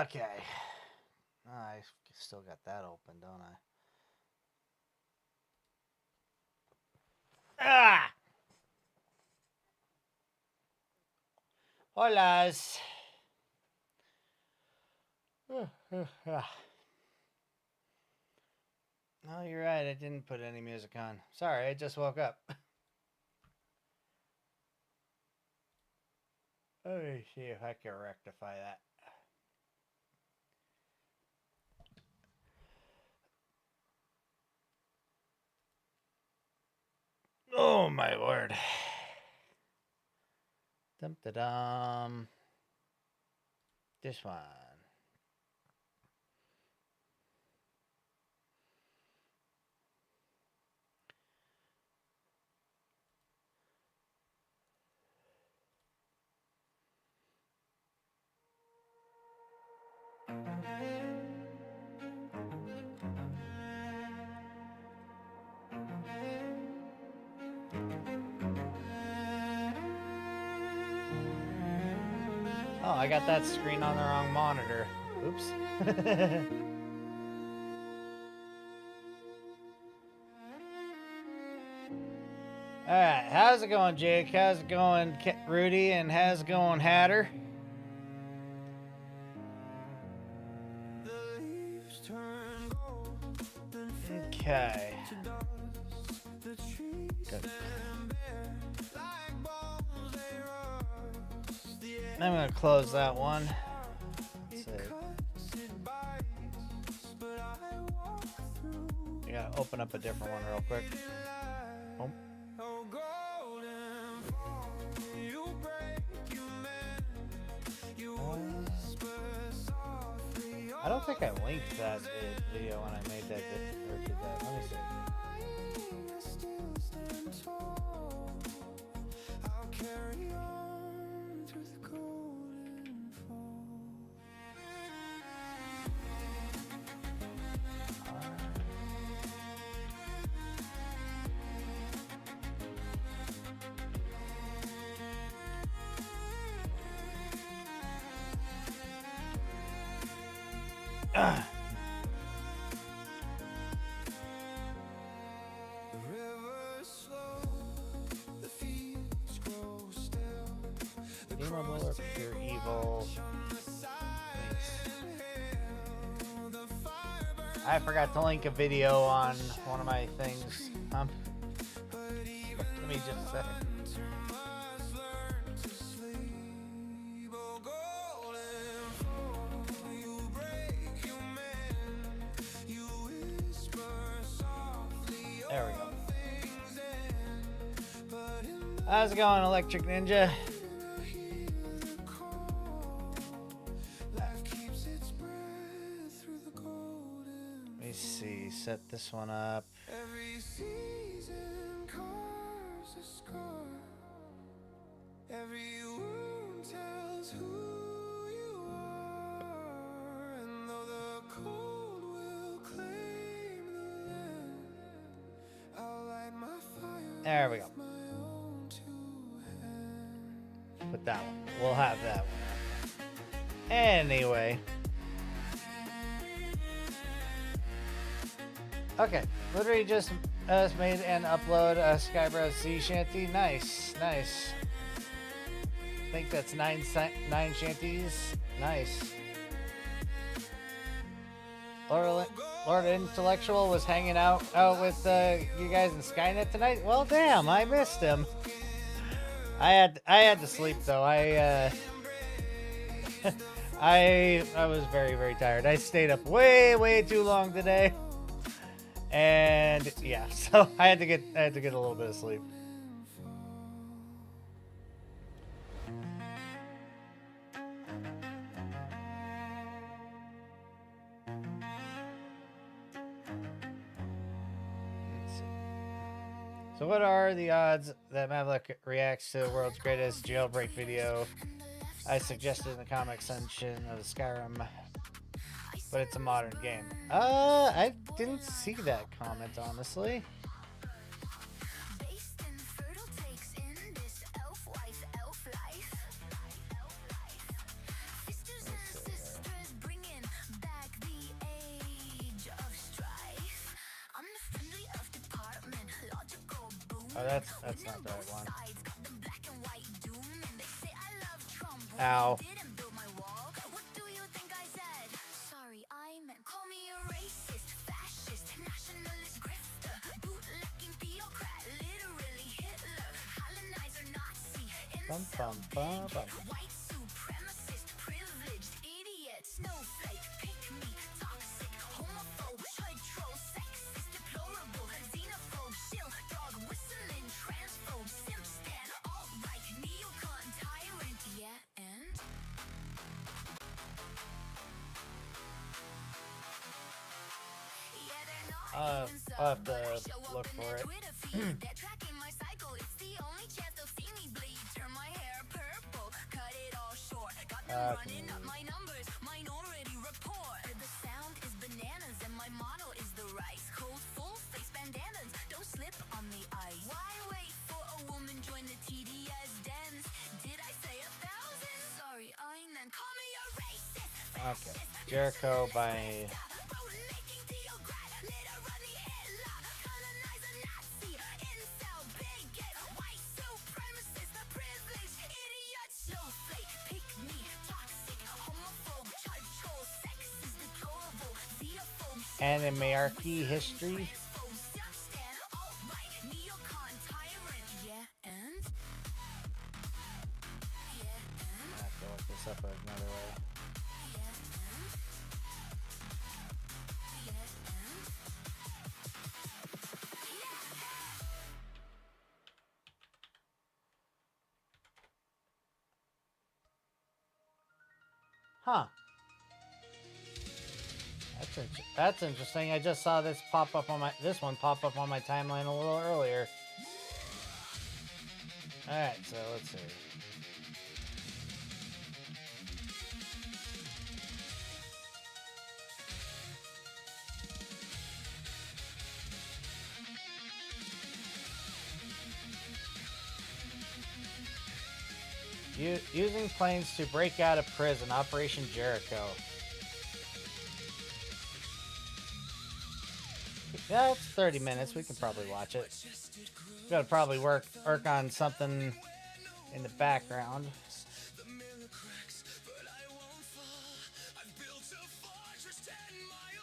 Okay. I still got that open, don't I? Ah! Holas. No, you're right. I didn't put any music on. Sorry, I just woke up. Let me see if I can rectify that. Oh, my word. Dum-da-dum. This one. Oh, I got that screen on the wrong monitor. Oops. Alright, how's it going, Jake? How's it going, Rudy? And how's it going, Hatter? Okay. Good. I'm gonna close that one. Let's see. I gotta open up a different one real quick. Oh. I don't think I linked that video when I made that or did that. Let me see. Redeemable or pure evil. I forgot to link a video on one of my things. Give me just a second. There we go. How's it going, Electric Ninja? Let me see. Set this one up. Every season carves a scar. Every wound tells who you are. And though the cold will claim the land, I'll light my fire. There we go. Put that one. We'll have that one. Anyway. Okay. Literally just made and upload a Skybro sea shanty. Nice. Nice. I think that's nine shanties. Nice. Lord Intellectual was hanging out with you guys in Skynet tonight. Well, damn, I missed him. I had to sleep though. I was very, very tired. I stayed up way too long today, and yeah, so I had to get a little bit of sleep. So what are the odds that Mavlik reacts to the world's greatest jailbreak video I suggested in the comic section of Skyrim, but it's a modern game? I didn't see that comment, honestly. Oh, that's not the right one. Ow. Sorry, I meant call me a racist, fascist, nationalist, grifter, bootlicking theocrat, literally Hitler, colonizer, Nazi, incel, white supremacist, privileged, idiot, snowflake, pick me, toxic, homophobe, child troll, sexist, deplorable, xenophobe, shill, dog, whistling, transphobe, simp stan, alt-right, neocon, tyrant, yeah, and? I'll have to look for it. Okay, Jericho by Animarchy History. I have to look this up another way. Huh. That's interesting. I just saw this pop up on my pop up on my timeline a little earlier. All right, so let's see. Using planes to break out of prison, Operation Jericho. Yeah, it's 30 minutes. We can probably watch it. Gotta probably work on something in the background.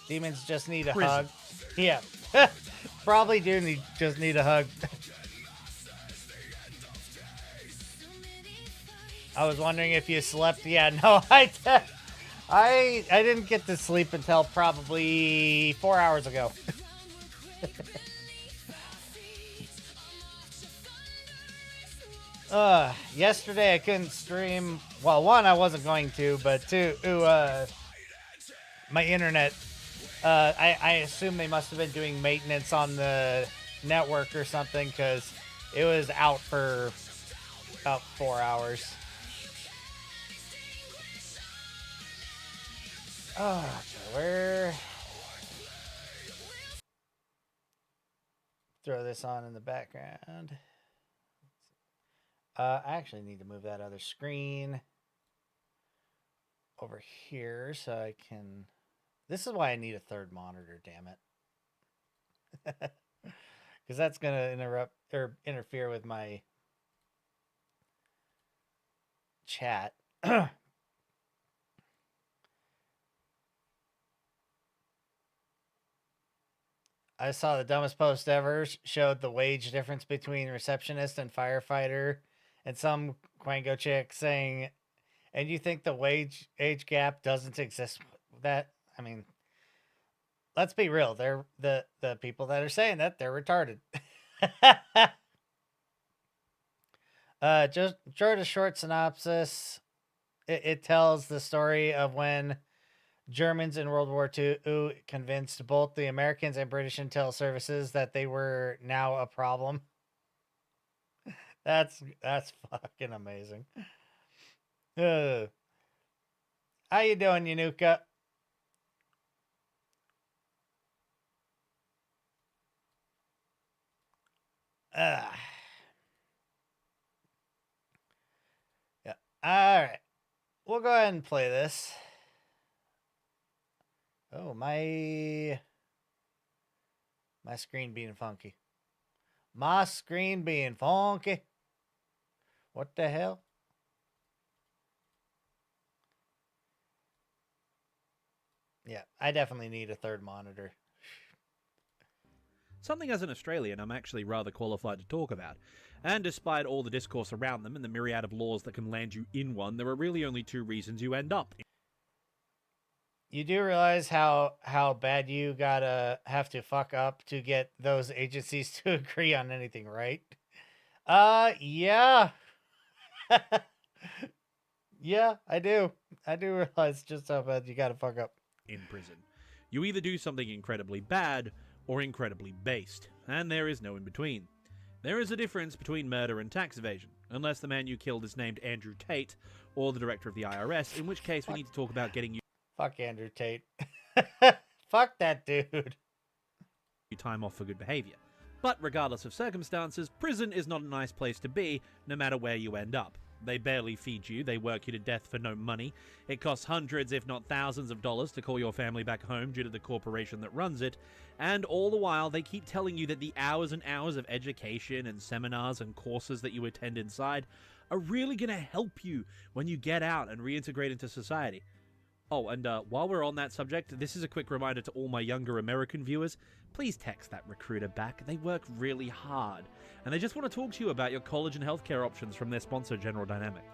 Demons just need a hug. Yeah. Probably do just need a hug. I was wondering if you slept. Yeah, no, I didn't get to sleep until probably 4 hours ago. Yesterday I couldn't stream. Well, one, I wasn't going to, but two, my internet. I assume they must have been doing maintenance on the network or something, because it was out for about 4 hours. Oh, where? Throw this on in the background. I actually need to move that other screen over here so I can. This is why I need a third monitor, damn it. Because that's going to interrupt or interfere with my chat. I saw the dumbest post ever showed the wage difference between receptionist and firefighter, and some Quango chick saying, "And you think the age gap doesn't exist?" That, I mean, let's be real. They're the people that are saying that, they're retarded. Just a short synopsis. It tells the story of when Germans in World War II convinced both the Americans and British intel services that they were now a problem. That's fucking amazing. How you doing, Yanuka? Yeah. All right. We'll go ahead and play this. Oh, my screen being funky. My screen being funky. What the hell? Yeah, I definitely need a third monitor. Something as an Australian I'm actually rather qualified to talk about. And despite all the discourse around them and the myriad of laws that can land you in one, there are really only two reasons you end up in. You do realize how bad you gotta have to fuck up to get those agencies to agree on anything, right? Yeah. Yeah, I do. I do realize just how bad you gotta fuck up. In prison. You either do something incredibly bad or incredibly based, and there is no in between. There is a difference between murder and tax evasion, unless the man you killed is named Andrew Tate or the director of the IRS, in which case we need to talk about getting you Fuck Andrew Tate. Fuck that dude. time off for good behavior. But regardless of circumstances, prison is not a nice place to be, no matter where you end up. They barely feed you, they work you to death for no money. It costs hundreds, if not thousands of dollars to call your family back home due to the corporation that runs it, and all the while they keep telling you that the hours and hours of education and seminars and courses that you attend inside are really going to help you when you get out and reintegrate into society. Oh, and while we're on that subject, this is a quick reminder to all my younger American viewers. Please text that recruiter back. They work really hard, and they just want to talk to you about your college and healthcare options from their sponsor, General Dynamics.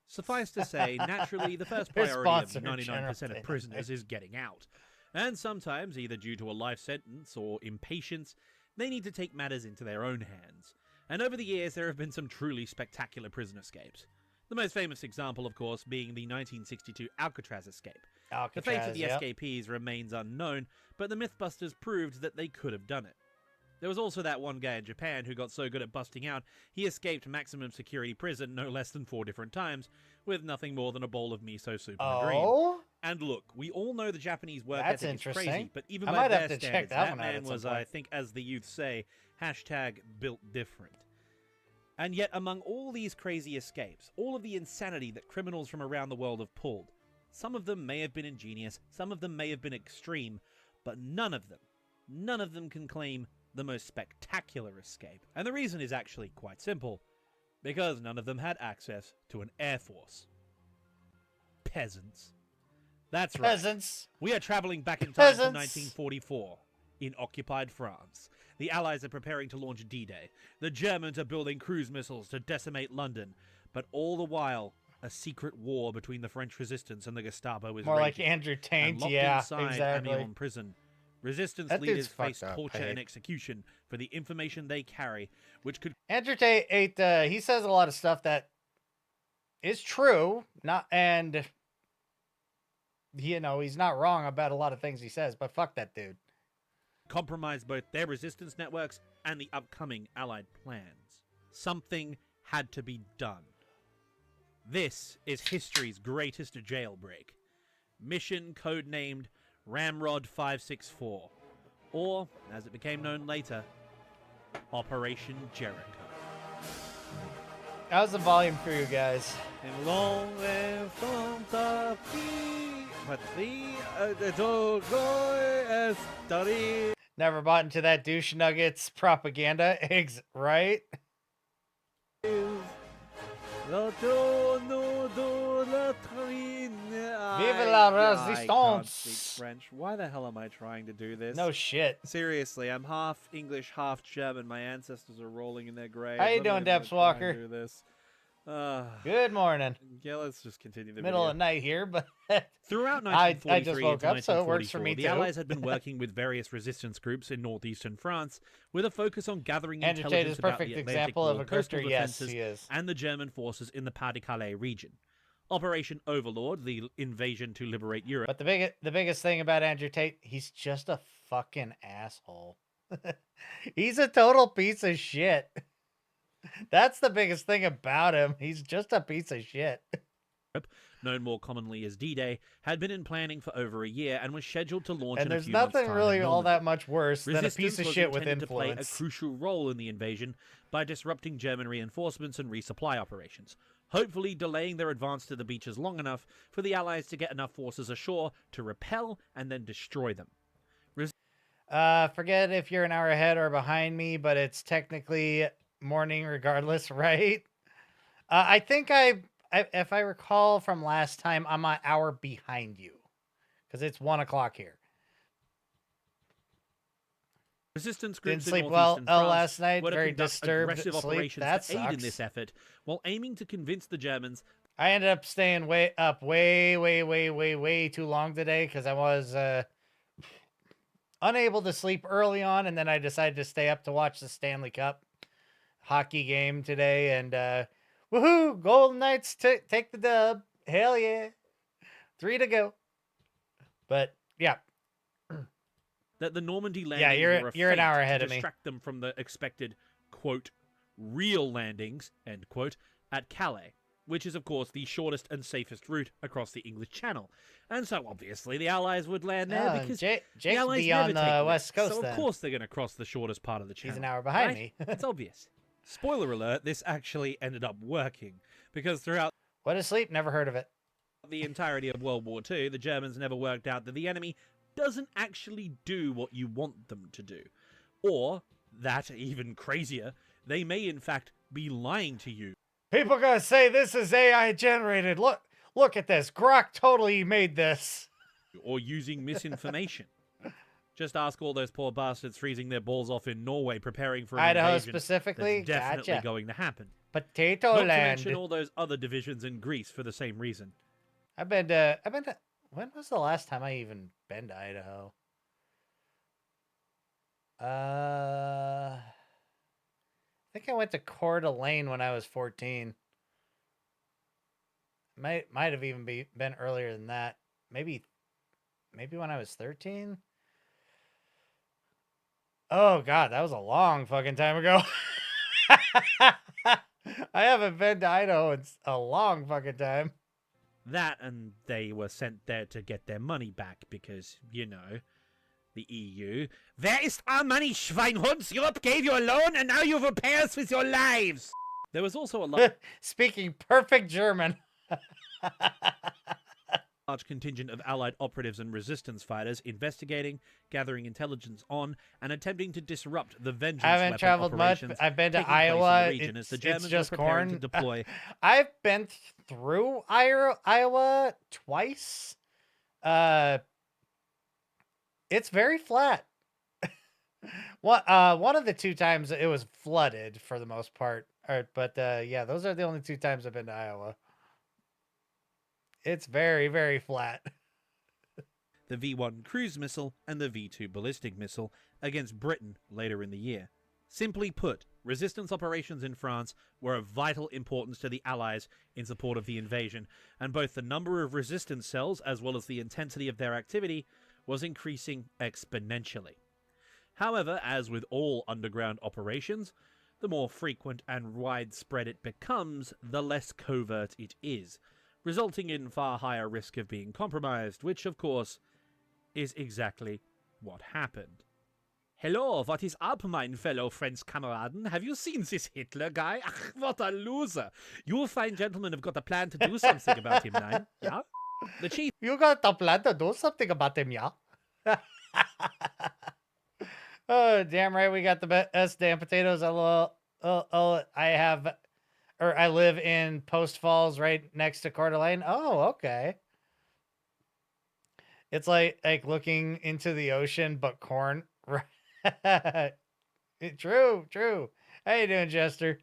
Suffice to say, naturally, the first Their priority of sponsor, 99% of prisoners is getting out. And sometimes, either due to a life sentence or impatience, they need to take matters into their own hands. And over the years, there have been some truly spectacular prison escapes. The most famous example, of course, being the 1962 Alcatraz escape. The fate of the escapees remains unknown, but the Mythbusters proved that they could have done it. There was also that one guy in Japan who got so good at busting out, he escaped maximum security prison no less than 4 different times, with nothing more than a bowl of miso soup and a dream. And look, we all know the Japanese work ethic is crazy, but even by their standards, that man was, I think, as the youth say, hashtag built different. And yet, among all these crazy escapes, all of the insanity that criminals from around the world have pulled, some of them may have been ingenious, some of them may have been extreme, but none of them can claim the most spectacular escape. And the reason is actually quite simple, because none of them had access to an air force. Peasants. That's right. Peasants. We are traveling back in time to 1944, in occupied France. The Allies are preparing to launch D-Day. The Germans are building cruise missiles to decimate London. But all the while, a secret war between the French resistance and the Gestapo is more raging. like Andrew Tate, and yeah, inside exactly. Amiens prison, resistance That leaders dude's fucked face up, torture hey. and execution for the information they carry, which could Andrew Tate, he says a lot of stuff that is true, and you know, he's not wrong about a lot of things he says, but fuck that dude. compromise both their resistance networks and the upcoming Allied plans. Something had to be done. This is history's greatest jailbreak. Mission codenamed Ramrod 564, or, as it became known later, Operation Jericho. How's the volume for you guys? Never bought into that douche nuggets propaganda, eggs, right? Vive la I can't speak resistance! French. Why the hell am I trying to do this? No shit. Seriously, I'm half English, half German. My ancestors are rolling in their graves. How you I'm doing, not even Depps gonna try and Walker? do this. Good morning. Yeah, let's just continue the Middle video. of the night here, but Throughout I 1943 just woke into up, so it works for 1944, me the too. Allies had been working with various resistance groups in northeastern France with a focus on gathering Andrew Tate intelligence is about perfect the Atlantic example of Wall a coastal grifter. Yes, defenses he is. and the German forces in the Pas-de-Calais region. Operation Overlord, the invasion to liberate Europe, But the biggest thing about Andrew Tate, he's just a fucking asshole. He's a total piece of shit. That's the biggest thing about him. He's just a piece of shit. known more commonly as D-Day, had been in planning for over a year and was scheduled to launch And in a there's few months' nothing time really in all Normandy. that much worse than a piece Resistance of was shit with intended to play a influence. crucial role in the invasion by disrupting German reinforcements and resupply operations, hopefully delaying their advance to the beaches long enough for the Allies to get enough forces ashore to repel and then destroy them. Forget if you're an hour ahead or behind me, but it's technically morning regardless, right? I think if I recall from last time, I'm an hour behind you because it's 1 o'clock here. Resistance groups Didn't sleep in well northeastern France last night. were to Very conduct disturbed aggressive sleep. operations That to aid in sucks. this effort, while aiming to convince the Germans. I ended up staying way too long today because I was unable to sleep early on, and then I decided to stay up to watch the Stanley Cup hockey game today. And woohoo! Golden Knights take the dub. Hell yeah! 3 to go. But yeah. That the Normandy landings Yeah, were a you're an feint hour to ahead of me. distract them from the expected, quote, real landings, end quote, at Calais, which is, of course, the shortest and safest route across the English Channel. And so, obviously, the Allies would land there because Jake the Allies be never on take the risks, West Coast so then. of course they're going to cross the shortest part of the channel. He's an hour behind right? me. It's obvious. Spoiler alert, this actually ended up working, because throughout What is sleep? Never heard of it. the entirety of World War II, the Germans never worked out that the enemy doesn't actually do what you want them to do. Or, that, even crazier, they may in fact be lying to you. People gonna say this is AI generated. Look at this. Grok totally made this. Or using misinformation. Just ask all those poor bastards freezing their balls off in Norway preparing for an Idaho invasion specifically. that's definitely Gotcha. going to happen. Potato Not to land. mention all those other divisions in Greece for the same reason. I've been to. When was the last time I even been to Idaho? I think I went to Coeur d'Alene when I was 14. Might have even been earlier than that. Maybe when I was 13. Oh god, that was a long fucking time ago. I haven't been to Idaho in a long fucking time. That, and they were sent there to get their money back because, you know, the EU. Where ist our money, Schweinhunds? Europe gave you a loan and now you repay us with your lives! There was also a Speaking perfect German. large contingent of Allied operatives and resistance fighters investigating, gathering intelligence on, and attempting to disrupt the vengeance I haven't weapon traveled much. operations I've been to taking place in the Iowa. region as the Germans It's just were preparing corn. to deploy. I've been through Iowa twice. It's very flat. One of the 2 times it was flooded for the most part. But yeah, those are the only 2 times I've been to Iowa. It's very, very flat. The V-1 cruise missile and the V-2 ballistic missile against Britain later in the year. Simply put, resistance operations in France were of vital importance to the Allies in support of the invasion, and both the number of resistance cells as well as the intensity of their activity was increasing exponentially. However, as with all underground operations, the more frequent and widespread it becomes, the less covert it is, resulting in far higher risk of being compromised, which, of course, is exactly what happened. Hello, what is up, mein fellow French Kameraden? Have you seen this Hitler guy? Ach, what a loser! You fine gentlemen have got a plan to do something about him, nine? Yeah? The chief... You got a plan to do something about him, yeah? Oh, damn right, we got the best damn potatoes. I live in Post Falls, right next to Coeur d'Alene. Oh, okay. It's like looking into the ocean, but corn. True. How you doing, Jester?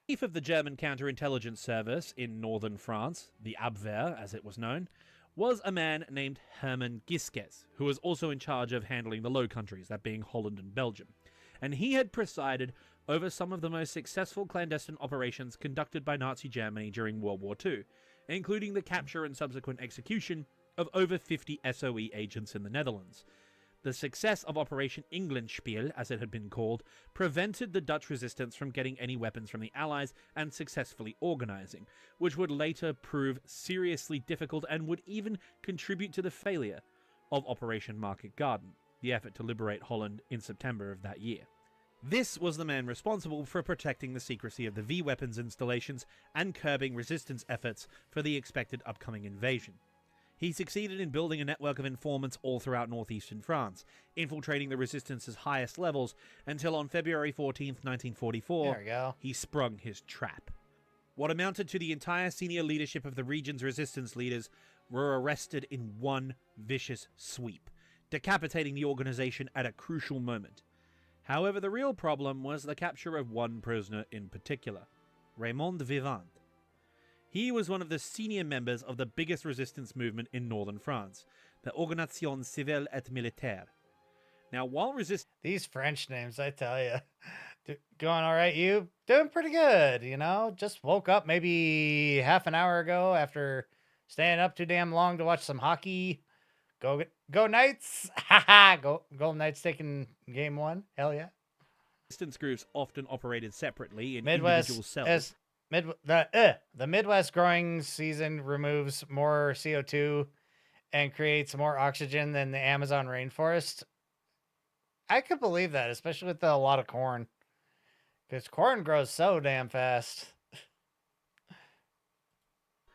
Chief of the German counterintelligence service in northern France, the Abwehr as it was known, was a man named Hermann Gisques, who was also in charge of handling the Low Countries, that being Holland and Belgium. And he had presided over some of the most successful clandestine operations conducted by Nazi Germany during World War II, including the capture and subsequent execution of over 50 SOE agents in the Netherlands. The success of Operation Englandspiel, as it had been called, prevented the Dutch resistance from getting any weapons from the Allies and successfully organizing, which would later prove seriously difficult and would even contribute to the failure of Operation Market Garden, the effort to liberate Holland in September of that year. This was the man responsible for protecting the secrecy of the V-weapons installations and curbing resistance efforts for the expected upcoming invasion. He succeeded in building a network of informants all throughout northeastern France, infiltrating the resistance's highest levels until on February 14th, 1944, There we go. he sprung his trap. What amounted to the entire senior leadership of the region's resistance leaders were arrested in one vicious sweep, decapitating the organization at a crucial moment. However, the real problem was the capture of one prisoner in particular, Raymond Vivant. He was one of the senior members of the biggest resistance movement in northern France, the Organisation Civile et Militaire. Now, while These French names, I tell you. Going all right, you? Doing pretty good, you know? Just woke up maybe half an hour ago after staying up too damn long to watch some hockey. Go Knights! Haha! Golden Knights taking game 1. Hell yeah. resistance groups often operated separately in Midwest individual cells. as the Midwest growing season removes more CO2 and creates more oxygen than the Amazon rainforest. I could believe that, especially with a lot of corn. Because corn grows so damn fast.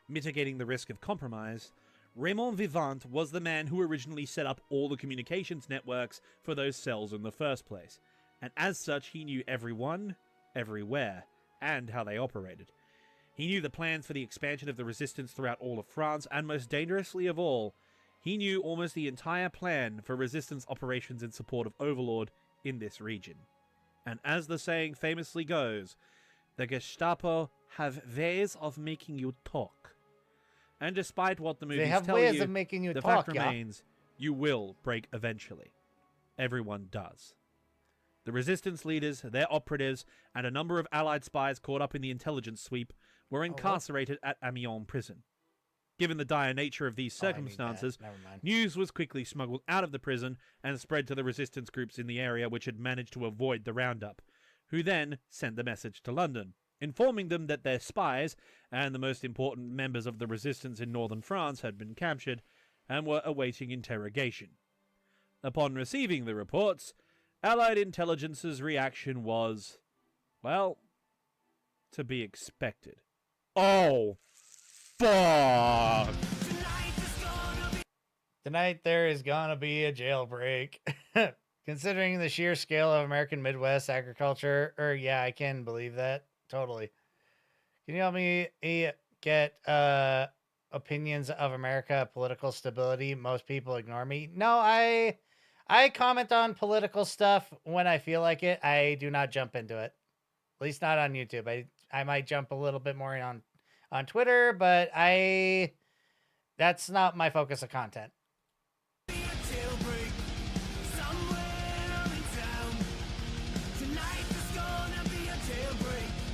Mitigating the risk of compromise, Raymond Vivant was the man who originally set up all the communications networks for those cells in the first place, and as such he knew everyone, everywhere, and how they operated. He knew the plans for the expansion of the resistance throughout all of France, and most dangerously of all, he knew almost the entire plan for resistance operations in support of Overlord in this region. And as the saying famously goes, the Gestapo have ways of making you talk. And despite what the movies They have tell ways you, of making you the talk, fact yeah. remains, you will break eventually. Everyone does. The resistance leaders, their operatives, and a number of Allied spies caught up in the intelligence sweep were incarcerated at Amiens prison. Given the dire nature of these circumstances, Never mind. news was quickly smuggled out of the prison and spread to the resistance groups in the area which had managed to avoid the roundup, who then sent the message to London, informing them that their spies and the most important members of the resistance in northern France had been captured and were awaiting interrogation. Upon receiving the reports, Allied intelligence's reaction was, well, to be expected. Oh, fuck! Tonight there is gonna be a jailbreak. Considering the sheer scale of American Midwest agriculture, I can believe that. Totally. Can you help me get opinions of America political stability? Most people ignore me. No, I comment on political stuff when I feel like it. I do not jump into it. At least not on YouTube. I might jump a little bit more on Twitter, but that's not my focus of content.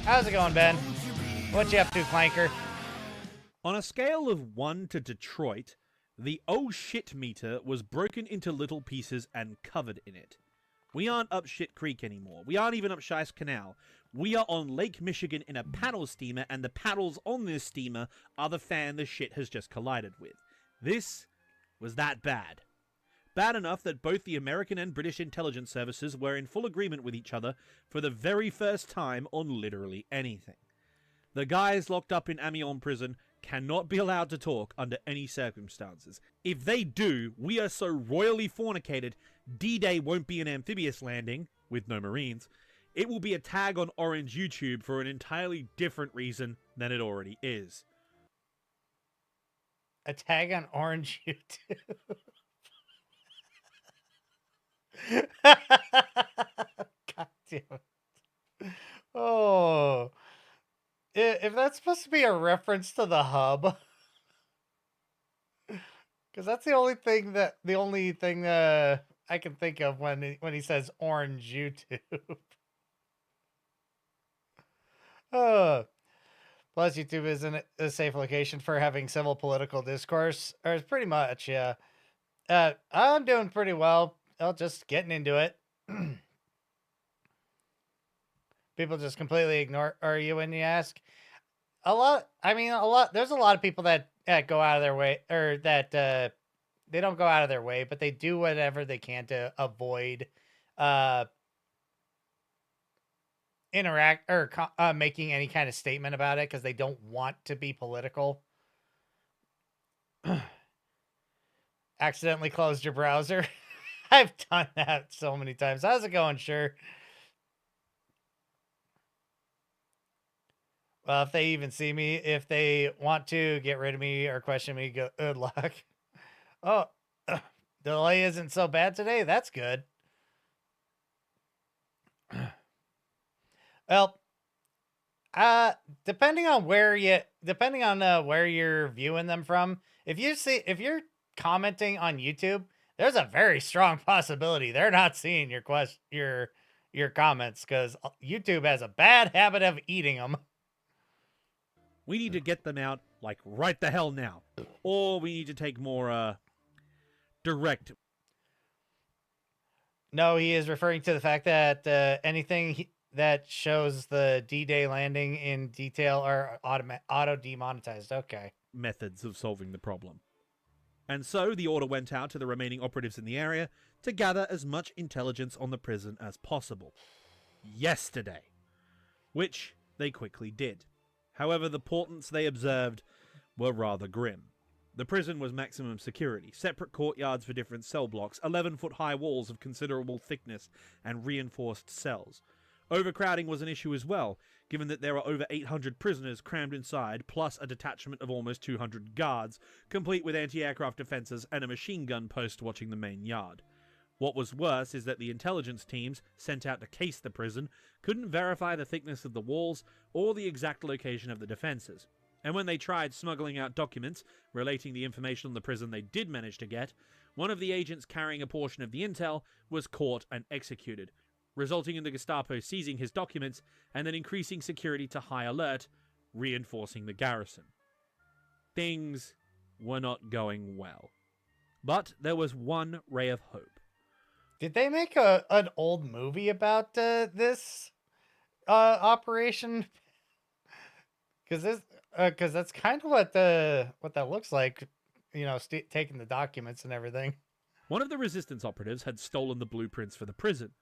How's it going, Ben? What you up to, Clanker? On a scale of 1 to Detroit, the oh shit meter was broken into little pieces and covered in it. We aren't up Shit Creek anymore. We aren't even up Shice Canal. We are on Lake Michigan in a paddle steamer, and the paddles on this steamer are the fan the shit has just collided with. This was that bad. Bad enough that both the American and British intelligence services were in full agreement with each other for the very first time on literally anything. The guys locked up in Amiens prison cannot be allowed to talk under any circumstances. If they do, we are so royally fornicated, D-Day won't be an amphibious landing, with no Marines. It will be a tag on Orange YouTube for an entirely different reason than it already is. A tag on Orange YouTube. God damn it. Oh. If that's supposed to be a reference to the hub. Because that's the only thing I can think of when he says Orange YouTube. Plus, YouTube isn't a safe location for having civil political discourse. Or it's pretty much, yeah. I'm doing pretty well. Just getting into it. People just completely ignore you when you ask. There's a lot of people that go out of their way, or that they don't go out of their way, but they do whatever they can to avoid interact or making any kind of statement about it because they don't want to be political. accidentally closed your browser. I've done that so many times. How's it going? Sure. Well, if they even see me, if they want to get rid of me or question me, good luck. Oh, the delay isn't so bad today. That's good. Well, depending on where you're viewing them from, if you're commenting on YouTube, there's a very strong possibility they're not seeing your comments, because YouTube has a bad habit of eating them. We need to get them out, like, right the hell now. Or we need to take more, direct. No, he is referring to the fact that anything that shows the D-Day landing in detail are auto demonetized. Okay. Methods of solving the problem. And so the order went out to the remaining operatives in the area to gather as much intelligence on the prison as possible. Yesterday. Which they quickly did. However, the portents they observed were rather grim. The prison was maximum security, separate courtyards for different cell blocks, 11-foot high walls of considerable thickness, and reinforced cells. Overcrowding was an issue as well, given that there were over 800 prisoners crammed inside, plus a detachment of almost 200 guards, complete with anti-aircraft defences and a machine gun post watching the main yard. What was worse is that the intelligence teams sent out to case the prison couldn't verify the thickness of the walls or the exact location of the defences. And when they tried smuggling out documents relating the information on the prison they did manage to get, one of the agents carrying a portion of the intel was caught and executed, resulting in the Gestapo seizing his documents and then increasing security to high alert, reinforcing the garrison. Things were not going well. But there was one ray of hope. Did they make an old movie about this operation? Because that's kind of what that looks like, you know, taking the documents and everything. One of the resistance operatives had stolen the blueprints for the prison,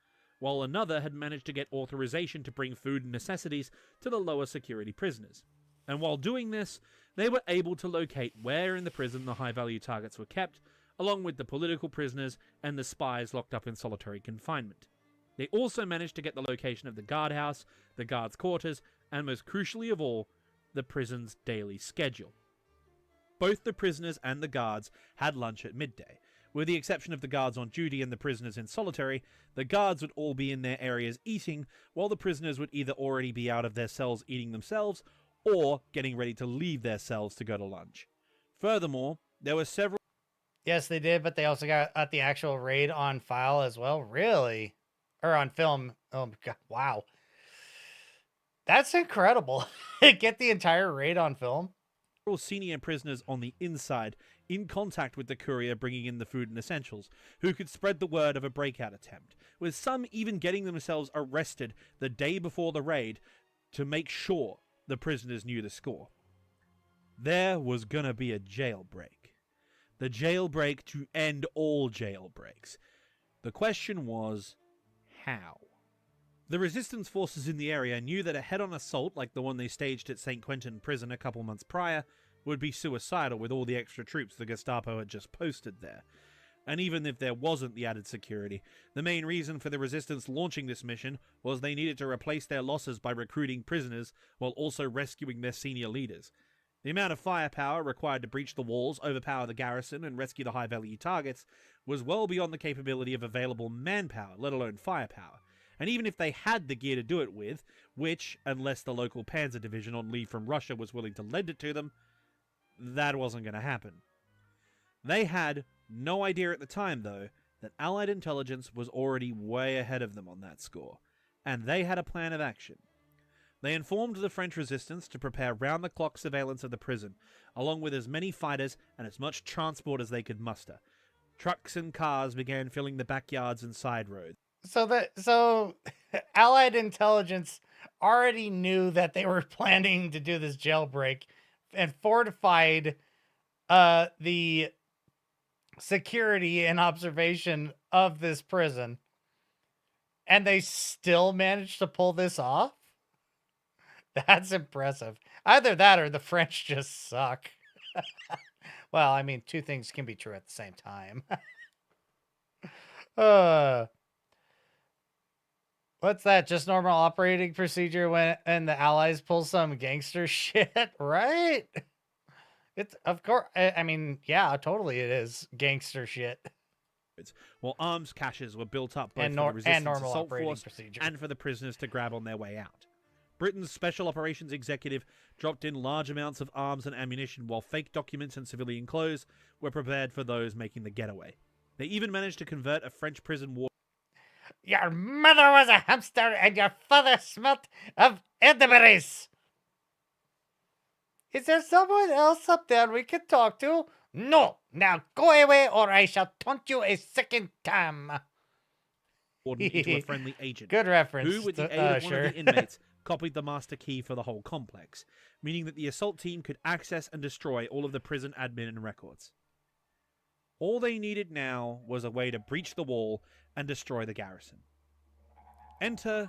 while another had managed to get authorization to bring food and necessities to the lower security prisoners. And while doing this, they were able to locate where in the prison the high-value targets were kept, along with the political prisoners and the spies locked up in solitary confinement. They also managed to get the location of the guardhouse, the guards' quarters, and most crucially of all, the prison's daily schedule. Both the prisoners and the guards had lunch at midday. With the exception of the guards on duty and the prisoners in solitary, the guards would all be in their areas eating, while the prisoners would either already be out of their cells eating themselves, or getting ready to leave their cells to go to lunch. Furthermore, there were several... Yes, they did, but they also got the actual raid on file as well. Really? Or on film. Oh, my God. Wow. That's incredible. Get the entire raid on film. Senior prisoners on the inside in contact with the courier bringing in the food and essentials, who could spread the word of a breakout attempt, with some even getting themselves arrested the day before the raid to make sure the prisoners knew the score. There was gonna be a jailbreak. The jailbreak to end all jailbreaks. The question was, how? The resistance forces in the area knew that a head-on assault like the one they staged at St. Quentin prison a couple months prior would be suicidal with all the extra troops the Gestapo had just posted there. And even if there wasn't the added security, the main reason for the resistance launching this mission was they needed to replace their losses by recruiting prisoners while also rescuing their senior leaders. The amount of firepower required to breach the walls, overpower the garrison, and rescue the high-value targets was well beyond the capability of available manpower, let alone firepower. And even if they had the gear to do it with, which, unless the local panzer division on leave from Russia was willing to lend it to them, that wasn't going to happen. They had no idea at the time, though, that Allied intelligence was already way ahead of them on that score, and they had a plan of action. They informed the French resistance to prepare round-the-clock surveillance of the prison, along with as many fighters and as much transport as they could muster. Trucks and cars began filling the backyards and side roads. So Allied intelligence already knew that they were planning to do this jailbreak and fortified the security and observation of this prison, and they still managed to pull this off? That's impressive. Either that or the French just suck. Well, I mean, two things can be true at the same time. uh, what's that? Just normal operating procedure when and the Allies pull some gangster shit, right? It's of course. I mean, yeah, totally, it is gangster shit. While arms caches were built up both And, for the resistance normal assault operating force procedure. and for the prisoners to grab on their way out. Britain's Special Operations Executive dropped in large amounts of arms and ammunition while fake documents and civilian clothes were prepared for those making the getaway. They even managed to convert a French prison ward. Your mother was a hamster and your father smelt of elderberries. Is there someone else up there we can talk to? No. Now go away or I shall taunt you a second time. Into a friendly agent. Good reference. Who, with the aid of one of the inmates, copied the master key for the whole complex, meaning that the assault team could access and destroy all of the prison admin and records. All they needed now was a way to breach the wall and destroy the garrison. Enter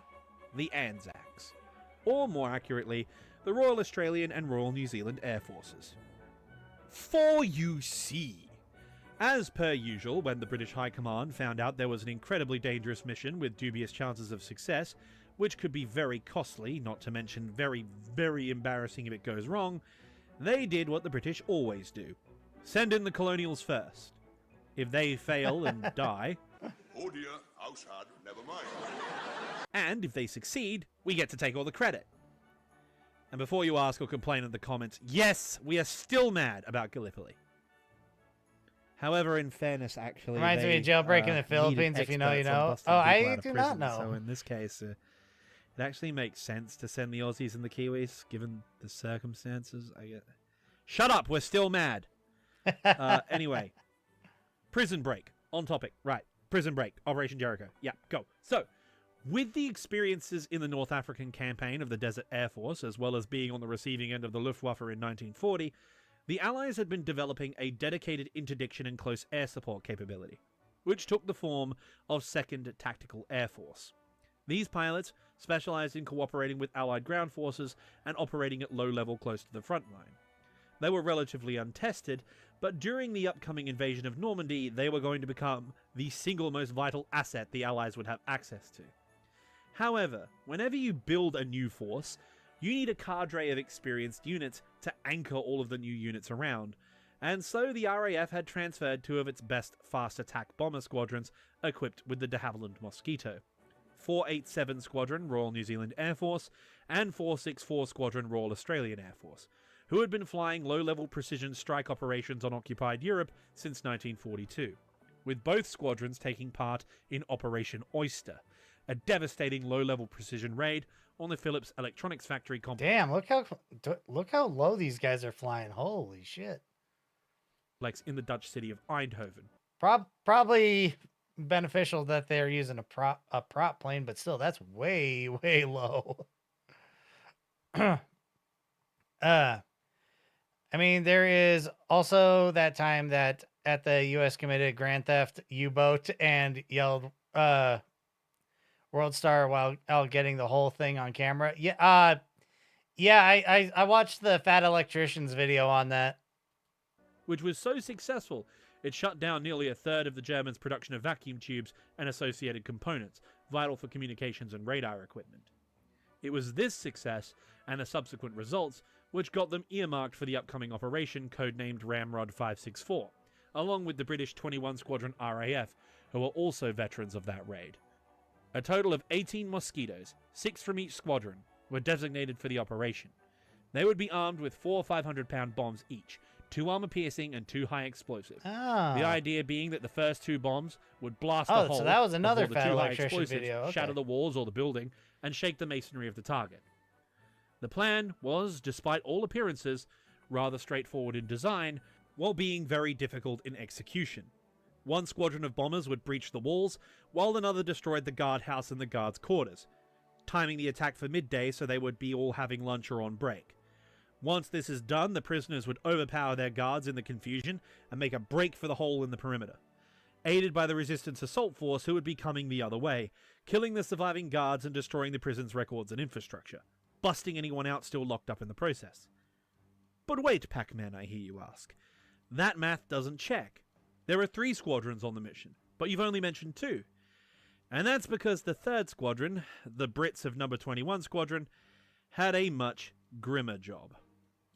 the Anzacs, or more accurately, the Royal Australian and Royal New Zealand Air Forces. For you see, as per usual, when the British High Command found out there was an incredibly dangerous mission with dubious chances of success, which could be very costly, not to mention very, very embarrassing if it goes wrong, they did what the British always do. Send in the colonials first. If they fail and die... Oh dear, house hard, never mind. And if they succeed, we get to take all the credit. And before you ask or complain in the comments, yes, we are still mad about Gallipoli. However, in fairness, actually, reminds me of jailbreak in the Philippines. If you know, you know. Oh, I do not know. So in this case, it actually makes sense to send the Aussies and the Kiwis, given the circumstances. Shut up, we're still mad. Anyway, Prison Break on topic, right? Prison Break, Operation Jericho. Yeah, go. So, with the experiences in the North African campaign of the Desert Air Force, as well as being on the receiving end of the Luftwaffe in 1940. The Allies had been developing a dedicated interdiction and close air support capability, which took the form of 2nd Tactical Air Force. These pilots specialized in cooperating with Allied ground forces and operating at low level close to the front line. They were relatively untested, but during the upcoming invasion of Normandy, they were going to become the single most vital asset the Allies would have access to. However, whenever you build a new force, you need a cadre of experienced units to anchor all of the new units around, and so the RAF had transferred two of its best fast attack bomber squadrons equipped with the de Havilland Mosquito. 487 Squadron Royal New Zealand Air Force and 464 Squadron Royal Australian Air Force, who had been flying low-level precision strike operations on occupied Europe since 1942, with both squadrons taking part in Operation Oyster, a devastating low-level precision raid on the Philips Electronics Factory complex. Damn, look how low these guys are flying. Holy shit. In the Dutch city of Eindhoven. Probably beneficial that they're using a prop plane, but still, that's way, way low. I mean, there is also that time that at the U.S. committed grand theft U-boat and yelled World Star while getting the whole thing on camera. Yeah, I watched the Fat Electricians video on that. Which was so successful, it shut down nearly a third of the Germans' production of vacuum tubes and associated components, vital for communications and radar equipment. It was this success, and the subsequent results, which got them earmarked for the upcoming operation codenamed Ramrod 564, along with the British 21 Squadron RAF, who were also veterans of that raid. A total of 18 Mosquitoes, 6 from each squadron, were designated for the operation. They would be armed with 4 500-pound bombs each, 2 armor-piercing and 2 high-explosive. Oh. The idea being that the first 2 bombs would blast the hull so that was another before the Fat 2 Electrician high-explosives video. Okay. shatter the walls or the building and shake the masonry of the target. The plan was, despite all appearances, rather straightforward in design, while being very difficult in execution. One squadron of bombers would breach the walls, while another destroyed the guardhouse and the guards' quarters, timing the attack for midday so they would be all having lunch or on break. Once this is done, the prisoners would overpower their guards in the confusion and make a break for the hole in the perimeter, aided by the resistance assault force who would be coming the other way, killing the surviving guards and destroying the prison's records and infrastructure, busting anyone out still locked up in the process. But wait, Pac-Man, I hear you ask. That math doesn't check. There are 3 squadrons on the mission, but you've only mentioned 2. And that's because the 3rd squadron, the Brits of Number 21 Squadron, had a much grimmer job.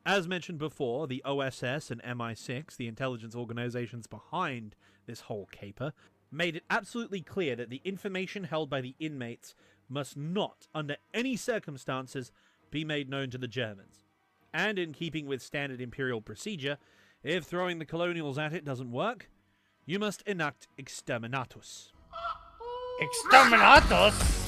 As mentioned before, the OSS and MI6, the intelligence organizations behind this whole caper, made it absolutely clear that the information held by the inmates must not, under any circumstances, be made known to the Germans. And in keeping with standard imperial procedure, if throwing the colonials at it doesn't work, you must enact exterminatus. Exterminatus?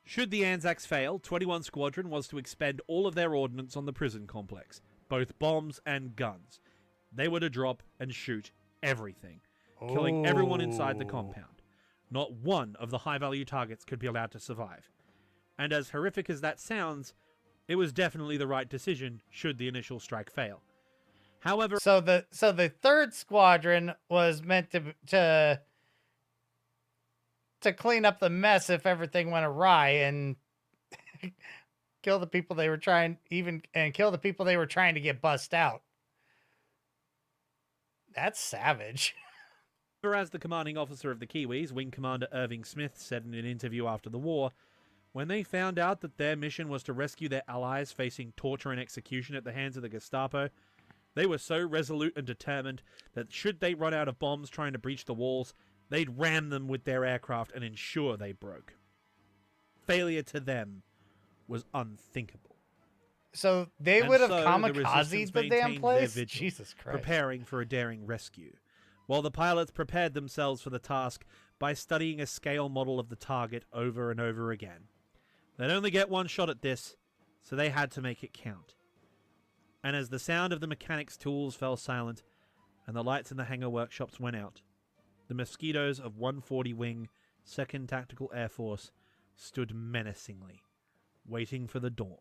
Should the Anzacs fail, 21 Squadron was to expend all of their ordnance on the prison complex, both bombs and guns. They were to drop and shoot everything, killing everyone inside the compound. Not one of the high-value targets could be allowed to survive. And as horrific as that sounds, it was definitely the right decision should the initial strike fail. However, So the 3rd squadron was meant to clean up the mess if everything went awry and kill the people they were trying to get bussed out. That's savage. as the commanding officer of the Kiwis, Wing Commander Irving Smith, said in an interview after the war, when they found out that their mission was to rescue their allies facing torture and execution at the hands of the Gestapo, they were so resolute and determined that should they run out of bombs trying to breach the walls, they'd ram them with their aircraft and ensure they broke. Failure to them was unthinkable. So they And would have so kamikazed the damn maintained their place? vigil, Jesus Christ. preparing for a daring rescue, while the pilots prepared themselves for the task by studying a scale model of the target over and over again. They'd only get one shot at this, so they had to make it count. And as the sound of the mechanics' tools fell silent and the lights in the hangar workshops went out, the mosquitoes of 140 Wing, 2nd Tactical Air Force stood menacingly, waiting for the dawn.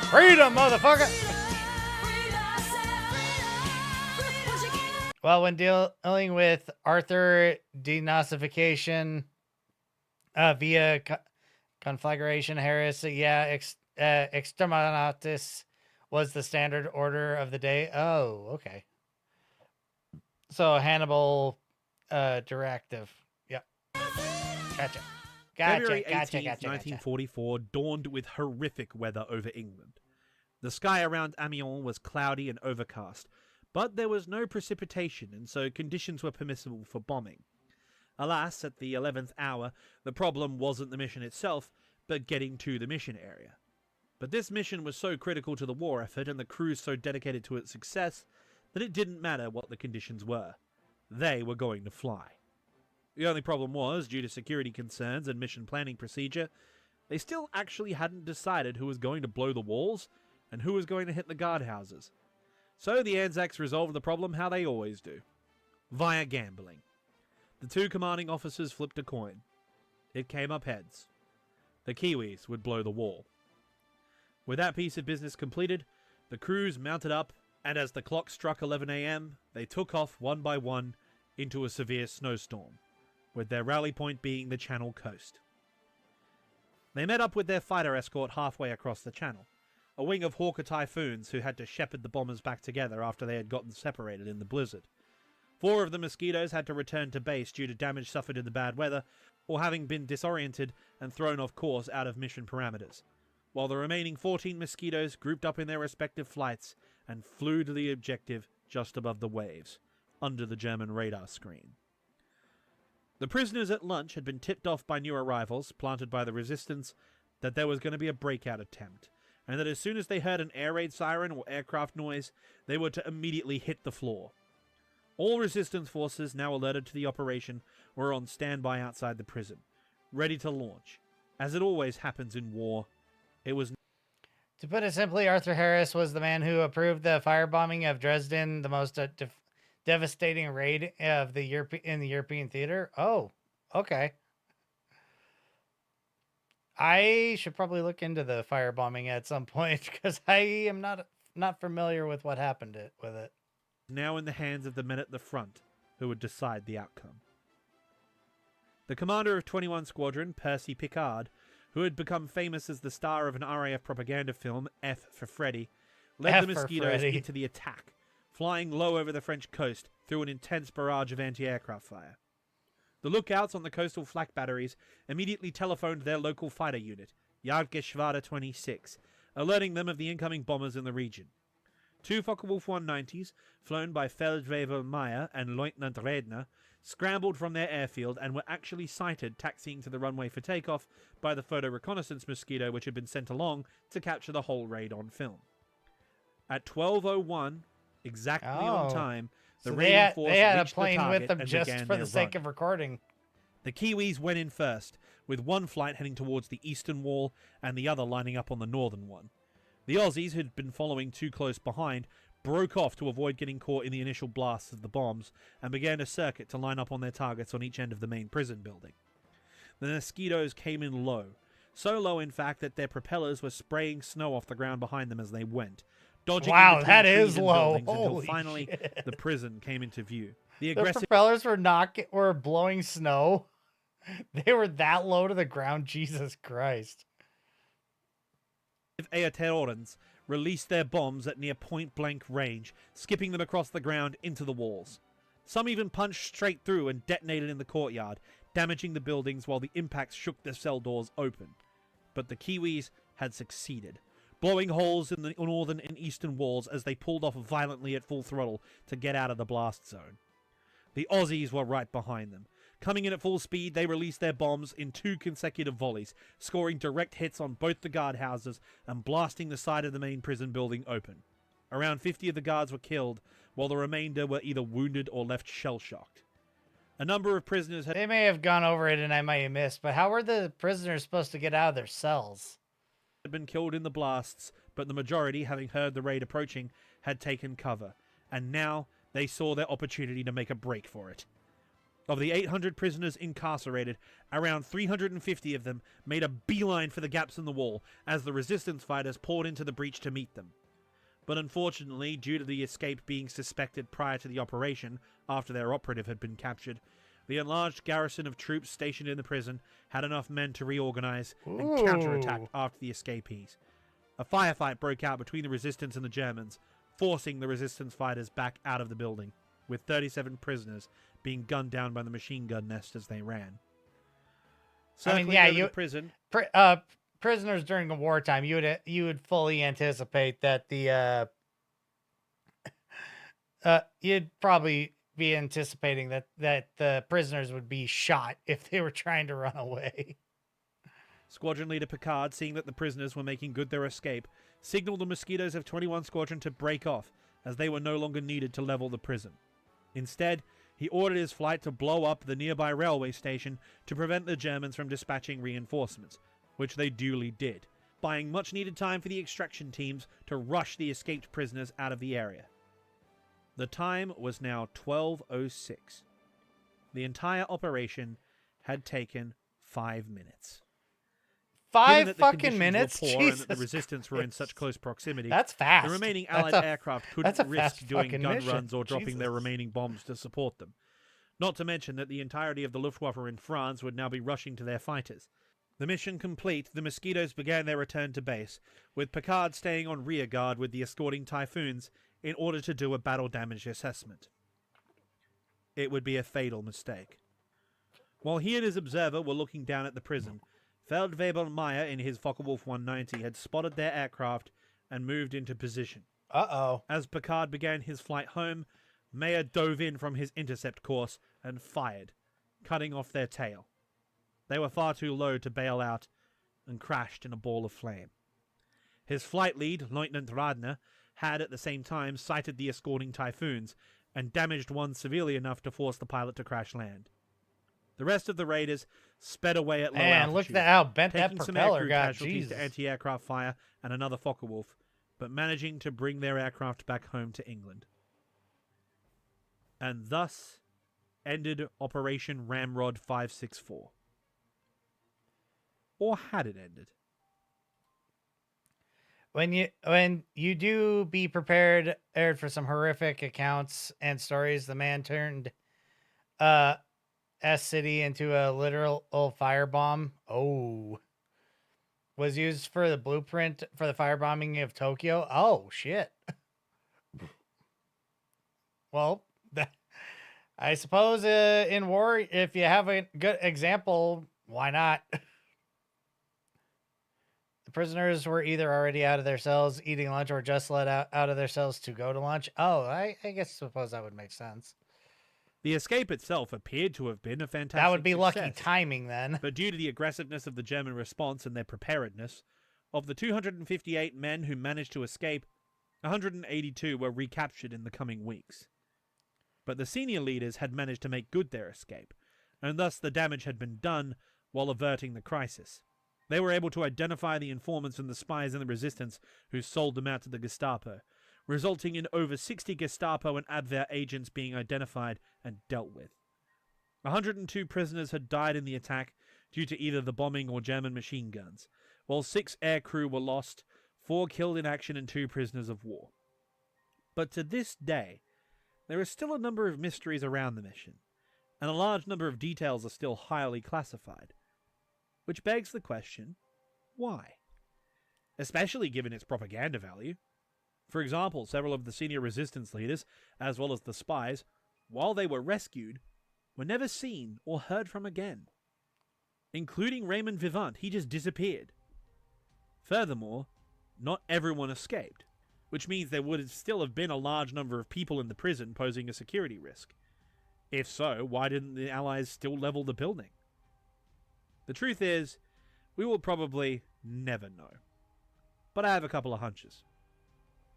Freedom, motherfucker! Well, when dealing with Arthur denazification via conflagration heresy, exterminatus was the standard order of the day. Oh, okay. So Hannibal directive. Yep. Gotcha. February 18th, 1944 dawned with horrific weather over England. The sky around Amiens was cloudy and overcast, but there was no precipitation, and so conditions were permissible for bombing. Alas, at the 11th hour, the problem wasn't the mission itself, but getting to the mission area. But this mission was so critical to the war effort and the crews so dedicated to its success that it didn't matter what the conditions were. They were going to fly. The only problem was, due to security concerns and mission planning procedure, they still actually hadn't decided who was going to blow the walls and who was going to hit the guardhouses. So the Anzacs resolved the problem how they always do, via gambling. The 2 commanding officers flipped a coin. It came up heads. The Kiwis would blow the wall. With that piece of business completed, the crews mounted up, and as the clock struck 11 a.m., they took off one by one into a severe snowstorm, with their rally point being the Channel coast. They met up with their fighter escort halfway across the channel, a wing of Hawker Typhoons who had to shepherd the bombers back together after they had gotten separated in the blizzard. 4 of the Mosquitoes had to return to base due to damage suffered in the bad weather, or having been disoriented and thrown off course out of mission parameters, while the remaining 14 Mosquitoes grouped up in their respective flights and flew to the objective just above the waves, under the German radar screen. The prisoners at lunch had been tipped off by new arrivals, planted by the resistance, that there was going to be a breakout attempt, and that as soon as they heard an air raid siren or aircraft noise, they were to immediately hit the floor. All resistance forces, now alerted to the operation, were on standby outside the prison, ready to launch. As it always happens in war, it was... To put it simply, Arthur Harris was the man who approved the firebombing of Dresden, the most devastating raid of the in the European theater. Oh, okay. I should probably look into the firebombing at some point because I am not familiar with what happened with it. now in the hands of the men at the front who would decide the outcome. The commander of 21 Squadron, Percy Picard, who had become famous as the star of an RAF propaganda film, F for Freddy, led F the for Mosquitoes Freddy. into the attack, flying low over the French coast through an intense barrage of anti-aircraft fire. The lookouts on the coastal flak batteries immediately telephoned their local fighter unit, Jagdgeschwader 26, alerting them of the incoming bombers in the region. 2 Focke-Wulf 190s, flown by Feldwebel Meyer and Lieutenant Redner, scrambled from their airfield and were actually sighted taxiing to the runway for takeoff by the photo reconnaissance Mosquito which had been sent along to capture the whole raid on film. At 12:01, exactly on time, the raiding force they had a reached the plane target with them and just began for their the sake run. of recording. The Kiwis went in first, with one flight heading towards the eastern wall and the other lining up on the northern one. The Aussies, who'd been following too close behind, broke off to avoid getting caught in the initial blasts of the bombs and began a circuit to line up on their targets on each end of the main prison building. The Mosquitoes came in low, so low in fact that their propellers were spraying snow off the ground behind them as they went, dodging in Wow, between that trees is and low. buildings until Holy finally shit. the prison came into view. The The aggressive propellers were blowing snow. They were that low to the ground. Jesus Christ. Aoteorans released their bombs at near point-blank range, skipping them across the ground into the walls. Some even punched straight through and detonated in the courtyard, damaging the buildings while the impacts shook the cell doors open. But the Kiwis had succeeded, blowing holes in the northern and eastern walls as they pulled off violently at full throttle to get out of the blast zone. The Aussies were right behind them. Coming in at full speed, they released their bombs in 2 consecutive volleys, scoring direct hits on both the guardhouses and blasting the side of the main prison building open. Around 50 of the guards were killed, while the remainder were either wounded or left shell-shocked. A number of prisoners had They may have gone over it and I might have missed, but how were the prisoners supposed to get out of their cells? been killed in the blasts, but the majority, having heard the raid approaching, had taken cover, and now they saw their opportunity to make a break for it. Of the 800 prisoners incarcerated, around 350 of them made a beeline for the gaps in the wall as the resistance fighters poured into the breach to meet them. But unfortunately, due to the escape being suspected prior to the operation, after their operative had been captured, the enlarged garrison of troops stationed in the prison had enough men to reorganize and counterattack after the escapees. A firefight broke out between the resistance and the Germans, forcing the resistance fighters back out of the building, with 37 prisoners being gunned down by the machine gun nest as they ran. Circling over the prison, prisoners during the wartime, you would fully anticipate that the you'd probably be anticipating that the prisoners would be shot if they were trying to run away. Squadron Leader Picard, seeing that the prisoners were making good their escape, signaled the Mosquitoes of 21 Squadron to break off, as they were no longer needed to level the prison. Instead, he ordered his flight to blow up the nearby railway station to prevent the Germans from dispatching reinforcements, which they duly did, buying much-needed time for the extraction teams to rush the escaped prisoners out of the area. The time was now 12:06. The entire operation had taken 5 minutes. Given 5 that the fucking conditions minutes? were poor Jesus and that the resistance were in such close proximity, That's fast. the remaining That's Allied a- aircraft that's a couldn't risk fast doing fucking gun mission. runs or dropping their Jesus. remaining bombs to support them. Not to mention that the entirety of the Luftwaffe in France would now be rushing to their fighters. The mission complete, the Mosquitoes began their return to base, with Picard staying on rear guard with the escorting Typhoons in order to do a battle damage assessment. It would be a fatal mistake. While he and his observer were looking down at the prison, Feldwebel Meyer in his Focke-Wulf 190 had spotted their aircraft and moved into position. Uh-oh. As Picard began his flight home, Meyer dove in from his intercept course and fired, cutting off their tail. They were far too low to bail out and crashed in a ball of flame. His flight lead, Lieutenant Radner, had at the same time sighted the escorting Typhoons and damaged one severely enough to force the pilot to crash land. The rest of the raiders sped away at low Man, look altitude, at how bent that taking some propeller aircrew got. casualties Jesus. to anti-aircraft fire and another Focke-Wulf, but managing to bring their aircraft back home to England. And thus ended Operation Ramrod 564. Or had it ended? When you do be prepared for some horrific accounts and stories, the man turned S city into a literal firebomb. Oh. Was used for the blueprint for the firebombing of Tokyo. Oh, shit. Well, I suppose in war, if you have a good example, why not? The prisoners were either already out of their cells eating lunch or just let out of their cells to go to lunch. Oh, I suppose that would make sense. The escape itself appeared to have been a fantastic That would be lucky success, timing then. but due to the aggressiveness of the German response and their preparedness, of the 258 men who managed to escape, 182 were recaptured in the coming weeks. But the senior leaders had managed to make good their escape, and thus the damage had been done while averting the crisis. They were able to identify the informants and the spies in the resistance who sold them out to the Gestapo, resulting in over 60 Gestapo and Abwehr agents being identified and dealt with. 102 prisoners had died in the attack due to either the bombing or German machine guns, while 6 air crew were lost, 4 killed in action and 2 prisoners of war. But to this day, there are still a number of mysteries around the mission, and a large number of details are still highly classified. Which begs the question, why? Especially given its propaganda value. For example, several of the senior resistance leaders, as well as the spies, while they were rescued, were never seen or heard from again. Including Raymond Vivant, he just disappeared. Furthermore, not everyone escaped, which means there would still have been a large number of people in the prison posing a security risk. If so, why didn't the Allies still level the building? The truth is, we will probably never know. But I have a couple of hunches.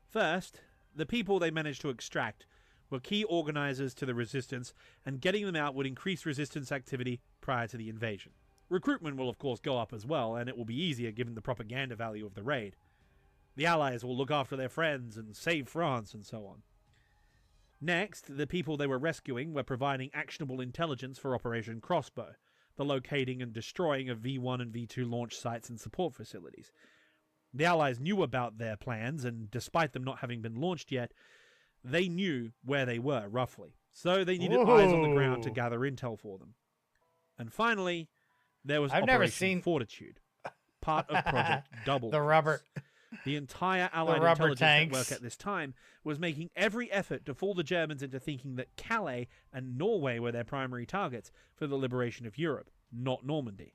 First, the people they managed to extract were key organizers to the resistance, and getting them out would increase resistance activity prior to the invasion. Recruitment will of course go up as well, and it will be easier given the propaganda value of the raid. The Allies will look after their friends and save France and so on. Next, the people they were rescuing were providing actionable intelligence for Operation Crossbow, the locating and destroying of V1 and V2 launch sites and support facilities. The Allies knew about their plans, and despite them not having been launched yet, they knew where they were, roughly. So they needed eyes on the ground to gather intel for them. And finally, there was Operation Fortitude, part of Project Double. The entire Allied intelligence network at this time was making every effort to fool the Germans into thinking that Calais and Norway were their primary targets for the liberation of Europe, not Normandy.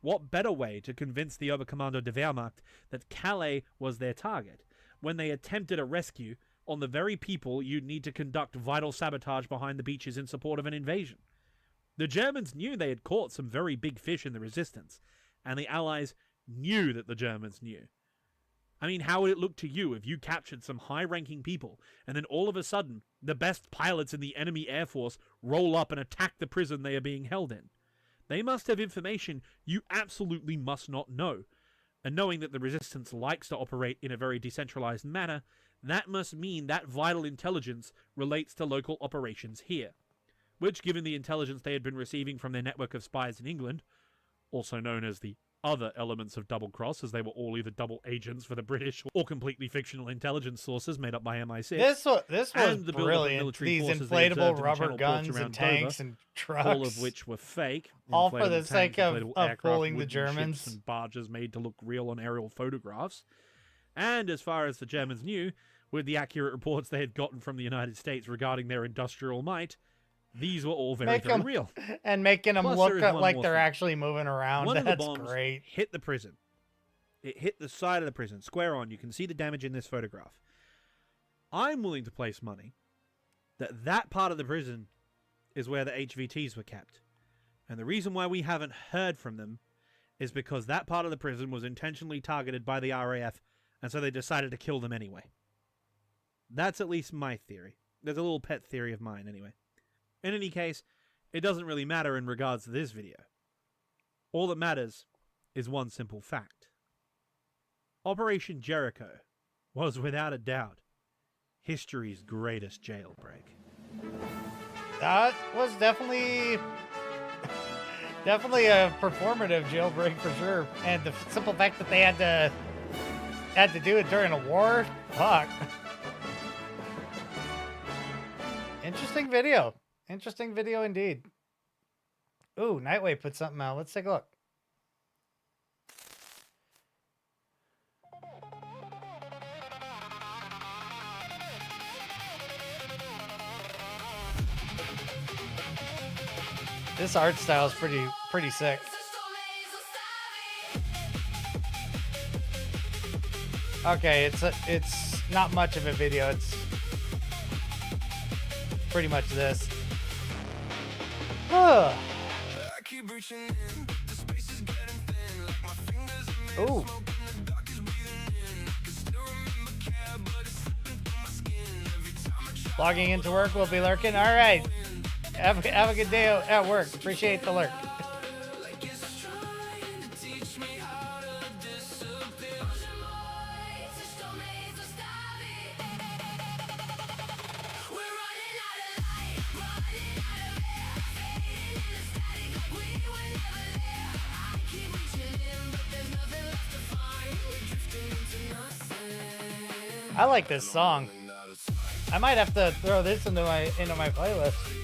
What better way to convince the Oberkommando der Wehrmacht that Calais was their target when they attempted a rescue on the very people you'd need to conduct vital sabotage behind the beaches in support of an invasion? The Germans knew they had caught some very big fish in the resistance, and the Allies knew that the Germans knew. I mean, how would it look to you if you captured some high-ranking people, and then all of a sudden, the best pilots in the enemy air force roll up and attack the prison they are being held in? They must have information you absolutely must not know. And knowing that the resistance likes to operate in a very decentralized manner, that must mean that vital intelligence relates to local operations here. Which, given the intelligence they had been receiving from their network of spies in England, also known as the other elements of Double Cross, as they were all either double agents for the British or completely fictional intelligence sources made up by MI6. This was brilliant. These inflatable rubber guns and tanks Dover, and trucks. all of which were fake. All for the Inflatable sake tanks, of aircraft, fooling the wooden Germans. ships and barges made to look real on aerial photographs. And as far as the Germans knew, with the accurate reports they had gotten from the United States regarding their industrial might, these were all very real. And making them Plus, look like they're thing. actually moving around. One That's of the bombs great. hit the prison. It hit the side of the prison, square on. You can see the damage in this photograph. I'm willing to place money that that part of the prison is where the HVTs were kept. And the reason why we haven't heard from them is because that part of the prison was intentionally targeted by the RAF, and so they decided to kill them anyway. That's at least my theory. There's a little pet theory of mine anyway. In any case, it doesn't really matter in regards to this video. All that matters is one simple fact. Operation Jericho was, without a doubt, history's greatest jailbreak. That was definitely a performative jailbreak for sure. And the simple fact that they had to do it during a war, fuck. Interesting video. Interesting video indeed. Ooh, Nightwave put something out. Let's take a look. This art style is pretty sick. Okay, it's not much of a video. It's pretty much this. Ugh. Ooh. Logging into work, we'll be lurking. All right. Have a good day at work. Appreciate the lurk. I like this song. I might have to throw this into my playlist.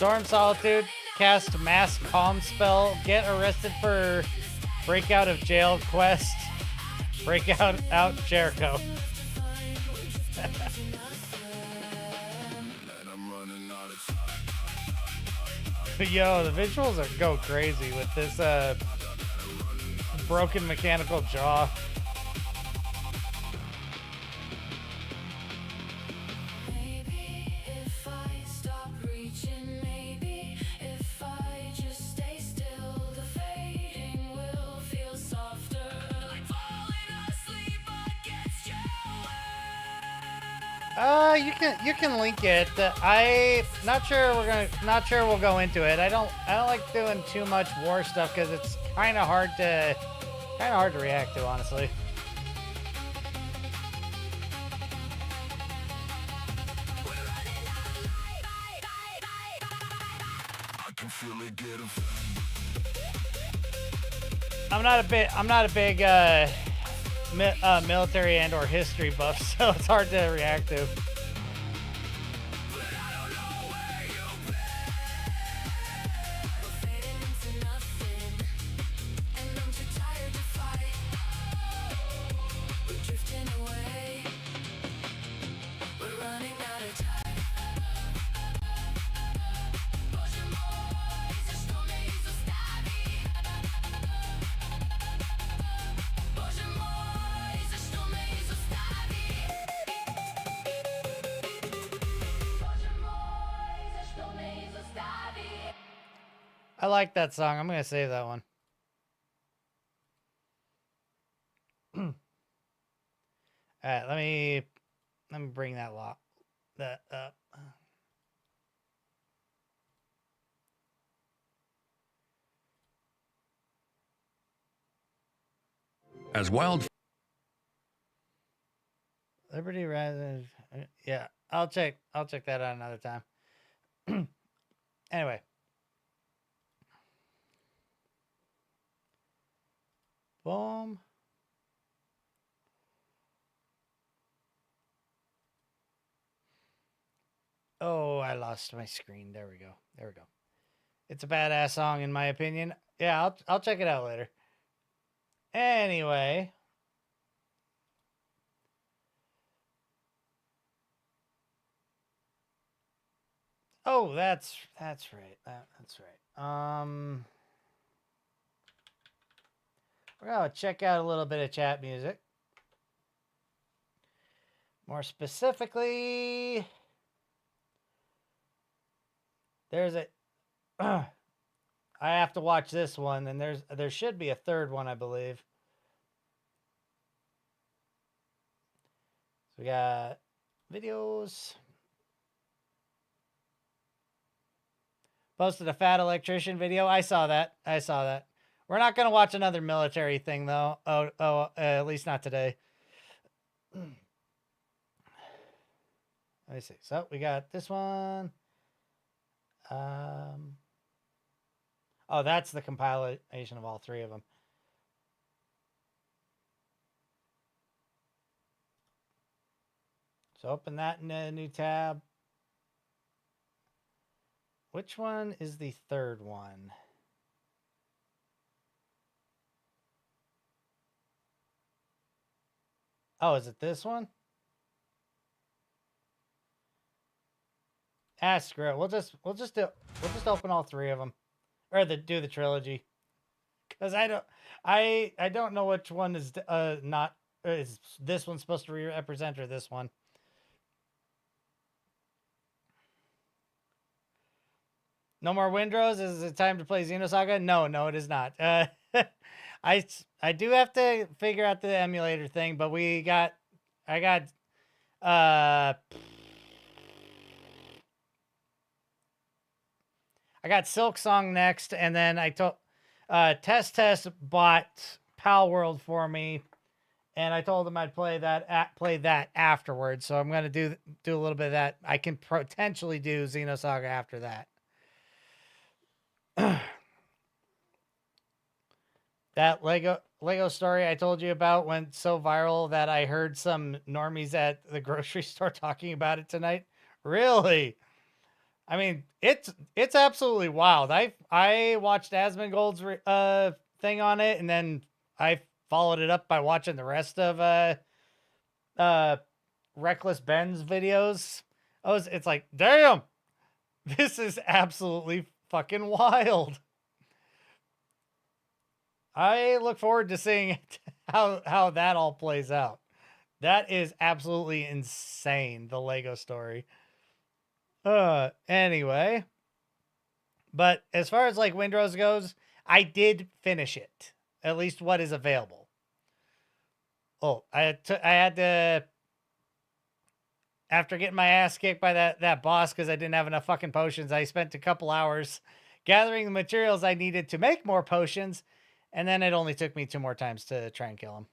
Storm Solitude, cast mass calm spell, get arrested for breakout of jail quest, breakout out Jericho. Yo, the visuals go crazy with this broken mechanical jaw. You can link it. I not sure we'll go into it. I don't like doing too much war stuff because it's kind of hard to react to, honestly. I'm not a big military and or history buff, so it's hard to react to. I like that song. I'm gonna save that one. All right, let me bring that up. As wild. Liberty rather, yeah. I'll check that out another time. Anyway. Boom. Oh, I lost my screen. There we go. It's a badass song in my opinion. Yeah, I'll check it out later. Anyway. Oh, that's right. That's right. We're gonna check out a little bit of chat music. More specifically, there's a I have to watch this one, and there should be a third one, I believe. So we got videos. Posted a fat electrician video. I saw that. I saw that. We're not going to watch another military thing, though. At least not today. Let me see. So we got this one. Oh, that's the compilation of all three of them. So open that in a new tab. Which one is the third one? Oh, is it this one? Ah, screw it. We'll just open all three of them, or do the trilogy, because I don't know which one is not is this one supposed to represent or this one. No more windrose. Is it time to play Xenosaga? No, it is not. I do have to figure out the emulator thing, but I got Silk Song next, and then I told Test bought Pal World for me, and I told him I'd play that afterwards. So I'm gonna do a little bit of that. I can potentially do Xenosaga after that. That Lego story I told you about went so viral that I heard some normies at the grocery store talking about it tonight. Really? I mean, it's absolutely wild. I watched Asmongold's thing on it, and then I followed it up by watching the rest of Reckless Ben's videos. It's like, damn, this is absolutely fucking wild. I look forward to seeing how that all plays out. That is absolutely insane, the Lego story. Anyway. But as far as like Windrose goes, I did finish it. At least what is available. Oh, I had to, after getting my ass kicked by that boss because I didn't have enough fucking potions, I spent a couple hours gathering the materials I needed to make more potions, and then it only took me 2 more times to try and kill him.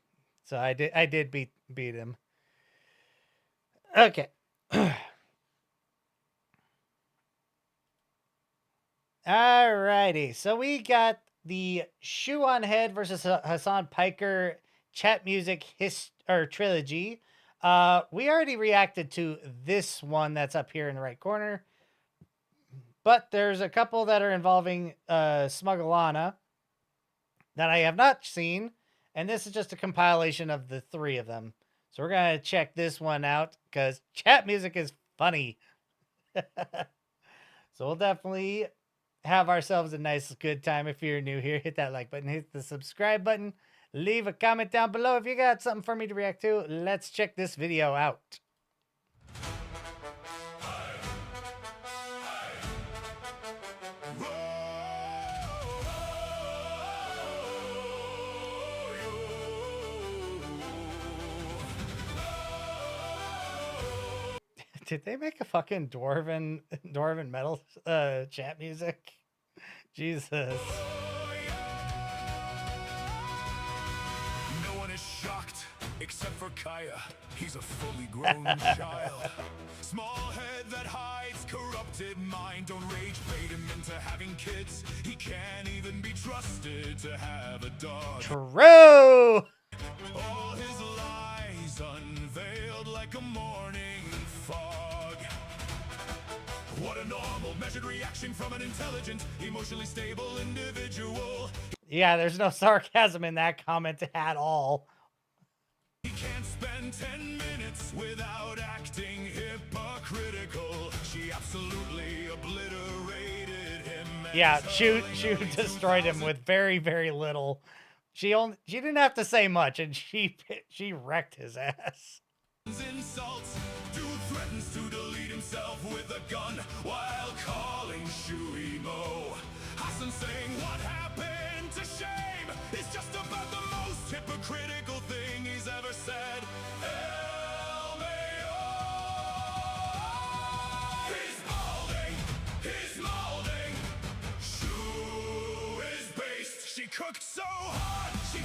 So I did beat him. Okay. Alrighty, so we got the Shoe on Head versus Hassan Piker chat music trilogy. We already reacted to this one that's up here in the right corner, but there's a couple that are involving Smugglana that I have not seen, and this is just a compilation of the 3 of them. So we're gonna check this one out because chat music is funny. So we'll definitely have ourselves a nice good time. If you're new here, hit that like button, hit the subscribe button, leave a comment down below if you got something for me to react to. Let's check this video out. Did they make a fucking dwarven metal chat music? Jesus. No one is shocked except for Kaya. He's a fully grown child. Small head that hides corrupted mind. Don't rage bait him into having kids. He can't even be trusted to have a dog. True. All his lies unveiled like a morning fog. What a normal, measured reaction from an intelligent, emotionally stable individual. Yeah, there's no sarcasm in that comment at all. He can't spend 10 minutes without acting hypocritical. She absolutely obliterated him. Yeah, Shu destroyed him with very, very little. She didn't have to say much, and she wrecked his ass. Insults. Dude threatens to delete himself with a gun while calling Shui Mo. Hassan saying what happened to shame is just about the most hypocritical thing he's ever said. El Mayo. He's molding. cooked so hot. She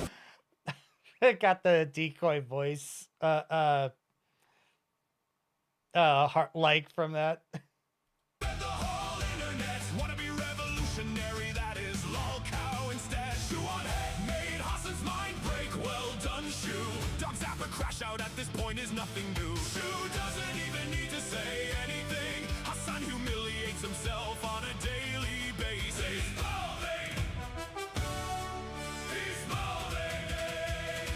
It got the decoy voice, like from that. fed the whole internet. Wanna be revolutionary, that is lol cow instead. Shoe on head made Hassan's mind break. Well done, Shoe. Dog zapper crash out at this point is nothing new. Shoe doesn't even need to say anything. Hassan humiliates himself on a daily basis. He's balding. He's balding.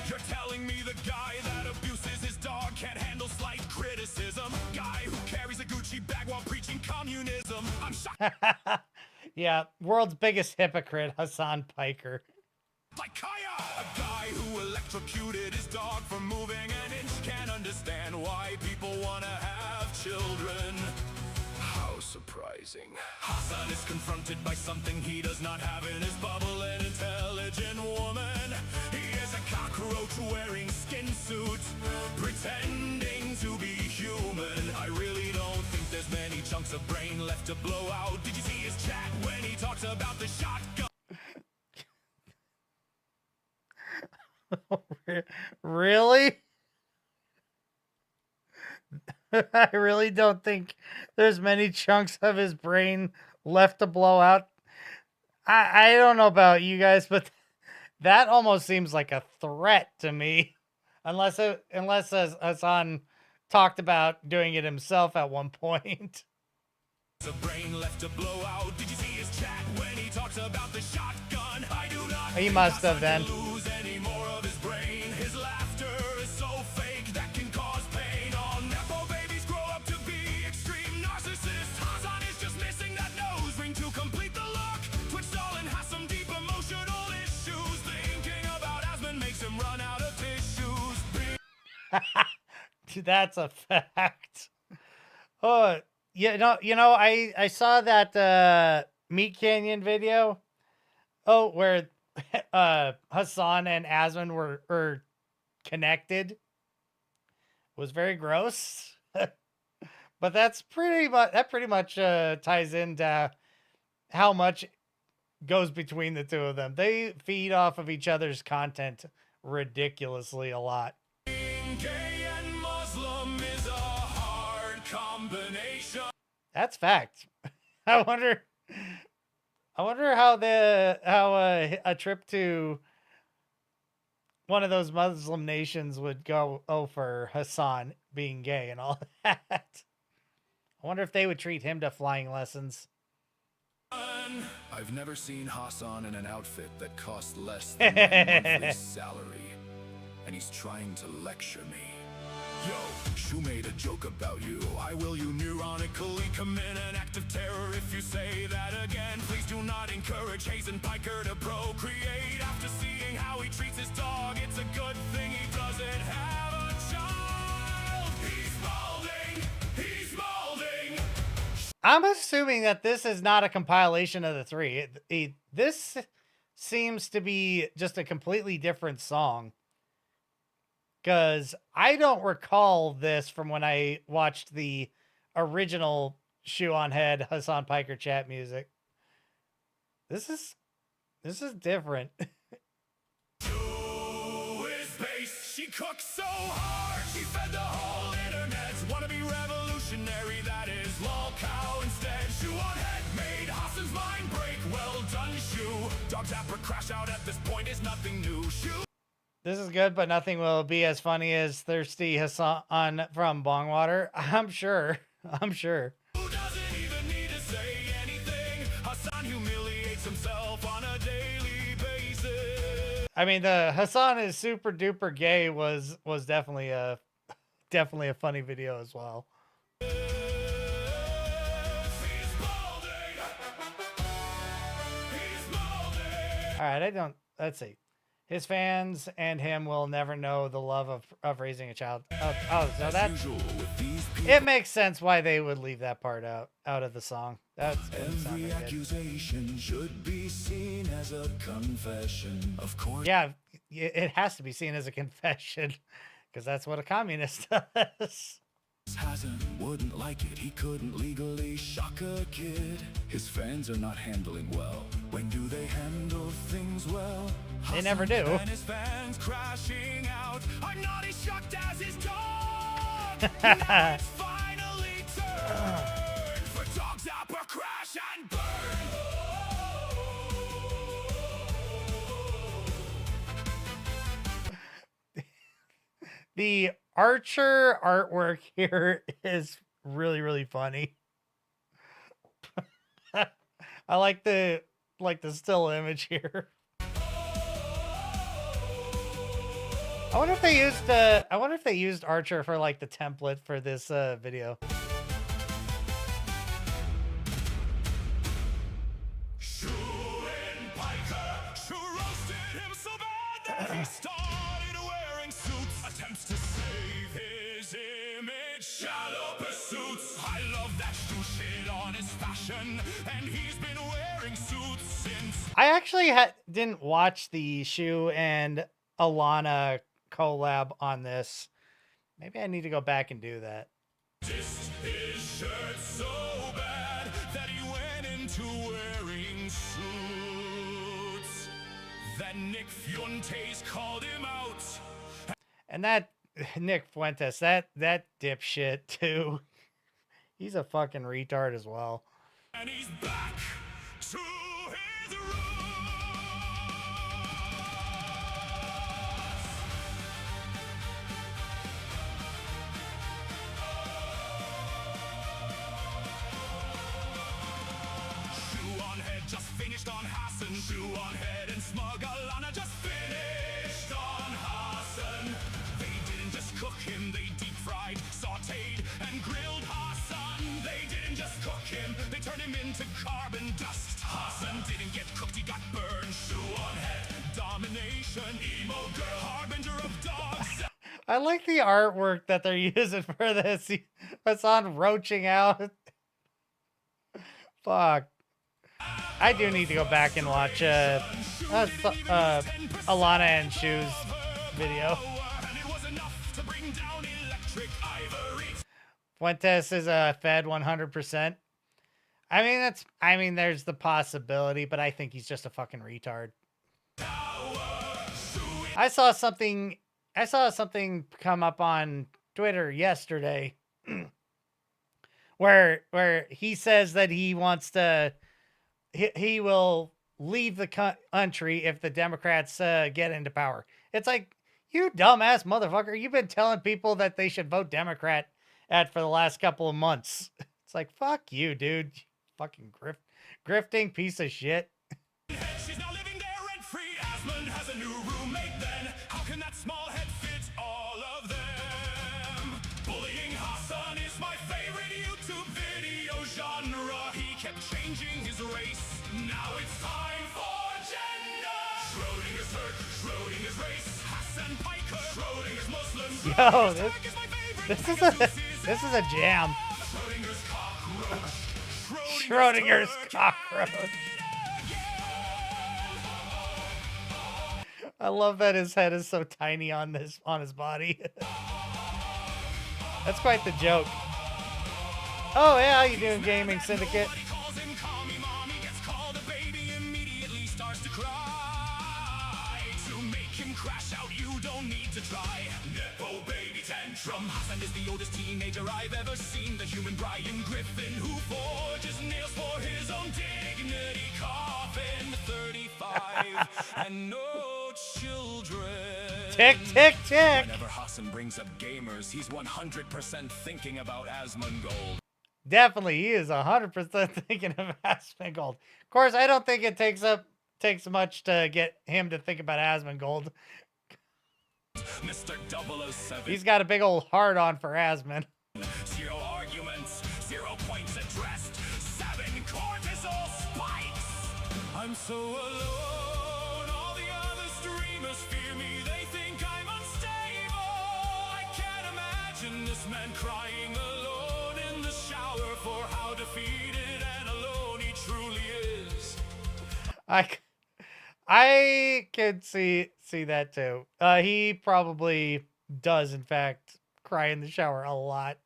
You're telling me the guy that abuses his dog can't handle slight criticism? Guy who carries a Gucci bag while preaching communism. I'm shocked Yeah, world's biggest hypocrite, Hassan Piker. like Kaya. A guy who electrocuted his dog for moving an inch can't understand why people want to have children. How surprising. Hassan is confronted by something he does not have in his bubble, an intelligent woman. He is a cockroach wearing skin suit, pretending to be human. I really don't think there's many chunks of brain left to blow out. Did you see his chat when he talks about the shotgun? Really? I really don't think there's many chunks of his brain left to blow out. I don't know about you guys, but that almost seems like a threat to me. Unless as Hassan talked about doing it himself at one point. A brain left to blow out. Did you see his chat when he talks about the shotgun? I do not He think must have Hassan then. can lose any more of his brain. His laughter is so fake that can cause pain. All nepo babies grow up to be extreme narcissists. Hassan is just missing that nose ring to complete the look. Twitch Stalin has some deep emotional issues. Thinking about Asman makes him run out of tissues. That's a fact. Oh, I saw that Meat Canyon video. Oh, where Hassan and Asman were connected. It was very gross. But that pretty much ties into how much goes between the two of them. They feed off of each other's content ridiculously a lot. Gay and Muslim is a hard combination. That's fact. I wonder how a trip to one of those Muslim nations would go for Hassan being gay and all that. I wonder if they would treat him to flying lessons. I've never seen Hassan in an outfit that costs less than my monthly salary, and he's trying to lecture me. Yo, Shu made a joke about you. I will you neuronically commit an act of terror if you say that again. Please do not encourage Hazen Piker to procreate. After seeing how he treats his dog, it's a good thing he doesn't have a child. He's balding. He's balding. I'm assuming that this is not a compilation of the three. This seems to be just a completely different song. Because I don't recall this from when I watched the original Shoe on Head Hassan Piker chat music. This is different. To his base, she cooks so hard, she fed the whole internet. Wanna be revolutionary, that is lol cow instead. Shoe on head made Hassan's mind break. Well done, Shoe. Dog zapper crash out at this point is nothing new. Shoe. This is good, but nothing will be as funny as Thirsty Hassan from Bongwater. I'm sure. Who doesn't even need to say anything? Hassan humiliates himself on a daily basis. I mean, the Hassan is super duper gay was definitely a funny video as well. He's balding. He's balding. All right, let's see. His fans and him will never know the love of raising a child. So As that usual with these people, it makes sense why they would leave that part out of the song. That's every good. accusation should be seen as a confession. Of course. Yeah, it has to be seen as a confession because that's what a communist does. Hasn't wouldn't like it, he couldn't legally shock a kid. His fans are not handling well. When do they handle things well? They never do. And his fans crashing out. I'm not as shocked as his dog. Now it's finally turned for dogs out for crash and burn. The Archer artwork here is really, really funny. I like the still image here. I wonder if they used Archer for like the template for this video. Shoe and Piker, Shoe roasted him so bad that he started wearing suits. Attempts to save his image, shallow pursuits. I love that Shoe shit on his fashion, and he's been wearing suits since. I actually didn't watch the Shu and Alana collab on this. Maybe I need to go back and do that. Dissed his shirt so bad that he went into wearing suits. Then Nick Fuentes called him out. And that Nick Fuentes, that dipshit too. He's a fucking retard as well. And he's back to his roots. Shoe on head just finished on Hassan. Shoe on head and smug Alana just finished on Hassan. They didn't just cook him, they deep fried, sauteed, and grilled Hassan. They didn't just cook him, they turned him into carbon dust. Hassan didn't get cooked, he got burned. Shoe on head, domination, emo girl, harbinger of dogs. I like the artwork that they're using for this. It's on roaching out. Fuck. I do need to go back and watch Alana and Shu's video. And it was enough to bring down electric ivory. Fuentes is fed 100%. I mean, there's the possibility, but I think he's just a fucking retard. I saw something come up on Twitter yesterday where he says that he wants to, he will leave the country if the Democrats get into power. It's like, you dumbass motherfucker, you've been telling people that they should vote Democrat for the last couple of months. It's like, fuck you, dude. Fucking grifting piece of shit. She's now living there rent-free. Asmund has a new roommate then. How can that small head fit all of them? Bullying Hassan is my favorite YouTube video genre. He kept changing his race. Now it's time for gender. Schrodinger's hurt, Schrodinger's race. Hassan Piker, Schrodinger's Muslim. Yo, Schrodinger's this is a jam. Schrodinger's cockroach. Schrodinger's cockroach. I love that his head is so tiny on his body. That's quite the joke. Oh yeah, how you doing, Gaming Syndicate? He calls him call me mommy, gets called a baby, immediately starts to cry. To make him crash out, you don't need to try. Nepo baby tantrum. Hassan is the oldest teenager I've ever seen. The human Brian Griffin who forges nails for his own dignity. Coffin 35 and no children. Tick, tick, tick. Whenever Hassan brings up gamers, he's 100% thinking about Asmongold. Definitely, he is 100% thinking of Asmongold. Of course, I don't think it takes much to get him to think about Asmongold. Mr. 007. He's got a big old hard on for Asmon. 0 arguments, 0 points addressed, 7 cortisol spikes. I'm so alone, all the other streamers fear me, they think I'm unstable. I can't imagine this man crying alone in the shower for how defeated and alone he truly is. I could see that too. He probably does, in fact, cry in the shower a lot.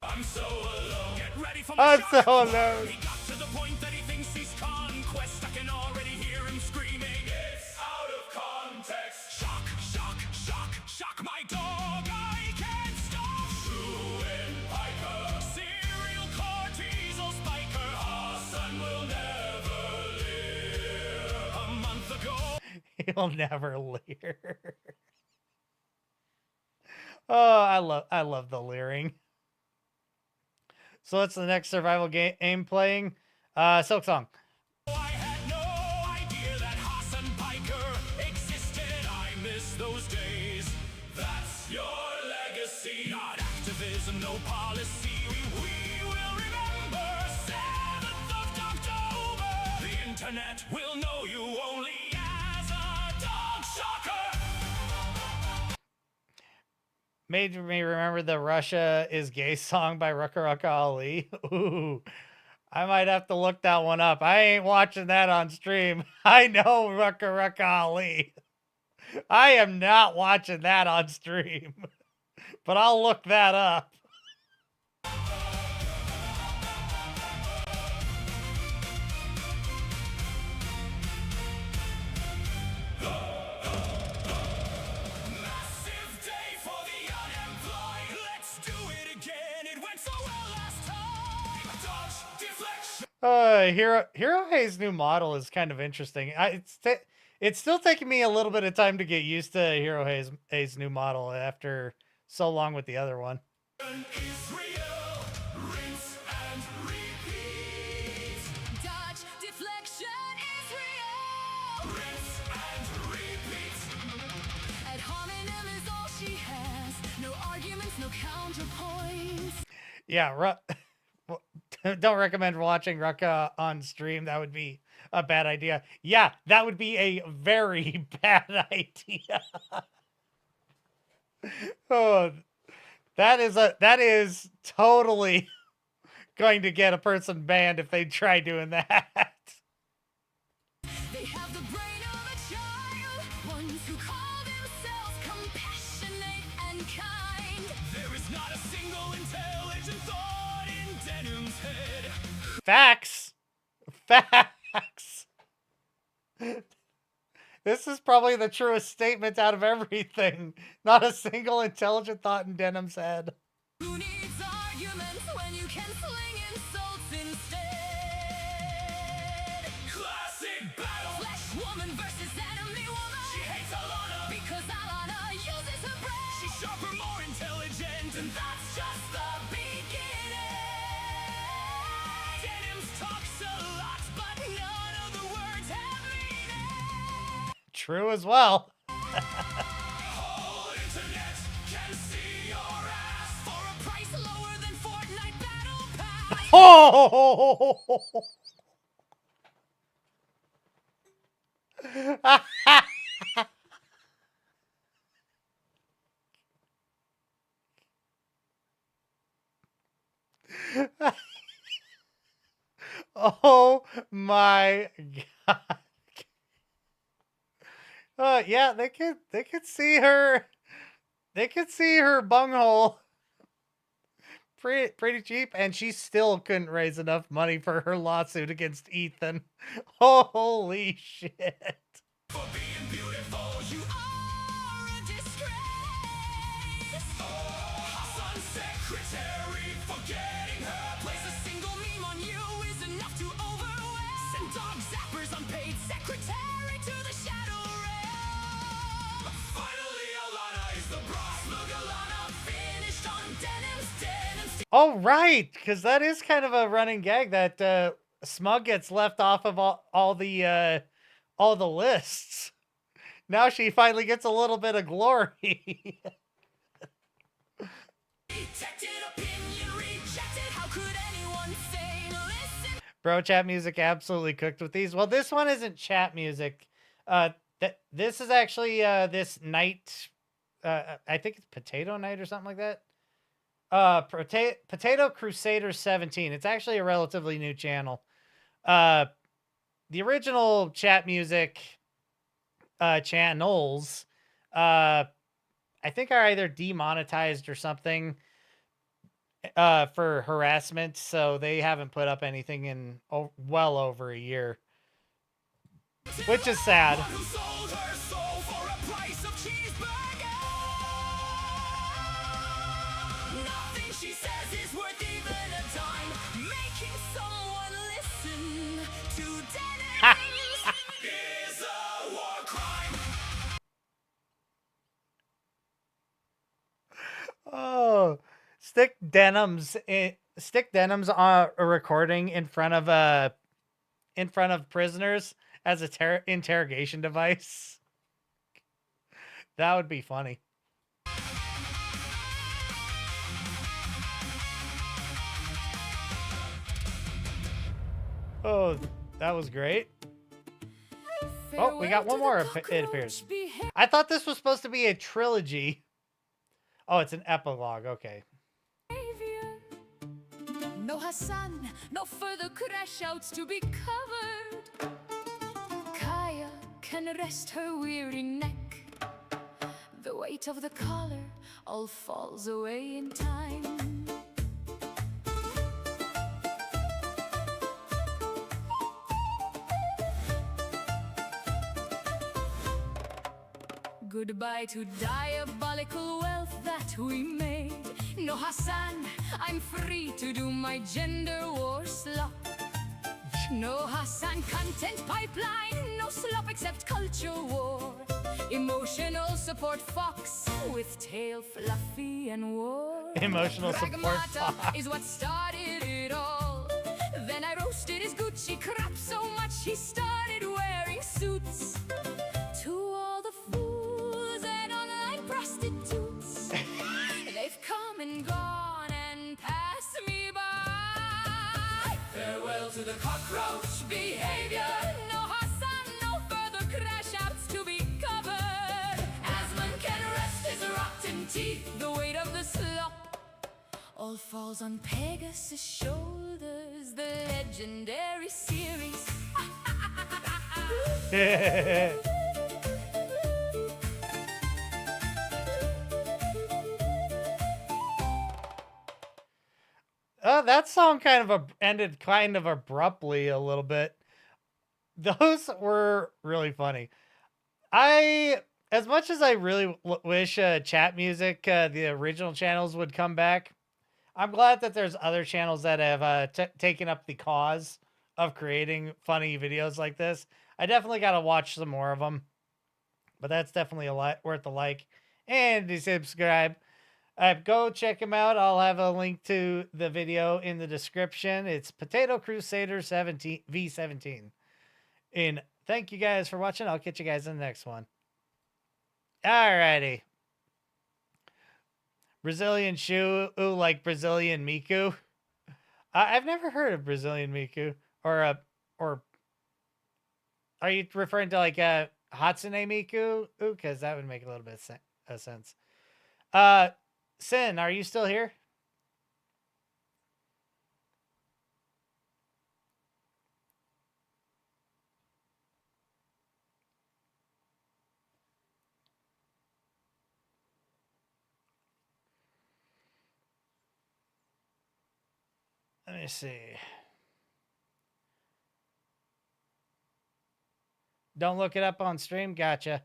I'm so alone. Get ready for my I'm shock. so alone. He got to the point that he thinks he's conquest. I can already hear him screaming. It's out of context. Shock, shock, shock, shock my dog. I can't stop. Chewing piker. Serial core diesel spiker. Our son will never live. A month ago. He'll never leer. Oh, I love the leering. So what's the next survival game playing? Silk Song. I had no idea that Hassan Piker existed. I miss those days. That's your legacy. Not activism, no policy. We will remember 7th of October. The internet will know you only as a dog shocker. Made me remember the Russia is Gay song by Rucka Rucka Ali. Ooh, I might have to look that one up. I ain't watching that on stream. I know Rucka Rucka Ali. I am not watching that on stream. But I'll look that up. Massive day for the unemployed. Let's do it again. It went so well last time. Dodge, deflection. Hero Hay's new model is kind of interesting. It's still taking me a little bit of time to get used to Hero Hay's new model after so long with the other one. Is real. Rinse and repeat. Dodge deflection is real. Rinse and repeat. Ad hominem is all she has. No arguments, no counterpoints. Yeah, don't recommend watching Rucka on stream. That would be a bad idea. Yeah, that would be a very bad idea. Oh, that is totally going to get a person banned if they try doing that. They have the brain of a child, ones who call themselves compassionate and kind. There is not a single intelligent thought in Denham's head. Facts. This is probably the truest statement out of everything. Not a single intelligent thought in Denham's head. Who needs arguments when you can sling insults instead? Classic battle. Flesh woman versus enemy woman. She hates Alana Because Alana uses her brain. She's sharper, more intelligent, and that's just the beginning. Denham's talks a lot, but none of the words have meaning. True as well. Whole internet can see your ass For a price lower than Fortnite Battle Pass. Oh! Oh my god. Yeah, they could see her. They could see her bunghole. Pretty cheap, and she still couldn't raise enough money for her lawsuit against Ethan. Holy shit. for being beautiful. You are a disgrace. Hassan's secretary, forgetting her. Place a single meme on you is enough to overwhelm. Send dog zappers, unpaid Secretary to the shadow realm. Finally, Alana is the bride. Look, Alana finished on Denham's. Oh, right, because that is kind of a running gag that Smug gets left off of all the lists. Now she finally gets a little bit of glory. Detected opinion rejected. How could anyone say listen? Bro, chat music absolutely cooked with these. Well, this one isn't chat music. This is actually this night. I think it's Potato Night or something like that. Potato Crusader 17. It's actually a relatively new channel. The original chat music channels, I think are either demonetized or something. for harassment, so they haven't put up anything in well over a year, which is sad. One who sold her soul for a price of cheeseburger. Nothing she says is worth even a dime. Making someone listen to Dennis is a war crime. Oh, stick denims on a recording in front of prisoners as a interrogation device. That would be funny. Oh, that was great. Oh, we got one more, it appears. I thought this was supposed to be a trilogy. Oh, it's an epilogue. Okay. No Hassan, no further crash outs to be covered. Kaya can rest her weary neck. The weight of the collar all falls away in time. Goodbye to diabolical wealth that we made. No Hassan, I'm free to do my gender war slop. No Hassan content pipeline, no slop except culture war. Emotional support fox with tail fluffy and war. Emotional support Pragmata fox. is what started it all. Then I roasted his Gucci crap so much he started wearing suits. To all the fools and online prostitutes, they've come and gone and passed me by. Farewell to the cockroach behavior. No Hassan, no further crash outs to be covered. Asman can rest his rotten teeth. The weight of the slop all falls on Pegasus' shoulders. The legendary series. That song kind of ended kind of abruptly a little bit. Those were really funny. As much as I really wish chat music, the original channels would come back, I'm glad that there's other channels that have taken up the cause of creating funny videos like this. I definitely got to watch some more of them, but that's definitely worth a like and a subscribe. Go check him out. I'll have a link to the video in the description. It's Potato Crusader 17 V17. And thank you guys for watching. I'll catch you guys in the next one. Alrighty. Brazilian shoe, like Brazilian Miku. I've never heard of Brazilian Miku, or are you referring to like Hatsune Miku? Because that would make a little bit of sense. Sin, are you still here? Let me see. Don't look it up on stream. Gotcha.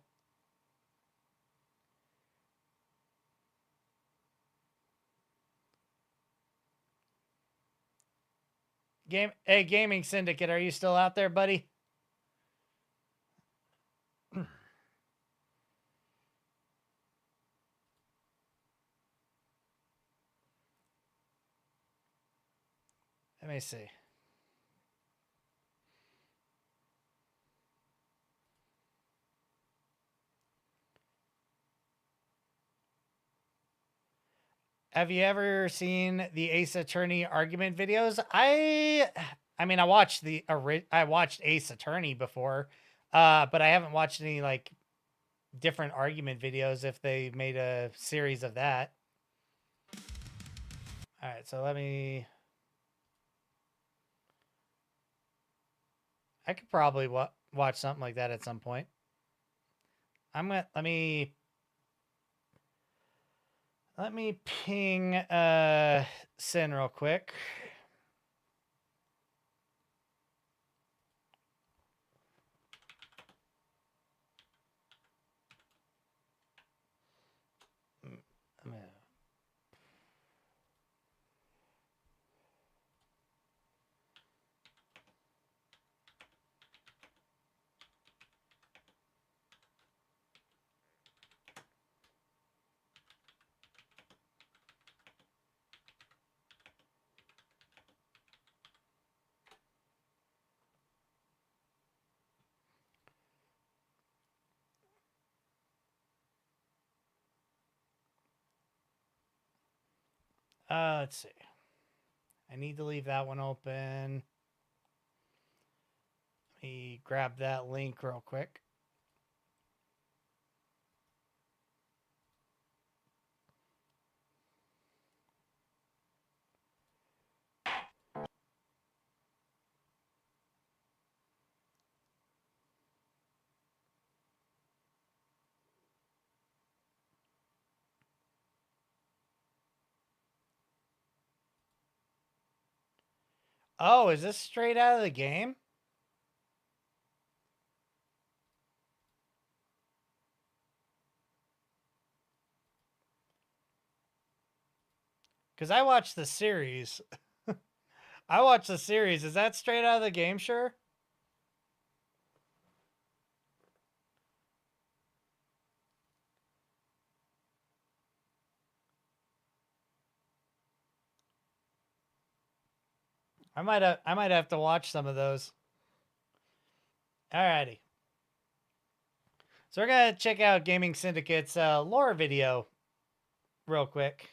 Hey, Gaming Syndicate, are you still out there, buddy? Let me see. Have you ever seen the Ace Attorney argument videos? I mean, I watched Ace Attorney before, but I haven't watched any like different argument videos if they made a series of that. All right, so I could probably watch something like that at some point. Let me ping Sin real quick. Let's see. I need to leave that one open. Let me grab that link real quick. Oh, is this straight out of the game? Because I watched the series. I watched the series. Is that straight out of the game, sure? I might have to watch some of those. Alrighty. So we're gonna check out Gaming Syndicate's lore video real quick.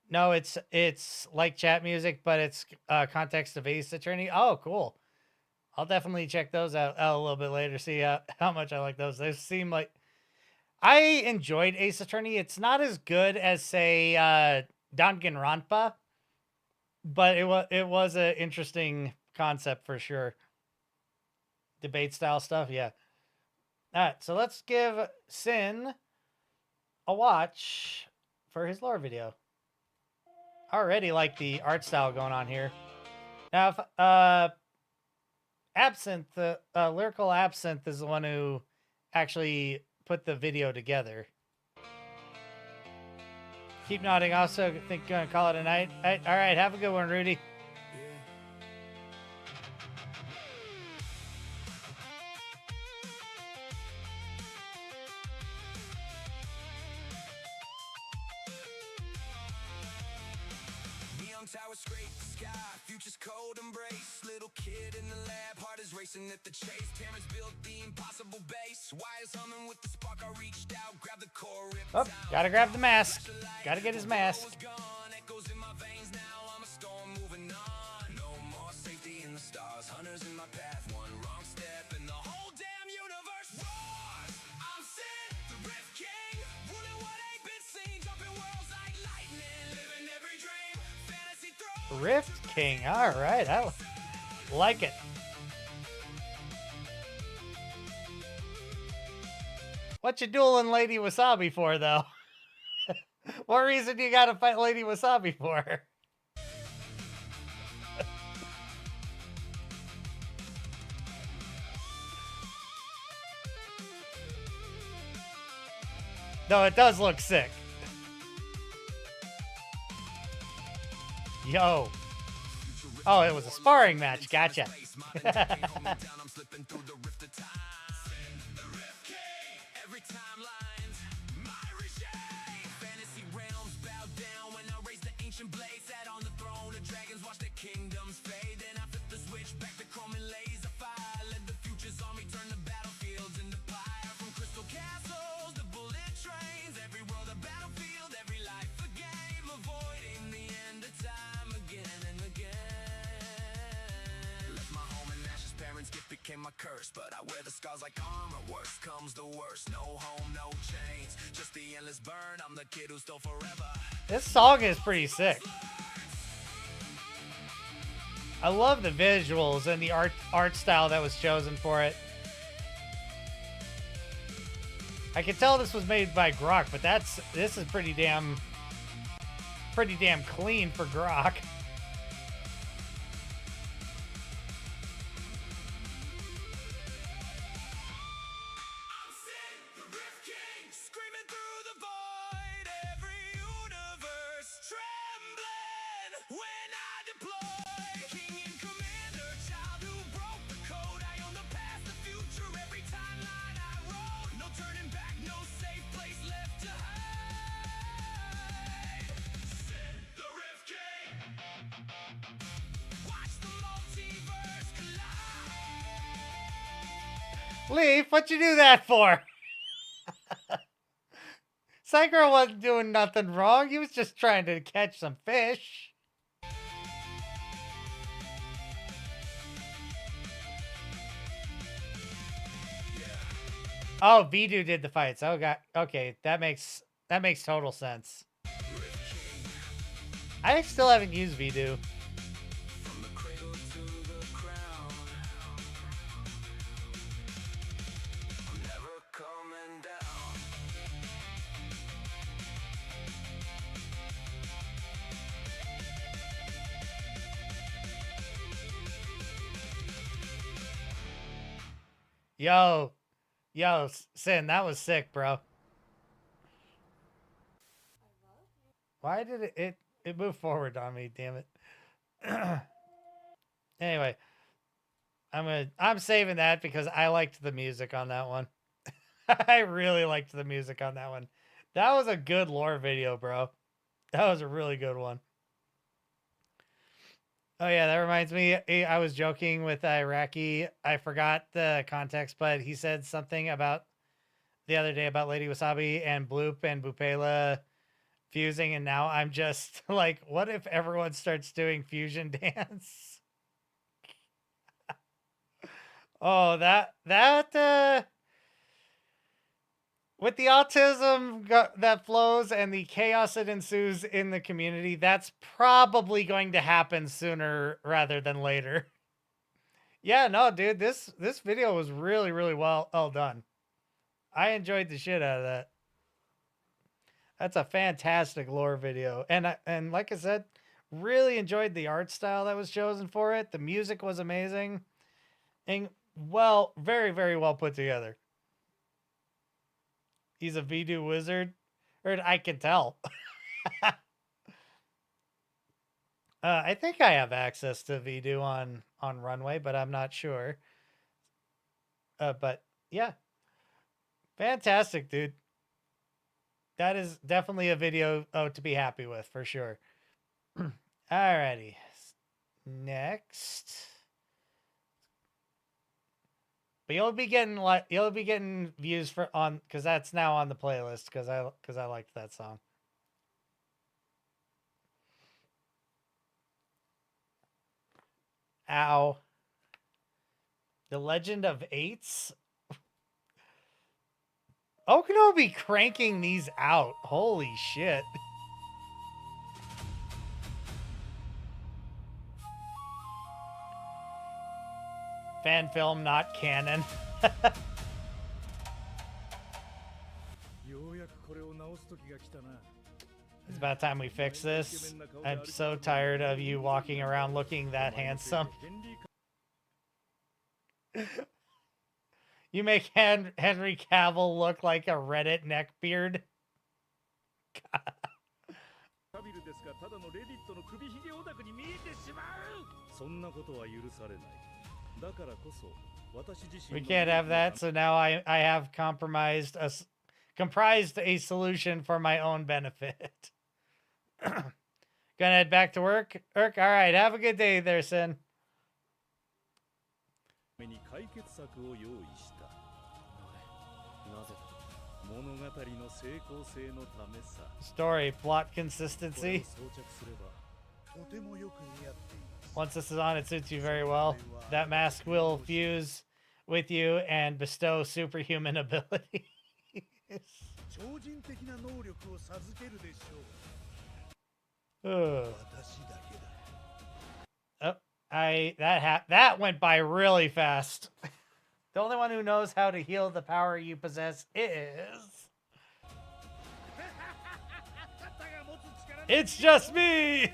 No, it's like chat music, but it's context of Ace Attorney. Oh, cool. I'll definitely check those out a little bit later. See how much I like those. They seem like I enjoyed Ace Attorney. It's not as good as say Danganronpa, but it was an interesting concept for sure. Debate style stuff, yeah. All right, so let's give Sin a watch for his lore video. Already like the art style going on here. Now, if, Absinthe, the Lyrical Absinthe is the one who actually put the video together. Keep nodding. Also, think gonna call it a night. All right, have a good one, Rudy. Neon tower scrape the sky, future's cold embrace. Little kid in the lab, heart is racing at the chase. Parents built the impossible base. Wires humming with the spark. I reached out, grabbed the core, ripped Oh, gotta grab the mask. Gotta get his mask. Echoes in my veins now, I'm a storm moving on. No more safety in the stars, hunters in my path. One wrong step and the whole damn universe roars. I'm Sid, the Rift King, ruling what ain't been seen, jumping worlds like lightning, living every dream. Fantasy throw. Rift King. All right, I like it. What you dueling Lady Wasabi for, though? What reason do you gotta fight Lady Wasabi for? No, it does look sick. Yo. Oh, it was a sparring match. Gotcha. Every timeline, my regime. Fantasy realms bow down when I raise the ancient blade. Sat on the throne of dragons, watch their kingdoms fade. Then I flip the switch back to chrome and laser fire. Let the future's army turn the battlefields into fire. From crystal castles to bullet trains, every world a battlefield, every life a game. Avoiding the end of time again and again. Left my home in ashes, parents' gift became my curse, but I wear the scars like armor. Worst comes the worst, no home, no chains, just the endless burn. I'm the kid who stole forever. This song is pretty sick. I love the visuals and the art style that was chosen for it. I can tell this was made by Grok, but this is pretty damn clean for Grok. Screaming through the void, every universe trembling when I deploy. King and commander, child who broke the code. I own the past, the future, every timeline I wrote. No turning back, no safe place left to hide. Send the Rift King. Watch the multiverse collide. Leaf, what you do that for? Psycho wasn't doing nothing wrong. He was just trying to catch some fish. Oh, Vidu did the fights. Oh god. Okay, that makes total sense. I still haven't used Vidu. From the cradle to the crown, I'm never coming down. Yo, Sin, that was sick, bro. Why did it moved forward on me? Damn it. Anyway, I'm saving that because I liked the music on that one. I really liked the music on that one. That was a good lore video, bro. That was a really good one. Oh yeah, that reminds me. I was joking with Iraqi. I forgot the context, but he said something about the other day about Lady Wasabi and Bloop and Bupela fusing, and now I'm just like, what if everyone starts doing fusion dance? Oh, that with the autism that flows and the chaos that ensues in the community, that's probably going to happen sooner rather than later. Yeah, no, dude, this video was really, really well done. I enjoyed the shit out of that. That's a fantastic lore video. And like I said, really enjoyed the art style that was chosen for it. The music was amazing. And well, very, very well put together. He's a Vidu wizard. Or I can tell. I think I have access to Vidu on Runway, but I'm not sure. But yeah. Fantastic, dude. That is definitely a video to be happy with, for sure. Alrighty. Next. But you'll be getting views for on because that's now on the playlist because I liked that song. Ow. The Legend of Eights. Okino be cranking these out. Holy shit. Fan film, not canon. It's about time we fix this. I'm so tired of you walking around looking that handsome. You make Henry Cavill look like a Reddit neckbeard. We can't have that, so now I have comprised a solution for my own benefit. Gonna head back to work. All right, have a good day there, Sin. Story, plot consistency. Once this is on, it suits you very well. That mask will fuse with you and bestow superhuman abilities. Oh, that went by really fast. The only one who knows how to heal the power you possess is... It's just me!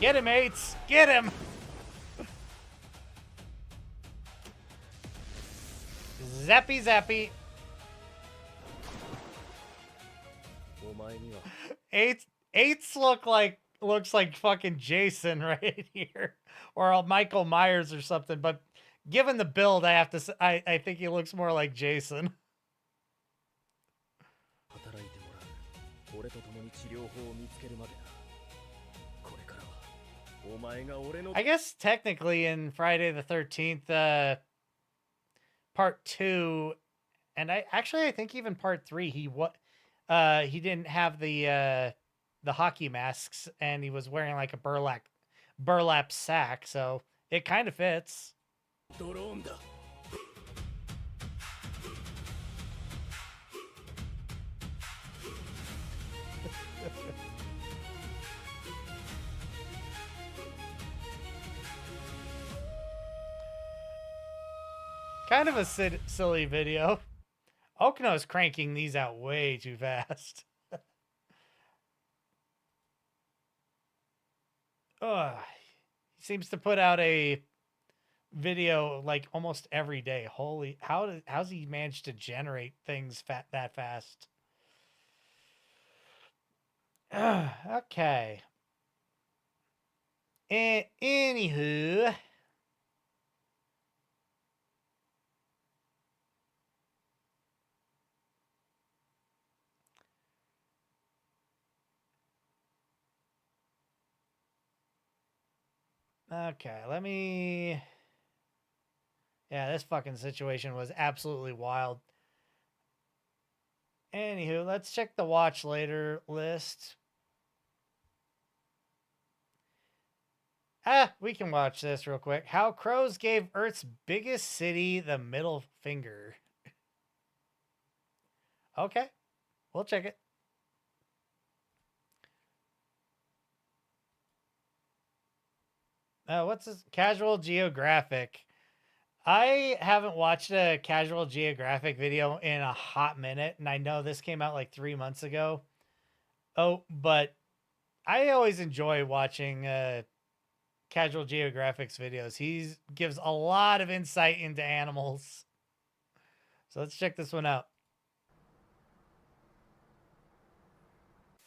Get him, mates! Get him! Zappy zappy. Eights looks like fucking Jason right here, or Michael Myers or something. But given the build, I have to. I think he looks more like Jason. I guess technically in Friday the 13th, part 2, and I think even part 3, he didn't have the hockey masks, and he was wearing like a burlap sack, so it kind of fits. Kind of a silly video. Okino is cranking these out way too fast. Ugh. He seems to put out a video like almost every day. Holy, how's he managed to generate things that fast? Okay. Anywho. Okay, let me... Yeah, this fucking situation was absolutely wild. Anywho, let's check the watch later list. We can watch this real quick. How crows gave Earth's biggest city the middle finger. Okay, we'll check it. What's this? Casual Geographic. I haven't watched a Casual Geographic video in a hot minute, and I know this came out like 3 months ago. Oh, but I always enjoy watching Casual Geographic's videos. He gives a lot of insight into animals. So let's check this one out.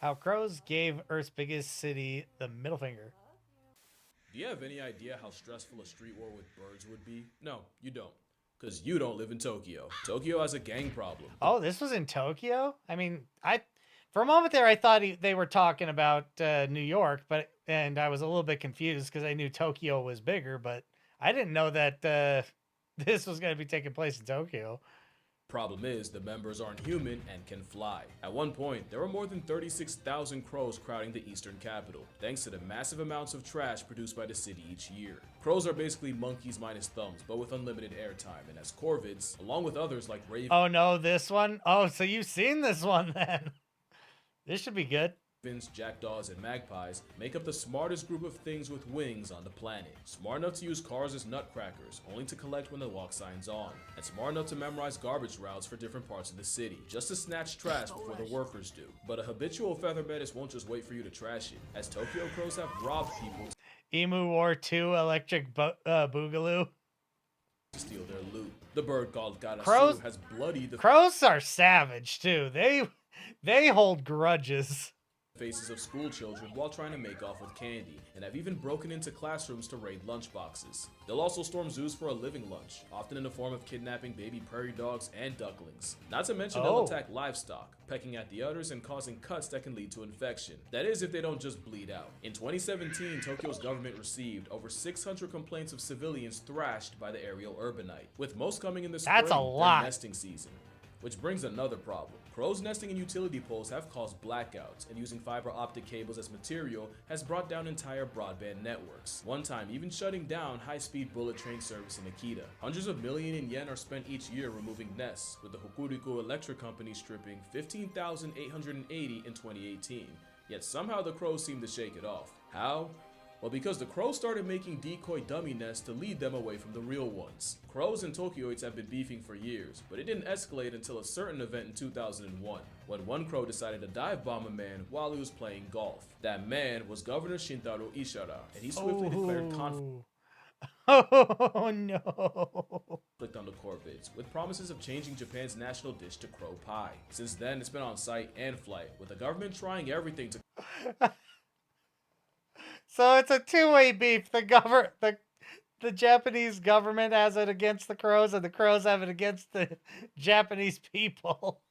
How crows gave Earth's biggest city the middle finger. Do you have any idea how stressful a street war with birds would be? No, you don't. Because you don't live in Tokyo. Tokyo has a gang problem. Oh, this was in Tokyo? I mean, for a moment there, I thought they were talking about New York, and I was a little bit confused because I knew Tokyo was bigger, but I didn't know that this was going to be taking place in Tokyo. Problem is, the members aren't human and can fly. At one point, there were more than 36,000 crows crowding the eastern capital, thanks to the massive amounts of trash produced by the city each year. Crows are basically monkeys minus thumbs, but with unlimited airtime, and as corvids, along with others like ravens... Oh no, this one? Oh, so you've seen this one then. This should be good. Jackdaws, and magpies make up the smartest group of things with wings on the planet. Smart enough to use cars as nutcrackers, only to collect when the walk sign's on. And smart enough to memorize garbage routes for different parts of the city, just to snatch trash before the workers do. But a habitual feather menace won't just wait for you to trash it, as Tokyo crows have robbed people Emu War 2 Electric Boogaloo. to steal their loot. The bird called Crows Garasu has bloodied the Crows are savage too. They hold grudges. faces of school children while trying to make off with candy, and have even broken into classrooms to raid lunchboxes. They'll also storm zoos for a living lunch, often in the form of kidnapping baby prairie dogs and ducklings. Not to mention they'll attack livestock, pecking at the udders and causing cuts that can lead to infection. That is if they don't just bleed out. In 2017, Tokyo's government received over 600 complaints of civilians thrashed by the aerial urbanite, with most coming in the spring during nesting season. Which brings another problem. Crows nesting in utility poles have caused blackouts, and using fiber optic cables as material has brought down entire broadband networks. One time even shutting down high-speed bullet train service in Akita. Hundreds of millions in yen are spent each year removing nests, with the Hokuriku Electric Company stripping 15,880 in 2018. Yet somehow the Crows seem to shake it off. How? Well, because the Crows started making decoy dummy nests to lead them away from the real ones. Crows and Tokyoites have been beefing for years, but it didn't escalate until a certain event in 2001, when one Crow decided to dive bomb a man while he was playing golf. That man was Governor Shintaro Ishara, and he swiftly declared conflict Oh no. on the corvids, with promises of changing Japan's national dish to crow pie. Since then, it's been on site and flight, with the government trying everything to So it's a two-way beef. The Japanese government has it against the Crows, and the Crows have it against the Japanese people.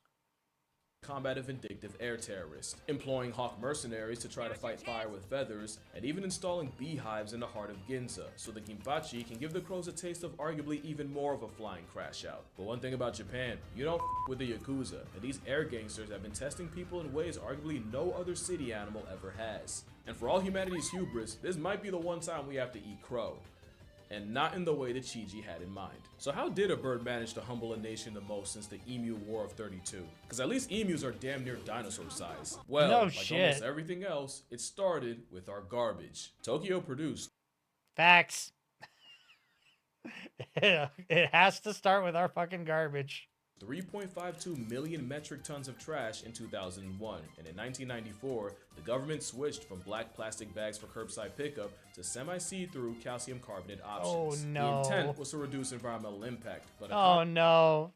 combat a vindictive air terrorist, employing hawk mercenaries to try to fight fire with feathers, and even installing beehives in the heart of Ginza, so the Ginpachi can give the Crows a taste of arguably even more of a flying crash out. But one thing about Japan, you don't with the Yakuza, and these air gangsters have been testing people in ways arguably no other city animal ever has. And for all humanity's hubris, this might be the one time we have to eat crow. And not in the way that Chiji had in mind. So how did a bird manage to humble a nation the most since the Emu War of 32? Because at least emus are damn near dinosaur size. Well, No like shit. almost everything else, it started with our garbage. Tokyo produced Facts. It has to start with our fucking garbage. 3.52 million metric tons of trash in 2001, and in 1994, the government switched from black plastic bags for curbside pickup to semi-see-through calcium carbonate options. Oh, no. The intent was to reduce environmental impact, but Oh no.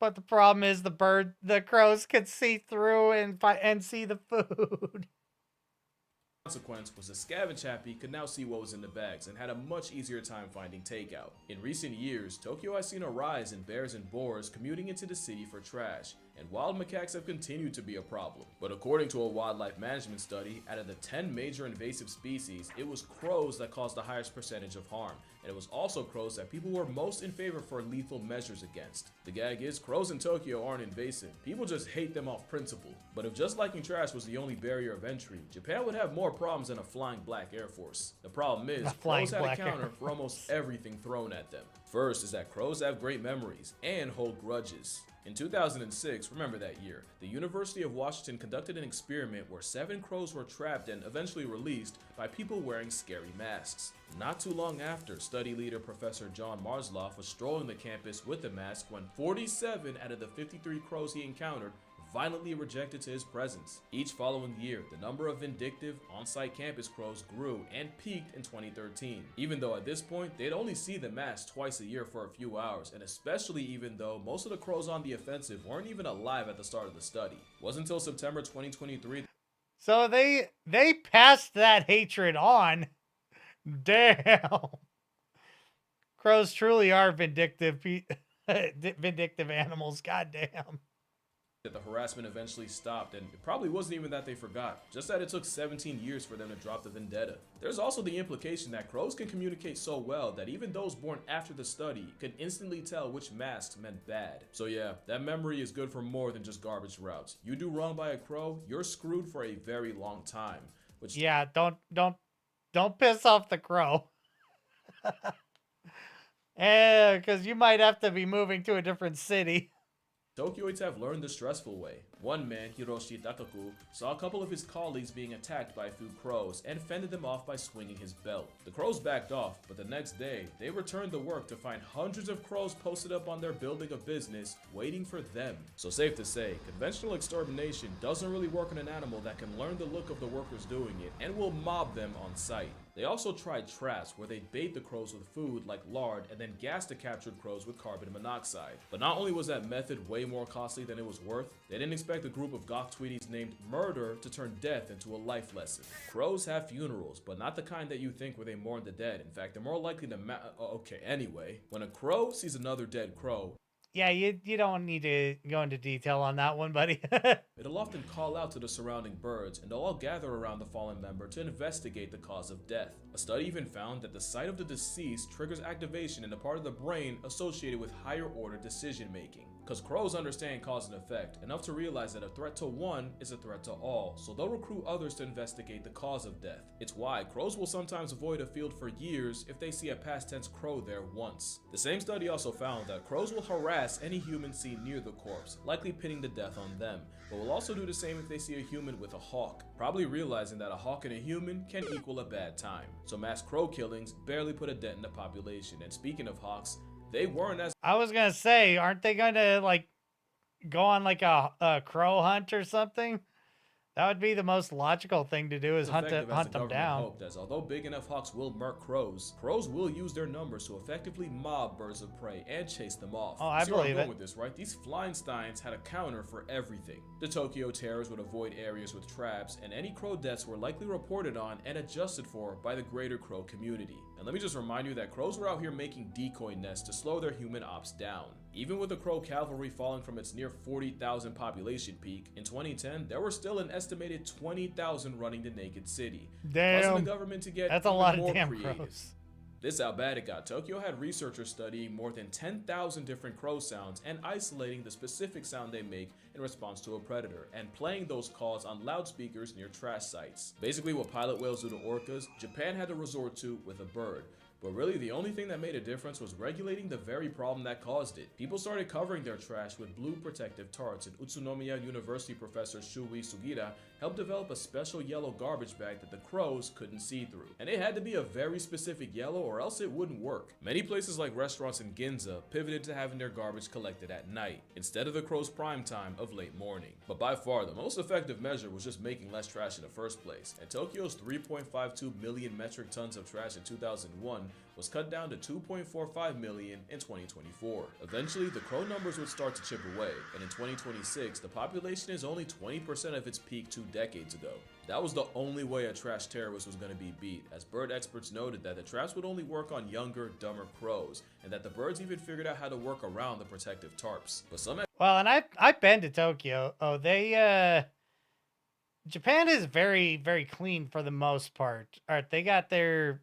But the problem is the crows could see through and see the food. consequence was the scavenge happy could now see what was in the bags and had a much easier time finding takeout. In recent years, Tokyo has seen a rise in bears and boars commuting into the city for trash, and wild macaques have continued to be a problem. But according to a wildlife management study, out of the 10 major invasive species, it was crows that caused the highest percentage of harm, and it was also crows that people were most in favor for lethal measures against. The gag is, crows in Tokyo aren't invasive, people just hate them off principle. But if just liking trash was the only barrier of entry, Japan would have more problems than a flying black Air Force. The problem is, crows had a counter for almost everything thrown at them. First is that crows have great memories and hold grudges. In 2006, remember that year, the University of Washington conducted an experiment where 7 crows were trapped and eventually released by people wearing scary masks. Not too long after, study leader Professor John Marsloff was strolling the campus with a mask when 47 out of the 53 crows he encountered violently rejected to his presence. Each following year, the number of vindictive, on-site campus crows grew and peaked in 2013, even though at this point, they'd only see the mask twice a year for a few hours, and especially even though most of the crows on the offensive weren't even alive at the start of the study. It wasn't until September 2023 So they passed that hatred on. Damn. Crows truly are vindictive vindictive animals. Goddamn. that the harassment eventually stopped, and it probably wasn't even that they forgot, just that it took 17 years for them to drop the vendetta. There's also the implication that crows can communicate so well that even those born after the study could instantly tell which masks meant bad. So yeah, that memory is good for more than just garbage routes. You do wrong by a crow, you're screwed for a very long time. Which Yeah, don't piss off the crow. Because you might have to be moving to a different city. Tokyoites have learned the stressful way. One man, Hiroshi Takaku, saw a couple of his colleagues being attacked by a few crows and fended them off by swinging his belt. The crows backed off, but the next day, they returned to work to find hundreds of crows posted up on their building of business, waiting for them. So safe to say, conventional extermination doesn't really work on an animal that can learn the look of the workers doing it and will mob them on sight. They also tried traps where they bait the crows with food like lard and then gas the captured crows with carbon monoxide. But not only was that method way more costly than it was worth, they didn't expect a group of goth tweeties named Murder to turn death into a life lesson. Crows have funerals, but not the kind that you think where they mourn the dead. In fact, they're more likely to okay, anyway. When a crow sees another dead crow, Yeah, you don't need to go into detail on that one, buddy. it'll often call out to the surrounding birds, and they'll all gather around the fallen member to investigate the cause of death. A study even found that the sight of the deceased triggers activation in the part of the brain associated with higher order decision making. Because crows understand cause and effect, enough to realize that a threat to one is a threat to all, so they'll recruit others to investigate the cause of death. It's why crows will sometimes avoid a field for years if they see a past tense crow there once. The same study also found that crows will harass any human seen near the corpse, likely pinning the death on them, but will also do the same if they see a human with a hawk, probably realizing that a hawk and a human can equal a bad time. So mass crow killings barely put a dent in the population, and speaking of hawks, they weren't as I was gonna say, aren't they going to like go on like a crow hunt or something? That would be the most logical thing to do is hunt effective as hunt the them government down. hoped, as although big enough hawks will murk crows, crows will use their numbers to effectively mob birds of prey and chase them off. Oh, I You see where I'm believe going it. with this, right? These Flyinsteins had a counter for everything. The Tokyo terrors would avoid areas with traps, and any crow deaths were likely reported on and adjusted for by the greater crow community. And let me just remind you that crows were out here making decoy nests to slow their human ops down. Even with the crow cavalry falling from its near 40,000 population peak, in 2010 there were still an estimated 20,000 running the naked city, causing the Damn, government to get that's a even lot of more damn creative. crows. This is how bad it got. Tokyo had researchers studying more than 10,000 different crow sounds and isolating the specific sound they make in response to a predator, and playing those calls on loudspeakers near trash sites. Basically what pilot whales do to orcas, Japan had to resort to with a bird. But really, the only thing that made a difference was regulating the very problem that caused it. People started covering their trash with blue protective tarps, and Utsunomiya University professor Shui Sugira helped develop a special yellow garbage bag that the crows couldn't see through. And it had to be a very specific yellow or else it wouldn't work. Many places like restaurants in Ginza pivoted to having their garbage collected at night, instead of the crows' prime time of late morning. But by far, the most effective measure was just making less trash in the first place. And Tokyo's 3.52 million metric tons of trash in 2001 was cut down to 2.45 million in 2024. Eventually, the crow numbers would start to chip away, and in 2026, the population is only 20% of its peak 2 decades ago. That was the only way a trash terrorist was going to be beat, as bird experts noted that the traps would only work on younger, dumber crows, and that the birds even figured out how to work around the protective tarps. But some Well, and I've been to Tokyo. Oh, they Japan is very, very clean for the most part. All right, they got their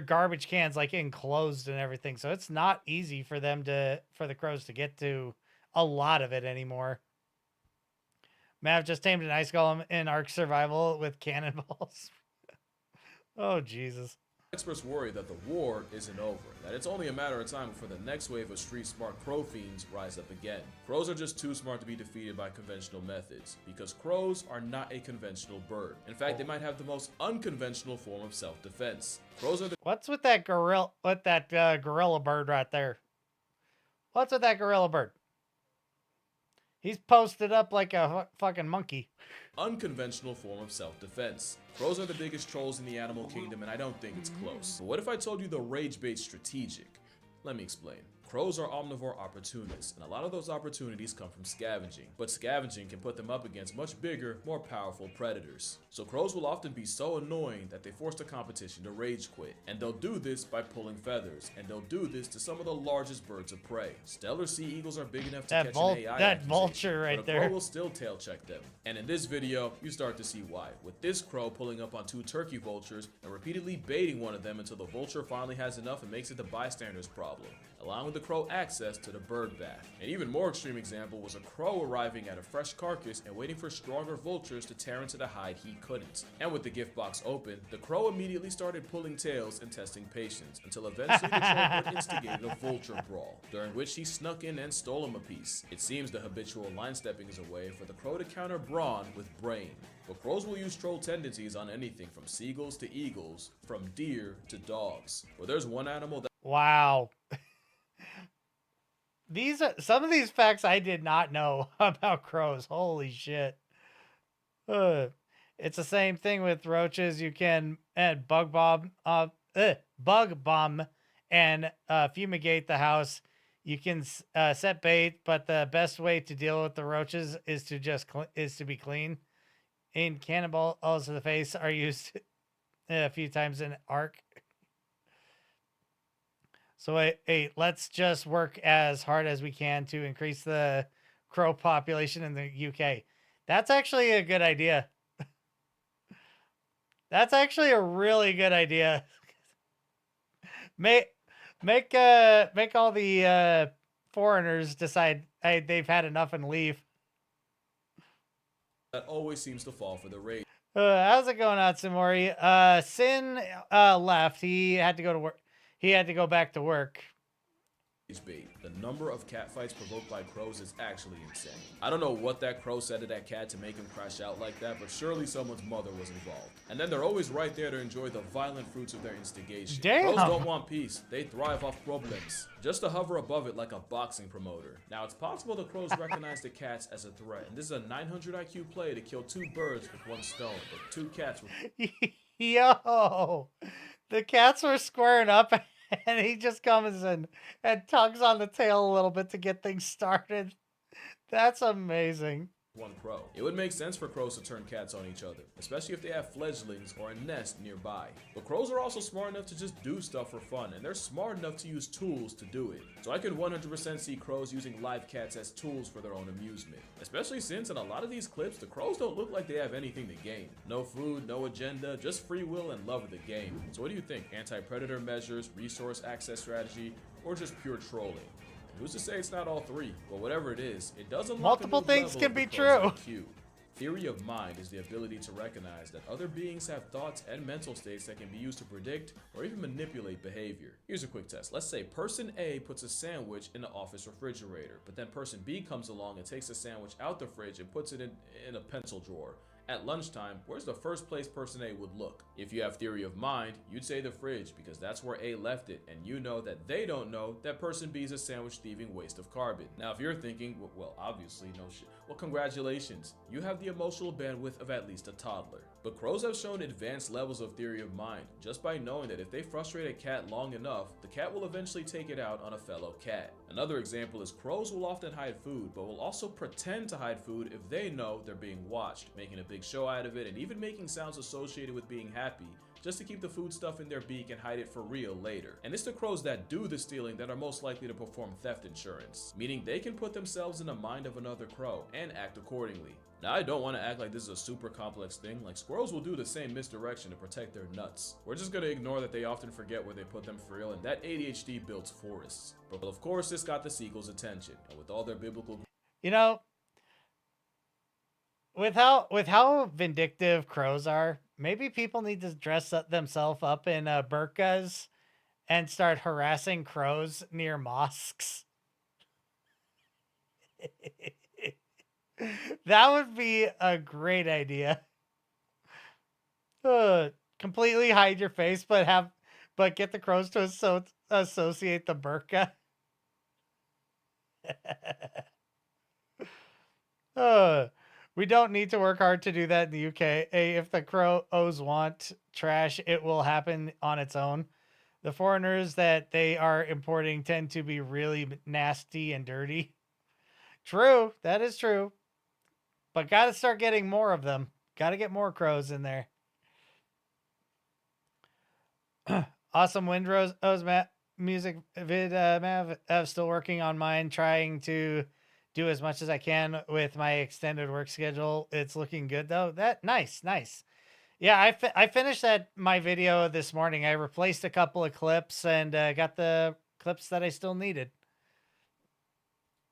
garbage cans like enclosed and everything, so it's not easy for them for the crows to get to a lot of it anymore. Mav just tamed an ice golem in Ark Survival with cannonballs. Oh Jesus. experts worry that the war isn't over, that it's only a matter of time before the next wave of street-smart crow fiends rise up again. Crows are just too smart to be defeated by conventional methods, because crows are not a conventional bird. In fact, they might have the most unconventional form of self-defense. Crows are the What's with that gorilla bird right there? What's with that gorilla bird? He's posted up like a fucking monkey. unconventional form of self-defense. Crows are the biggest trolls in the animal kingdom, and I don't think it's close. But what if I told you the rage bait's strategic? Let me explain. Crows are omnivore opportunists, and a lot of those opportunities come from scavenging. But scavenging can put them up against much bigger, more powerful predators. So crows will often be so annoying that they force the competition to rage quit. And they'll do this by pulling feathers, and they'll do this to some of the largest birds of prey. Stellar sea eagles are big enough to catch an AI that accusation, vulture right but a there. crow will still tail check them. And in this video, you start to see why. With this crow pulling up on 2 turkey vultures and repeatedly baiting one of them until the vulture finally has enough and makes it the bystander's problem, allowing the crow access to the bird bath. An even more extreme example was a crow arriving at a fresh carcass and waiting for stronger vultures to tear into the hide he couldn't. And with the gift box open, the crow immediately started pulling tails and testing patience, until eventually the troll bird instigated a vulture brawl, during which he snuck in and stole him a piece. It seems the habitual line stepping is a way for the crow to counter brawn with brain. But crows will use troll tendencies on anything from seagulls to eagles, from deer to dogs. Well, there's one animal that Wow. These are some of these facts I did not know about crows. Holy shit. It's the same thing with roaches. You can bug bomb and fumigate the house. You can set bait, but the best way to deal with the roaches is to be clean. In cannonballs to the face are used a few times in Ark. So hey, let's just work as hard as we can to increase the crow population in the UK. That's actually a good idea. That's actually a really good idea. Make all the foreigners decide they've had enough and leave. That always seems to fall for the rage How's it going, Atsumori? Sin left. He had to go to work. He had to go back to work. bait. The number of catfights provoked by crows is actually insane. I don't know what that crow said to that cat to make him crash out like that, but surely someone's mother was involved. And then they're always right there to enjoy the violent fruits of their instigation. Damn. Crows don't want peace. They thrive off problems. Just to hover above it like a boxing promoter. Now, it's possible the crows recognize the cats as a threat, and this is a 900 IQ play to kill 2 birds with 1 stone, but 2 cats with... Yo, the cats were squaring up, and he just comes in and tugs on the tail a little bit to get things started. That's amazing. 1 crow. It would make sense for crows to turn cats on each other, especially if they have fledglings or a nest nearby. But crows are also smart enough to just do stuff for fun, and they're smart enough to use tools to do it. So I can 100% see crows using live cats as tools for their own amusement. Especially since in a lot of these clips, the crows don't look like they have anything to gain. No food, no agenda, just free will and love of the game. So what do you think? Anti-predator measures, resource access strategy, or just pure trolling? Who's to say it's not all 3? But whatever it is, it does unlock Multiple a new things level can of the be crow's true. IQ. Theory of mind is the ability to recognize that other beings have thoughts and mental states that can be used to predict or even manipulate behavior. Here's a quick test. Let's say person A puts a sandwich in the office refrigerator, but then person B comes along and takes the sandwich out the fridge and puts it in a pencil drawer. At lunchtime, where's the first place person A would look? If you have theory of mind, you'd say the fridge because that's where A left it, and you know that they don't know that person B is a sandwich thieving waste of carbon. Now, if you're thinking, well, obviously no shit. Well, congratulations. You have the emotional bandwidth of at least a toddler. But crows have shown advanced levels of theory of mind just by knowing that if they frustrate a cat long enough, the cat will eventually take it out on a fellow cat. Another example is crows will often hide food, but will also pretend to hide food if they know they're being watched, making a big show out of it and even making sounds associated with being happy, just to keep the food stuff in their beak and hide it for real later. And it's the crows that do the stealing that are most likely to perform theft insurance, meaning they can put themselves in the mind of another crow and act accordingly. Now, I don't want to act like this is a super complex thing, like squirrels will do the same misdirection to protect their nuts. We're just gonna ignore that they often forget where they put them for real, and that ADHD builds forests. But of course, this got the sequel's attention, and with all their biblical... You know, with how vindictive crows are, maybe people need to dress themselves up in burqas and start harassing crows near mosques. That would be a great idea. Completely hide your face, but get the crows to associate the burqa. We don't need to work hard to do that in the UK. If the crows want trash, it will happen on its own. The foreigners that they are importing tend to be really nasty and dirty. True, that is true. But got to start getting more of them. Got to get more crows in there. Awesome windrose music vid, Mav. I'm still working on mine, trying to do as much as I can with my extended work schedule. It's looking good though. Nice. Yeah, I finished my video this morning. I replaced a couple of clips and got the clips that I still needed.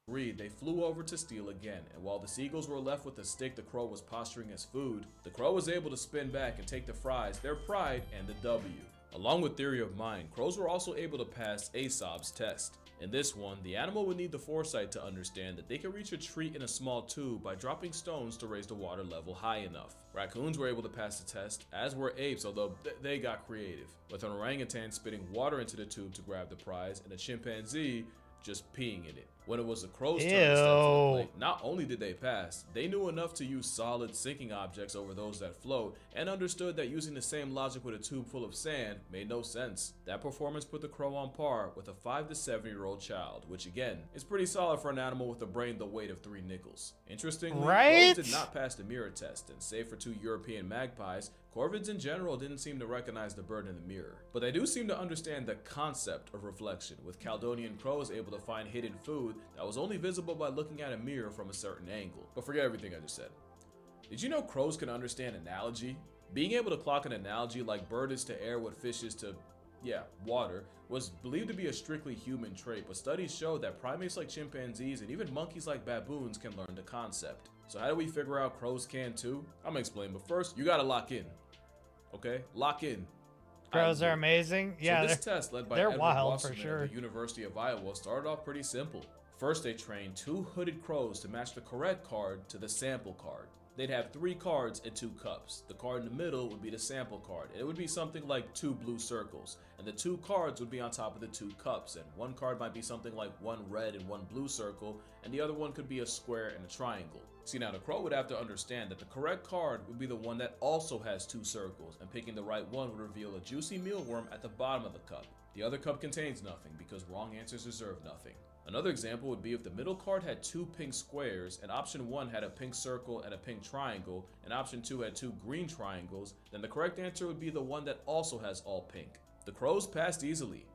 They flew over to steal again, and while the seagulls were left with the stick the crow was posturing as food, the crow was able to spin back and take the fries, their pride, and the W. Along with theory of mind, crows were also able to pass Aesop's test. In this one, the animal would need the foresight to understand that they could reach a treat in a small tube by dropping stones to raise the water level high enough. Raccoons were able to pass the test, as were apes, although they got creative, with an orangutan spitting water into the tube to grab the prize, and a chimpanzee just peeing in it. When it was the crow's turn to step to the plate, not only did they pass, they knew enough to use solid sinking objects over those that float, and understood that using the same logic with a tube full of sand made no sense. That performance put the crow on par with a 5 to 7-year-old child, which again, is pretty solid for an animal with a brain the weight of 3 nickels. Interestingly, crows did not pass the mirror test, and save for 2 European magpies, corvids in general didn't seem to recognize the bird in the mirror. But they do seem to understand the concept of reflection, with Caledonian crows able to find hidden food that was only visible by looking at a mirror from a certain angle. But forget everything I just said. Did you know crows can understand analogy? Being able to clock an analogy like bird is to air what fish is to, water, was believed to be a strictly human trait, but studies show that primates like chimpanzees and even monkeys like baboons can learn the concept. So how do we figure out crows can too? I'm gonna explain, but first, you gotta lock in. Okay? Lock in. Crows are amazing. Yeah, so this test, led by they're Edward wild Wasserman for sure. of the University of Iowa, started off pretty simple. First, they trained 2 hooded crows to match the correct card to the sample card. They'd have 3 cards and 2 cups. The card in the middle would be the sample card. It would be something like 2 blue circles, and the 2 cards would be on top of the 2 cups, and one card might be something like 1 red and 1 blue circle, and the other one could be a square and a triangle. See, now the crow would have to understand that the correct card would be the one that also has 2 circles, and picking the right one would reveal a juicy mealworm at the bottom of the cup. The other cup contains nothing, because wrong answers deserve nothing. Another example would be if the middle card had 2 pink squares, and option 1 had a pink circle and a pink triangle, and option 2 had 2 green triangles, then the correct answer would be the one that also has all pink. The crows passed easily.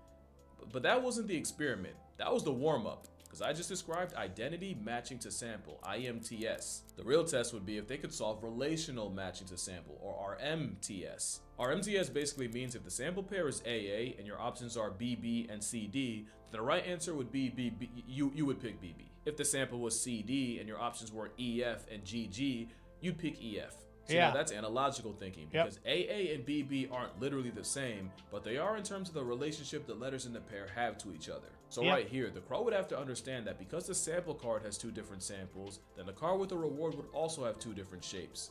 But that wasn't the experiment, that was the warm-up. Because I just described identity matching to sample, IMTS. The real test would be if they could solve relational matching to sample, or RMTS. RMTS basically means if the sample pair is AA and your options are BB and CD, then the right answer would be BB. You would pick BB. If the sample was CD and your options were EF and GG, you'd pick EF. So yeah, now that's analogical thinking, because AA and BB aren't literally the same, but they are in terms of the relationship the letters in the pair have to each other. So right here, the crow would have to understand that because the sample card has 2 different samples, then the card with the reward would also have 2 different shapes.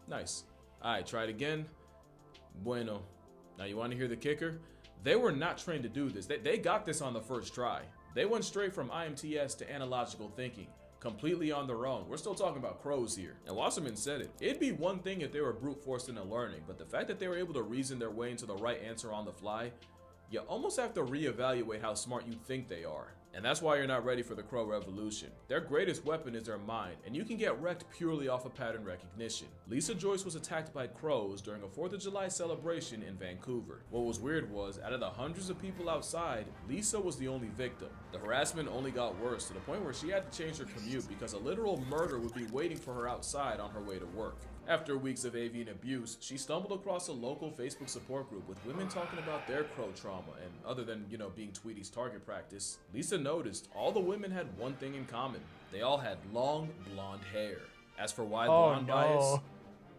Nice. Alright, try it again. Bueno. Now you want to hear the kicker? They were not trained to do this. They got this on the first try. They went straight from IMTS to analogical thinking, completely on their own. We're still talking about crows here. And Wasserman said it. It'd be one thing if they were brute forced into learning, but the fact that they were able to reason their way into the right answer on the fly, you almost have to reevaluate how smart you think they are. And that's why you're not ready for the crow revolution. Their greatest weapon is their mind, and you can get wrecked purely off of pattern recognition. Lisa Joyce was attacked by crows during a 4th of July celebration in Vancouver. What was weird was, out of the hundreds of people outside, Lisa was the only victim. The harassment only got worse, to the point where she had to change her commute because a literal murder would be waiting for her outside on her way to work. After weeks of avian abuse, she stumbled across a local Facebook support group with women talking about their crow trauma, and other than, being Tweety's target practice, Lisa noticed all the women had one thing in common. They all had long, blonde hair. As for why blonde bias,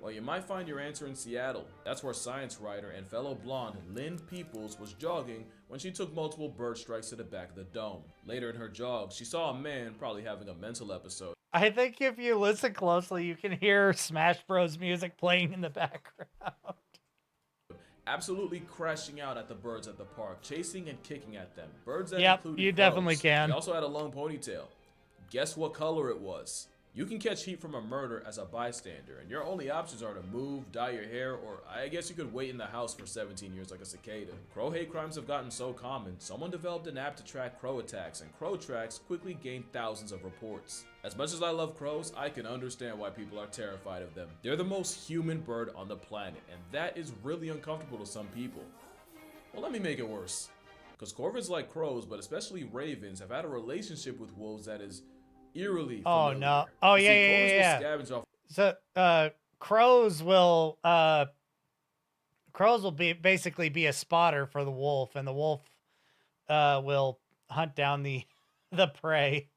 well, you might find your answer in Seattle. That's where science writer and fellow blonde Lynn Peoples was jogging when she took multiple bird strikes to the back of the dome. Later in her jog, she saw a man probably having a mental episode. I think if you listen closely, you can hear Smash Bros. Music playing in the background. Absolutely crashing out at the birds at the park, chasing and kicking at them. Birds that Yep, included you crows. definitely can. He also had a long ponytail. Guess what color it was? You can catch heat from a murder as a bystander, and your only options are to move, dye your hair, or I guess you could wait in the house for 17 years like a cicada. Crow hate crimes have gotten so common, someone developed an app to track crow attacks, and crow tracks quickly gained thousands of reports. As much as I love crows, I can understand why people are terrified of them. They're the most human bird on the planet, and that is really uncomfortable to some people. Well, let me make it worse. Because corvids like crows, but especially ravens, have had a relationship with wolves that is eerily familiar. Oh no! Oh You yeah, see, yeah, corvids will yeah. scavenge off So crows will be basically be a spotter for the wolf, and the wolf will hunt down the prey,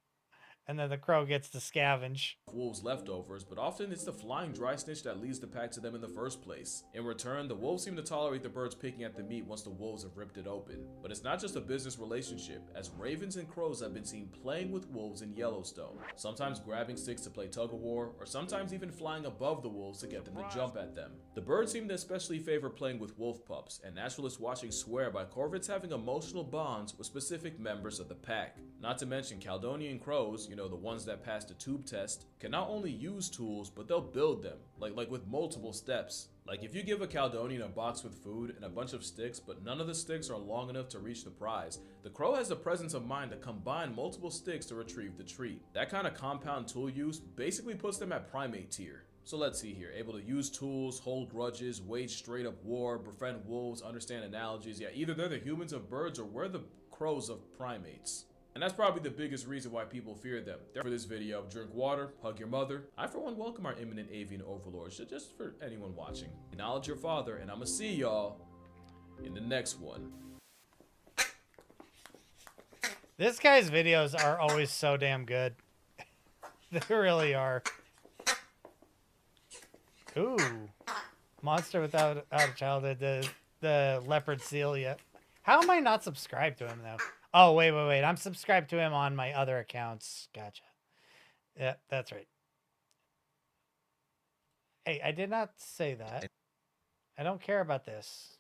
and then the crow gets to scavenge. wolves' leftovers, but often it's the flying dry snitch that leads the pack to them in the first place. In return, the wolves seem to tolerate the birds picking at the meat once the wolves have ripped it open. But it's not just a business relationship, as ravens and crows have been seen playing with wolves in Yellowstone, sometimes grabbing sticks to play tug-of-war, or sometimes even flying above the wolves to get them to jump at them. The birds seem to especially favor playing with wolf pups, and naturalists watching swear by corvids having emotional bonds with specific members of the pack. Not to mention Caledonian crows, the ones that pass the tube test, can not only use tools, but they'll build them, like with multiple steps. Like if you give a Caledonian a box with food and a bunch of sticks, but none of the sticks are long enough to reach the prize, the crow has the presence of mind to combine multiple sticks to retrieve the treat. That kind of compound tool use basically puts them at primate tier. So let's see here, able to use tools, hold grudges, wage straight up war, befriend wolves, understand analogies. Yeah, either they're the humans of birds or we're the crows of primates. And that's probably the biggest reason why people fear them. For this video, drink water, hug your mother. I for one welcome our imminent avian overlords, just for anyone watching. Acknowledge your father, and I'ma see y'all in the next one. This guy's videos are always so damn good. They really are. Ooh. Monster without a childhood, the leopard seal yet. How am I not subscribed to him though? Oh, wait. I'm subscribed to him on my other accounts. Gotcha. Yeah, that's right. Hey, I did not say that. I don't care about this.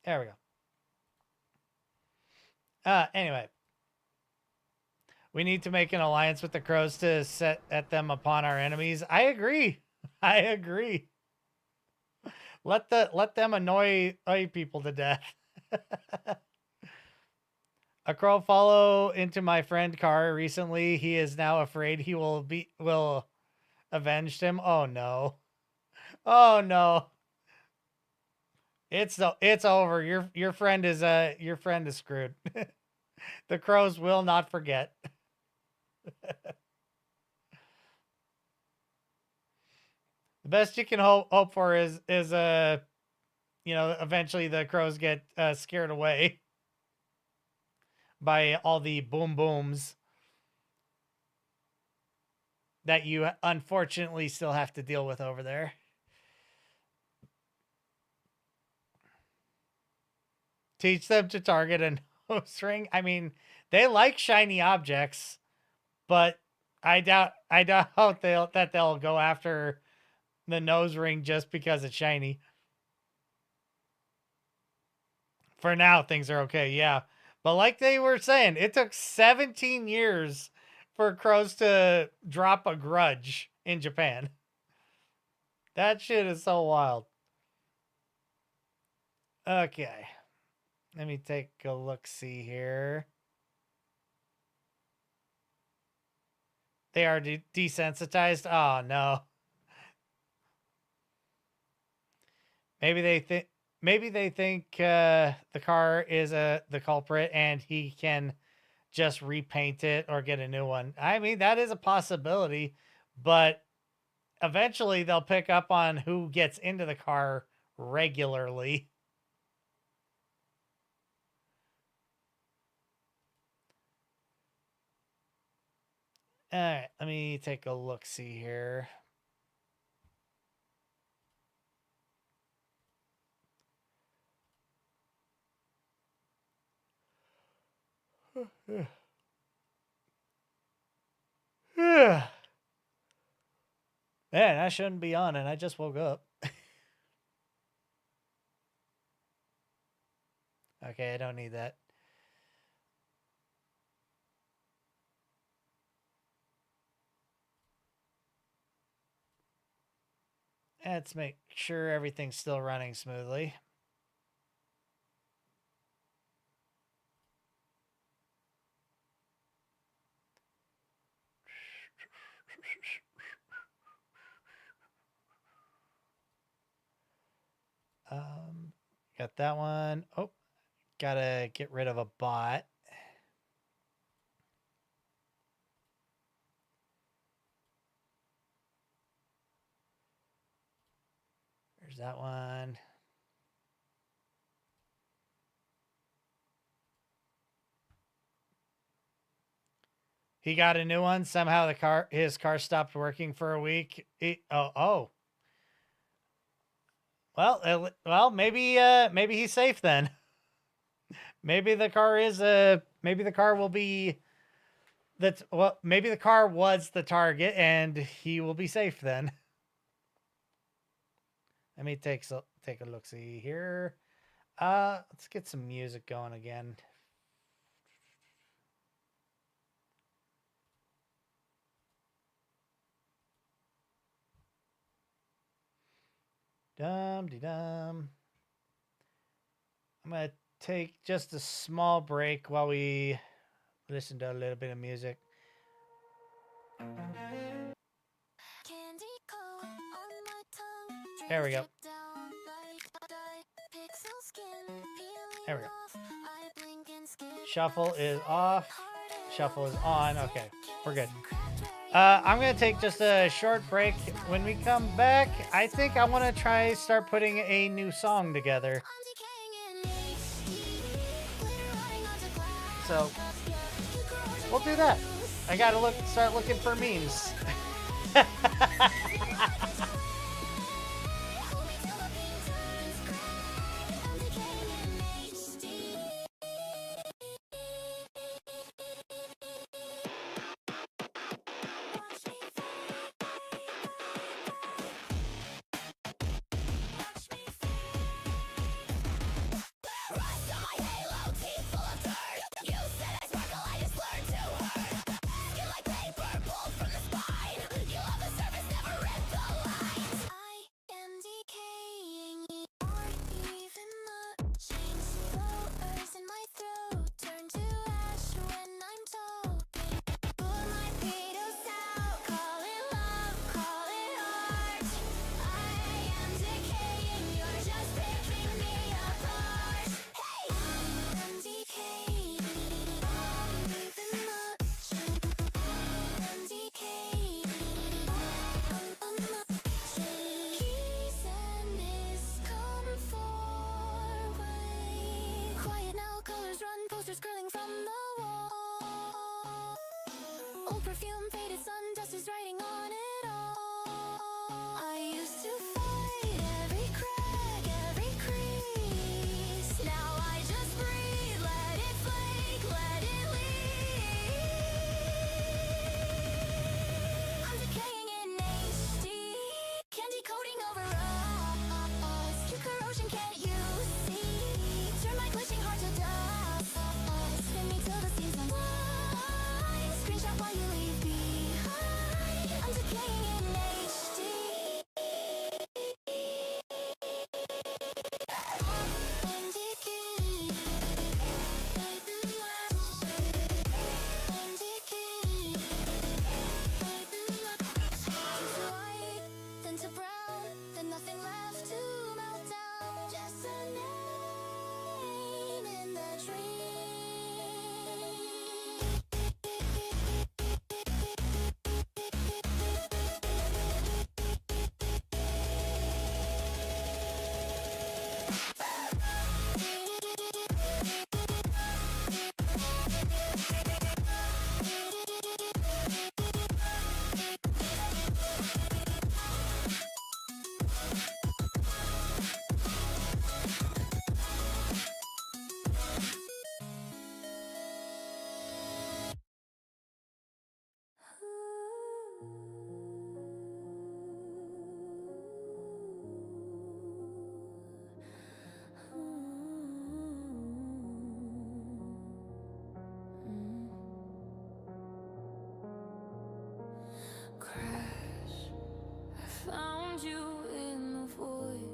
There we go. Anyway. We need to make an alliance with the crows to set at them upon our enemies. I agree. I agree. Let them annoy people to death. A crow follow into my friend car recently. He is now afraid he will avenge him. Oh no. Oh no. It's over. Your friend is screwed. The crows will not forget. The best you can hope for is eventually the crows get scared away by all the boom booms that you unfortunately still have to deal with over there. Teach them to target a nose ring. I mean, they like shiny objects, but I doubt they'll go after the nose ring just because it's shiny. For now, things are okay, yeah. But like they were saying, it took 17 years for crows to drop a grudge in Japan. That shit is so wild. Okay. Let me take a look-see here. They are desensitized? Oh, no. Maybe they think the car is the culprit and he can just repaint it or get a new one. I mean, that is a possibility, but eventually they'll pick up on who gets into the car regularly. All right, let me take a look-see here. Man, I shouldn't be on it. I just woke up. Okay, I don't need that. Let's make sure everything's still running smoothly. Got that one. Oh, gotta get rid of a bot. There's that one. He got a new one. Somehow his car stopped working for a week. Oh. Well, maybe he's safe then. Maybe the car will be maybe the car was the target and he will be safe then. Let me take a look-see here. Let's get some music going again. Dum-de-dum. I'm going to take just a small break while we listen to a little bit of music. There we go. There we go. Shuffle is off. Shuffle is on. Okay, we're good. I'm gonna take just a short break. When we come back, I think I want to start putting a new song together. So we'll do that. I gotta start looking for memes. Curling from the wall. Old perfume, faded sun, dust is writing on it all. I used to fight every crack, every crease. Now I just breathe, let it flake, let it leak. I'm decaying in HD, candy coating over us. Your corrosion, can't you see? Turn my glitching heart to dust. Spin me till the season flies. Screenshot while you leave behind. I'm decaying in HD. I'm decaying. I'm decaying. Just white, then to brown, then nothing left to melt down. Just a name in the dream. Crash, I found you in the void.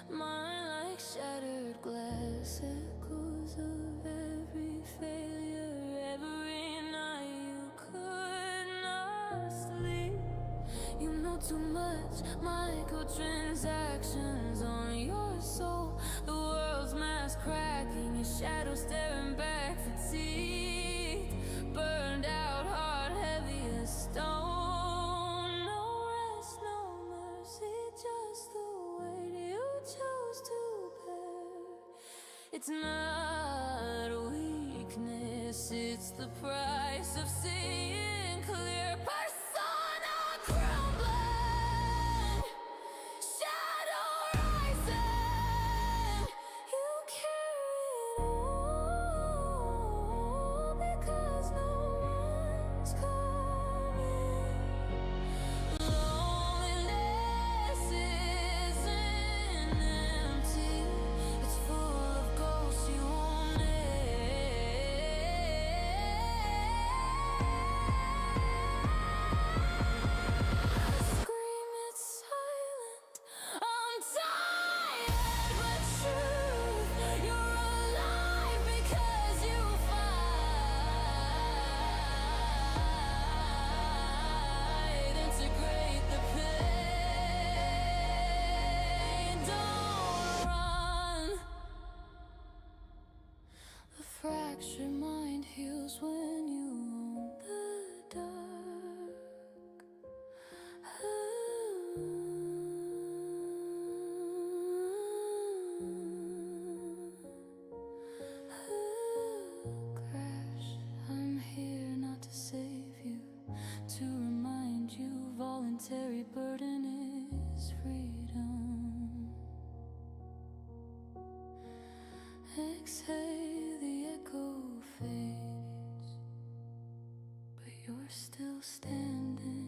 Mine like shattered glass, echoes of every failure. Every night you could not sleep. You know too much, microtransactions on your soul. The world's mask cracking, your shadow staring back, fatigued. Burned out heart, heavy as stone. No rest, no mercy, just the weight you chose to bear. It's not a weakness, it's the price of seeing clear. Persona crumbling, shadow rising. You carry it all because no one's coming. Loneliness isn't empty, it's full of ghosts you won't name. to remind you, voluntary burden is freedom. Exhale, the echo fades, but you're still standing.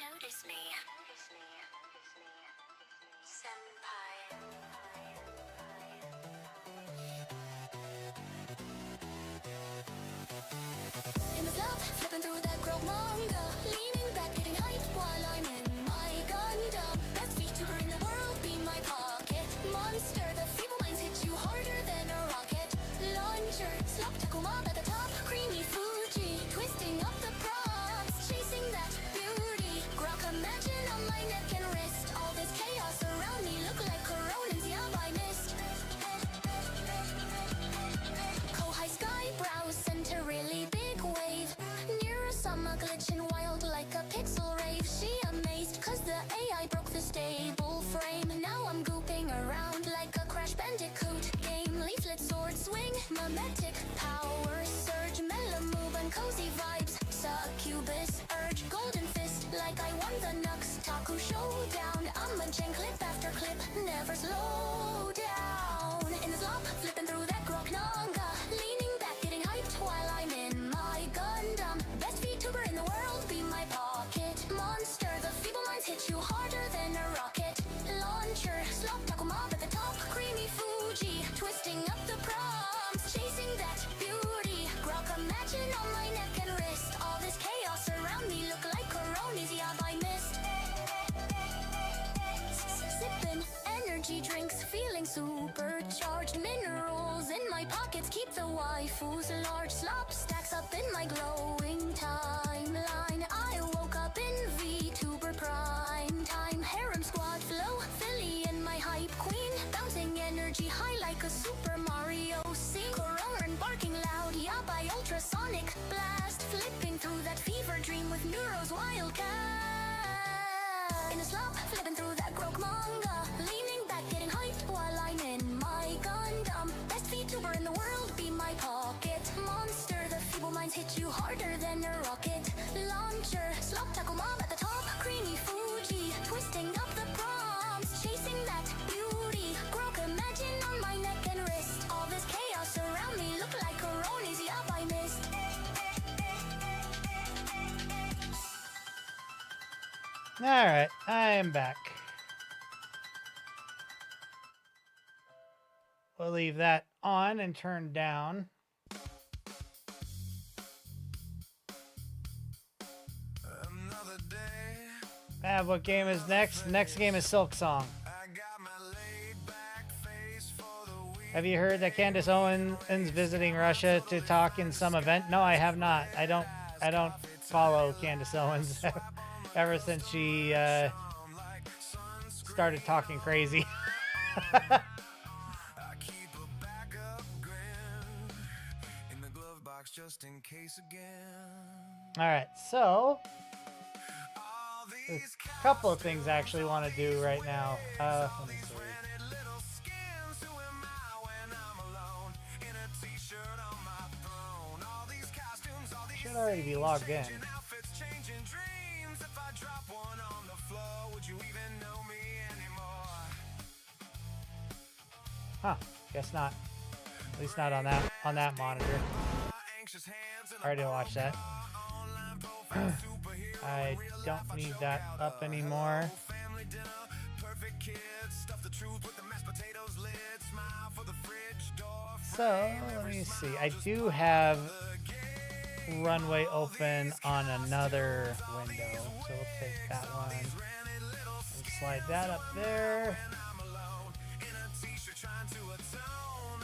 Notice me, senpai. In the club, flipping through that grove manga, leaning back, getting hyped while I'm in my Gundam. Best VTuber in the world, be my pocket monster. The feeble minds hit you harder than a rocket launcher. Slop taco mob at the top, creamy Fuji, twisting up the props, chasing that beauty. Grok imagine on my neck and wrist, all this chaos around me look like coronins, yeah, I missed. Kohai sky brows sent a really big wave. Neurosama glitching wild like a pixel rave. She amazed cause the AI broke the stable frame. Now I'm gooping around like a Crash Bandicoot game. Leaflet sword swing, mimetic power surge, mellow move and cozy vibes. Succubus urge, golden fist like I won the Nux Taku showdown. I'm a gen clip after clip, never slow down. In the slop, flipping through that grok nanga, leaning back, getting hyped while I'm in my Gundam. Best VTuber in the world, be my pocket monster. The feeble minds hit you harder than a rocket launcher. Slop taco mob at the top, creamy Fuji, twisting up the prompts, chasing that beauty. Grok imagine on my neck and wrist, all this chaos around me look like coronis, yeah, I missed. Sipping energy drinks, feeling supercharged. Minerals in my pockets keep the waifus large. Slop stacks up in my glowing timeline. I woke up in VTuber prime time. Harem squad flow, Philly and my hype queen, bouncing energy high like a Super Mario scene. Corona barking loud, yeah, by ultrasonic blast, flipping through that fever dream with Neuro's wildcat. In a slop, flipping through that grok manga, leaning back, getting hyped while I'm in my Gundam. Best VTuber in the world, be my pocket monster. The feeble minds hit you harder than a rocket launcher. Slop taco mob at the top, creamy Fuji, twisting up the prompts, chasing that beauty. Grok imagine on my neck and wrist, all this chaos around me look like coronis, yeah, I missed. Alright, I am back. We'll leave that on and turn down. Another day, What game is next? Next game is Silk Song. I got my laid back face for the week. Have you heard that Candace Owens visiting Russia to talk in some event? No, I have not. I don't follow Candace Owens ever since she started talking crazy. I keep a backup grin in the glove box just in case again. All right, so All a these couple of things I actually want to do right now. Let me see. rented little skins, who am I when I'm alone? In a t-shirt on my throne. All these costumes, all these Should already be logged in. changing outfits, changing dreams. If I drop one on the floor, would you even know me anymore? Huh? Guess not. At least not on that monitor. Anxious hands and I already watched that. online profile, superhero, I don't need that up anymore. family dinner, perfect kids, stuff the truth with the mashed potatoes lid, smile for the fridge door. So let me see. I do have runway open on another window, so we'll take that one and slide that up there.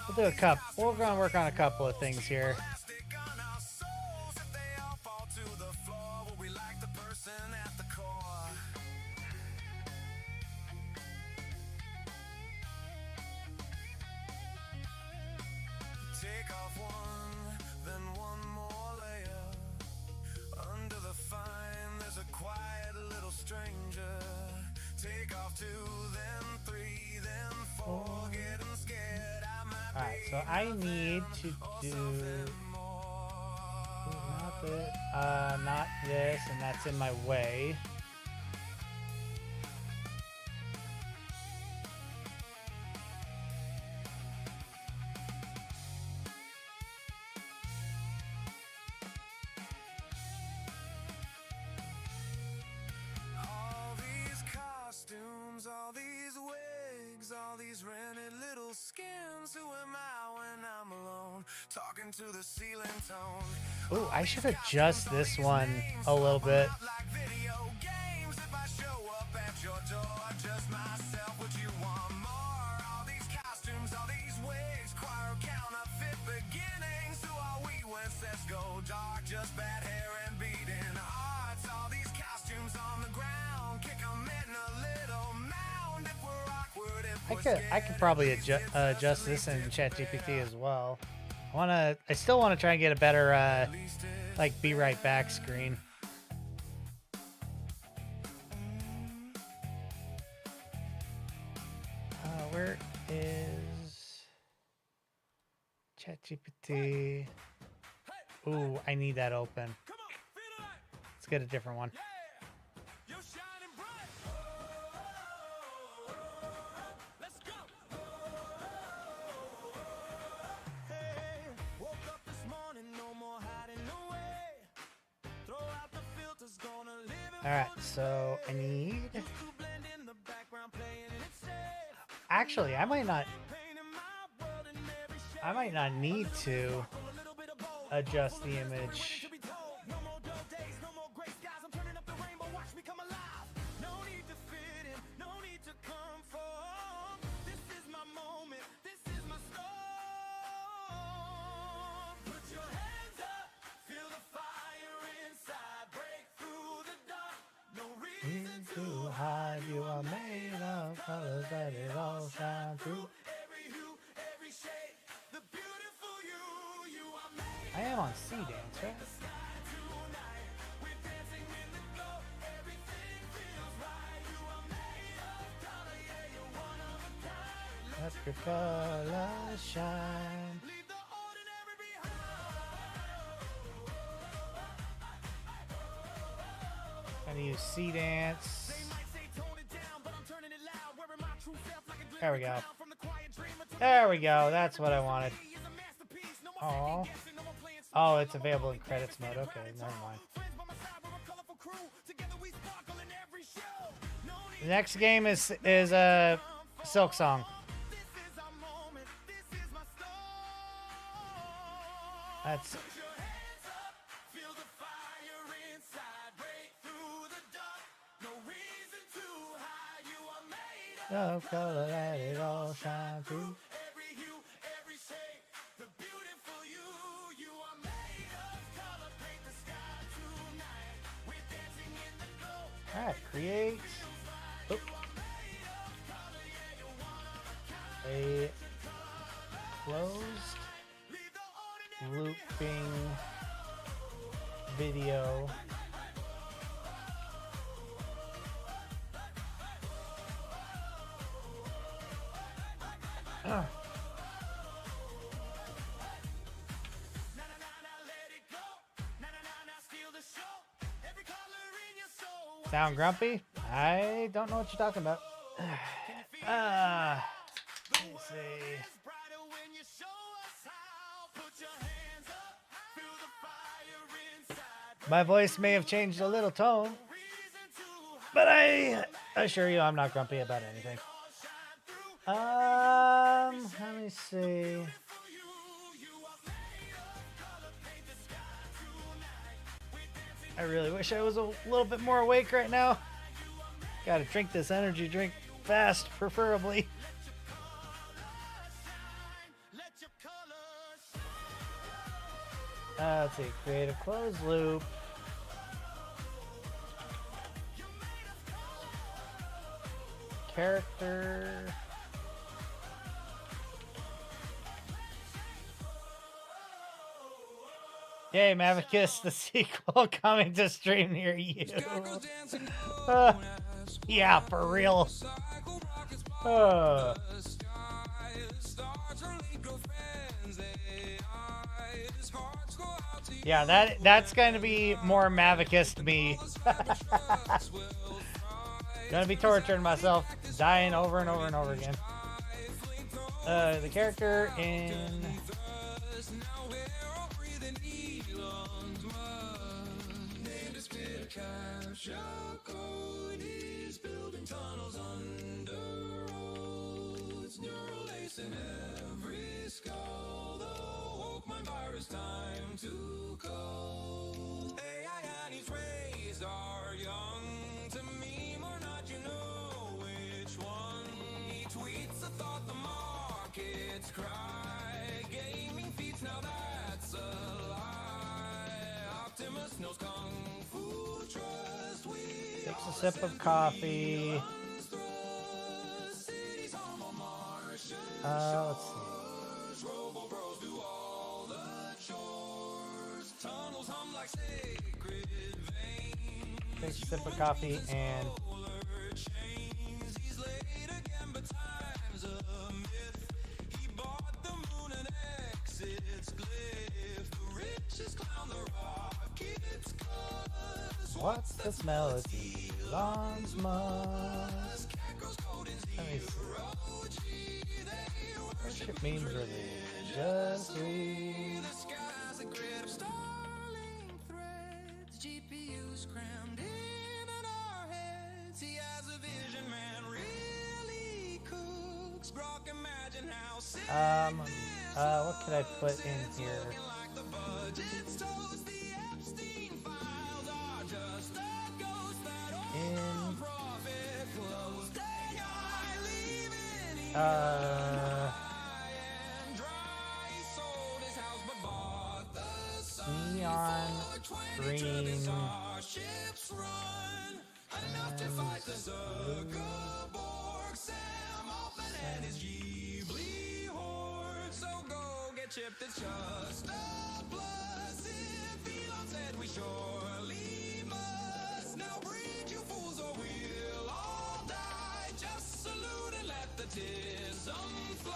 We'll do a cup. We're gonna work on a couple of things here. Plastic on our souls, if they all fall to the floor, will we like the person at the core? Take off one, then one more layer. Alright, so I need to do not this, and that's in my way. All these costumes, all these wigs, all these rented little skins. Who am I when I'm alone? Talking to the ceiling tone. Ooh, I should adjust this one a little bit. Like video games, if I show up at your door, just myself, would you want more? All these costumes, all these wigs, choir counterfeit beginnings. Who are we when sets go dark? Just bad hair and beating hearts. All these costumes on the ground, kick 'em in a little mound. If we're awkward, if we're I could probably adjust this in ChatGPT as well. I still want to try and get a better like be right back screen. Where is ChatGPT? Ooh, I need that open. Let's get a different one. You're shining bright. Let's go. Hey, woke up this morning, no more hiding away. Throw out the filters, gonna live in All right, so I need. to blend in the background, playing it safe. Actually, I might not. Painting my world in every shade. I might not need to A little bit of both. adjust the image. To be told, no more dull days, no more gray skies. I'm turning up the rainbow, watch me come alive. No need to fit in, no need to conform. This is my moment, this is my storm. Put your hands up, feel the fire inside. Break through the dark, no reason To hide, you are made of colors, let it all shine through. every hue, every shade. The beautiful you, you are made. I am on C dance, right? Let your colors shine. Leave the ordinary behind. I'm gonna use C dance. Might say tone it down, but I'm turning it loud. Wearing my true self like a glitter There we go. crown. From the quiet dreamer to There we go. That's what I wanted. the is a masterpiece. No more Oh. second guessing, no more playing Oh, it's available in credits mode. Okay, never mind. friends by my side. We're a colorful crew. Together we sparkle in every show. No need The next game is a Silk Song. this is our moment. This is my storm. That's Put your hands up, feel the fire inside. Break through the dark. No reason to hide. You are made of no color, let it all shine through. every hue, every shade. The beautiful you, you are made of color. Paint the sky tonight. We're dancing in the glow. All right, create. Oop. A closed Leave the ordinary looping video. Sound grumpy? I don't know what you're talking about. Let me see. brighter when you show us how. Put your hands up, feel the fire inside. My voice may have changed a little tone, Reason to but I assure you I'm not grumpy about anything. Let me see. I really wish I was a little bit more awake right now. Gotta drink this energy drink fast, preferably. let your colors Let's see, create a closed loop. Character. Yay, Mavicus, the sequel coming to stream near you. Yeah, for real. Yeah, that's going to be more Mavicist me. Gonna be torturing myself, dying over and over and over again. The character in... Takes a sip of coffee. Let's see. Takes a sip of coffee and what's this melody? Elon's musk. Let me see. Friendship memes religious read. What could I put in here? Neon green. It's just a plus if Elon said we surely must. Now breathe, you fools, or we'll all die. Just salute and let the tism fly.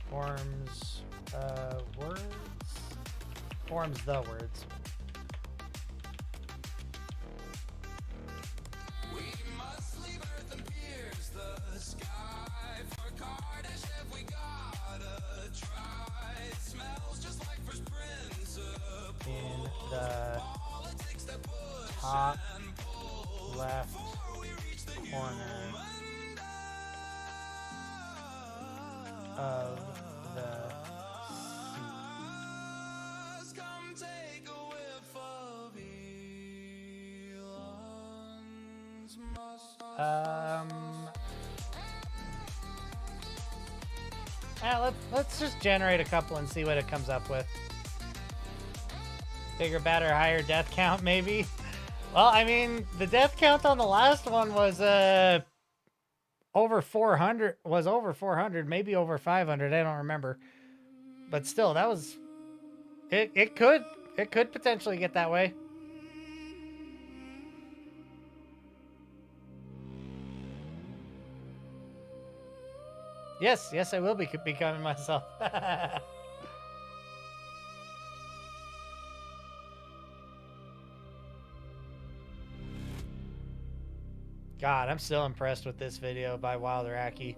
Forms, words? Forms the words. In the top left corner of the let's just generate a couple and see what it comes up with. Bigger, better, higher death count, maybe? Well, I mean, the death count on the last one was over 400. Was over 400, maybe over 500. I don't remember. But still, that was... It could potentially get that way. Yes, I will be becoming myself. God, I'm still impressed with this video by Wilder Aki.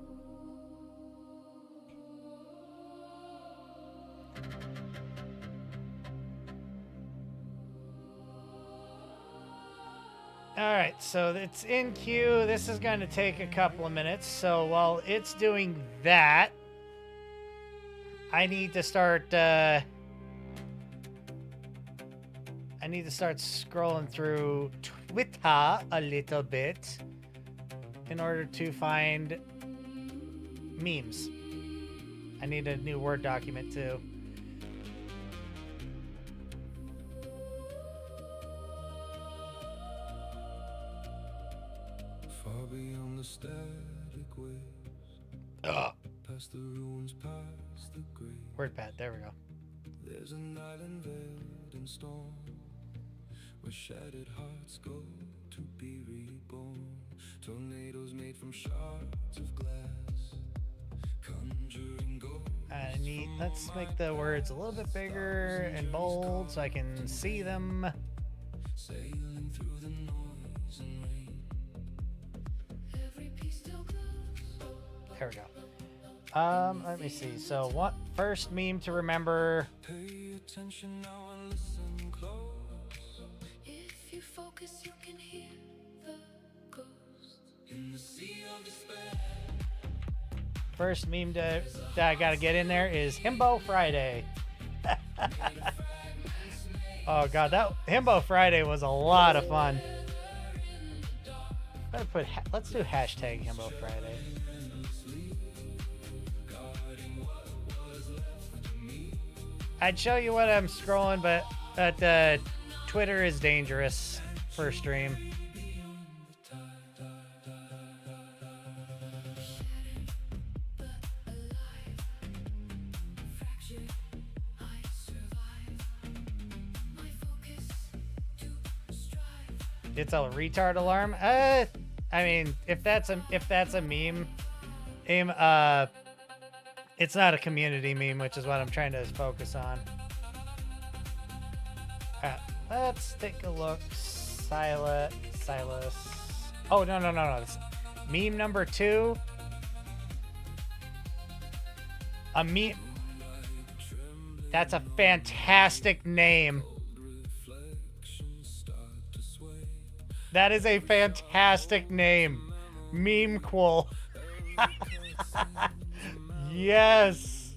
Alright, so it's in queue. This is going to take a couple of minutes. So while it's doing that, I need to start scrolling through Twitter a little bit in order to find memes. I need a new Word document too. Far beyond the static waves, past the ruins, past the grave. WordPad, there we go. There's an island veiled in storm, where shattered hearts go to to be reborn. Tornadoes made from shards of glass, conjuring gold. Neat. Let's make the words a little bit bigger and bold so I can see them. Sailing through the noise and rain. Every piece still glows. There we go. Let me see. So what first meme to remember? Pay attention now and listen close. If you focus, you can hear the ghost in the sea of despair. First meme that I gotta get in there is Himbo Friday. Oh god, that Himbo Friday was a lot of fun. Let's do hashtag Himbo Friday. I'd show you what I'm scrolling, but Twitter is dangerous for stream. It's a retard alarm. I mean, if that's a meme, it's not a community meme, which is what I'm trying to focus on. Let's take a look. Silas. Oh no. It's meme number 2. A meme. That's a fantastic name. That is a fantastic name. Memequel. Yes.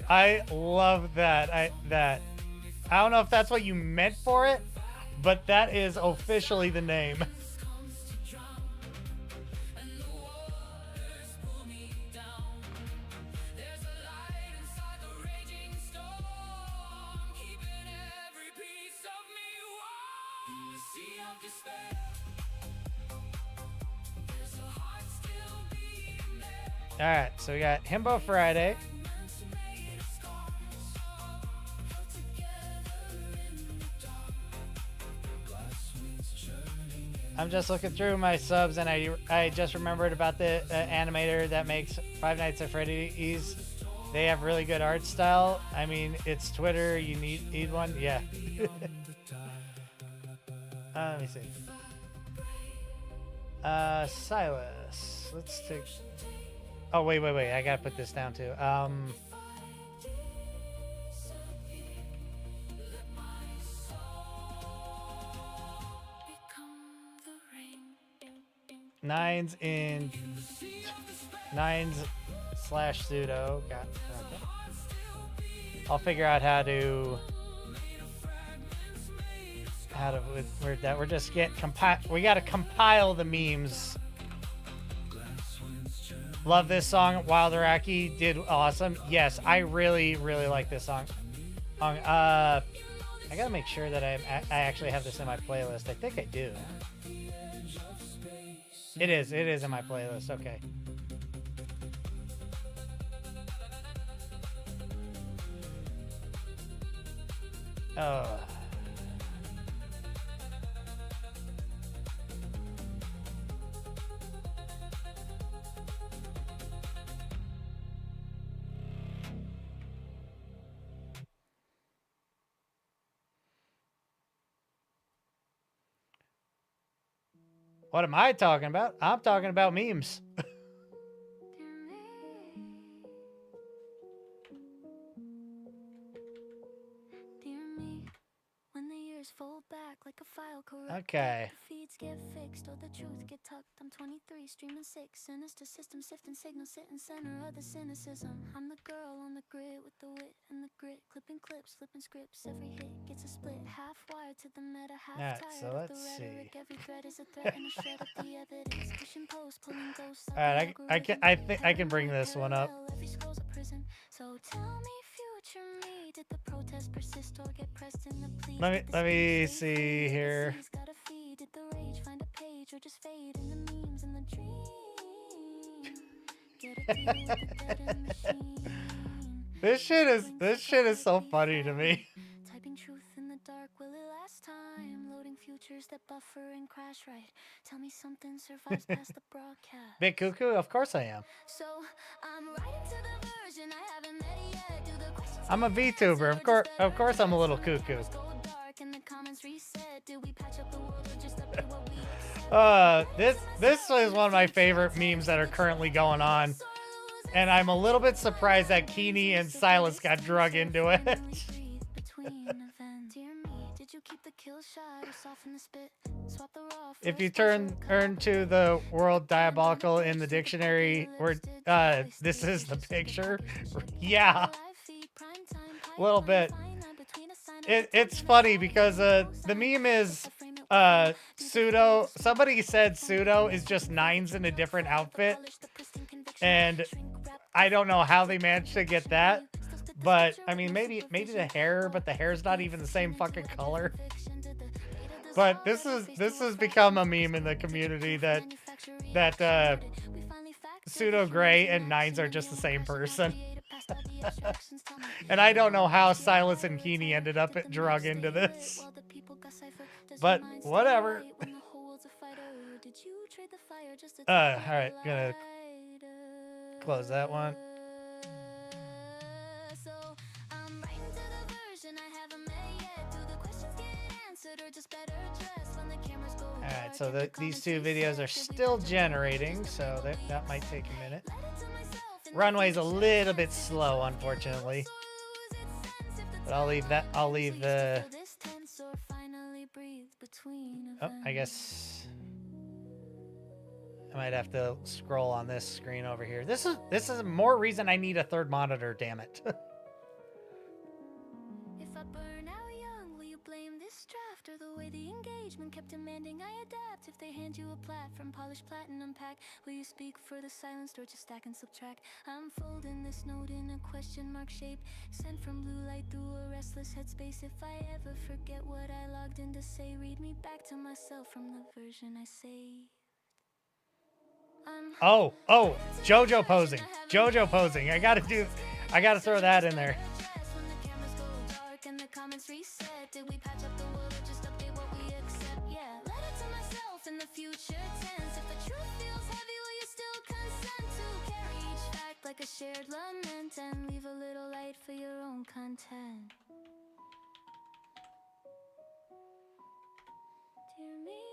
I love that. I don't know if that's what you meant for it, but that is officially the name. All right, so we got Himbo Friday. I'm just looking through my subs, and I just remembered about the animator that makes Five Nights at Freddy's. They have really good art style. I mean, it's Twitter. You need one, yeah. Let me see. Silas. Let's take. Oh wait. I gotta put this down too. Nines/pseudo. Got okay. I'll figure out how to word that. We're just we gotta compile the memes. Love this song. Wild Iraqi did awesome. Yes, I really like this song. I gotta make sure that I actually have this in my playlist. I think I do. It is in my playlist. Okay. Oh. What am I talking about? I'm talking about memes. Okay. Feeds get fixed or the truth get tucked. I'm 23, streaming 6. Sinister system sifting signals, sitting center of the cynicism. I'm the girl on the grid with the wit and the grit, clipping clips, flipping scripts. Every hit gets a split, half wired to the meta, half Alright, tired so of let's the rhetoric. see. Every thread is a threat and a shred of the evidence. Pushing posts, pulling ghosts. Alright, I think I can bring this one up. Every scroll's a prison. So tell me, future me, did the protest persist or get pressed in the pleas? Let me see here. Did the rage find a page or just fade in the memes and the dream? Get a This shit is so funny to me. Typing truth in the dark, will it last time? Loading futures that buffer and crash right. Tell me something survives past the broadcast. Big cuckoo, of course I am. So I'm writing to the version I haven't met yet. Do the questions I'm a VTuber. Of course I'm a little cuckoo. go dark and the comments reset? Did we patch up the world or just update what we accept? This is one of my favorite memes that are currently going on. And I'm a little bit surprised that Keeney and Silas got drug into it. If you turn to the word diabolical in the dictionary, where this is the picture, yeah, a little bit. It's funny because the meme is pseudo. Somebody said pseudo is just Nines in a different outfit, and I don't know how they managed to get that. But I mean, maybe the hair, but the hair's not even the same fucking color. But this has become a meme in the community that pseudo gray and Nines are just the same person. And I don't know how Silas and Keeney ended up drug into this, but whatever. All right, gonna close that one. Alright, so these two videos are still generating, so that might take a minute. Runway's a little bit slow, unfortunately. But I'll leave the... Oh, I guess... I might have to scroll on this screen over here. This is more reason I need a third monitor, damn it. If I burn out young, will you blame this draft or the way the engagement kept demanding I adapt? If they hand you a plat from polished platinum pack, will you speak for the silenced or just stack and subtract? I'm folding this note in a question mark shape, sent from blue light through a restless headspace. If I ever forget what I logged in to say, read me back to myself from the version I saved. Oh, JoJo posing. JoJo posing. I gotta throw that in there. In the future tense, if the truth feels heavy, will you still consent to carry each fact like a shared lament and leave a little light for your own content? Dear me,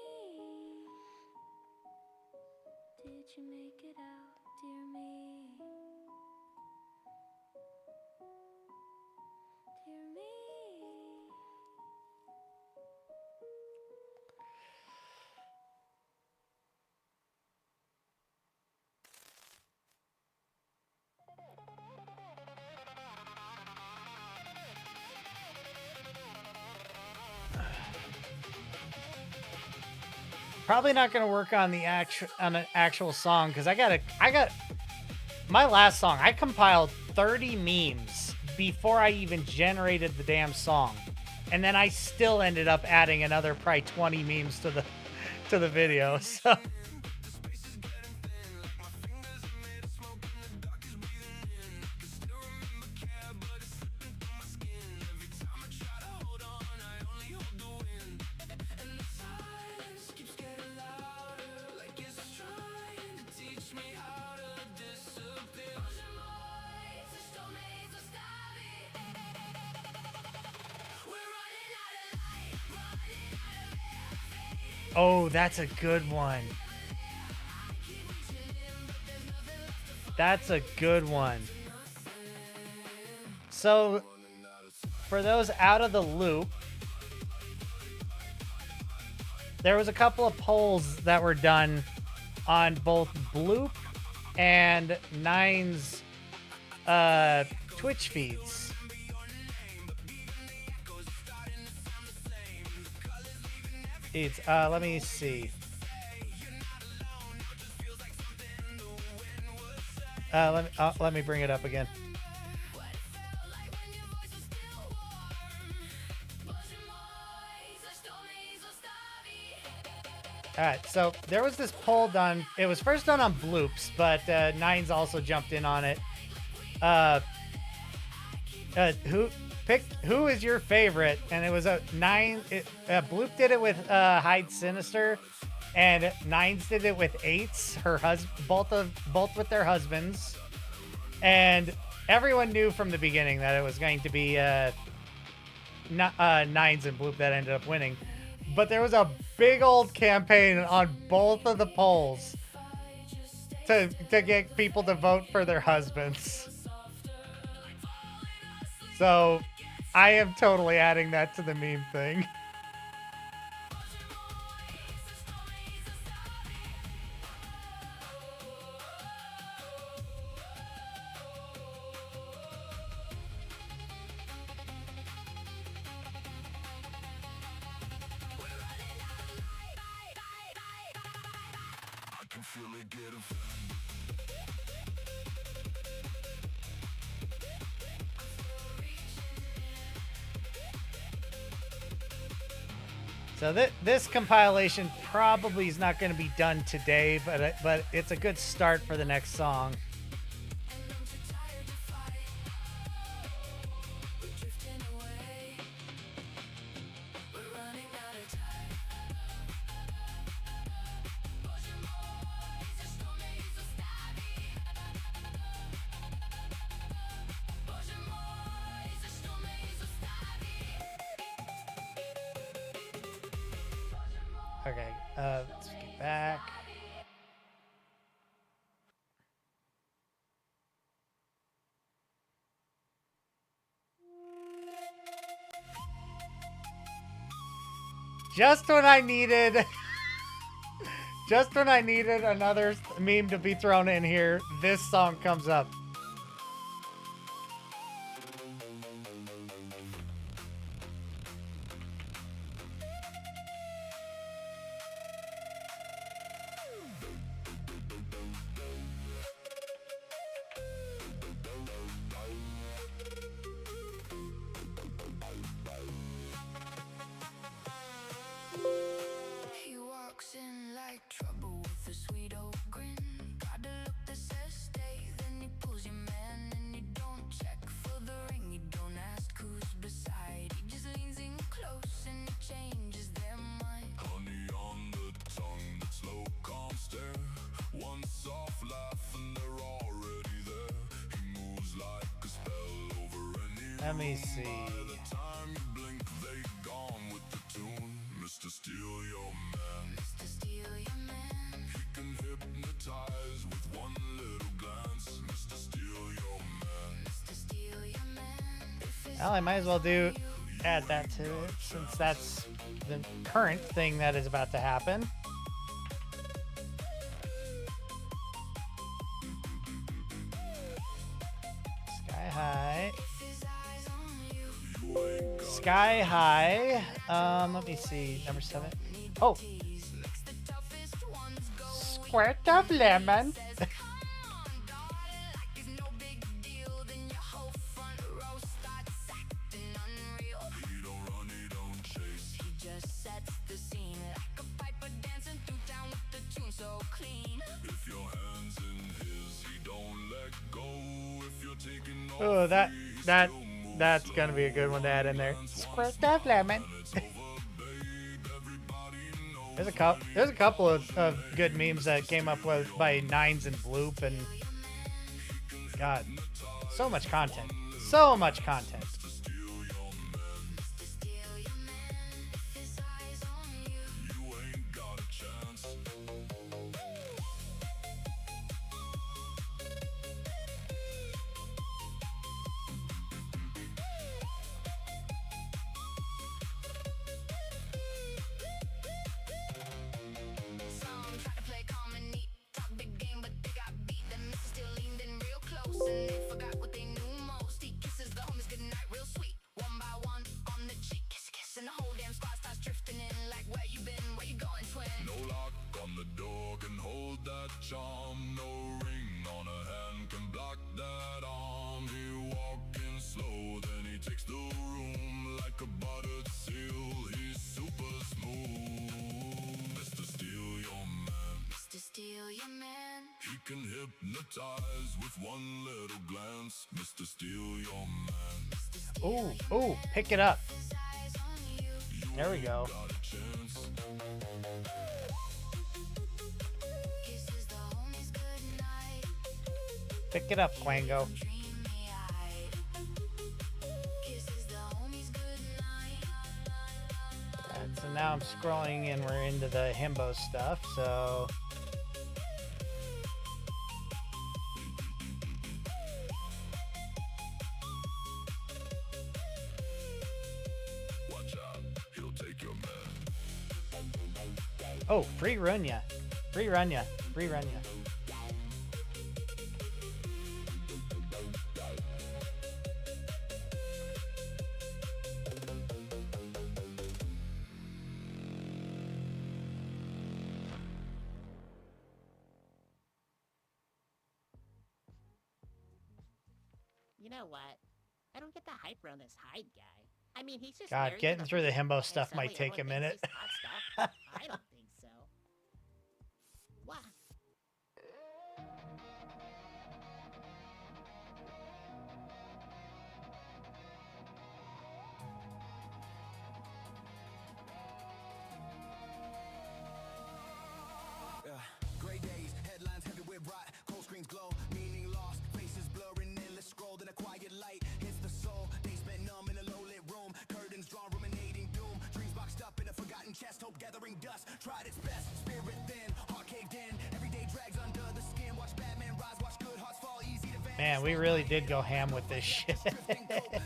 did you make it out, dear me? Dear me. Probably not gonna work on an actual song because I got my last song. I compiled 30 memes before I even generated the damn song, and then I still ended up adding another probably 20 memes to the video. So. Oh, that's a good one. That's a good one. So, for those out of the loop, there was a couple of polls that were done on both Bloop and Nine's Twitch feeds. It's let me see. Let me bring it up again. All right, so there was this poll done. It was first done on Bloops, but Nines also jumped in on it. Who is your favorite? And it was a Bloop did it with Hyde Sinister, and Nines did it with Eights, both with their husbands, and everyone knew from the beginning that it was going to be Nines and Bloop that ended up winning. But there was a big old campaign on both of the polls to get people to vote for their husbands. So I am totally adding that to the meme thing. So this compilation probably is not going to be done today, but it's a good start for the next song. Okay, let's get back. Just when I needed another meme to be thrown in here, this song comes up. He walks in like trouble with a sweet old grin. Got a look that says stay, then he pulls your man, and you don't check for the ring. You don't ask who's beside. He just leans in close and he changes their mind. Honey on the tongue, that slow, calm stare. One soft laugh and they're already there. He moves like a spell over any Let me see. By the time you blink, they gone with the tune. Mr. Steal Your Man. Mr. Steal Your Man. He can hypnotize with one little glance. Mr. Steal Your Man. Mr. Steal Your Man. Well, I might as well add that to it, since that's the current thing that is about to happen. Sky High. Sky High. Let me see. Number 7. Oh. Squirt of lemon. He don't run, he don't chase. He just sets the scene like a piper dancing through town with the tune so clean. If your hand's in his, he don't let go. If you're taking off, Oh, that he that still moves that's gonna be a good one to add in there. Squirt of lemon. There's a couple of good memes that came up with by Nines and Bloop, and God, so much content. So much content. You ain't got a chance. Some try to play calm and neat, talk big game, but they got beat. Them misses still leaned in real close, and they forgot what they knew most. He kisses the homies goodnight real sweet, one by one on the cheek, kiss, kiss, and the whole damn squad starts drifting in. Like, where you been? Where you going, twin? No lock on the door can hold that charm. No ring on a hand can block that arm. He walking slow, then he takes the room like a buttered seal. He's super smooth. Mr. Steal Hypnotized with one little glance, Mr. Steal your man. Ooh, ooh, pick it up. There we go. Got a chance. Kisses the homies goodnight. Pick it up, Quango. Dreamy eyed. Kisses the homies goodnight. Alright, so now I'm scrolling and we're into the himbo stuff, so. Watch out, he'll take your man. Oh, free run ya. Free run ya. Free run ya. You know what? I don't get the hype around this Hyde guy. I mean, he's just God, married to getting the through the president, himbo and stuff suddenly might take a everyone minute. thinks he's hot stuff. I don't think so. What? Gray days, headlines heavy with rot, cold screens glow, meaning lost, faces blurring, endless scroll, then a quiet light hits the soul. They spent numb in a low lit room, curtains drawn, ruminating doom, dreams boxed up in a forgotten chest, hope gathering dust, tried its best, spirit thin, heart caved in, every day drags under the skin, watch Batman rise, watch good hearts fall, easy to vanish. Man, we really did go ham with this shit.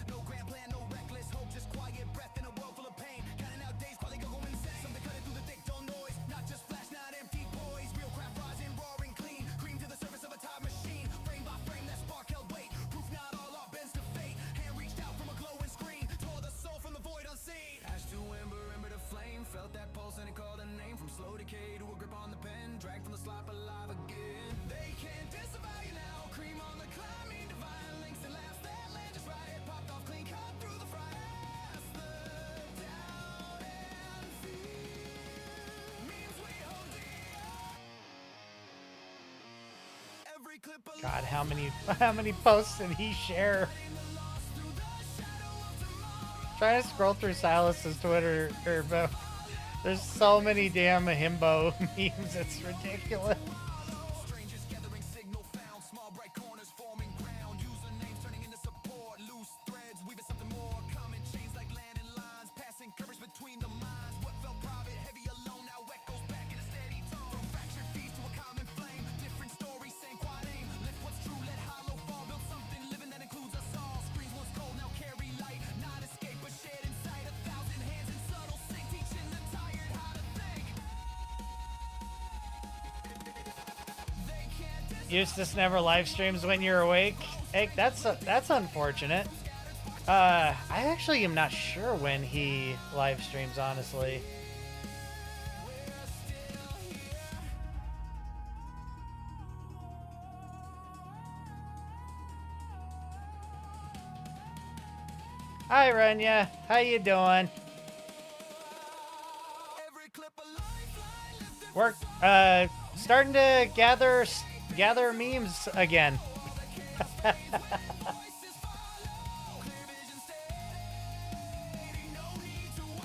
No grand plan, no reckless hope, just quiet breath in a world full of pain. Counting out days, probably go insane. Something cutting through the thick, dull noise. Not just flash, not empty poise. Real craft rising, roaring clean. Cream to the surface of a time machine. Frame by frame, that spark held weight. Proof not all art bends to fate. Hand reached out from a glowing screen. Tore the soul from the void unseen. Ash to ember, ember to flame. Felt that pulse and it called a name. From slow decay to a grip on the pen. Dragged from the slop alive again. They can't disavow you now. Cream on the climbing, divine links and laughs. That land just right. Popped off clean, cut through the fry. Ask the down and fear. Memes we hold dear. Every clip of God, how many posts did he share? Trying to scroll through Silas's Twitter, there's so many damn himbo memes. It's ridiculous. strangers gathering signal found. Small bright corners forming ground. Usernames turning into support. Loose threads weaving something more. Common chains like landing lines. Passing courage between the minds. What felt private, heavy alone, now echoes back in a steady tone. From fractured feast to a common flame. Different stories, same quiet aim. Lift what's true, let hollow fall. Build something living that includes us all. Screens once cold, now carry light. Not escape, but shared inside. 1,000 hands in subtle sync. Teaching the tired how to think. Eustace never live streams when you're awake. Hey, that's unfortunate. I actually am not sure when he live streams, honestly. Hi, Renya. How you doing? Every clip a lifeline. Lift We're starting to gather memes again.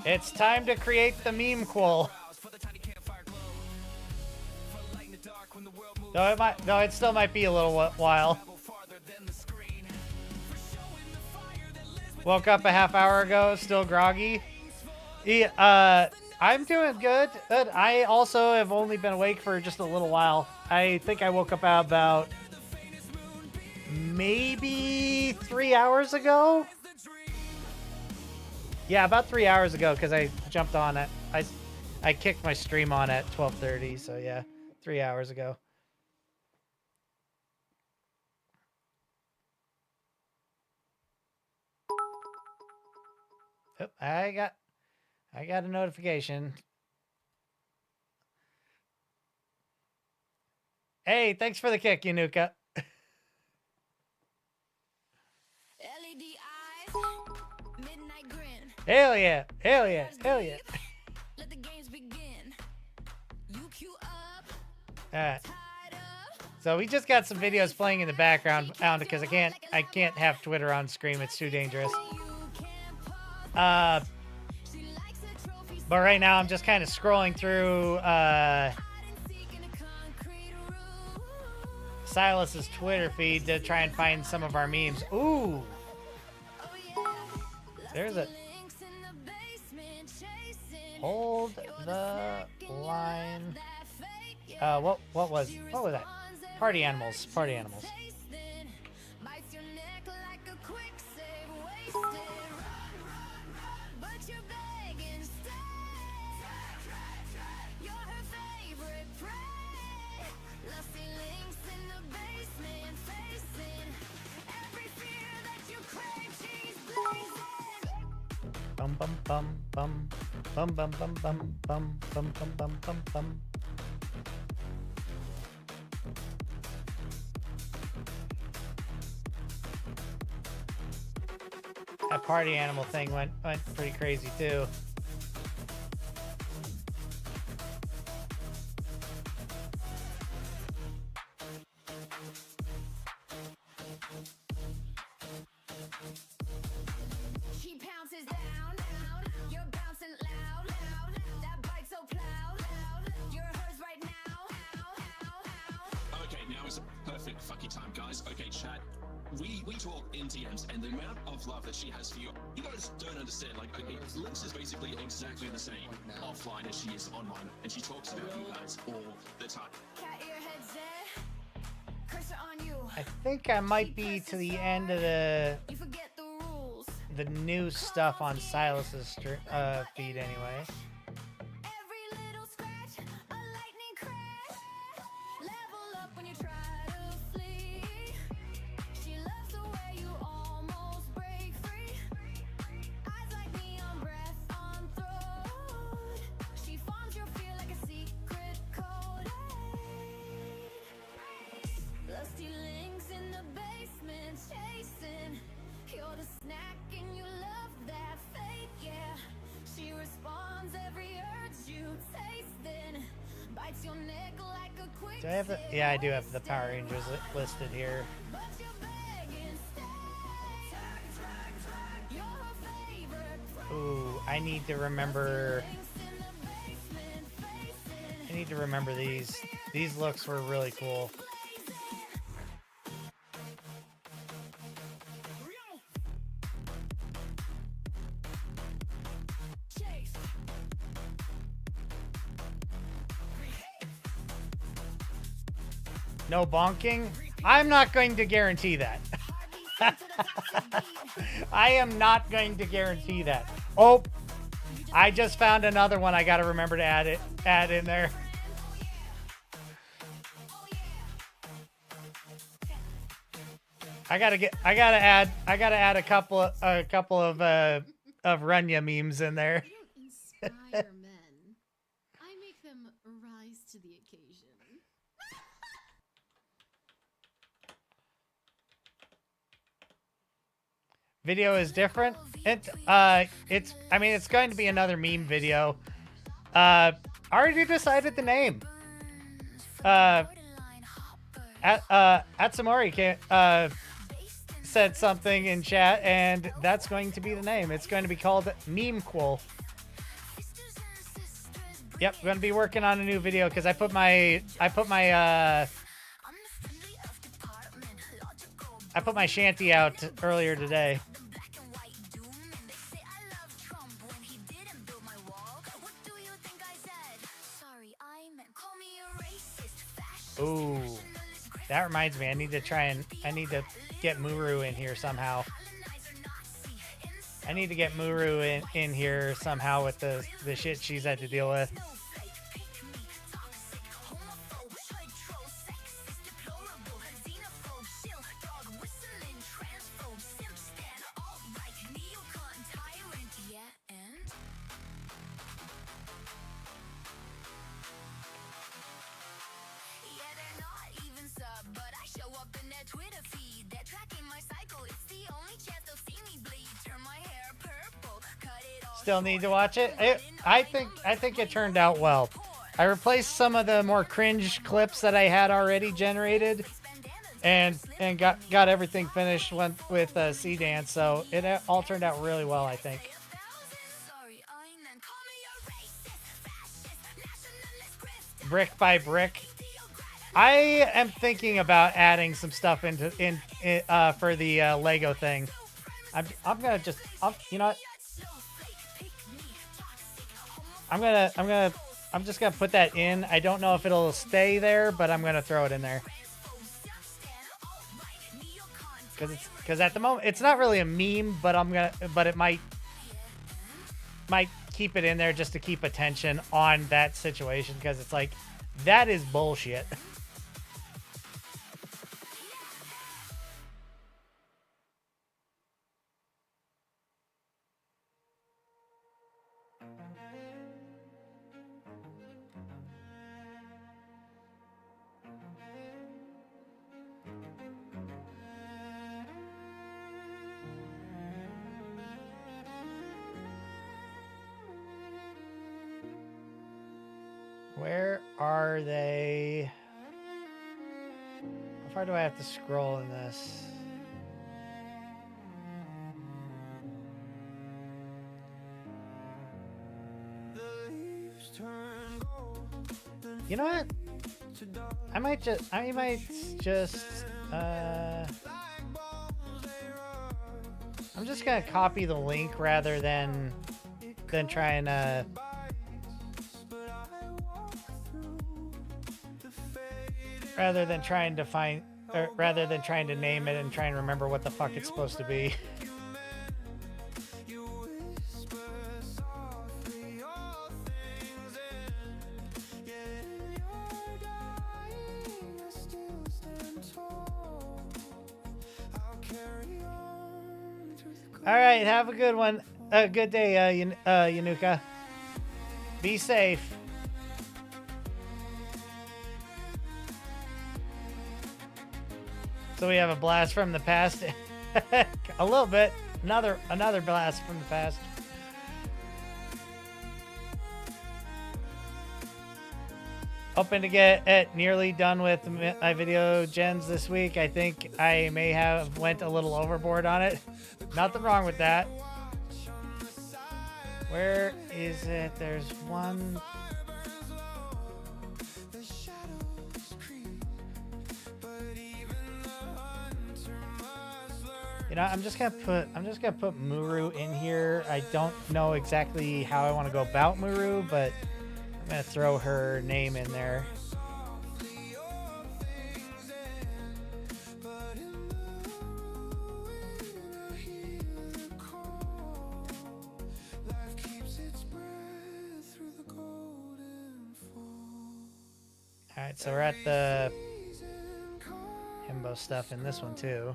It's time to create the meme quill. Though it still might be a little while. Woke up a half hour ago, still groggy. I'm doing good. I also have only been awake for just a little while. I think I woke up about maybe 3 hours ago. Yeah, about 3 hours ago, because I jumped on it. I kicked my stream on at 12:30, so yeah, 3 hours ago. Oh, I got a notification. Hey, thanks for the kick, Yanuka. LED eyes, midnight grin. Hell yeah, hell yeah, hell yeah. Let the games begin. You queue up, Alright, tied up. So we just got some videos playing in the background because I can't have Twitter on screen. It's too dangerous. But right now I'm just kind of scrolling through Silas's Twitter feed to try and find some of our memes. Ooh, there's a hold the line. What was that? Party animals. Party animals. Bum bum bum bum bum bum bum bum bum bum bum bum bum bum. That party animal thing went pretty crazy too. She pounces down, down. You're bouncing loud, loud. That bite so loud, loud. You're hers right now. Okay, now is a perfect fucking time, guys. Okay, chat. We talk in DMs, and the amount of love that she has for you, you guys don't understand. Like, okay, Lynx is basically exactly the same offline as she is online, and she talks about you guys all the time. Cat ear headset. Cursor on you. I think I might be to the end of the You forget the rules. new stuff on Silas's feed anyway. Every little scratch, a lightning crash. Level up when you try to flee. She loves the way you almost break free. Eyes like neon, breath on throat. She farms your fear like a secret code. Lusty links in the basement chasing. You're the snack and you love that fate, yeah. She responds every urge you tasting. Bites your neck like a quick. Do I have the? Yeah, I do have the Power Rangers listed here. But you're begging, stay. You're her favorite. Ooh, I need to remember. Links in the basement facing. I need to remember these. These looks were really cool. No bonking? I'm not going to guarantee that. I am not going to guarantee that. Oh, I just found another one. I got to remember to add in there. I gotta add a couple of Runya memes in there. I don't inspire men. I make them rise to the occasion. Video is different. It's going to be another meme video. Already decided the name. Atsamori said something in chat, and that's going to be the name. It's going to be called Memequel. Yep, I'm going to be working on a new video because I put my shanty out earlier today. Ooh, that reminds me. I need to get Muru in here somehow. I need to get Muru in here somehow with the shit she's had to deal with. Still need to watch it. I think it turned out well. I replaced some of the more cringe clips that I had already generated, and got everything finished with Sea Dance. So it all turned out really well, I think. Brick by brick. I am thinking about adding some stuff in for the Lego thing. I'm gonna just you know what? I'm just gonna put that in. I don't know if it'll stay there, but I'm gonna throw it in there. Because at the moment it's not really a meme, but but it might keep it in there just to keep attention on that situation, because it's like, that is bullshit. Where are they? How far do I have to scroll in this? You know what? I might just I'm just gonna copy the link rather than trying to find, or rather than trying to name it and try and remember what the fuck it's supposed to be. All right, have a good one. Good day, Yanuka. Be safe. So we have a blast from the past. A little bit. Another blast from the past. Hoping to get nearly done with my video gens this week. I think I may have went a little overboard on it. Nothing wrong with that. Where is it? There's one. You know, I'm just gonna put Muru in here. I don't know exactly how I want to go about Muru, but I'm gonna throw her name in there. Alright, so we're at the himbo stuff in this one too.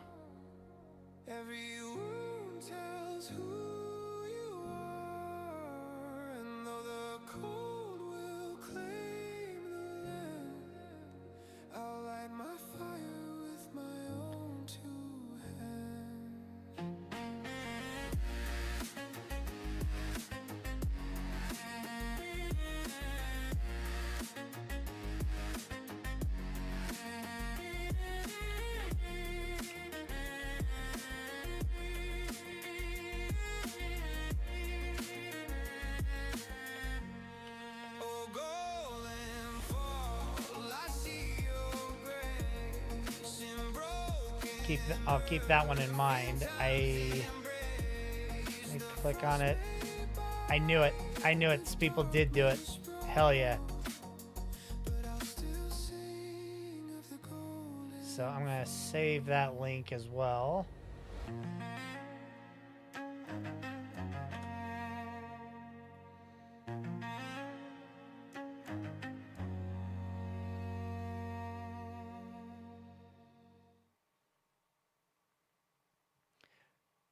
I'll keep that one in mind. Let me click on it. I knew it. People did do it. Hell yeah. So I'm gonna save that link as well.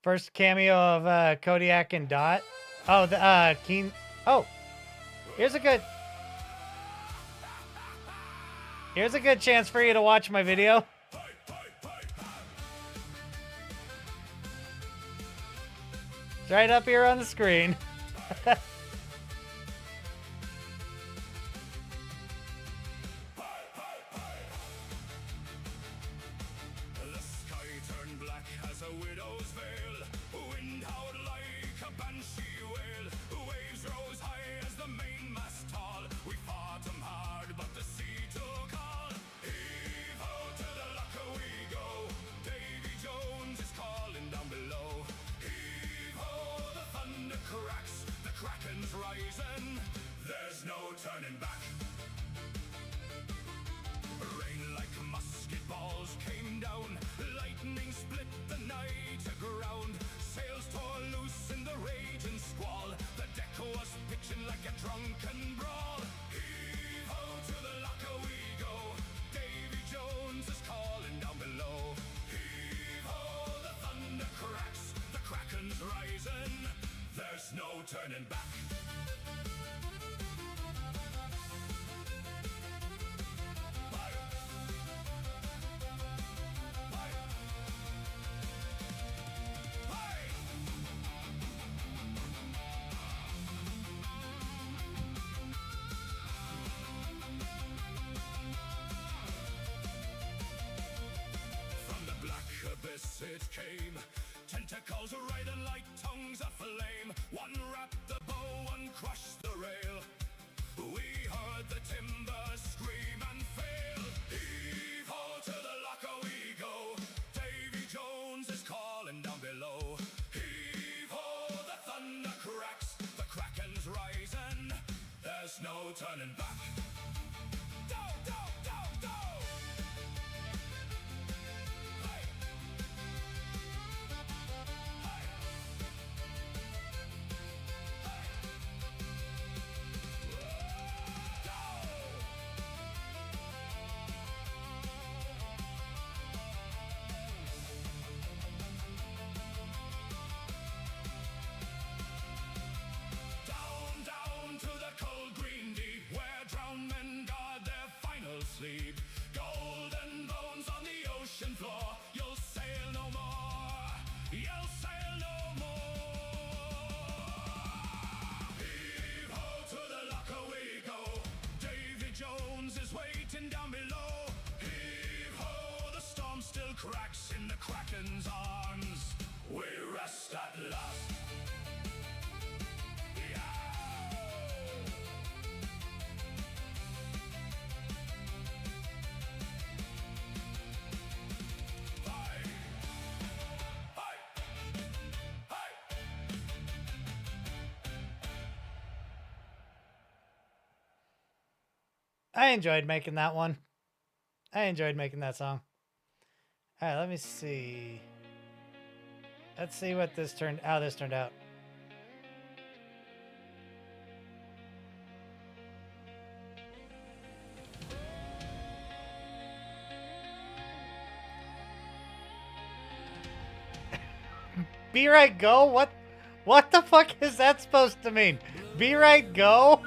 First cameo of Kodiak and Dot. Oh, the Keen. Oh, here's a good chance for you to watch my video. It's right up here on the screen. turning back. Rain like musket balls came down, lightning split the night ground. Sails tore loose in the raging squall, the deck was pitching like a drunken brawl. Heave-ho, to the locker we go, Davy Jones is calling down below. Heave-ho, the thunder cracks, the kraken's rising, there's no turning back. It came, tentacles riding like tongues of flame. One wrapped the bow, one crushed the rail. We heard the timber scream and fail. Heave-ho, to the locker we go, Davy Jones is calling down below. Heave-ho, the thunder cracks, the kraken's rising, there's no turning back. Sleep. Golden bones on the ocean floor. You'll sail no more. You'll sail no more. Heave-ho, to the locker we go. Davy Jones is waiting down below. Heave-ho, the storm still cracks in the kraken's arms. We rest at last. I enjoyed making that one. I enjoyed making that song. All right, let me see. Let's see what how this turned out. Be right, go? What the fuck is that supposed to mean? Be right, go?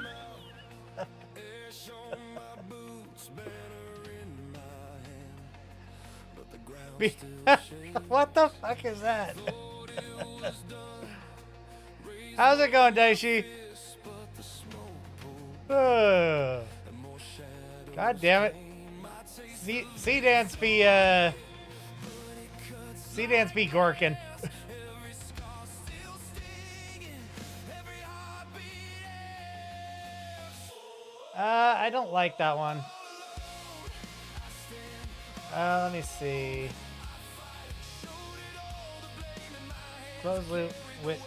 What the fuck is that? How's it going, Daishi? God damn it. Sea Dance be Gorkin. I don't like that one. Let me see. Close loop with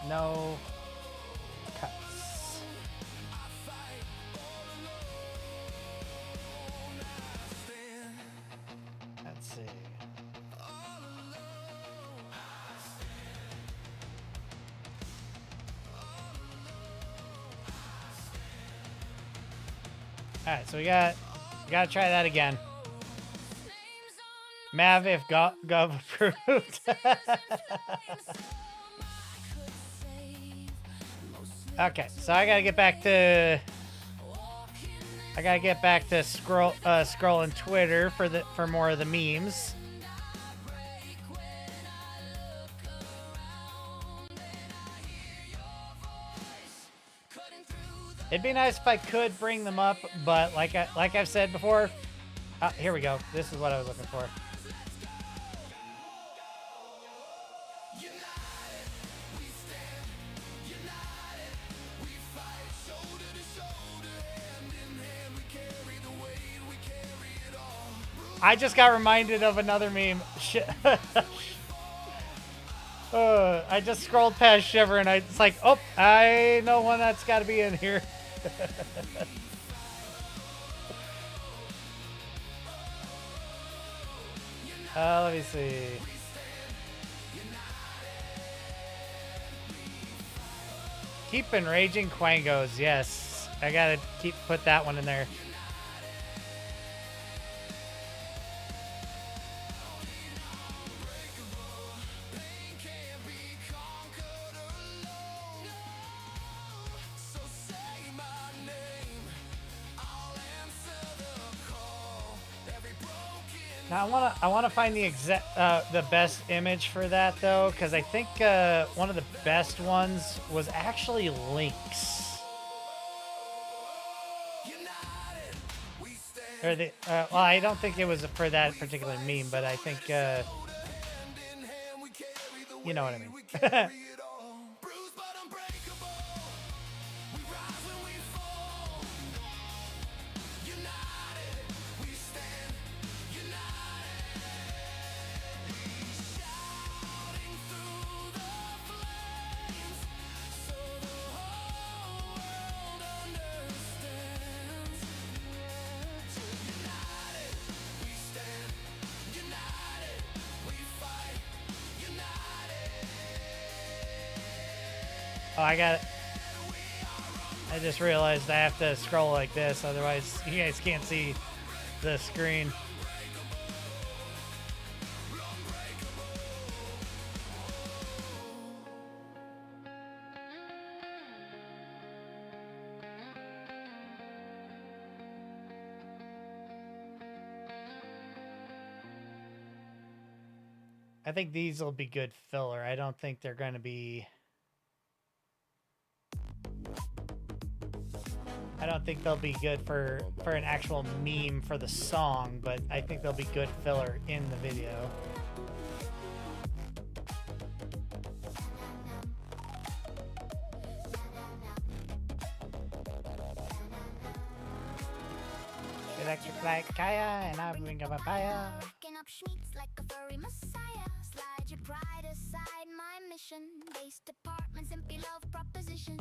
no cuts. Let's see. All right, so we gotta try that again. Mav, if Gov approved. Okay, so I gotta get back to scrolling Twitter for more of the memes. It'd be nice if I could bring them up, but like I've said before, here we go. This is what I was looking for. I just got reminded of another meme. I just scrolled past Shiver and it's like, oh, I know one that's got to be in here. Let me see. Keep enraging Quangos. Yes, I gotta put that one in there. Now I wanna find the best image for that though, because I think one of the best ones was actually Link's. Or the well, I don't think it was for that particular meme, but I think you know what I mean. Oh, I got it. I just realized I have to scroll like this, otherwise you guys can't see the screen. I think these will be good filler. I don't think they're going to be... I don't think they'll be good for an actual meme for the song, but I think they'll be good filler in the video. Electric like Kaya, and I bring up a papaya. Slide your pride aside, my mission. Base department, simply love proposition.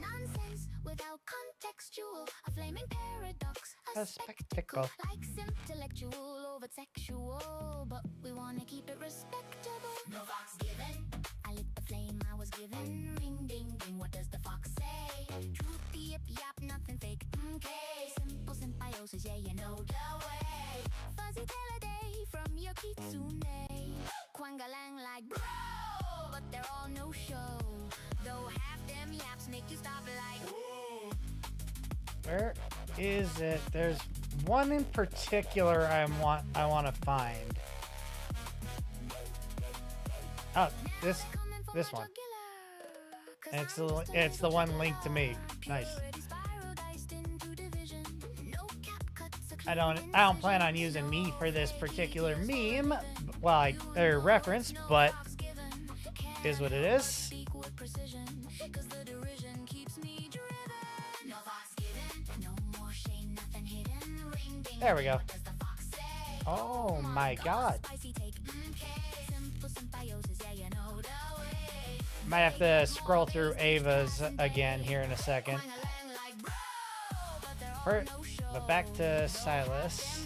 Nonsense without contextual. A flaming paradox, a spectacle. Like intellectual over sexual, but we wanna keep it respectable. No fox given. I lit the flame I was given. Ring ding ding, what does the fox say? Truth, yip yap, nothing fake. Okay, simple symbiosis, yeah, you know the way. Fuzzy day from your kitsune. Quangalang like bro, but they're all no show. Though half them yaps make you stop like. Where is it? There's one in particular I want to find. Oh, this one. And it's the one linked to me. Nice. I don't plan on using me for this particular meme, well, or reference, but is what it is. There we go. Oh my god. Might have to scroll through Ava's again here in a second. But back to Silas.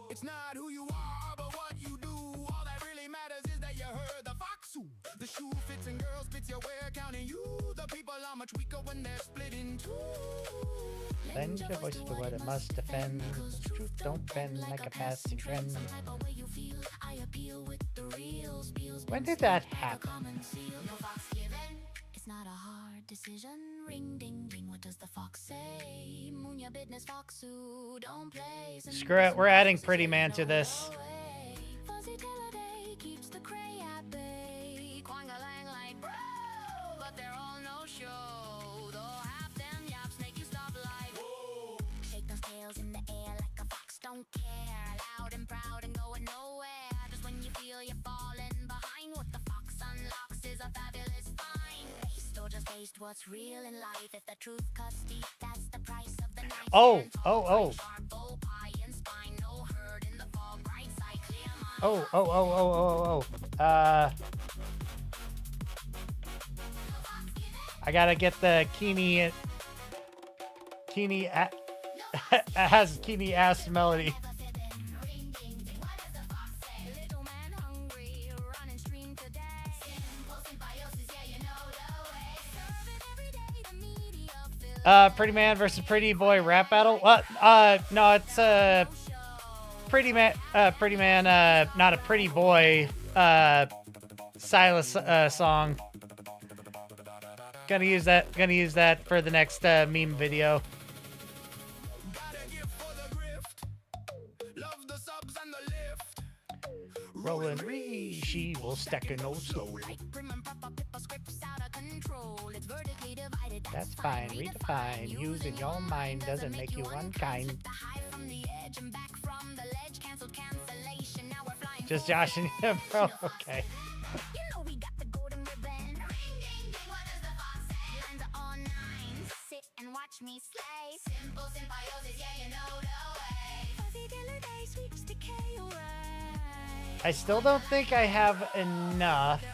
It's not who you are, but what you do. All that really matters is that you heard the fox who. The shoe fits and girls fits your wear, counting you. The people are much weaker when they're split in two. Lend your voice for what it must defend. Truth don't bend like a passing trend. When did that happen? It's not a hard decision. Ring ding ding, what does the fox say? Moon your business, fox who don't play. Screw it, we're adding Pretty Man to this. Fuzzy day keeps the cray at bay. Quangalang like bro, but they're all no show. Though half them yaps make you stop like whoa. Shake those tails in the air like a fox don't care. Loud and proud and going nowhere. Just when you feel you're falling behind, what the fox unlocks is a fabulous find. Or just taste what's real in life. If the truth cuts deep, that's the price of the night. Oh. I gotta get the Keeney has Keeney ass melody. Pretty man versus pretty boy rap battle. What? No, it's pretty man, not a pretty boy. Silas song. Gonna use that for the next meme video. Rolling Ree, she will stack a no slowly. That's fine, redefine. Using your mind doesn't make you unkind. Just Josh and him, bro. Okay. I still don't think I have enough.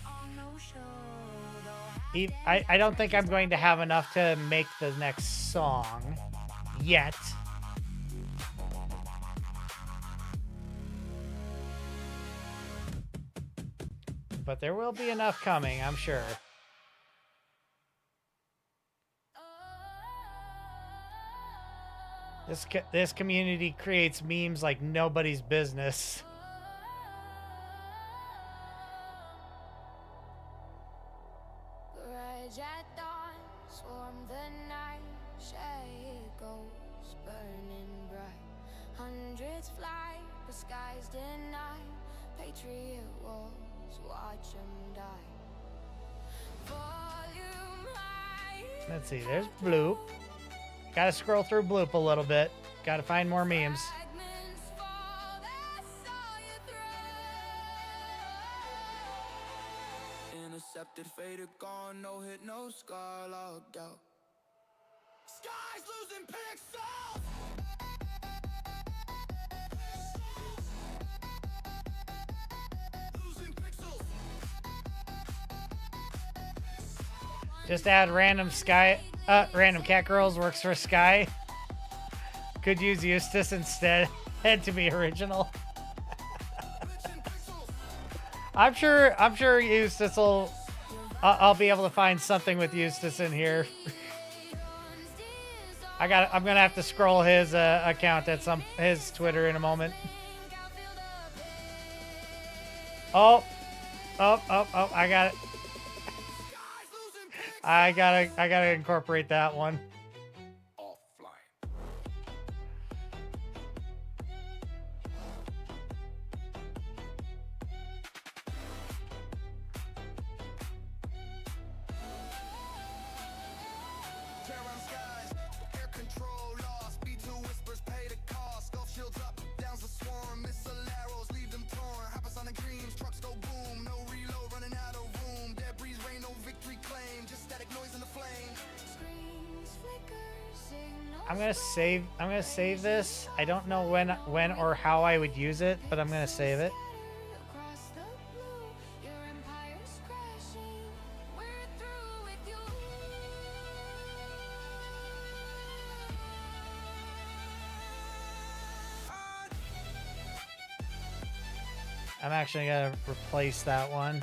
I don't think I'm going to have enough to make the next song yet. But there will be enough coming, I'm sure. This community creates memes like nobody's business. Let's see, there's Bloop. Gotta scroll through Bloop a little bit. Gotta find more memes. Intercepted, faded, gone, no hit, no scar, logged out. Sky's losing pixels! Losing pixels! Just add random cat girls works for Sky. Could use Eustace instead. Had to be original. I'm sure Eustace will. I'll be able to find something with Eustace in here. I'm gonna have to scroll his account at his Twitter in a moment. Oh, I got it. I gotta incorporate that one. I'm gonna save this. I don't know when or how I would use it, but I'm gonna save it. I'm actually gonna replace that one.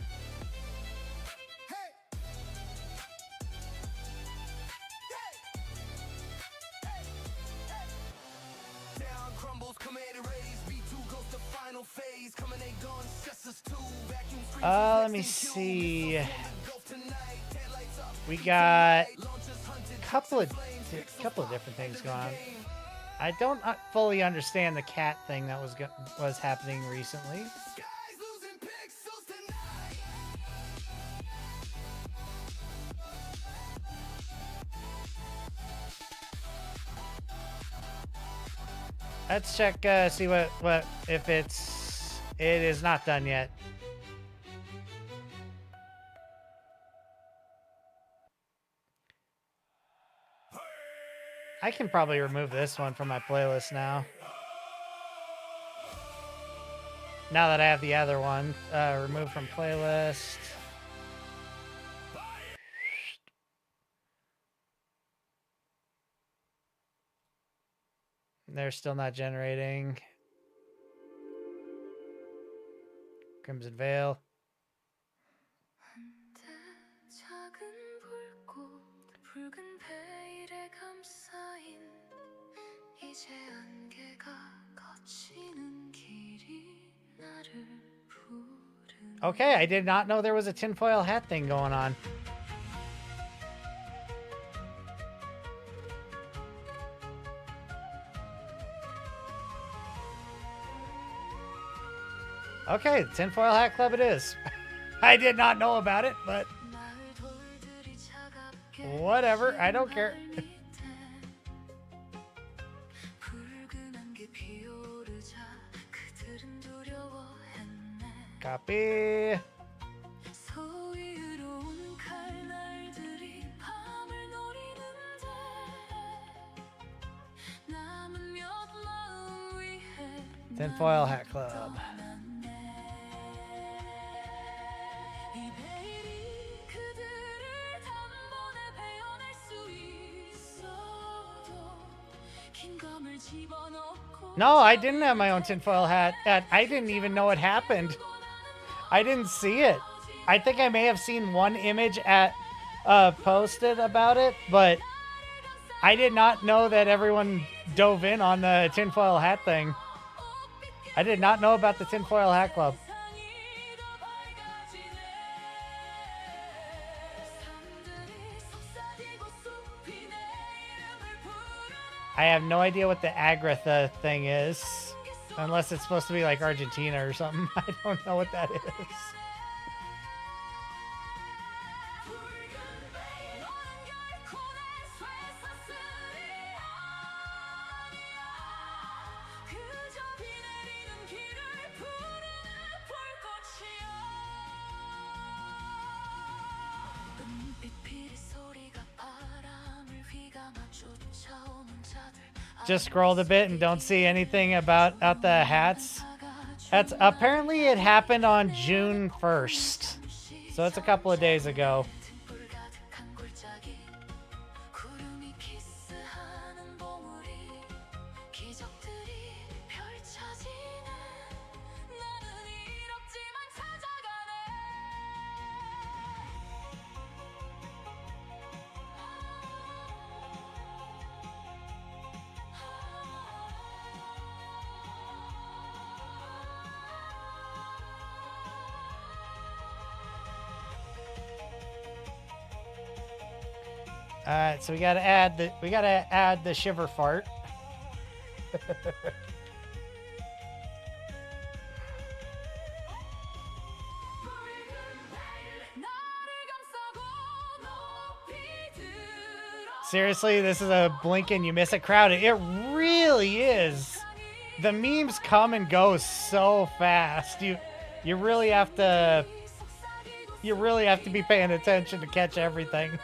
Let me see. We got a couple of different things going on. I don't fully understand the cat thing that was happening recently. Let's check, see what if it is not done yet. I can probably remove this one from my playlist now. Now that I have the other one, remove from playlist. They're still not generating. Crimson Veil. Okay, I did not know there was a tinfoil hat thing going on. Okay, the tinfoil hat club it is. I did not know about it, but whatever, I don't care. Copy. Tinfoil Hat Club. No, I didn't have my own tinfoil hat. I didn't even know it happened. I didn't see it. I think I may have seen one image posted about it, but I did not know that everyone dove in on the tinfoil hat thing. I did not know about the tinfoil hat club. I have no idea what the Agratha thing is. Unless it's supposed to be like Argentina or something. I don't know what that is. Just scrolled a bit and don't see anything about the hats. That's apparently it happened on June 1st. So it's a couple of days ago. Alright, so we gotta add the shiver fart. Seriously, this is a blink and you miss it crowd. It really is. The memes come and go so fast. You really have to be paying attention to catch everything.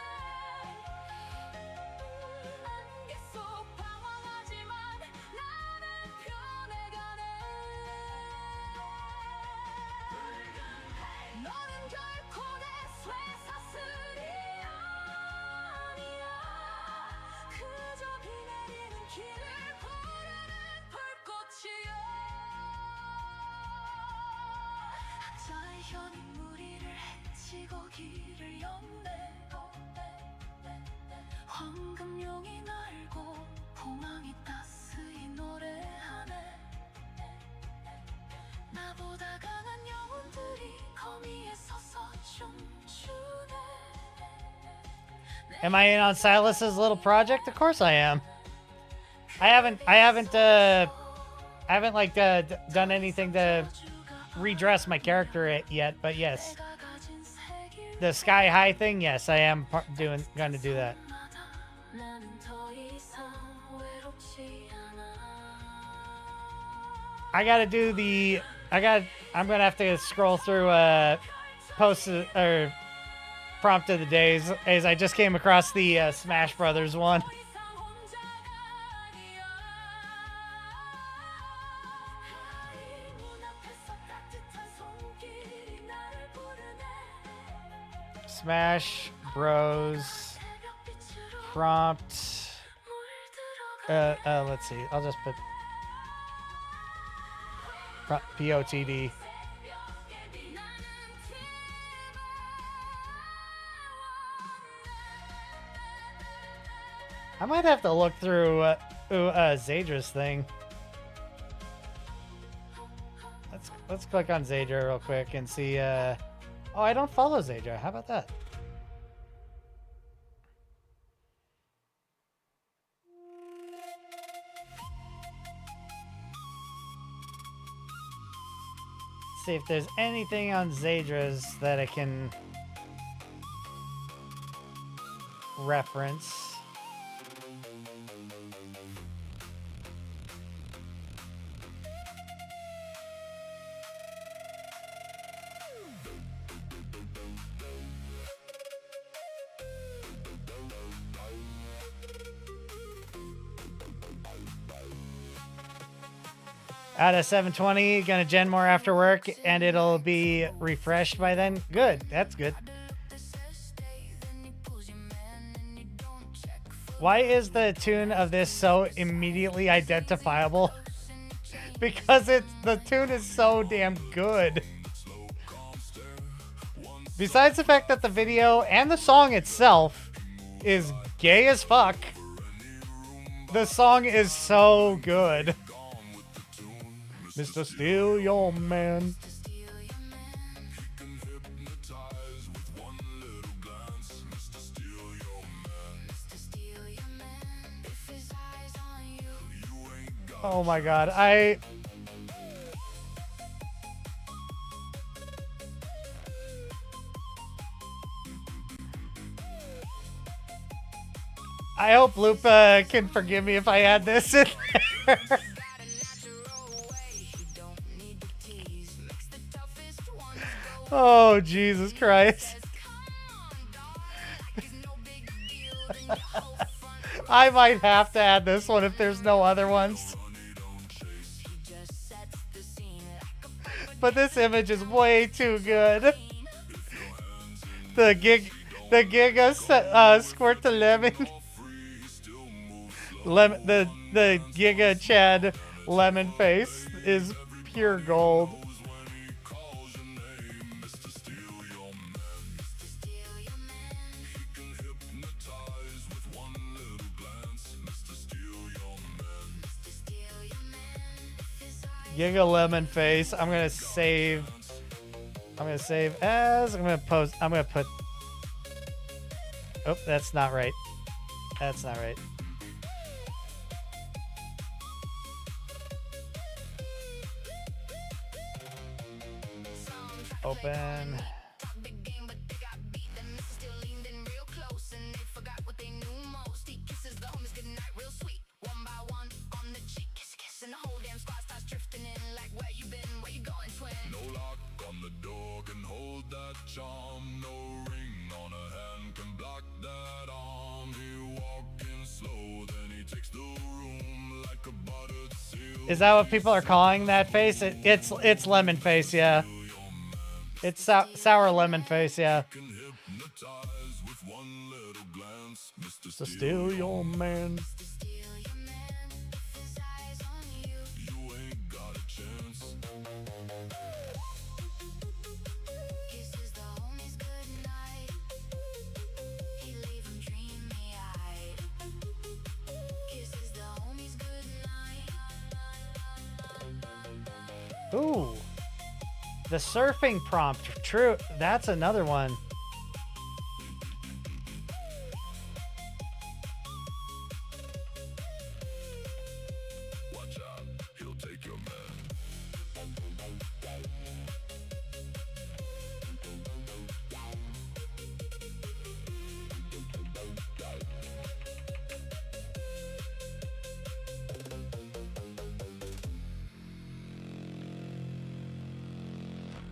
Am I in on Silas's little project? Of course I am. I haven't done anything to redress my character yet, but yes. The sky high thing, yes, I am going to do that. I'm gonna have to scroll through posts or prompt of the days as I just came across the Smash Brothers one. Smash Bros. Prompt. Let's see. I'll just put POTD. I might have to look through Zadra's thing. Let's click on Zadra real quick and see. Oh, I don't follow Zadra. How about that? See if there's anything on Zadra's that I can reference. Out of 720, gonna gen more after work, and it'll be refreshed by then. Good, that's good. Why is the tune of this so immediately identifiable? Because the tune is so damn good. Besides the fact that the video and the song itself is gay as fuck, the song is so good. Mr. Steal Your Man. Oh my god, I hope Lupa can forgive me if I add this in there. Oh, Jesus Christ. I might have to add this one if there's no other ones. But this image is way too good. The Giga squirt the lemon. The Giga Chad lemon face is pure gold. Giga lemon face. I'm gonna save as. I'm gonna put. Oh, that's not right. That's not right. Open. Is that what people are calling that face? It's lemon face, yeah. It's sour lemon face, yeah. So steal your man. Ooh, the surfing prompt. True, that's another one. Watch out, he'll take your man.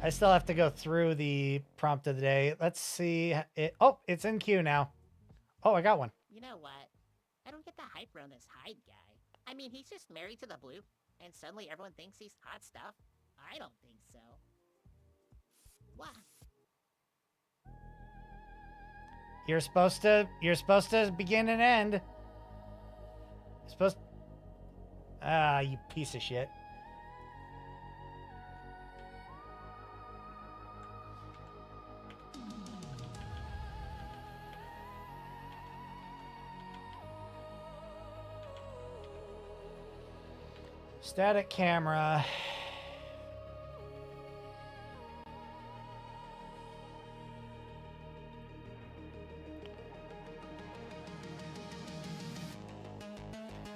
I still have to go through the prompt of the day. Let's see. Oh, it's in queue now. Oh, I got one. You know what? I don't get the hype around this Hyde guy. I mean, he's just married to the blue, and suddenly everyone thinks he's hot stuff. I don't think so. What? You're supposed to begin and end. You're supposed. Ah, you piece of shit. Static camera.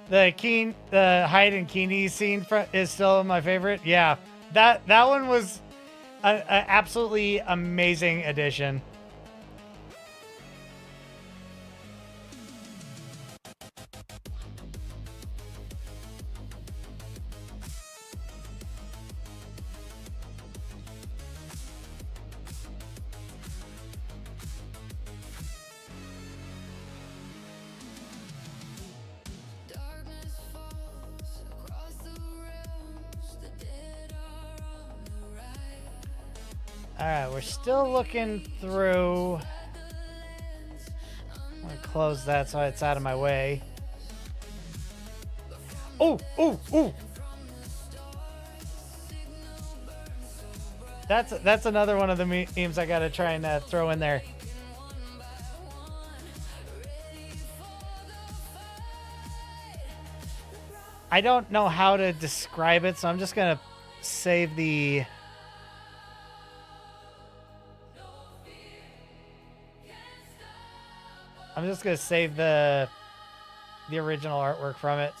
The Hyde and Keeney scene is still my favorite. Yeah, that one was an absolutely amazing addition. Alright, we're still looking through. I'm gonna close that so it's out of my way. Oh, oh, oh! That's another one of the memes I gotta try and throw in there. I don't know how to describe it, so I'm just gonna save the... I'm just gonna save the original artwork from it.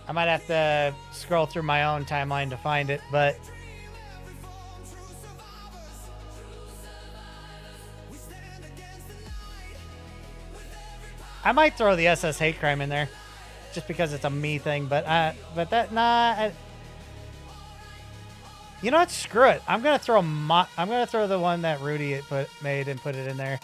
I might have to scroll through my own timeline to find it, but I might throw the SS hate crime in there just because it's a me thing, but that nah. You know what? Screw it. I'm gonna throw the one that Rudy made and put it in there.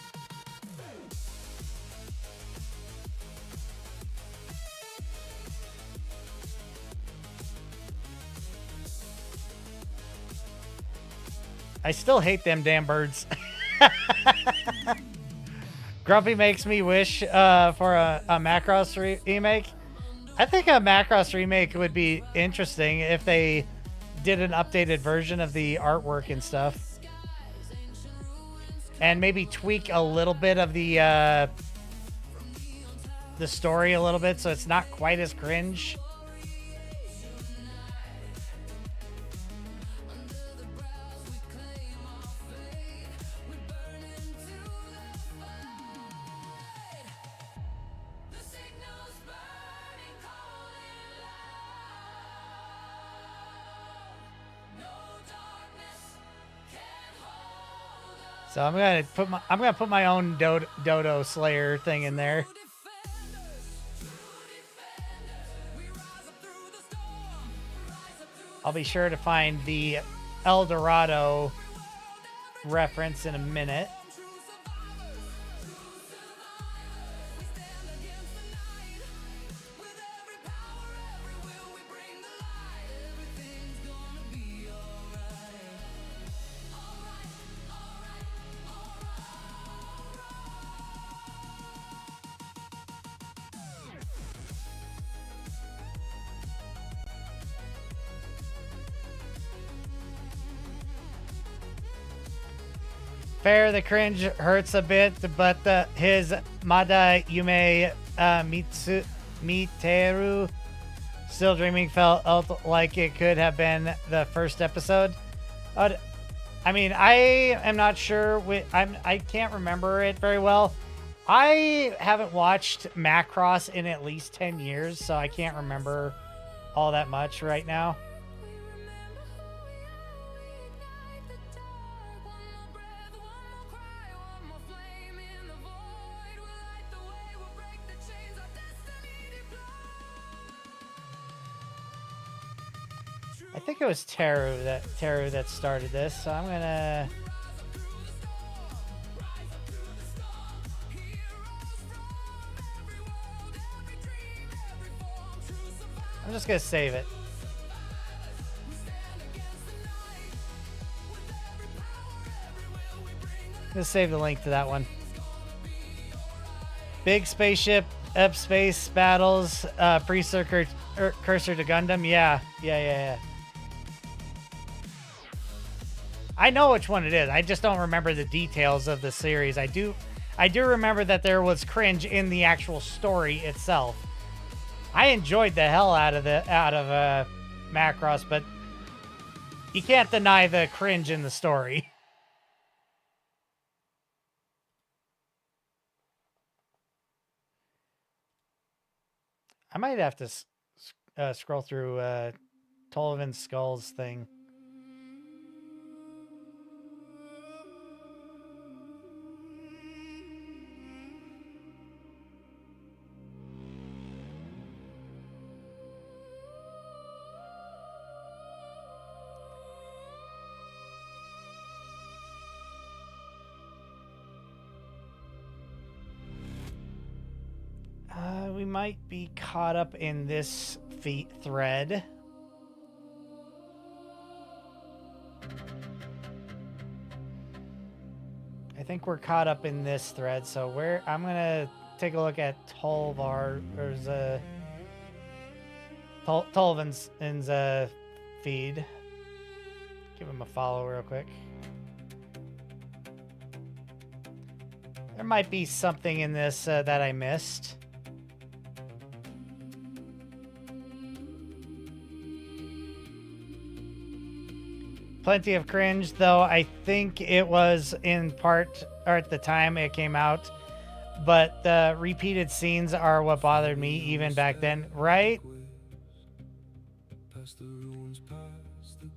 I still hate them damn birds. Grumpy makes me wish for a Macross remake. I think a Macross remake would be interesting if they did an updated version of the artwork and stuff. And maybe tweak a little bit of the story a little bit so it's not quite as cringe. So I'm gonna put my own Dodo Slayer thing in there. I'll be sure to find the El Dorado reference in a minute. Fair, the cringe hurts a bit, but his Mada Yume Miteru Still Dreaming felt like it could have been the first episode. I mean, I am not sure. I can't remember it very well. I haven't watched Macross in at least 10 years, so I can't remember all that much right now. I think it was Teru that started this, so I'm just gonna save it. Let's save the link to that one. Big spaceship, up space battles, precursor cursor to Gundam. Yeah. I know which one it is. I just don't remember the details of the series. I do remember that there was cringe in the actual story itself. I enjoyed the hell out of Macross, but you can't deny the cringe in the story. I might have to scroll through Tollivan's Skulls thing. We might be caught up in this thread. I think we're caught up in this thread, so I'm gonna take a look at Tolvan's feed. Give him a follow real quick. There might be something in this that I missed. Plenty of cringe, though I think it was in part, or at the time it came out, but the repeated scenes are what bothered me even back then, right?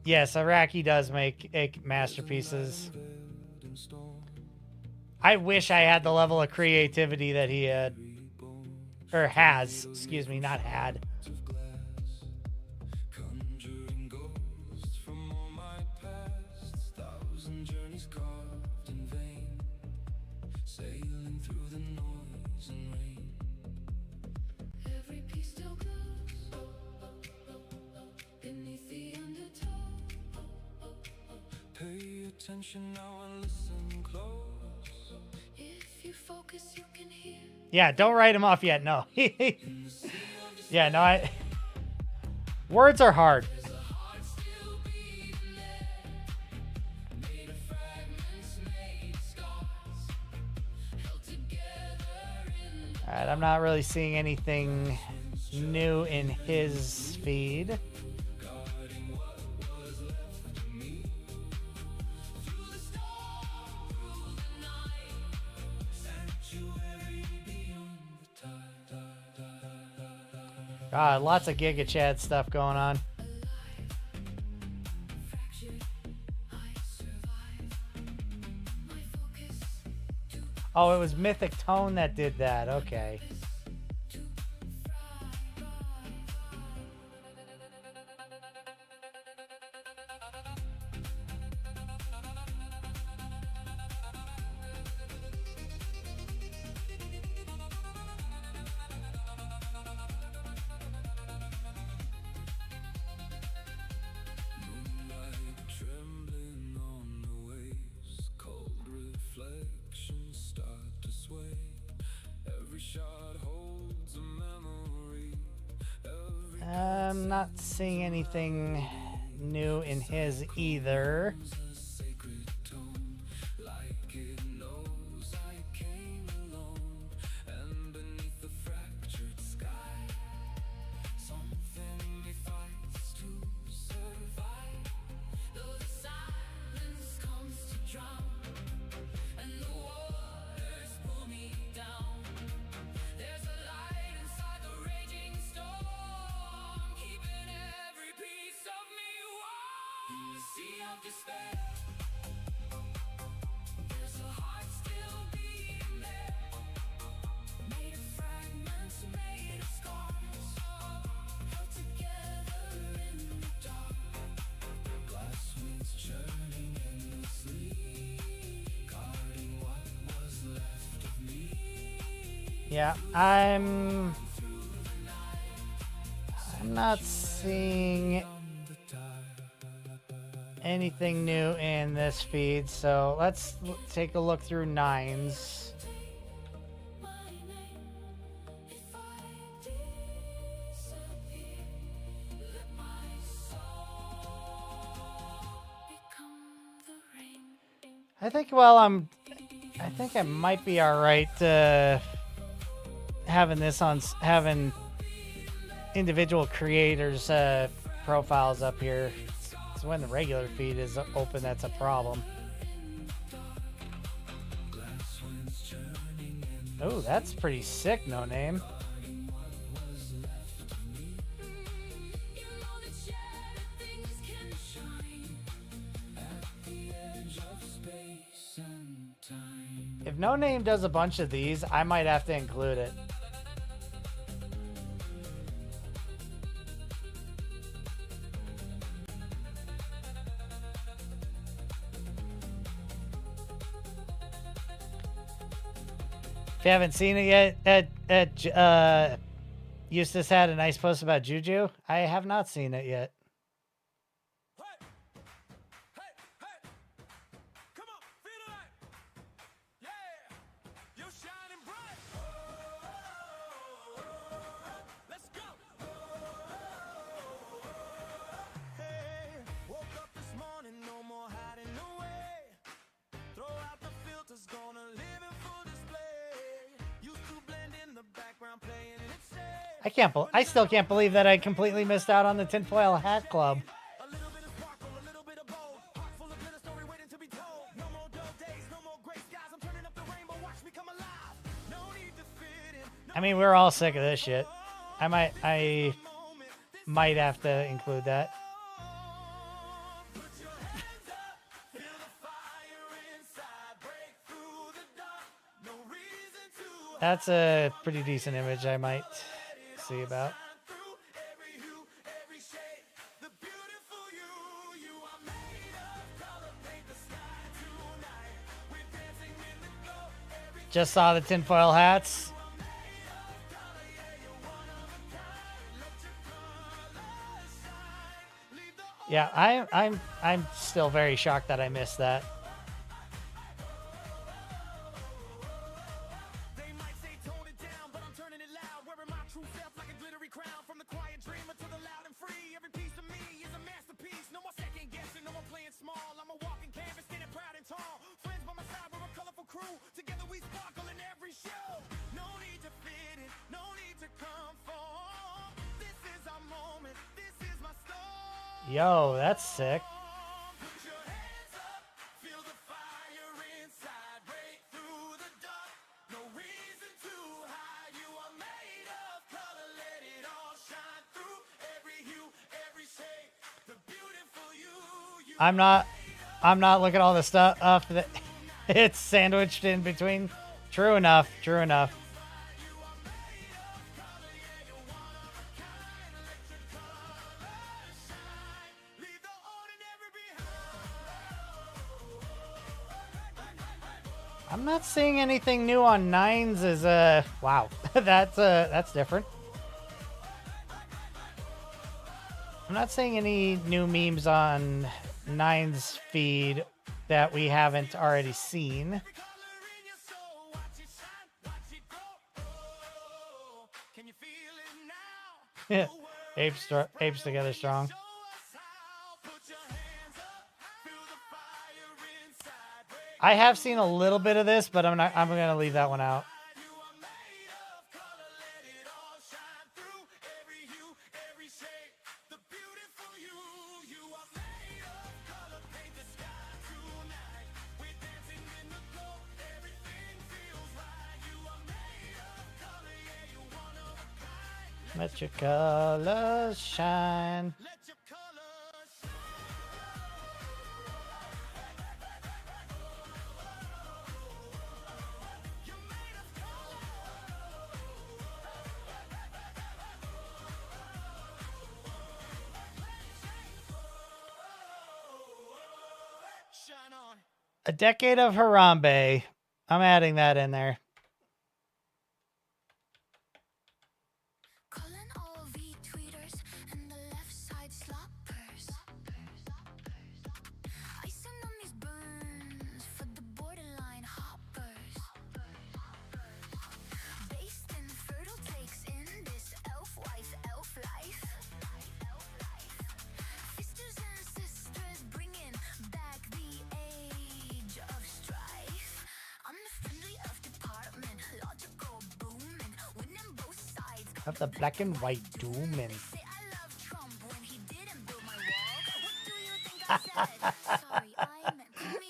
Yes, Araki does make masterpieces. I wish I had the level of creativity that he had, or has, excuse me, not had. Yeah, don't write him off yet. No. Yeah, no, words are hard. All right, I'm not really seeing anything new in his feed. God, lots of Giga Chad stuff going on. Oh, it was Mythic Tone that did that. Okay. I'm not seeing anything new in his either. Yeah, I'm not seeing anything new in this feed, so let's take a look through nines. I think I think I might be all right having this on having individual creators profiles up here. It's when the regular feed is open that's a problem. Oh, that's pretty sick, No Name. If No Name does a bunch of these, I might have to include it. If you haven't seen it yet, Eustace had a nice post about Juju. I have not seen it yet. I still can't believe that I completely missed out on the Tinfoil Hat Club. I mean, we're all sick of this shit. I might have to include that. That's a pretty decent image I might see about. Just saw the tinfoil hats. Yeah, I'm still very shocked that I missed that. Yo, that's sick. I'm not looking at all the stuff that it's sandwiched in between. True enough, true enough. I'm not seeing anything new on nines as wow. that's different. I'm not seeing any new memes on nines feed that we haven't already seen. Apes together strong. I have seen a little bit of this, but I'm gonna leave that one out. Let your colors shine. A decade of Harambe. I'm adding that in there. Of the black and white doom and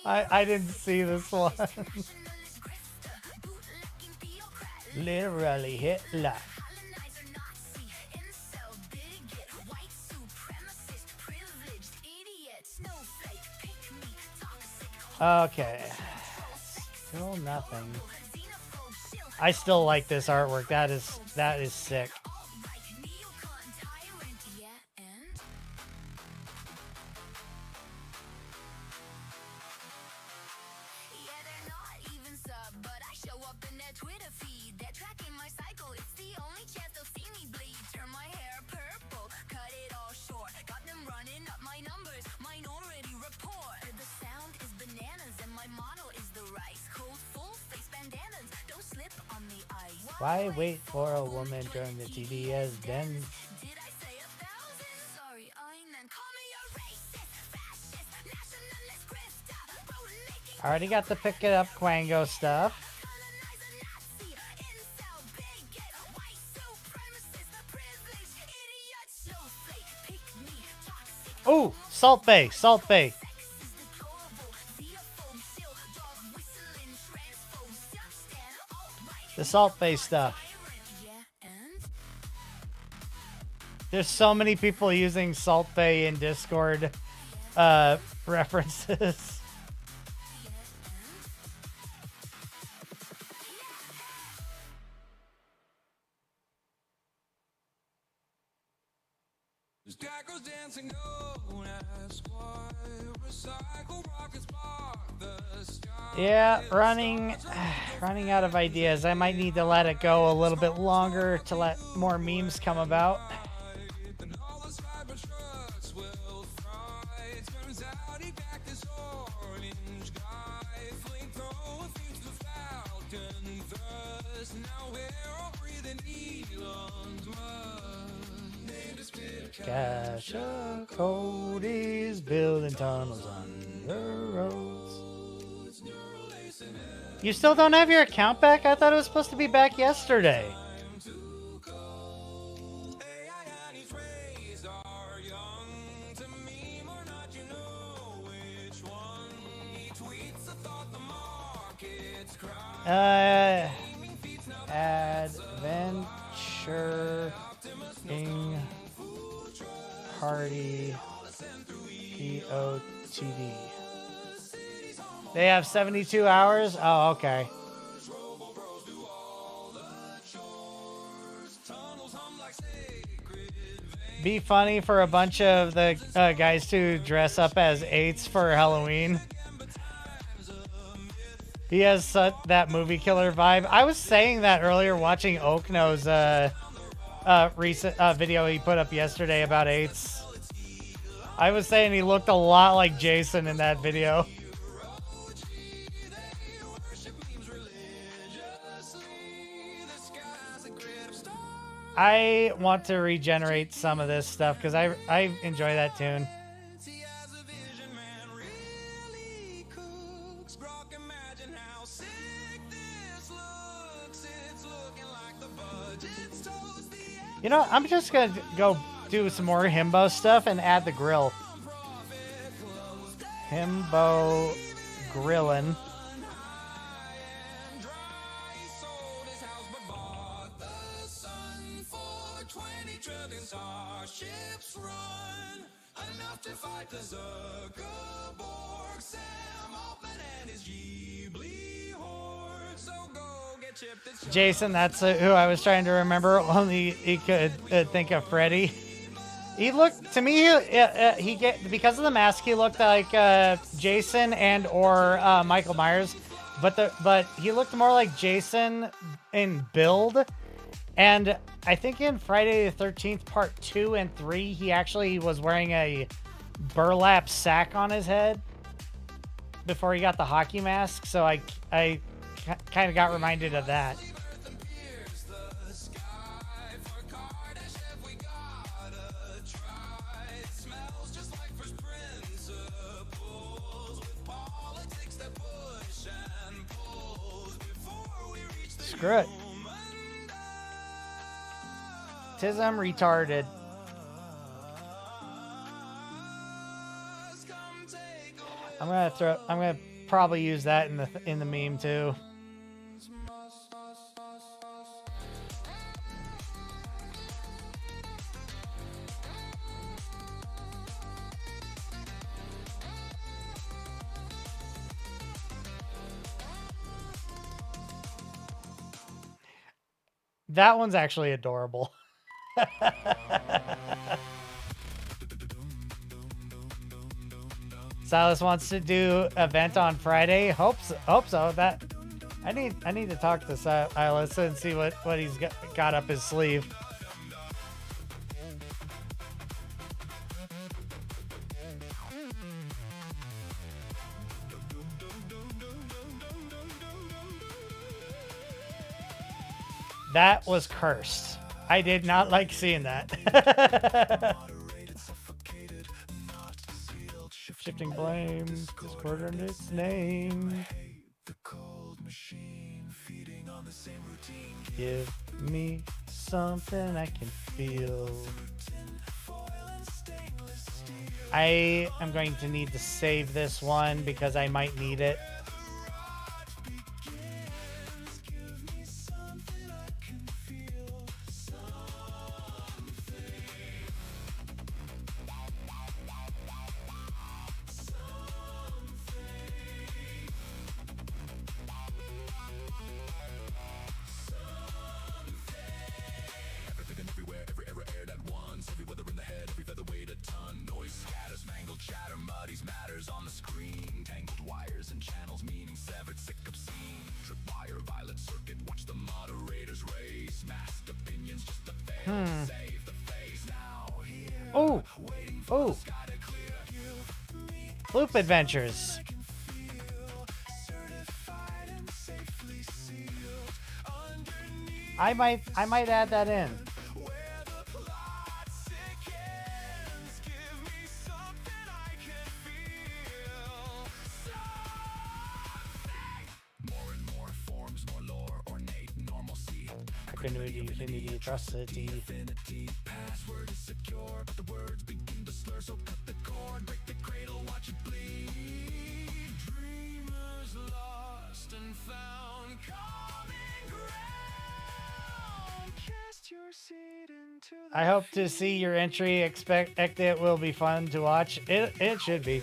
I didn't see this one. Literally Hitler. Okay. Still nothing. I still like this artwork. That is sick. Why wait for a woman during the TDS then? I already got the pick it up Quango stuff. Oh, Salt Bay, Salt Bay. The Salt Bay stuff. There's so many people using Salt Bay in Discord references. Yeah, running out of ideas. I might need to let it go a little bit longer to let more memes come about. Cash Cody's building tunnels under roads. You still don't have your account back? I thought it was supposed to be back yesterday. Adventuring Party POTD. They have 72 hours? Oh, okay. Be funny for a bunch of the guys to dress up as 8s for Halloween. He has that movie killer vibe. I was saying that earlier watching Okno's recent video he put up yesterday about 8s. I was saying he looked a lot like Jason in that video. I want to regenerate some of this stuff because I enjoy that tune. You know, I'm just going to go do some more himbo stuff and add the grill. Himbo grillin'. Jason, that's who I was trying to remember. Only he could think of Freddy. He looked to me. Because of the mask, he looked like Jason and or Michael Myers, but he looked more like Jason in build. And I think in Friday the 13th Part 2 and 3, he actually was wearing a burlap sack on his head before he got the hockey mask. So I kind of got reminded of that. Screw it. autism retarded. I'm gonna probably use that in the meme too. That one's actually adorable. Silas wants to do event on Friday. Hope so. That I need to talk to Silas and see what he's got up his sleeve. That was cursed. I did not like seeing that. Shifting blame, Discord earned its name. Give me something I can feel. I am going to need to save this one because I might need it. Oh. Loop Adventures. I might add that in. Continuity, infinity, atrocity. Password is secure, but the words begin to slur. So cut the cord, break the cradle, watch it bleed. Dreamers lost and found, common ground. Cast your seed into the I hope to see your entry. Expect it will be fun to watch. It should be.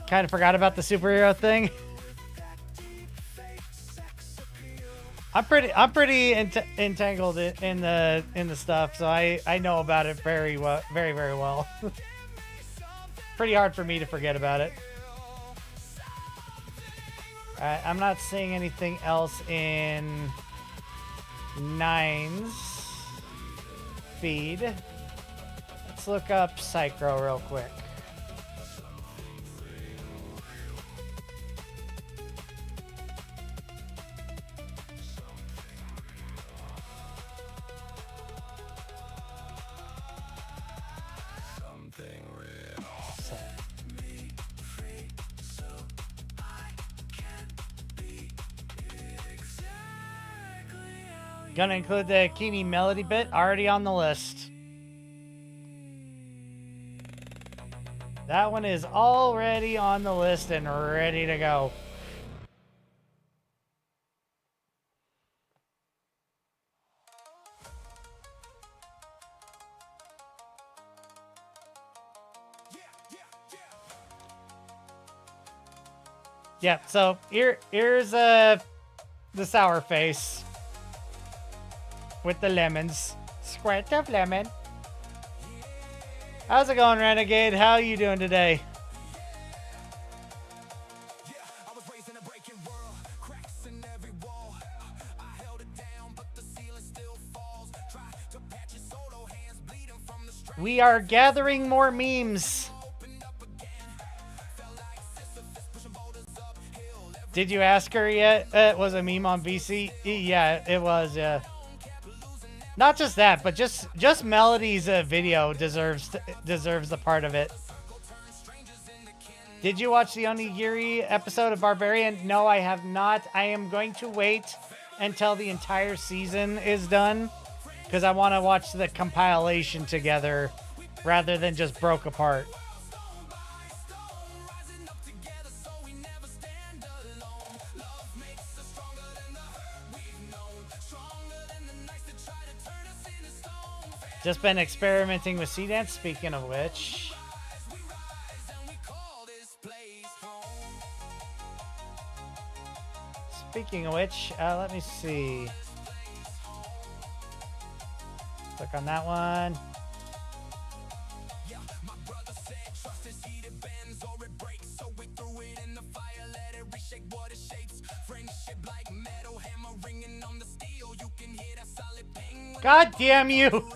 Kind of forgot about the superhero thing. I'm pretty entangled in the stuff, so I know about it very well. Pretty hard for me to forget about it. Alright, I'm not seeing anything else in 9's feed. Let's look up Psychro real quick. Gonna include the Kini melody bit already on the list. That one is already on the list and ready to go. Yeah, so here's the sour face. With the lemons. Squirt of lemon. How's it going, Renegade? How you doing today? We are gathering more memes. Did you ask her yet? It was a meme on VC? Yeah, it was, yeah. Not just that, but just Melody's video deserves the part of it. Did you watch the Onigiri episode of Barbarian? No, I have not. I am going to wait until the entire season is done because I want to watch the compilation together rather than just broke apart. Just been experimenting with Sea Dance, speaking of which. Speaking of which, let me see. Click on that one. God damn you!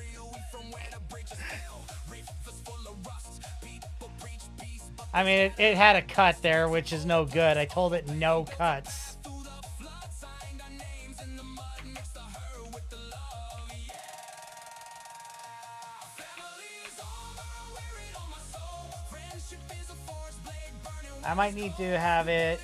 I mean, it had a cut there, which is no good. I told it no cuts. I might need to have it.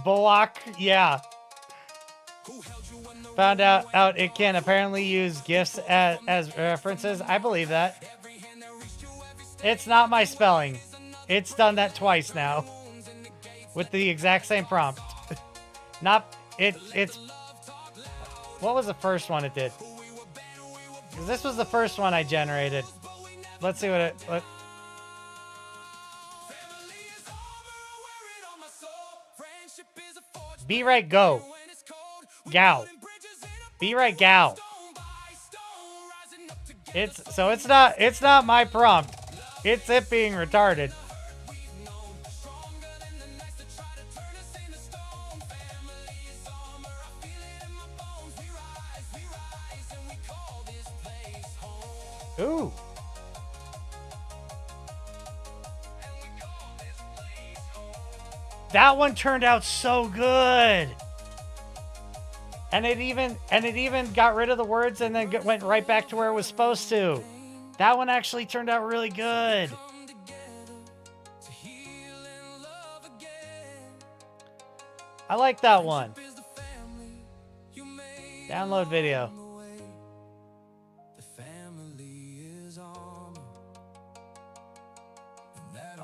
Bullock, yeah. Found out it can apparently use GIFs as references. I believe that. It's not my spelling. It's done that twice now. With the exact same prompt. It's... What was the first one it did? 'Cause this was the first one I generated. Let's see what it... Be right, go. Gal. Be right, gal. It's not my prompt. It's it being retarded. Ooh. That one turned out so good. And it even got rid of the words and then went right back to where it was supposed to. That one actually turned out really good. I like that one. Download video.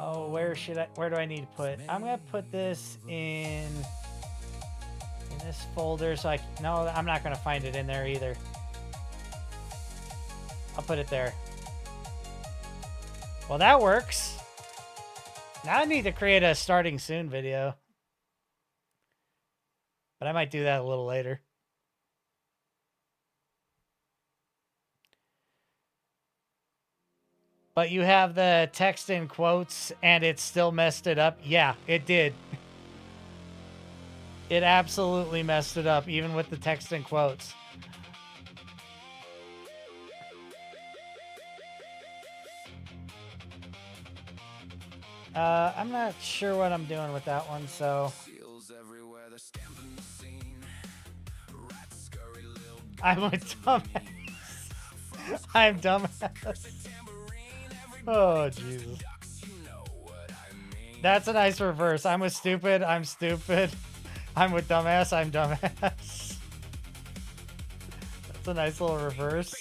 Oh, where do I need to put? I'm gonna put this in this folder so no, I'm not gonna find it in there either. I'll put it there. Well, that works. Now I need to create a starting soon video. But I might do that a little later. But you have the text in quotes and it still messed it up. Yeah, it did. It absolutely messed it up, even with the text in quotes. I'm not sure what I'm doing with that one, so... I'm a dumbass. I'm dumbass. Oh, Jesus. That's a nice reverse. I'm a stupid. I'm stupid. I'm with dumbass. I'm dumbass. That's a nice little reverse.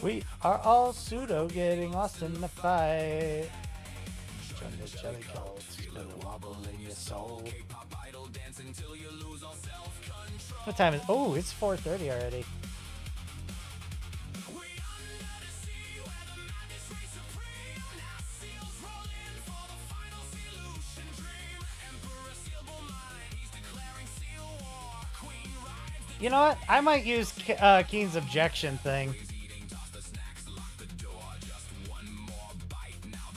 We are all pseudo getting lost in the fight. Jelly colds, gonna wobble in your soul. What time is? Oh, it's 4:30 already. You know what? I might use Keen's objection thing.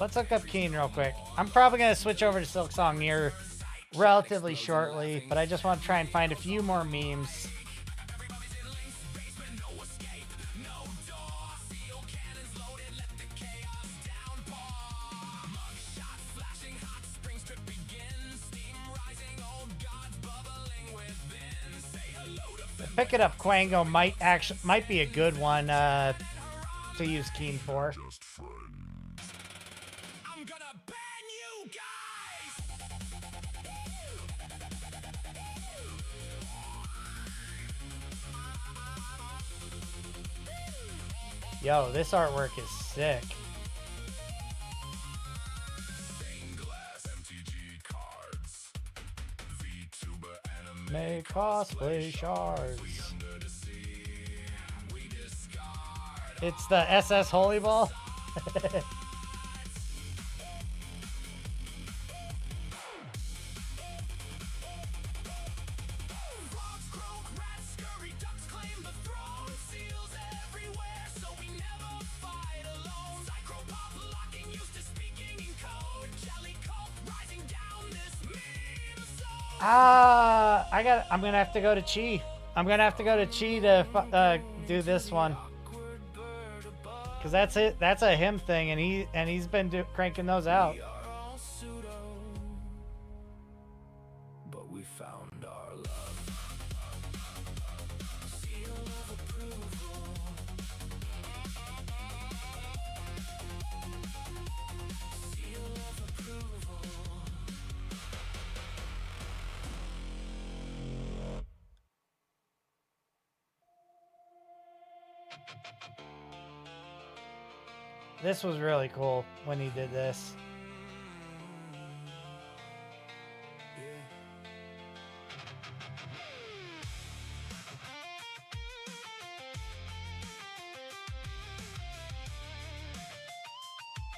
Let's look up Keen real quick. I'm probably going to switch over to Silk Song here relatively shortly, but I just want to try and find a few more memes. Pick It Up Quango might be a good one to use Keen for. I'm gonna ban you guys! Yo, this artwork is sick. Make cosplay shards. It's the SS Holy Ball. I'm gonna have to go to Chi. I'm gonna have to go to Chi to do this one, cause that's it. That's a him thing, and he's been cranking those out. But we found our love. This was really cool when he did this.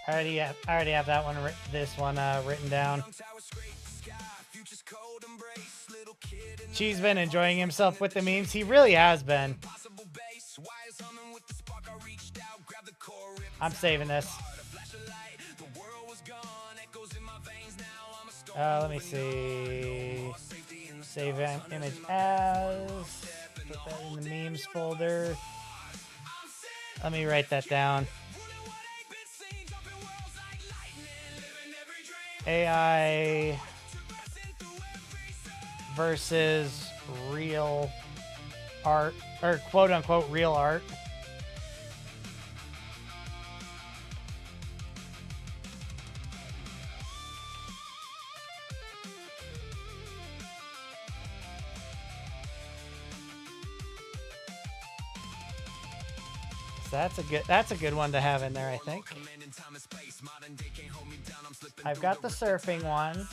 I already have that one. This one written down. Chi's been enjoying himself with the memes. He really has been. I'm saving this. Let me see. Save image as. Put that in the memes folder. Let me write that down. AI versus real art, or quote unquote real art. That's a good one to have in there, I think. I've got the surfing one.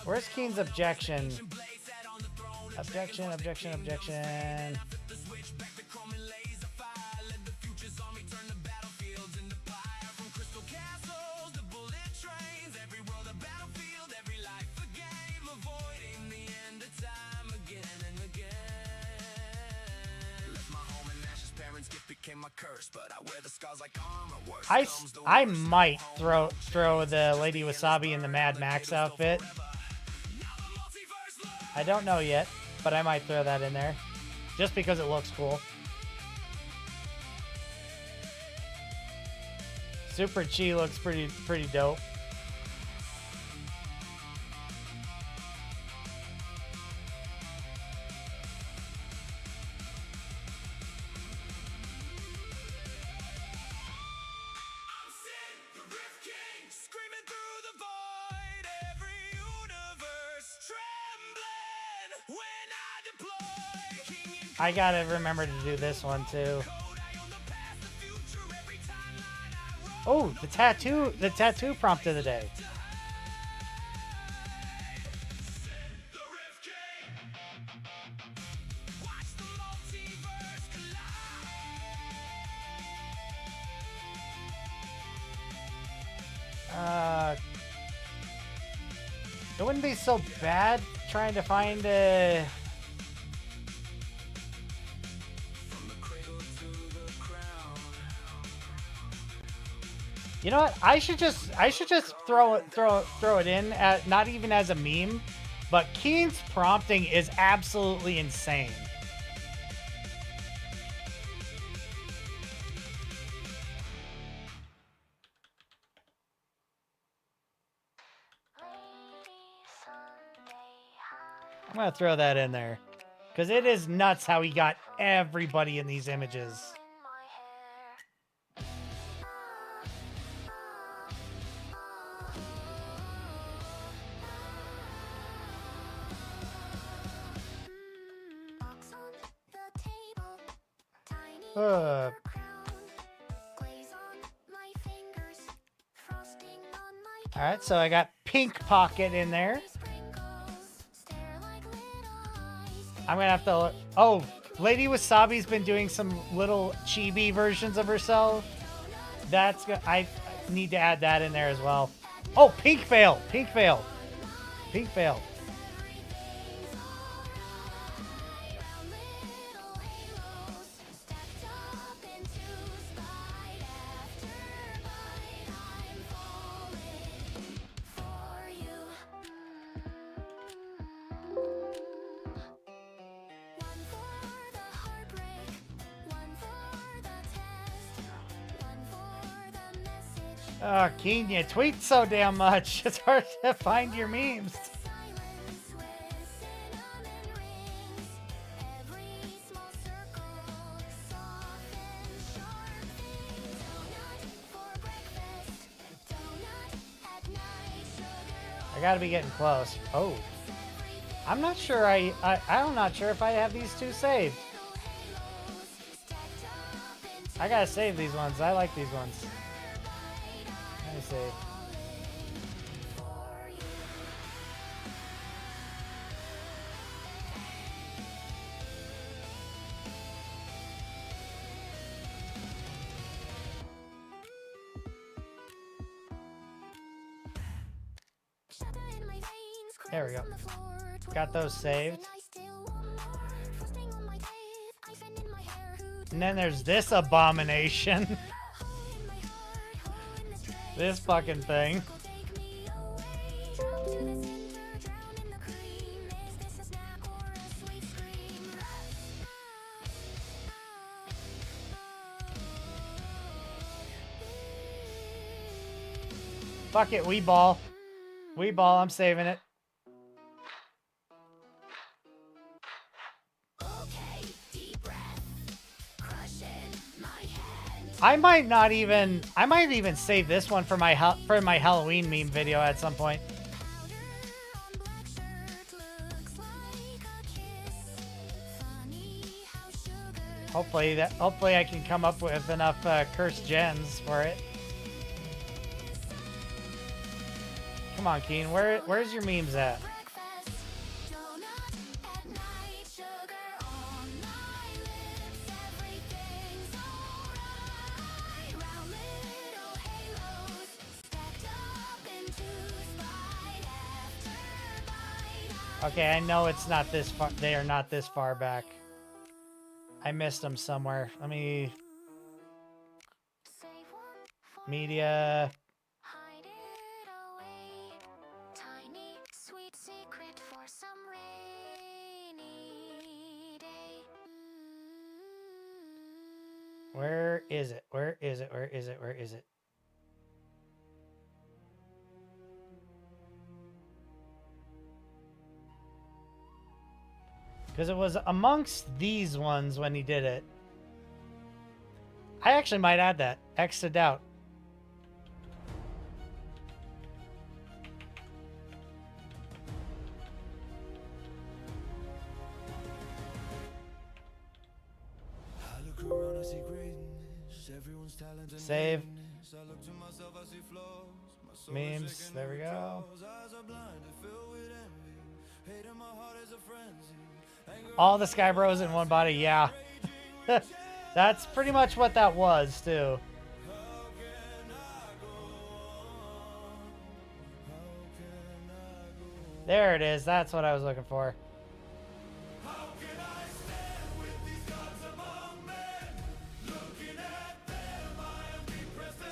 Where's Keen's objection? Objection. I might throw the Lady Wasabi in the Mad Max outfit. I don't know yet, but I might throw that in there just because it looks cool. Super Chi looks pretty dope. I gotta remember to do this one too. Oh, the tattoo prompt of the day. It wouldn't be so bad trying to find a You know what? I should just throw it in at, not even as a meme, but Keen's prompting is absolutely insane. I'm gonna throw that in there because it is nuts how he got everybody in these images. Uh, all right, so I got Pink Pocket in there. I'm gonna have to. Oh, Lady Wasabi's been doing some little chibi versions of herself. That's good. I need to add that in there as well. Oh, Pink Veil, Pink Veil, Pink Veil. Oh, Keen, you tweet so damn much. It's hard to find your memes. I gotta be getting close. Oh. I'm not sure I'm not sure if I have these two saved. I gotta save these ones. I like these ones. Let me see. There we go. Got those saved. And then there's this abomination. This fucking thing. Fuck it, Wee Ball. Wee Ball, I'm saving it. I might even save this one for my Halloween meme video at some point. Hopefully I can come up with enough cursed gens for it. Come on, Keen, where's your memes at? Okay, I know it's not this far. They are not this far back. I missed them somewhere. Let me... Media... Where is it? Where is it? Where is it? Where is it? Because it was amongst these ones when he did it. I actually might add that. X to doubt. Save. Memes. There we go. All the Sky Bros in one body, yeah. That's pretty much what that was, too. There it is. That's what I was looking for.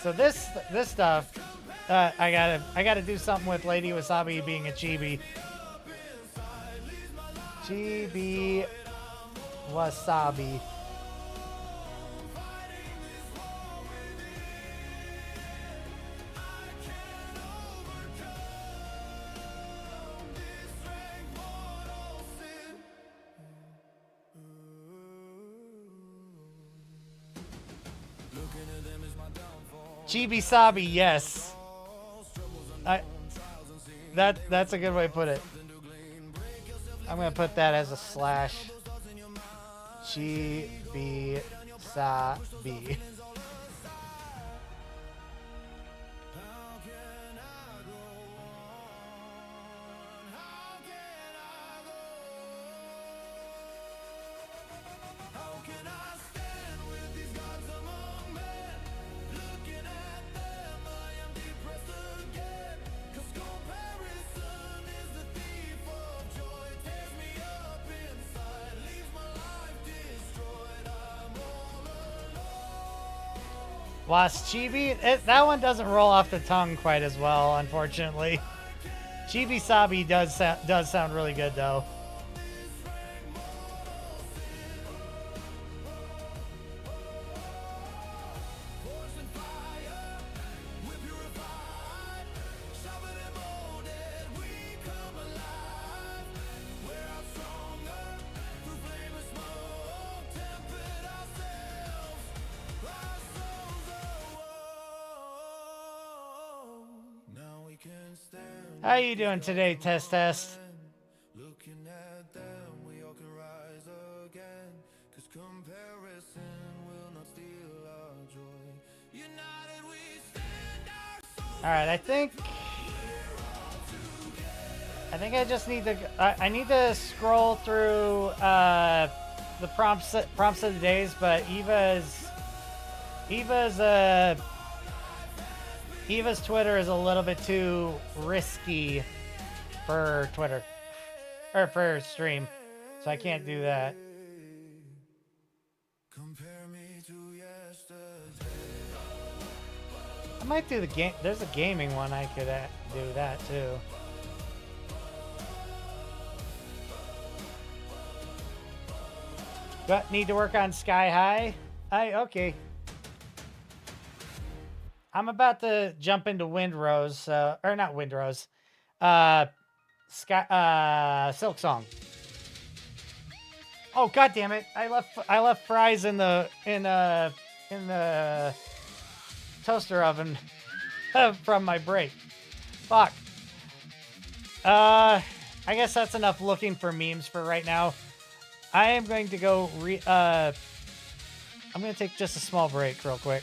So this stuff, I gotta do something with Lady Wasabi being a chibi. Chibi Wasabi. Chibi Sabi, yes. That's a good way to put it. I'm gonna put that as a slash. Chibi Sabi. Was Chibi? That one doesn't roll off the tongue quite as well, unfortunately. Chibi Sabi does sound really good, though. How you doing today, Test? Looking at them, we all can rise again. 'Cause comparison will not steal our joy. United we stand, our souls. All right, I think I just need to. I need to scroll through the prompts of the days, but Eva's Twitter is a little bit too risky for Twitter or for stream, so I can't do that. I might do the game. There's a gaming one I could do that too. But need to work on Sky High. Okay. I'm about to jump into Windrose, or not Windrose, Silk Song. Oh god damn it! I left fries in the toaster oven from my break. Fuck. I guess that's enough looking for memes for right now. I am going to go I'm gonna take just a small break real quick.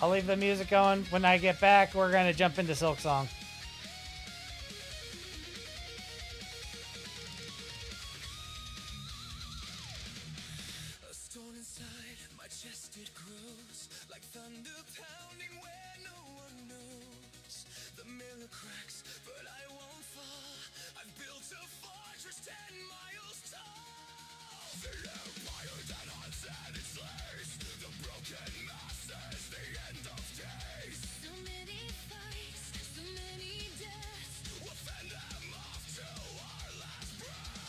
I'll leave the music going. When I get back, we're going to jump into Silk Song. A stone inside my chest, it grows like thunder pounding where no one knows. The mirror cracks, but I won't fall. I've built a fortress 10 miles tall. The empire that hunts and enslaves the broken masses, the end of days. So many fights, so many deaths. We'll fend them off till our last breath.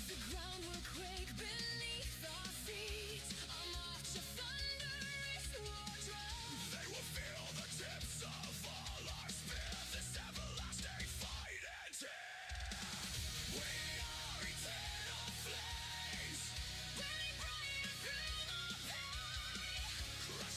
The ground will quake beneath our feet. A march of thunderous war drums. They will feel the tips of all our spears. This everlasting fight and tear. We are eternal flames, Burning bright through the pain.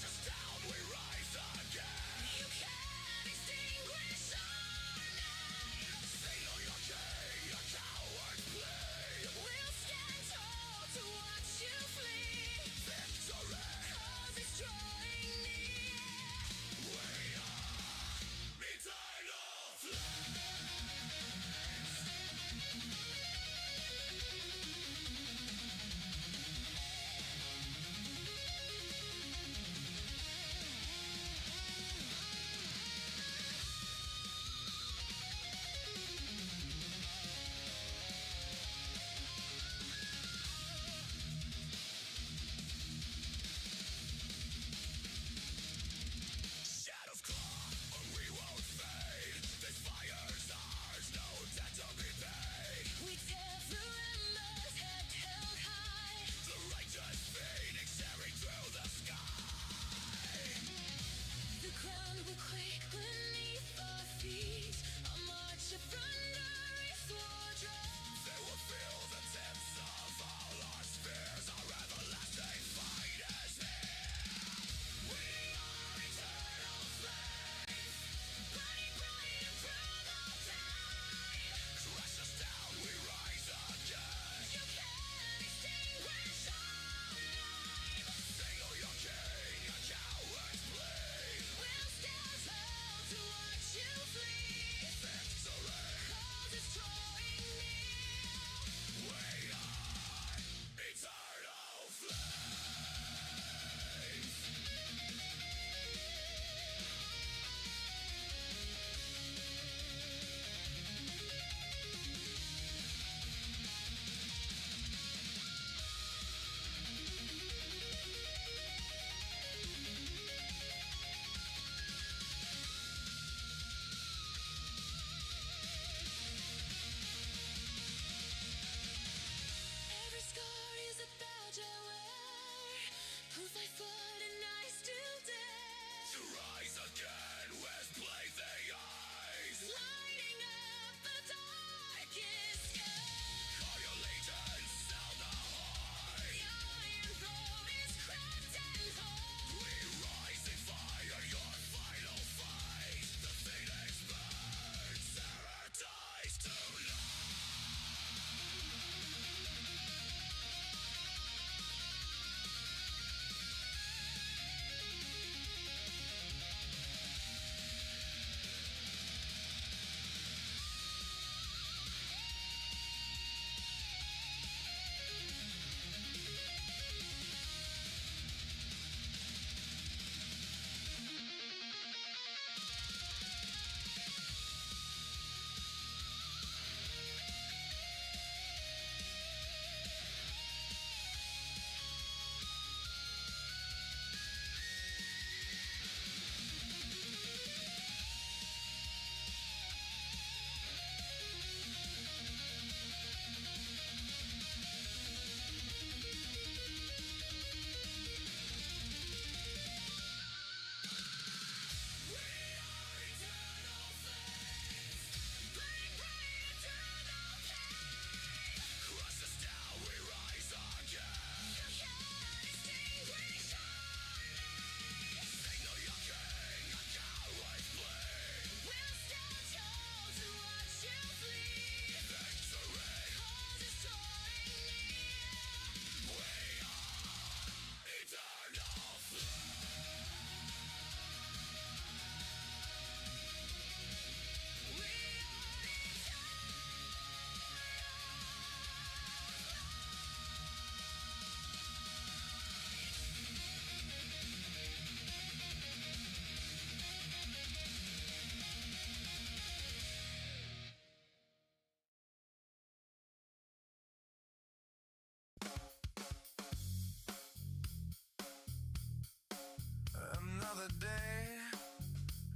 Another day,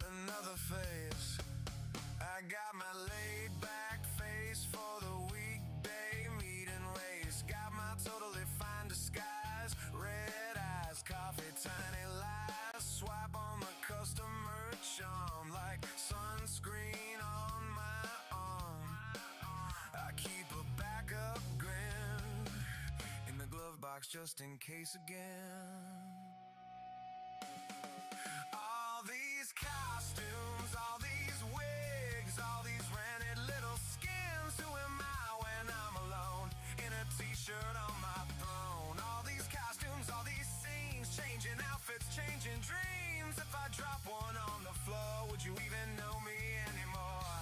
another phase. I got my laid back face for the weekday meeting race. Got my totally fine disguise, red eyes, coffee, tiny lies. Swipe on the customer charm like sunscreen on my arm. I keep a backup grin in the glove box just in case again. All these costumes, all these wigs, all these rented little skins. Who am I when I'm alone in a t-shirt on my throne? All these costumes, all these scenes, changing outfits, changing dreams. If I drop one on the floor, would you even know me anymore?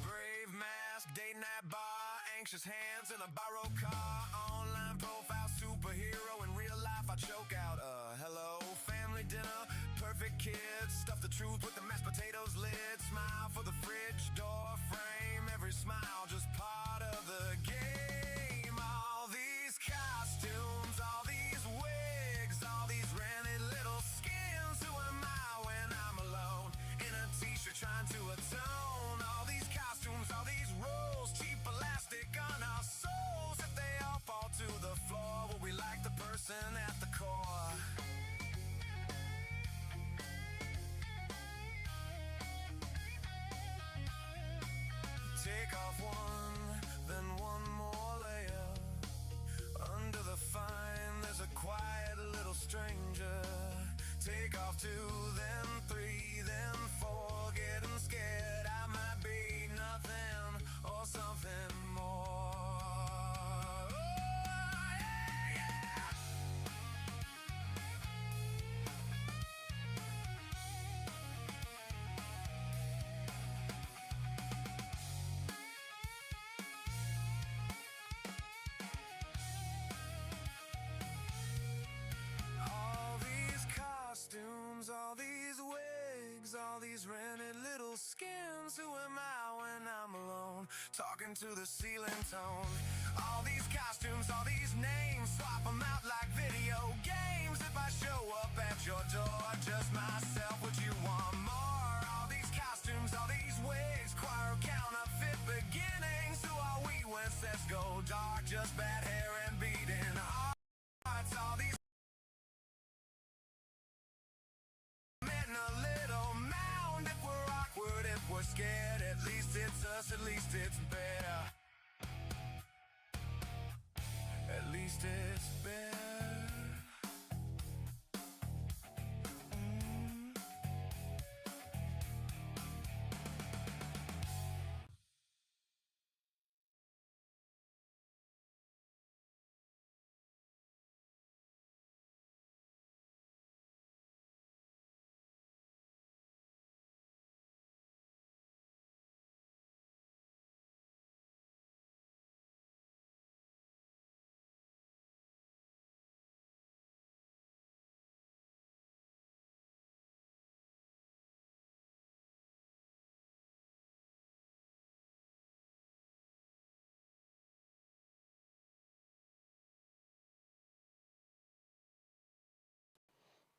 Brave mask, date night bar, anxious hands in a borrowed car, online profile, superhero. In real life I choke out, hello, family dinner, perfect kids, stuff the truth with the mashed potatoes lid, smile for the fridge door frame, every smile just part of the game. All these costumes, all these wigs, all these rented little skins. Who am I when I'm alone in a t-shirt trying to atone? All these costumes, all these roles, cheap elastic on our souls. If they all fall to the floor, will we like the person at the core? Take off one, then one more layer. Under the fine, there's a quiet little stranger. Take off two, then three, then four. Getting scared, I might be nothing or something more. Oh, yeah, yeah. All these costumes, all these wigs, all these rented little skins. Who am I when I'm alone, talking to the ceiling tone? All these costumes, all these names, swap them out like video games. If I show up at your door, just myself, would you want more? All these costumes, all these wigs, choir counterfeit beginnings. Who are we when sets go dark? Just bad hair and beating hearts. All these men a little mound. If we're awkward, if we're scared, at least it's us, at least it's better. At least it's better.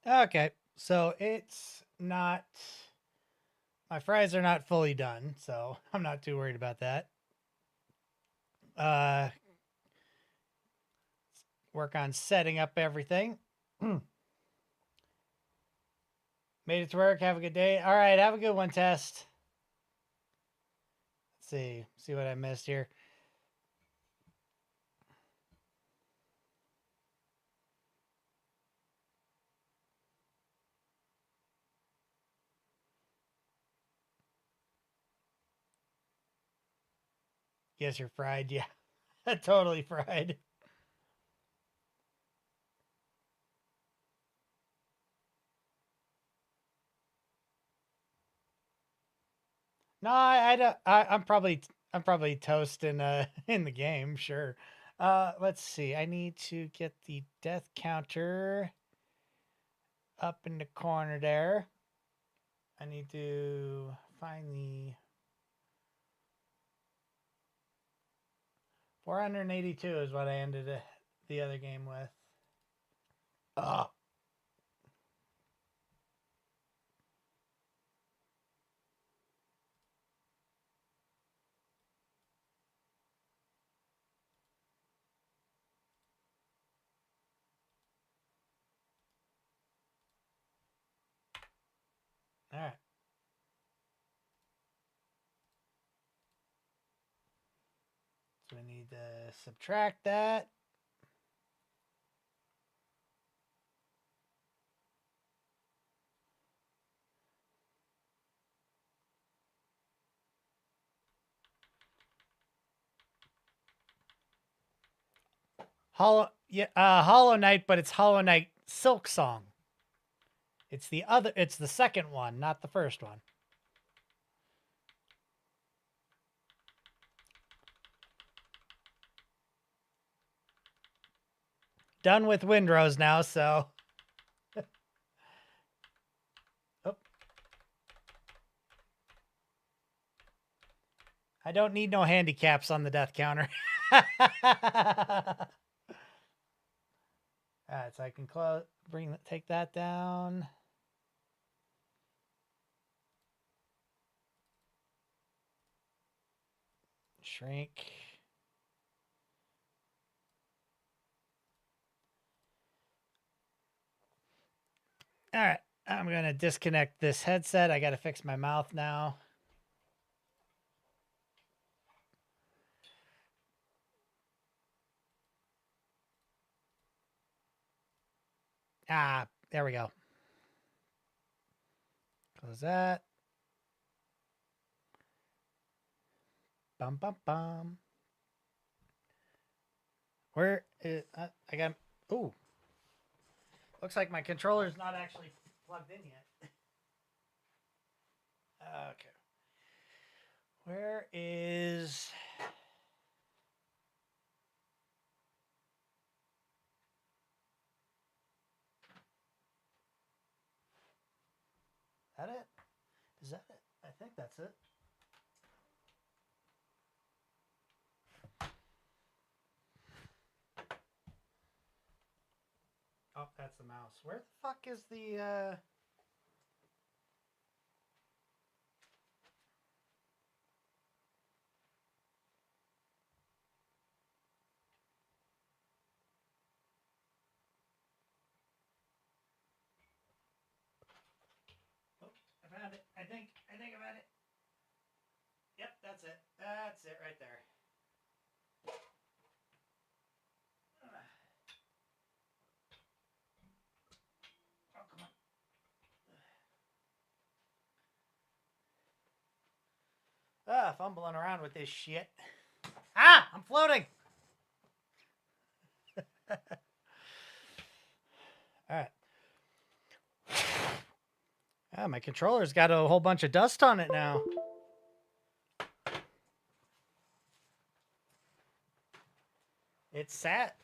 Okay, so it's not. My fries are not fully done, so I'm not too worried about that. Work on setting up everything. Made it to work. Have a good day. All right, have a good one, Test. Let's see what I missed here. Guess you're fried. Yeah, totally fried. No, I don't. I'm probably toast in in the game. Sure. Let's see. I need to get the death counter up in the corner there. I need to find the 482 is what I ended the other game with. Oh. All right. So we need to subtract that. Hollow Knight, but it's Hollow Knight Silk Song. It's the second one, not the first one. Done with windrose now, so. Oh. I don't need no handicaps on the death counter. Alright, so I can take that down. Shrink. Alright, I'm gonna disconnect this headset. I gotta fix my mouth now. Ah, there we go. Close that. Bum, bum, bum. Where is... I got... Ooh. Looks like my controller's not actually plugged in yet. Okay. Where is... That it? Is that it? I think that's it. Oh, that's the mouse. Where the fuck is the Oh, I found it. I think I found it. Yep, that's it. That's it right there. Oh, come on. Fumbling around with this shit. Ah, I'm floating. All right. Ah, my controller's got a whole bunch of dust on it now. It's sat.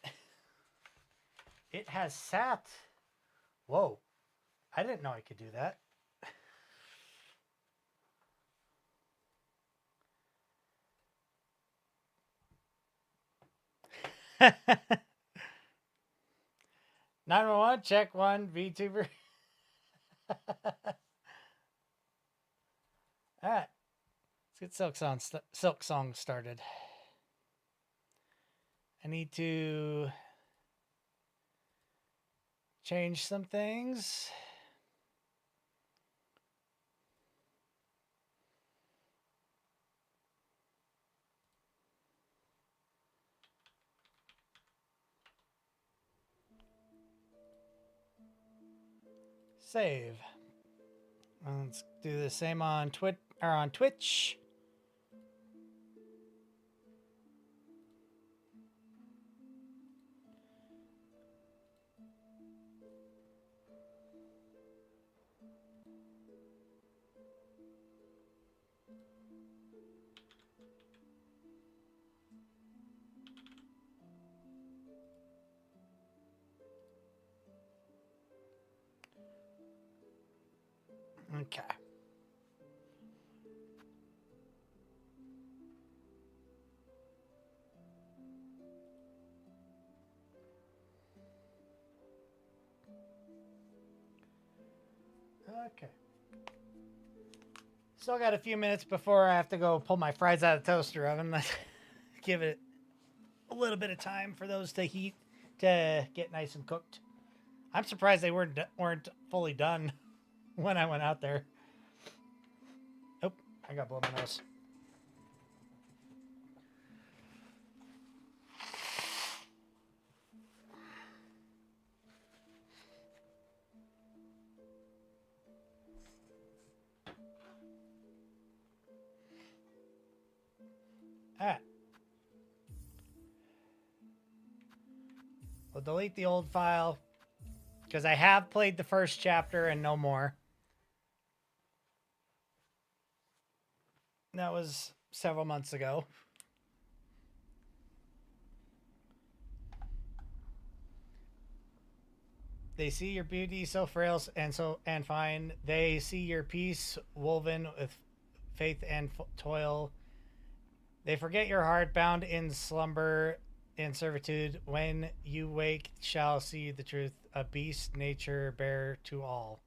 It has sat. Whoa. I didn't know I could do that. 911, check one, VTuber. All right, let's get Silk Song started. I need to change some things. Save. Let's do the same on Twitch. Okay. Okay. Still got a few minutes before I have to go pull my fries out of the toaster oven. Let's give it a little bit of time for those to heat, to get nice and cooked. I'm surprised they weren't fully done when I went out there. Oh, I got blow my nose. Alright. We'll delete the old file because I have played the first chapter and no more. That was several months ago. They see your beauty so frail and fine. They see your peace woven with faith and toil. They forget your heart bound in slumber in servitude. When you wake, shall see the truth. A beast nature bare to all.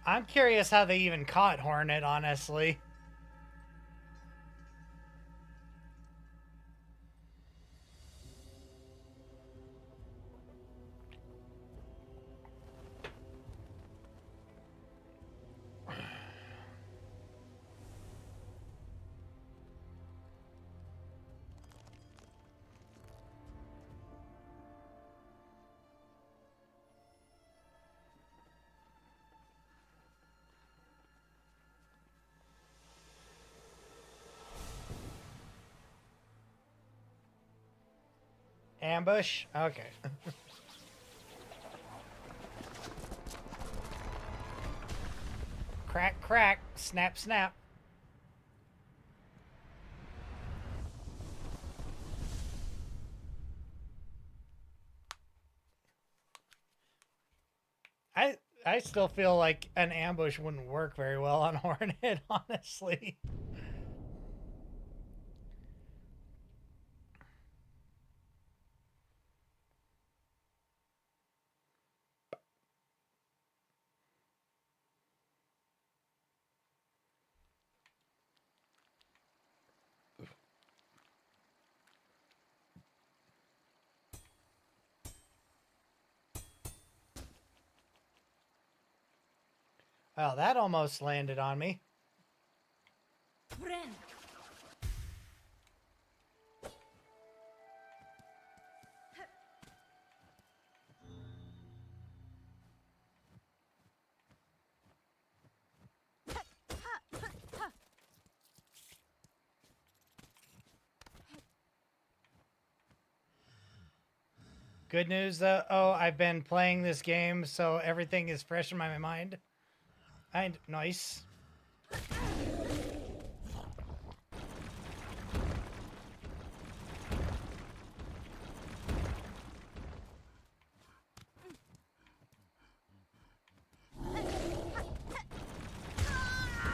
I'm curious how they even caught Hornet, honestly. Ambush? Okay. Crack, crack. Snap, snap. I still feel like an ambush wouldn't work very well on Hornet, honestly. Well, that almost landed on me. Good news, though. Oh, I've been playing this game, so everything is fresh in my mind. And nice.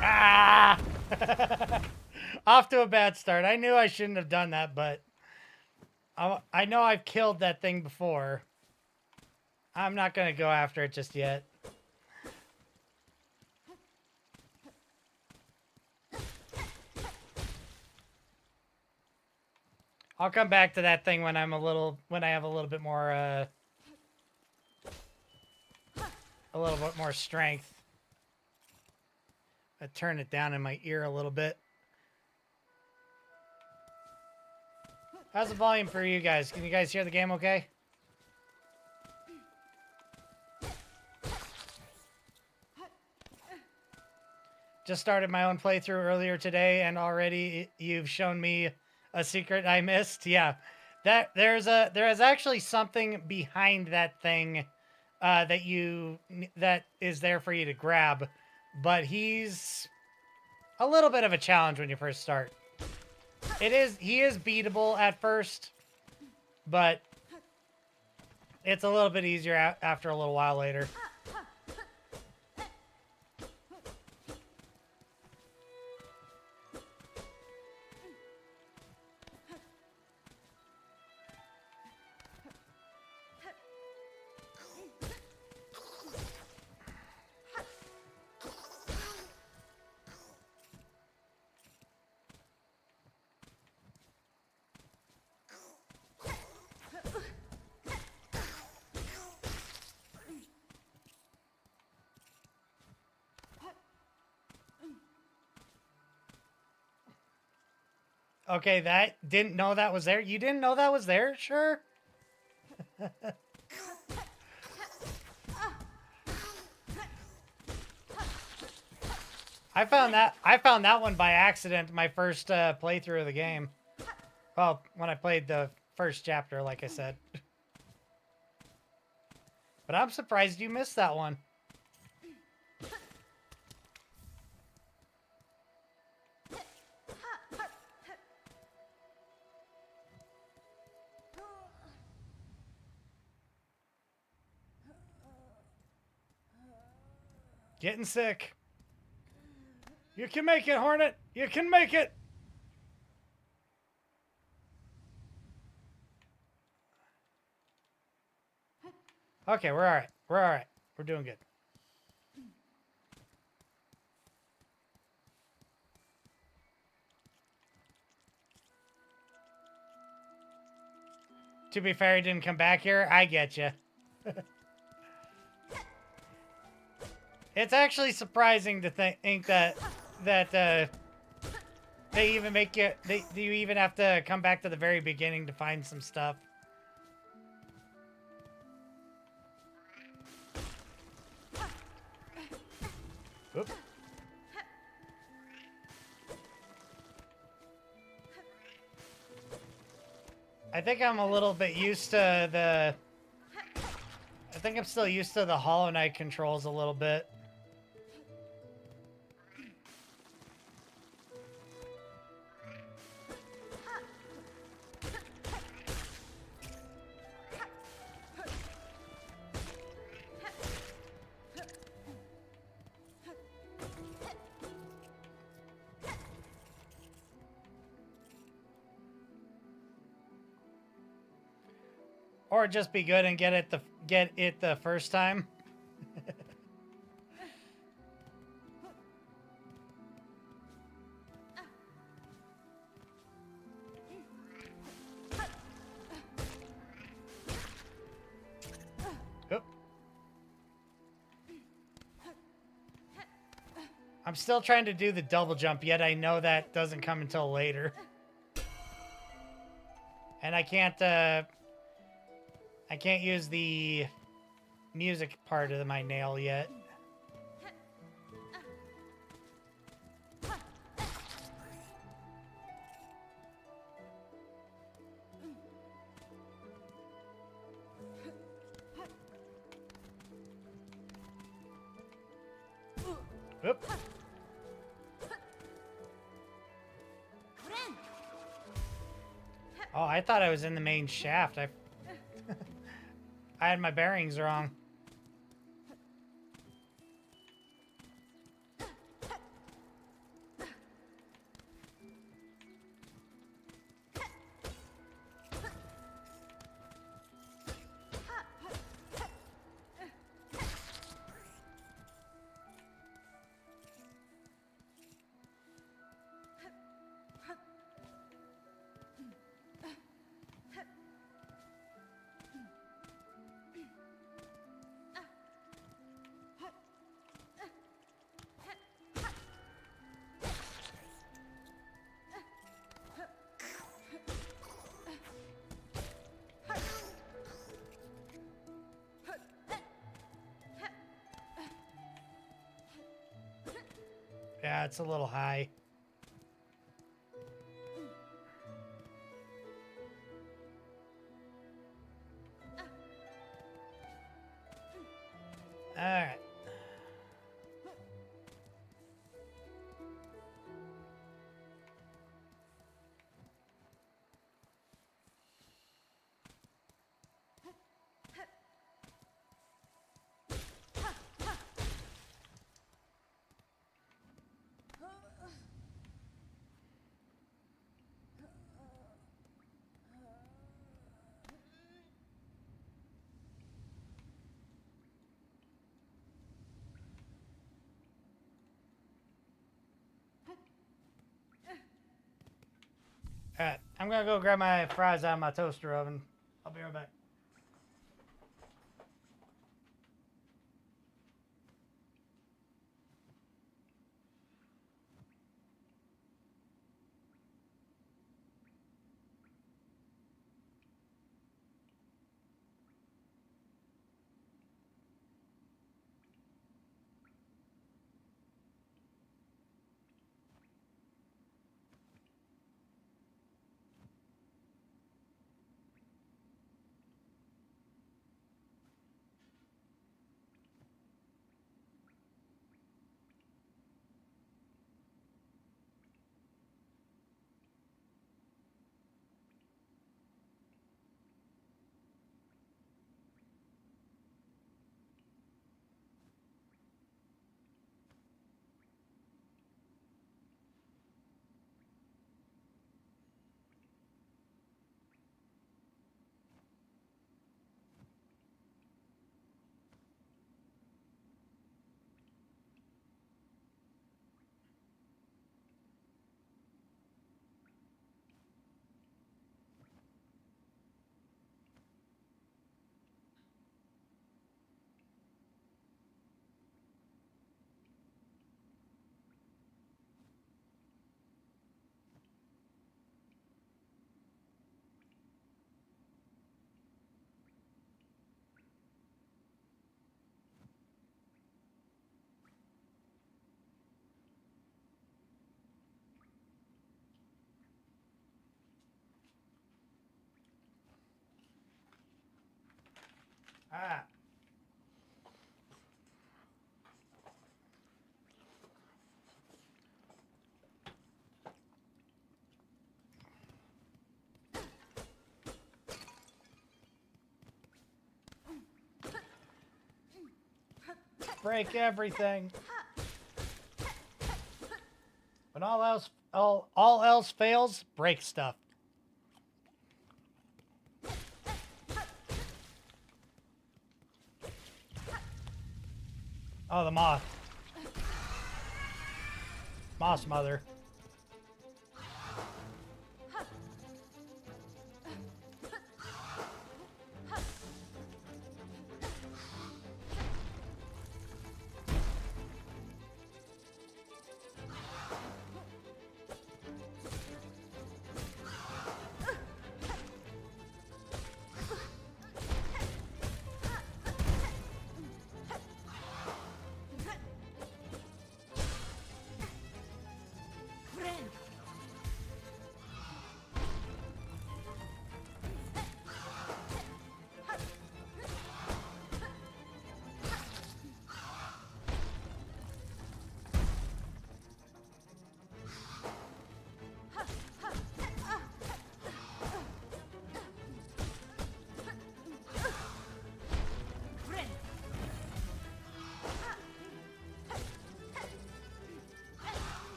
Ah! Off to a bad start. I knew I shouldn't have done that, but I know I've killed that thing before. I'm not going to go after it just yet. I'll come back to that thing when I have a little bit more strength. I turn it down in my ear a little bit. How's the volume for you guys? Can you guys hear the game okay? Just started my own playthrough earlier today, and already you've shown me a secret I missed. Yeah, that there is actually something behind that thing that is there for you to grab, but he's a little bit of a challenge when you first start. He is beatable at first, but it's a little bit easier after a little while later. Okay, that didn't know that was there. You didn't know that was there? Sure. I found that one by accident my first playthrough of the game. Well, when I played the first chapter, like I said. But I'm surprised you missed that one. Getting sick. You can make it, Hornet. You can make it. Okay, we're all right. We're all right. We're doing good. To be fair, he didn't come back here. I get you. It's actually surprising to think that they even make you. You even have to come back to the very beginning to find some stuff. Oop. I think I'm a little bit used to the. I think I'm still used to the Hollow Knight controls a little bit. Or just be good and get it the first time. Oop. I'm still trying to do the double jump, yet I know that doesn't come until later. And I can't use the music part of my nail yet. Oop. Oh, I thought I was in the main shaft. I had my bearings wrong. Yeah, it's a little high. All right. Alright, I'm gonna go grab my fries out of my toaster oven. I'll be right back. Ah. Break everything. When all else fails, break stuff. Oh, the moth. Moss mother.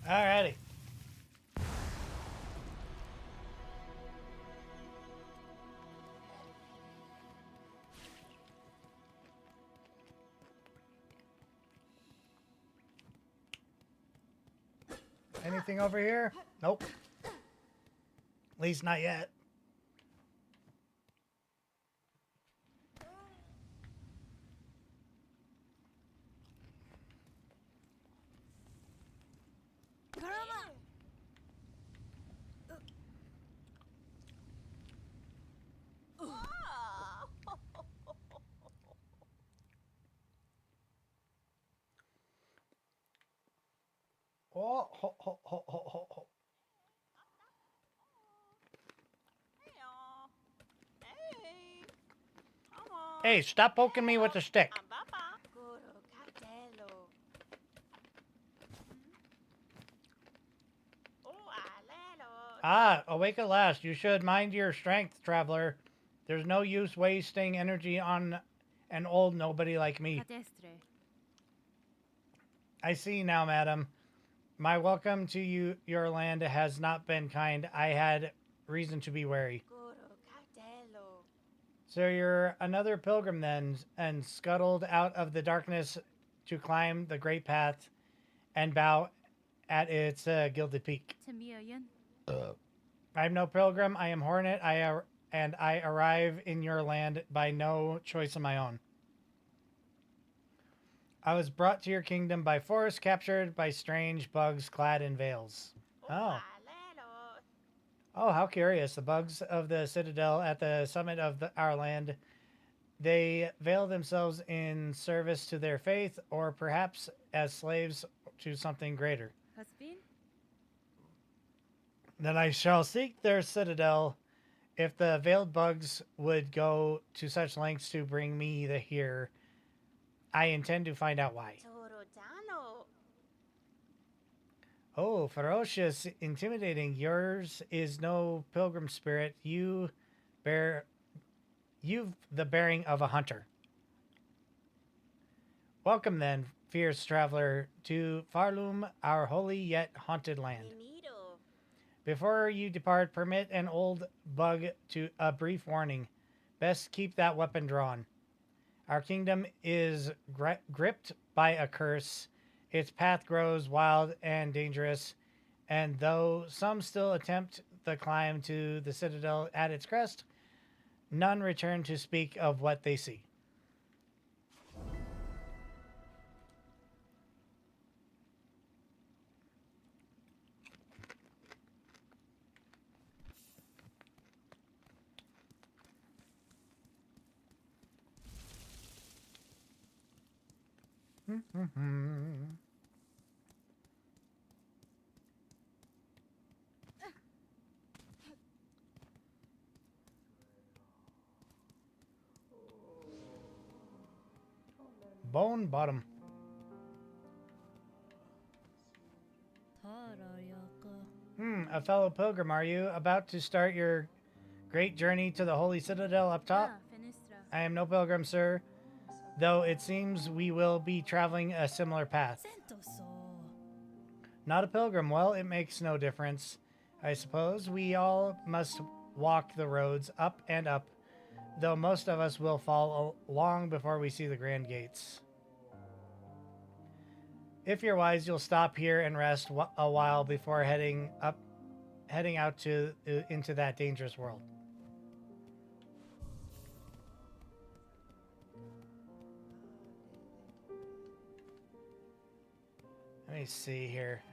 Alrighty. Anything over here? Nope. At least not yet. Oh, ho, ho, ho, ho, ho, ho. Hey, stop poking me with the stick. Ah, awake at last. You should mind your strength, traveler. There's no use wasting energy on an old nobody like me. I see now, madam. My welcome to your land has not been kind. I had reason to be wary. So you're another pilgrim then, and scuttled out of the darkness to climb the great path and bow at its gilded peak. I'm no pilgrim. I am Hornet. And I arrive in your land by no choice of my own. I was brought to your kingdom by force, captured by strange bugs clad in veils. Oh. Oh, how curious. The bugs of the citadel at the summit of our land. They veil themselves in service to their faith, or perhaps as slaves to something greater. Then I shall seek their citadel. If the veiled bugs would go to such lengths to bring me here, I intend to find out why. Oh, ferocious, intimidating. Yours is no pilgrim spirit. You've the bearing of a hunter. Welcome then, fierce traveler, to Farlum, our holy yet haunted land. Before you depart, permit an old bug to a brief warning. Best keep that weapon drawn. Our kingdom is gripped by a curse. Its path grows wild and dangerous, and though some still attempt the climb to the citadel at its crest, none return to speak of what they see. Bone bottom. A fellow pilgrim, are you about to start your great journey to the holy citadel up top? I am no pilgrim, sir, though it seems we will be traveling a similar path. Not a pilgrim. Well, it makes no difference. I suppose we all must walk the roads up and up, though most of us will fall long before we see the grand gates. If you're wise, you'll stop here and rest a while before heading out into that dangerous world. Let me see here.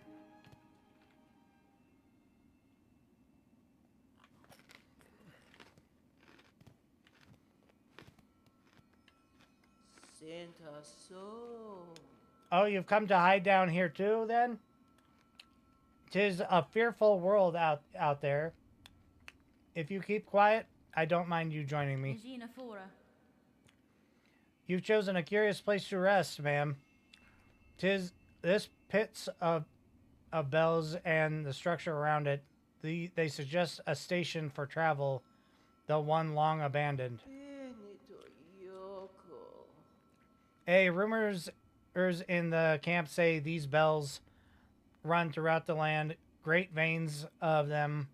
Oh, you've come to hide down here too, then? 'Tis a fearful world out there. If you keep quiet, I don't mind you joining me. You've chosen a curious place to rest, ma'am. 'Tis this pits of bells and the structure around it. They suggest a station for travel, though one long abandoned. Hey, rumors in the camp say these bells run throughout the land, great veins of them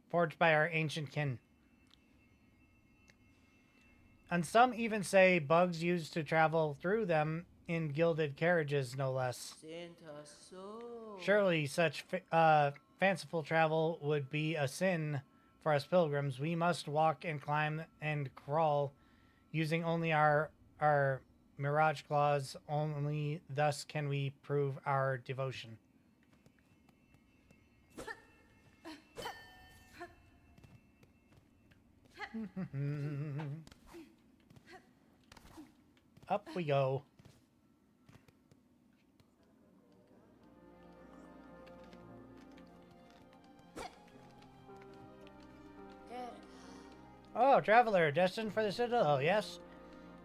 forged by our ancient kin. And some even say bugs used to travel through them in gilded carriages, no less. Surely such fanciful travel would be a sin for us pilgrims. We must walk and climb and crawl using only our mirage claws. Only thus can we prove our devotion. Up we go. Oh, traveler, destined for the citadel, yes?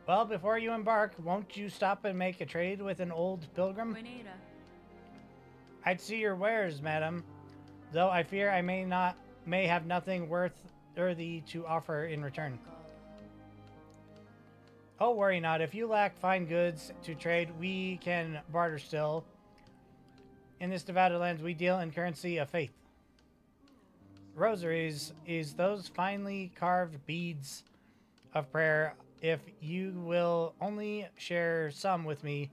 Well, before you embark, won't you stop and make a trade with an old pilgrim? I'd see your wares, madam, though I fear I may not may have nothing worthy to offer in return. Oh, worry not. If you lack fine goods to trade, we can barter still. In this divided lands, we deal in currency of faith. Rosaries is those finely carved beads of prayer. If you will only share some with me,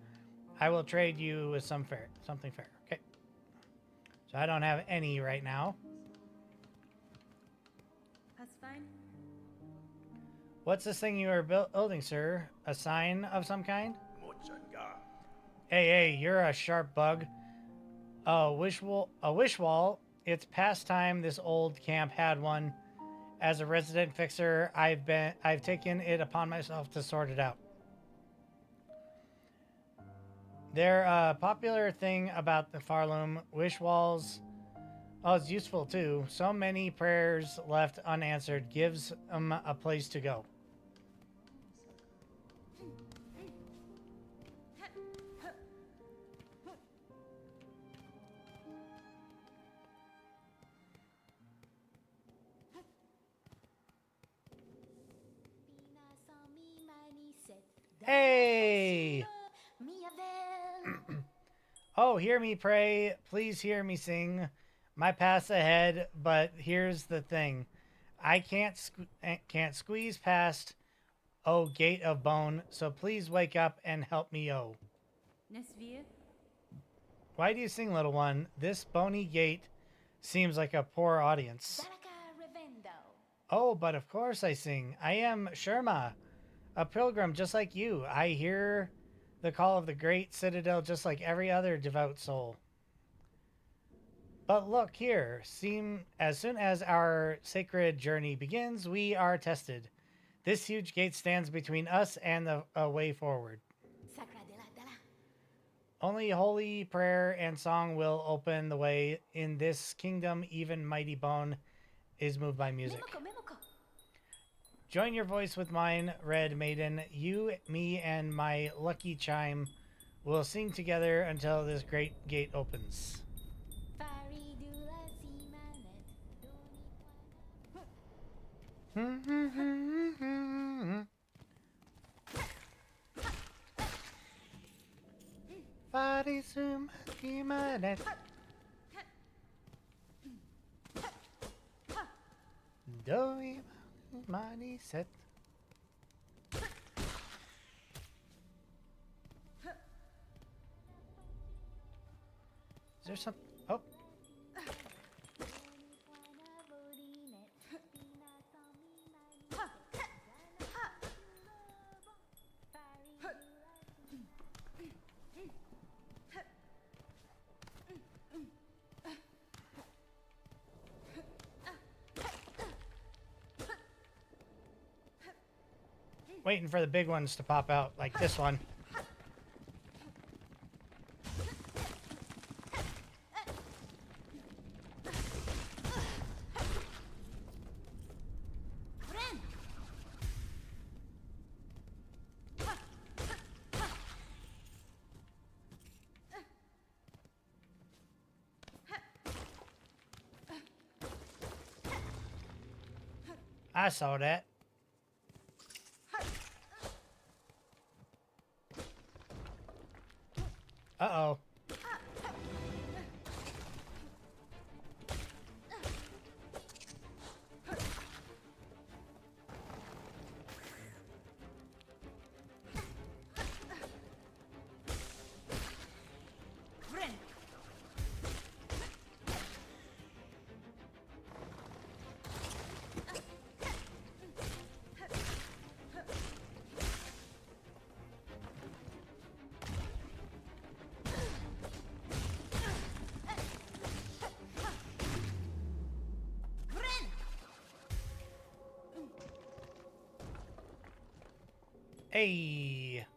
I will trade you with something fair. Okay. So I don't have any right now. That's fine. What's this thing you are building, sir? A sign of some kind? Mochanga. Hey, you're a sharp bug. A wish wall. It's past time this old camp had one. As a resident fixer, I've taken it upon myself to sort it out. They're a popular thing about the Farloom. Wish walls. Oh, it's useful too. So many prayers left unanswered gives them a place to go. Hey! Oh, hear me pray. Please hear me sing. My path's ahead, but here's the thing. I can't squeeze past, oh, gate of bone, so please wake up and help me, oh. Why do you sing, little one? This bony gate seems like a poor audience. Oh, but of course I sing. I am Sherma, a pilgrim just like you. I hear the call of the great citadel just like every other devout soul. But look here, as soon as our sacred journey begins, we are tested. This huge gate stands between us and the way forward. Only holy prayer and song will open the way. In this kingdom, even mighty bone is moved by music. Join your voice with mine, Red Maiden. You, me, and my lucky chime will sing together until this great gate opens. Money set. Is there some? Oh. Waiting for the big ones to pop out, like this one. I saw that. Uh-oh. Hey.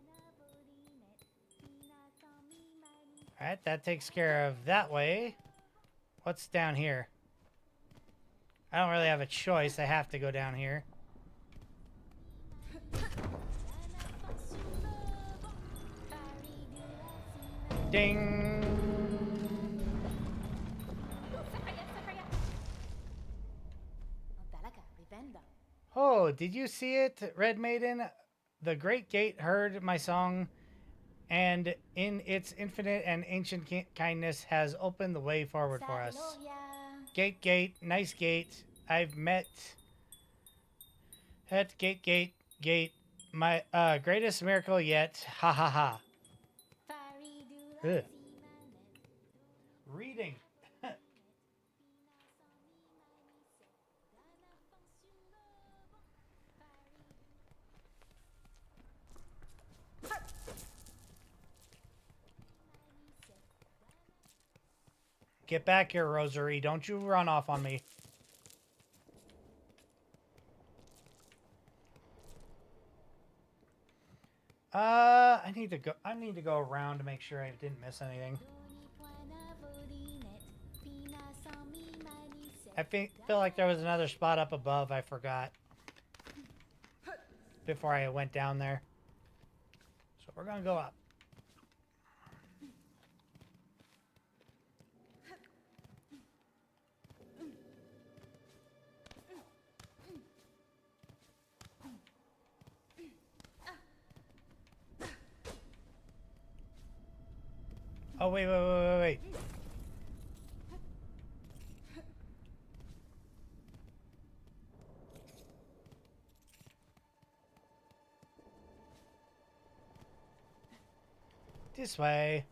Alright, that takes care of that way. What's down here? I don't really have a choice. I have to go down here. Ding. Oh, did you see it, Red Maiden? The Great Gate heard my song, and in its infinite and ancient kindness has opened the way forward for us. Gate, gate, nice gate. I've met at gate, gate, gate. My greatest miracle yet. Ha ha ha. Ugh. Reading. Get back here, Rosary. Don't you run off on me. I need to go around to make sure I didn't miss anything. I feel like there was another spot up above I forgot before I went down there. So we're gonna go up. Oh, wait. This way.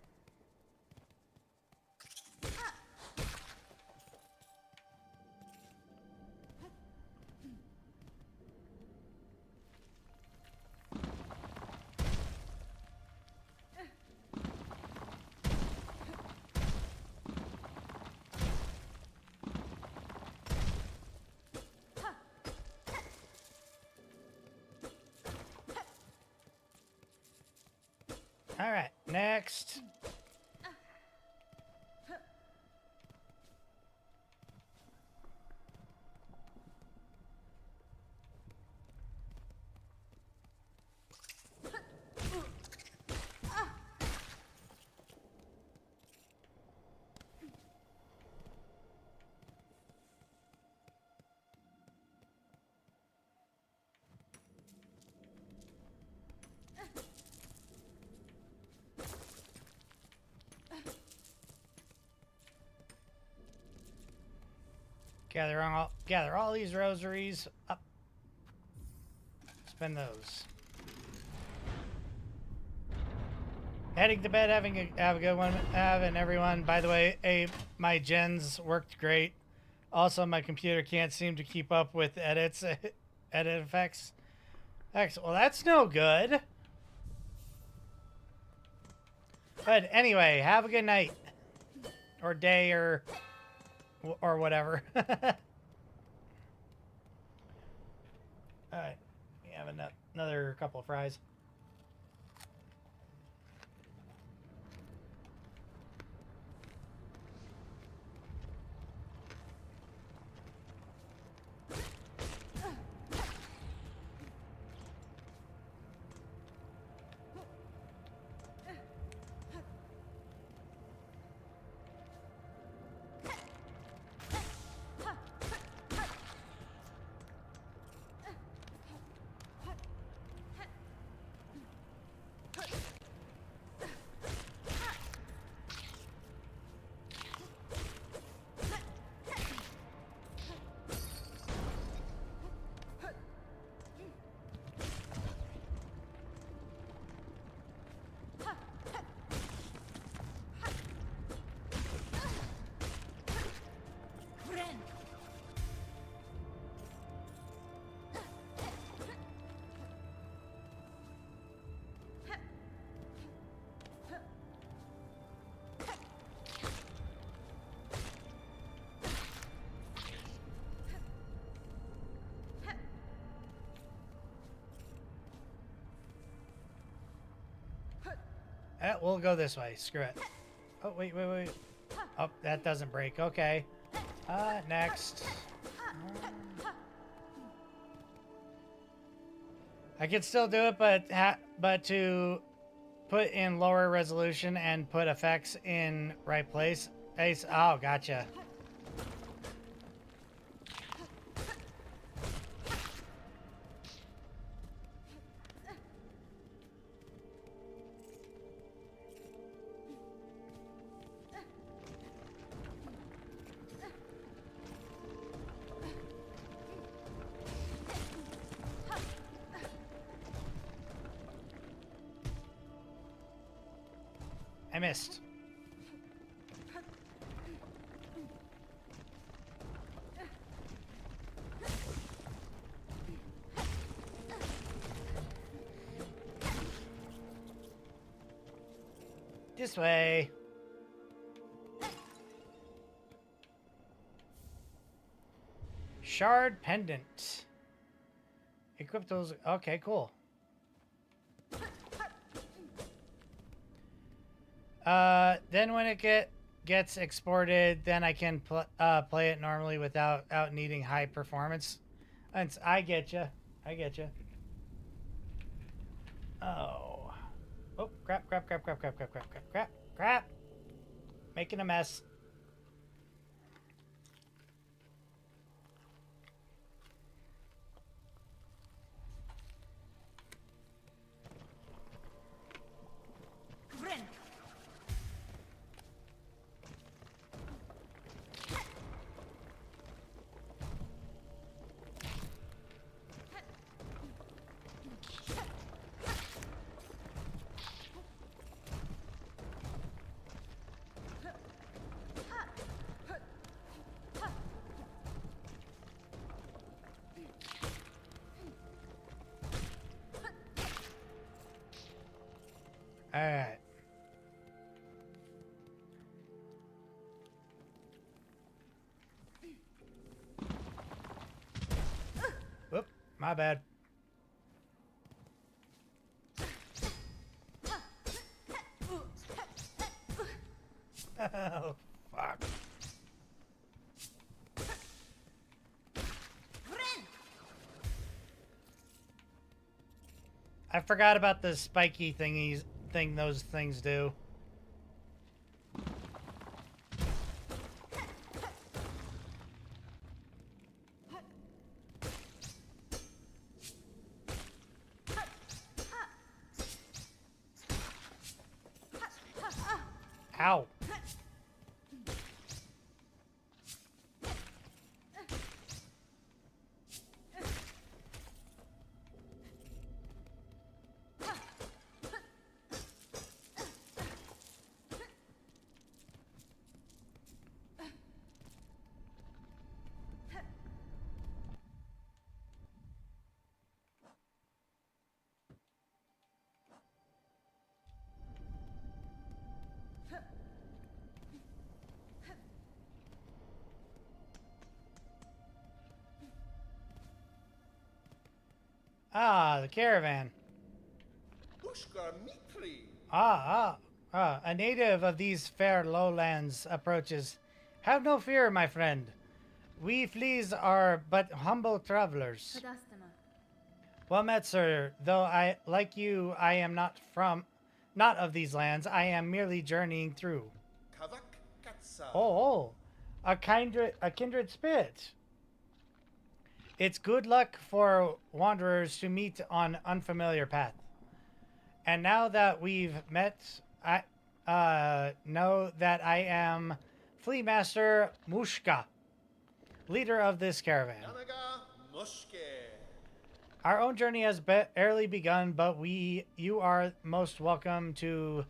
All right, next. Gather all these rosaries up. Spend those. Heading to bed, have a good one, and everyone. By the way, my gens worked great. Also, my computer can't seem to keep up with edit effects. Well, that's no good. But anyway, have a good night, or day, or whatever. All right, we have another couple of fries. We'll go this way. Screw it. Oh, wait. Oh, that doesn't break. Okay. Next. I can still do it, but to put in lower resolution and put effects in right place. Oh, gotcha. missed. This way. Shard pendant. Equip those. Okay, cool. Then when it gets exported, then I can play it normally without needing high performance. And I get you. I get you. Oh. Oh, crap, crap, crap, crap, crap, crap, crap, crap, crap, crap. Making a mess. All right. Whoop, my bad. Oh, fuck. I forgot about the spiky thing those things do. Ow. Ah, the caravan. A native of these fair lowlands approaches. Have no fear, my friend. We fleas are but humble travelers. Well met, sir. Though I, like you, I am not of these lands. I am merely journeying through. Oh, a kindred spirit. It's good luck for wanderers to meet on unfamiliar path. And now that we've met, I know that I am Flea Master Mushka, leader of this caravan. Our own journey has barely begun, but you are most welcome to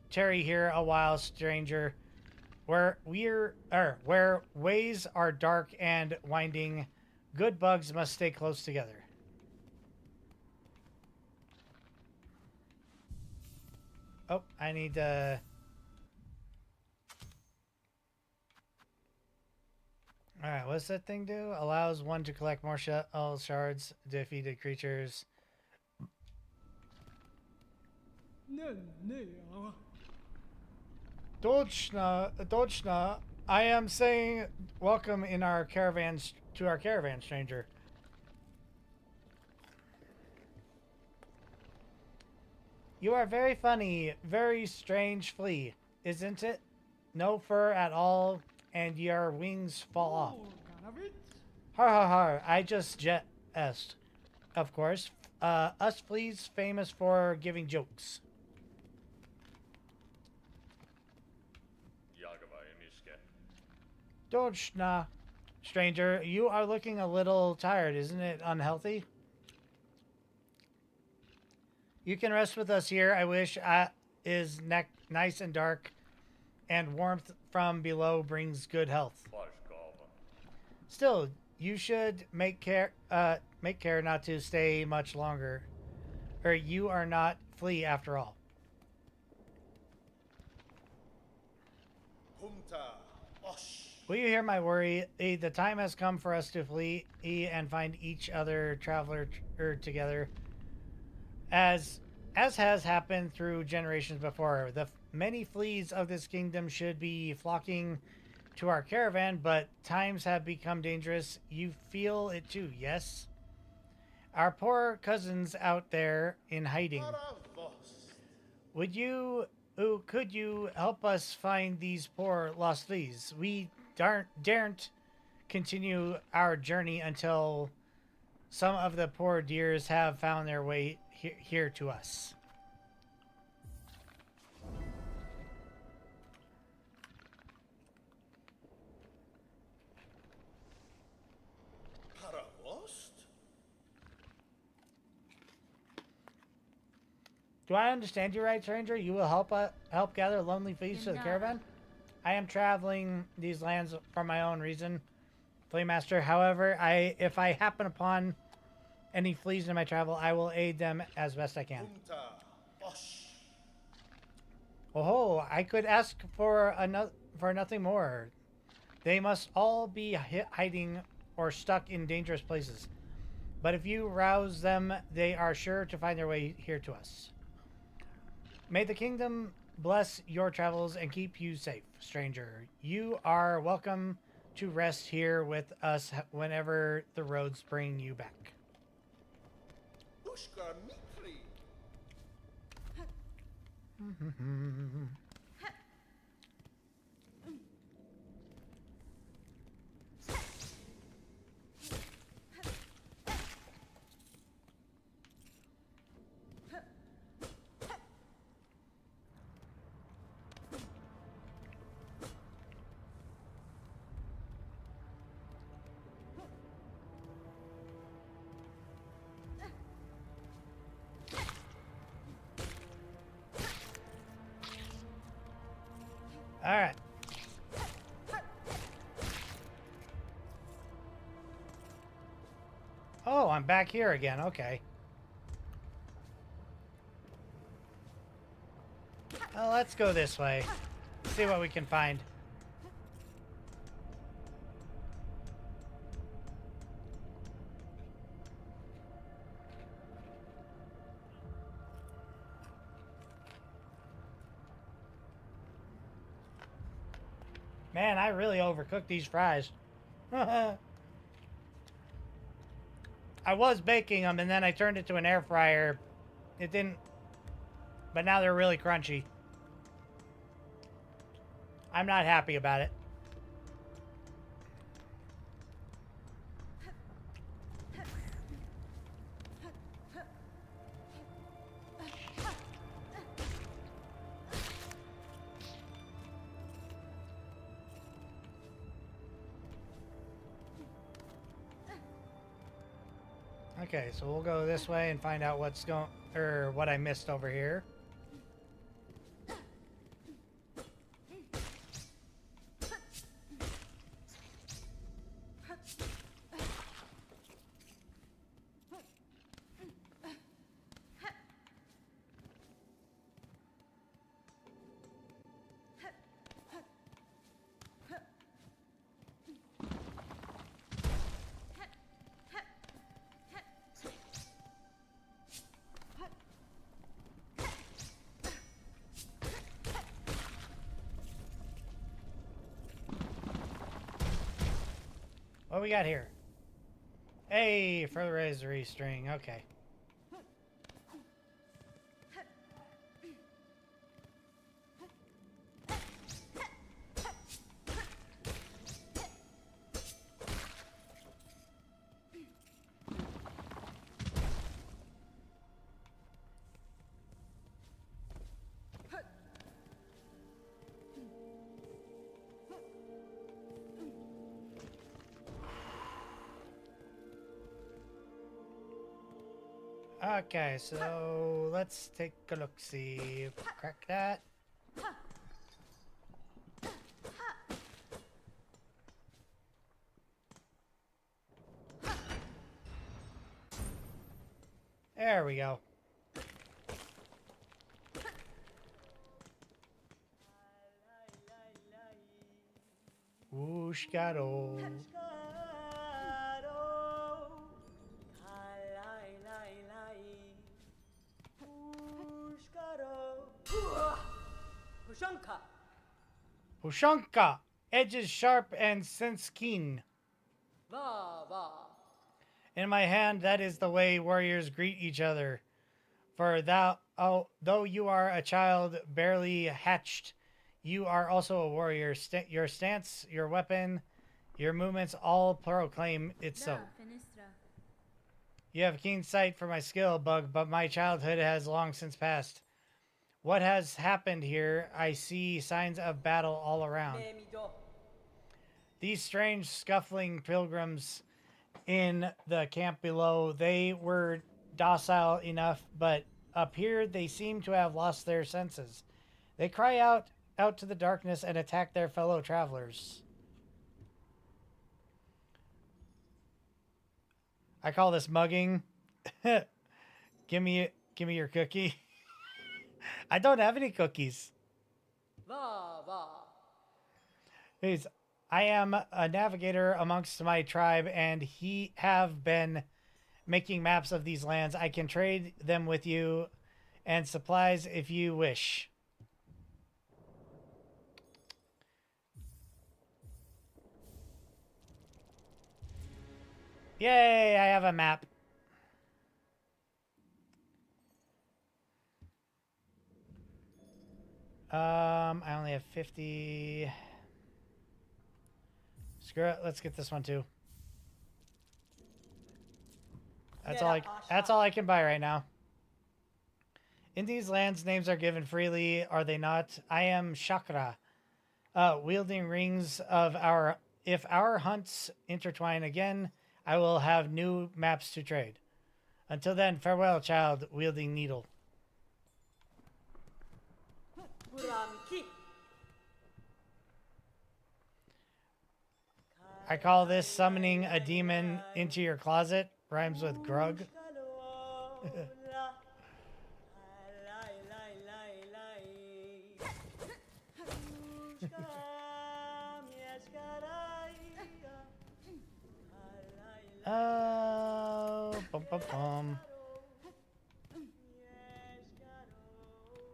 tarry here a while, stranger. Where ways are dark and winding, good bugs must stay close together. Oh, I need to... Alright, what's that thing do? Allows one to collect more shards, defeated creatures. Dochna, I am saying welcome in our caravans to our caravan, stranger. You are very funny, very strange flea, isn't it? No fur at all, and your wings fall off. Har har har, I just jest. Of course, us fleas famous for giving jokes. Dochna, stranger, you are looking a little tired, isn't it unhealthy? You can rest with us here. I wish is nice and dark, and warmth from below brings good health. Still, you should make care not to stay much longer, or you are not flee after all. Will you hear my worry? The time has come for us to flee and find each other traveler together. As has happened through generations before, the many fleas of this kingdom should be flocking to our caravan, but times have become dangerous. You feel it too, yes? Our poor cousins out there in hiding. Could you help us find these poor lost fleas? We daren't continue our journey until some of the poor deers have found their way here to us. Do I understand you right, stranger? You will help gather lonely fleas to the caravan? I am traveling these lands for my own reason, Flea Master. However, if I happen upon any fleas in my travel, I will aid them as best I can. Oh, I could ask for nothing more. They must all be hiding or stuck in dangerous places. But if you rouse them, they are sure to find their way here to us. May the kingdom bless your travels and keep you safe, stranger. You are welcome to rest here with us whenever the roads bring you back. All right. Oh, I'm back here again. Okay. Well, let's go this way. See what we can find. Man, I really overcooked these fries. I was baking them and then I turned it to an air fryer. It didn't, but now they're really crunchy. I'm not happy about it. Okay, so we'll go this way and find out what I missed over here. What we got here? Hey, for the rosary string. Okay. Okay, so let's take a look. See, crack that. There we go. Whoosh-ga-do. Ushanka, edges sharp and sense keen. In my hand, that is the way warriors greet each other. For thou, oh, though you are a child barely hatched, you are also a warrior. Your stance, your weapon, your movements all proclaim it so. You have keen sight for my skill, Bug, but my childhood has long since passed. What has happened here? I see signs of battle all around. These strange, scuffling pilgrims in the camp below, they were docile enough, but up here they seem to have lost their senses. They cry out to the darkness and attack their fellow travelers. I call this mugging. Give me your cookie. I don't have any cookies. Please, I am a navigator amongst my tribe, and he have been making maps of these lands. I can trade them with you and supplies if you wish. Yay, I have a map. I only have 50. Screw it, let's get this one too. That's all I can buy right now. In these lands, names are given freely, are they not? I am Chakra, wielding rings of our. If our hunts intertwine again, I will have new maps to trade. Until then, farewell, child, wielding needle. I call this summoning a demon into your closet. Rhymes with grug. Bum bum bum.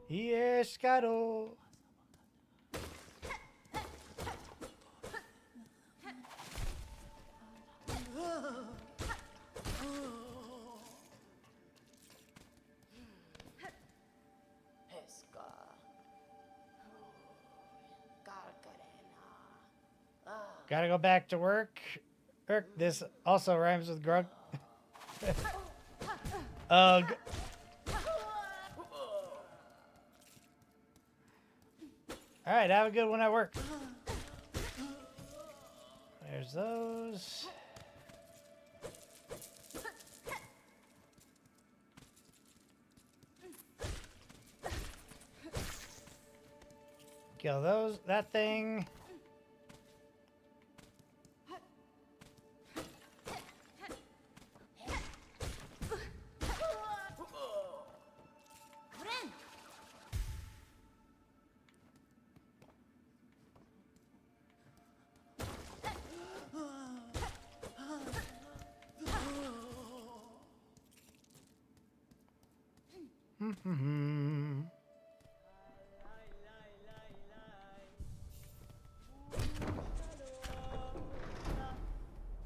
Yes, caro. Gotta go back to work. This also rhymes with grug. Ugh. Alright, have a good one at work. There's those. Kill those, that thing.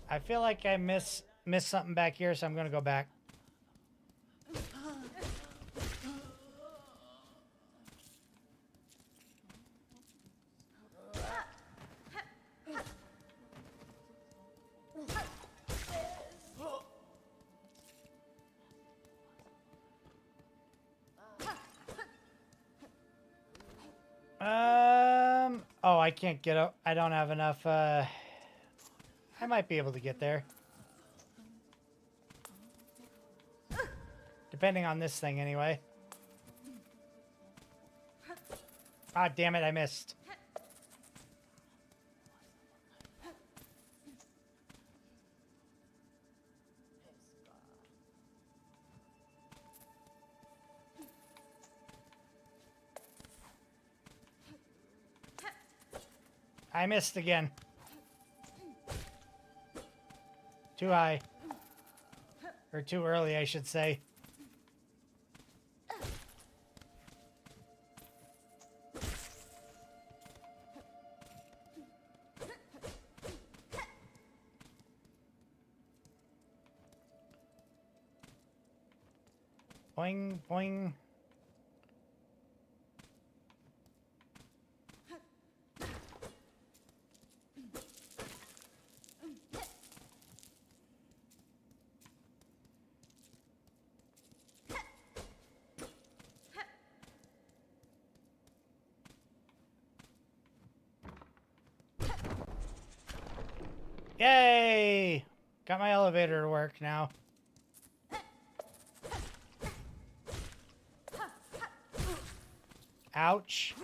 I feel like I missed something back here, so I'm gonna go back. Oh, I can't get up. I don't have enough, I might be able to get there. Depending on this thing, anyway. Ah, damn it, I missed. I missed again. Too high. Or too early, I should say. Boing, boing. Yay! Got my elevator to work now. Ouch.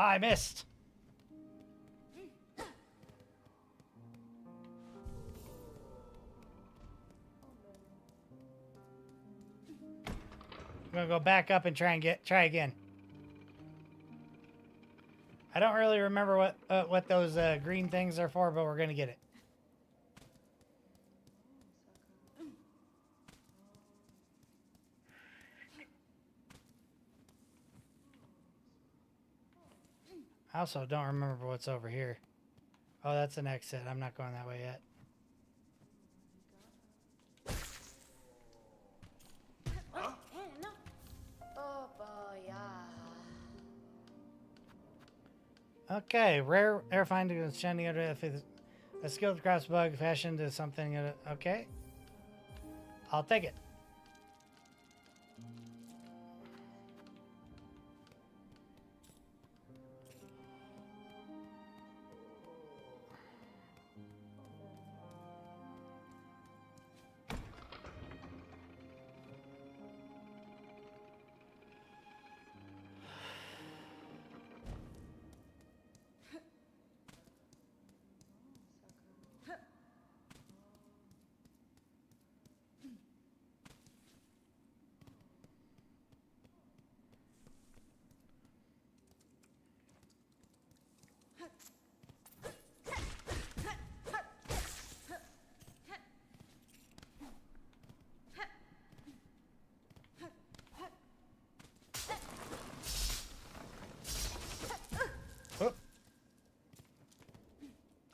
Ah, I missed. I'm gonna go back up and try again. I don't really remember what those green things are for, but we're gonna get it. I also don't remember what's over here. Oh, that's an exit. I'm not going that way yet. Okay, rare air finding is shining out of a skilled crafts bug fashioned to something. Okay, I'll take it.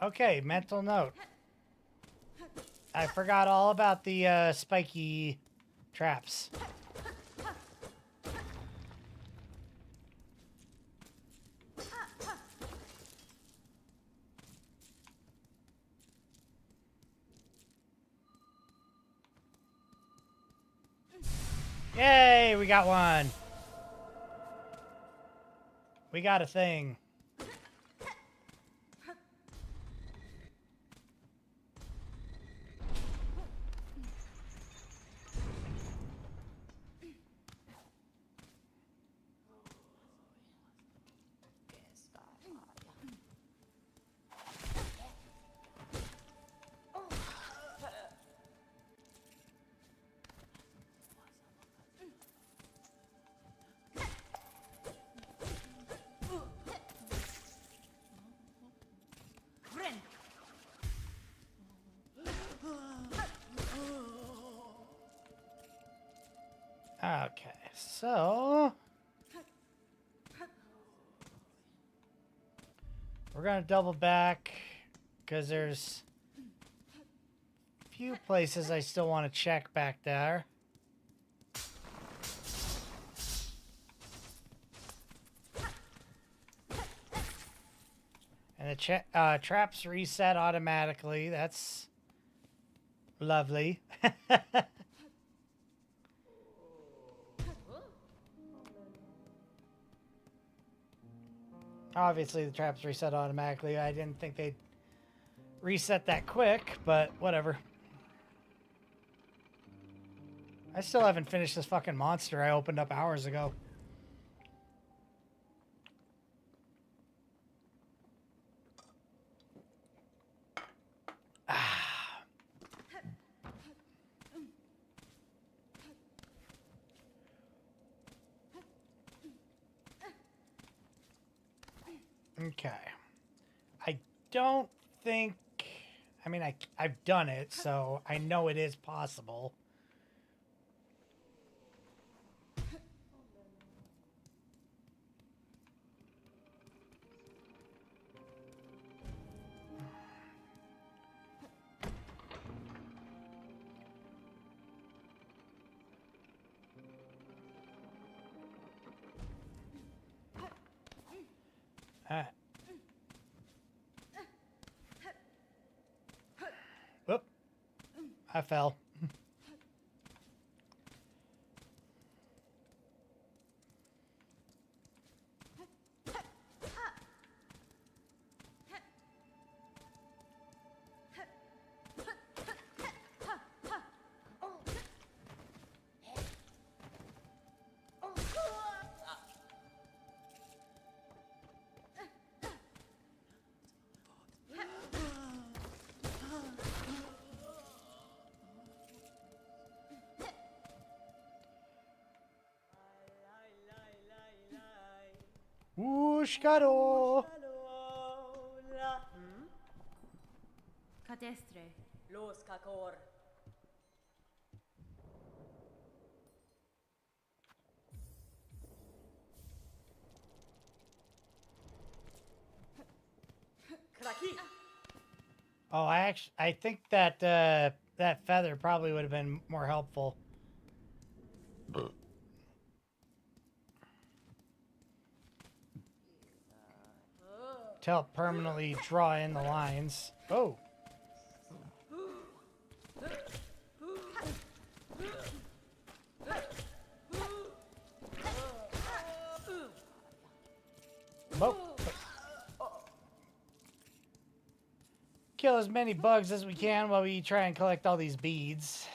Okay, mental note. I forgot all about the spiky traps. Yay, we got one. We got a thing. Okay, so we're gonna double back because there's a few places I still want to check back there. And the traps reset automatically. That's lovely. Obviously, the traps reset automatically. I didn't think they'd reset that quick, but whatever. I still haven't finished this fucking monster I opened up hours ago. Okay. I don't think... I mean, I've done it, so I know it is possible. Whoop. I fell. Whoosh-cado! Cadestre. Los cacor. Oh, I think that that feather probably would have been more helpful. To help permanently draw in the lines. Oh. Oh. Kill as many bugs as we can while we try and collect all these beads.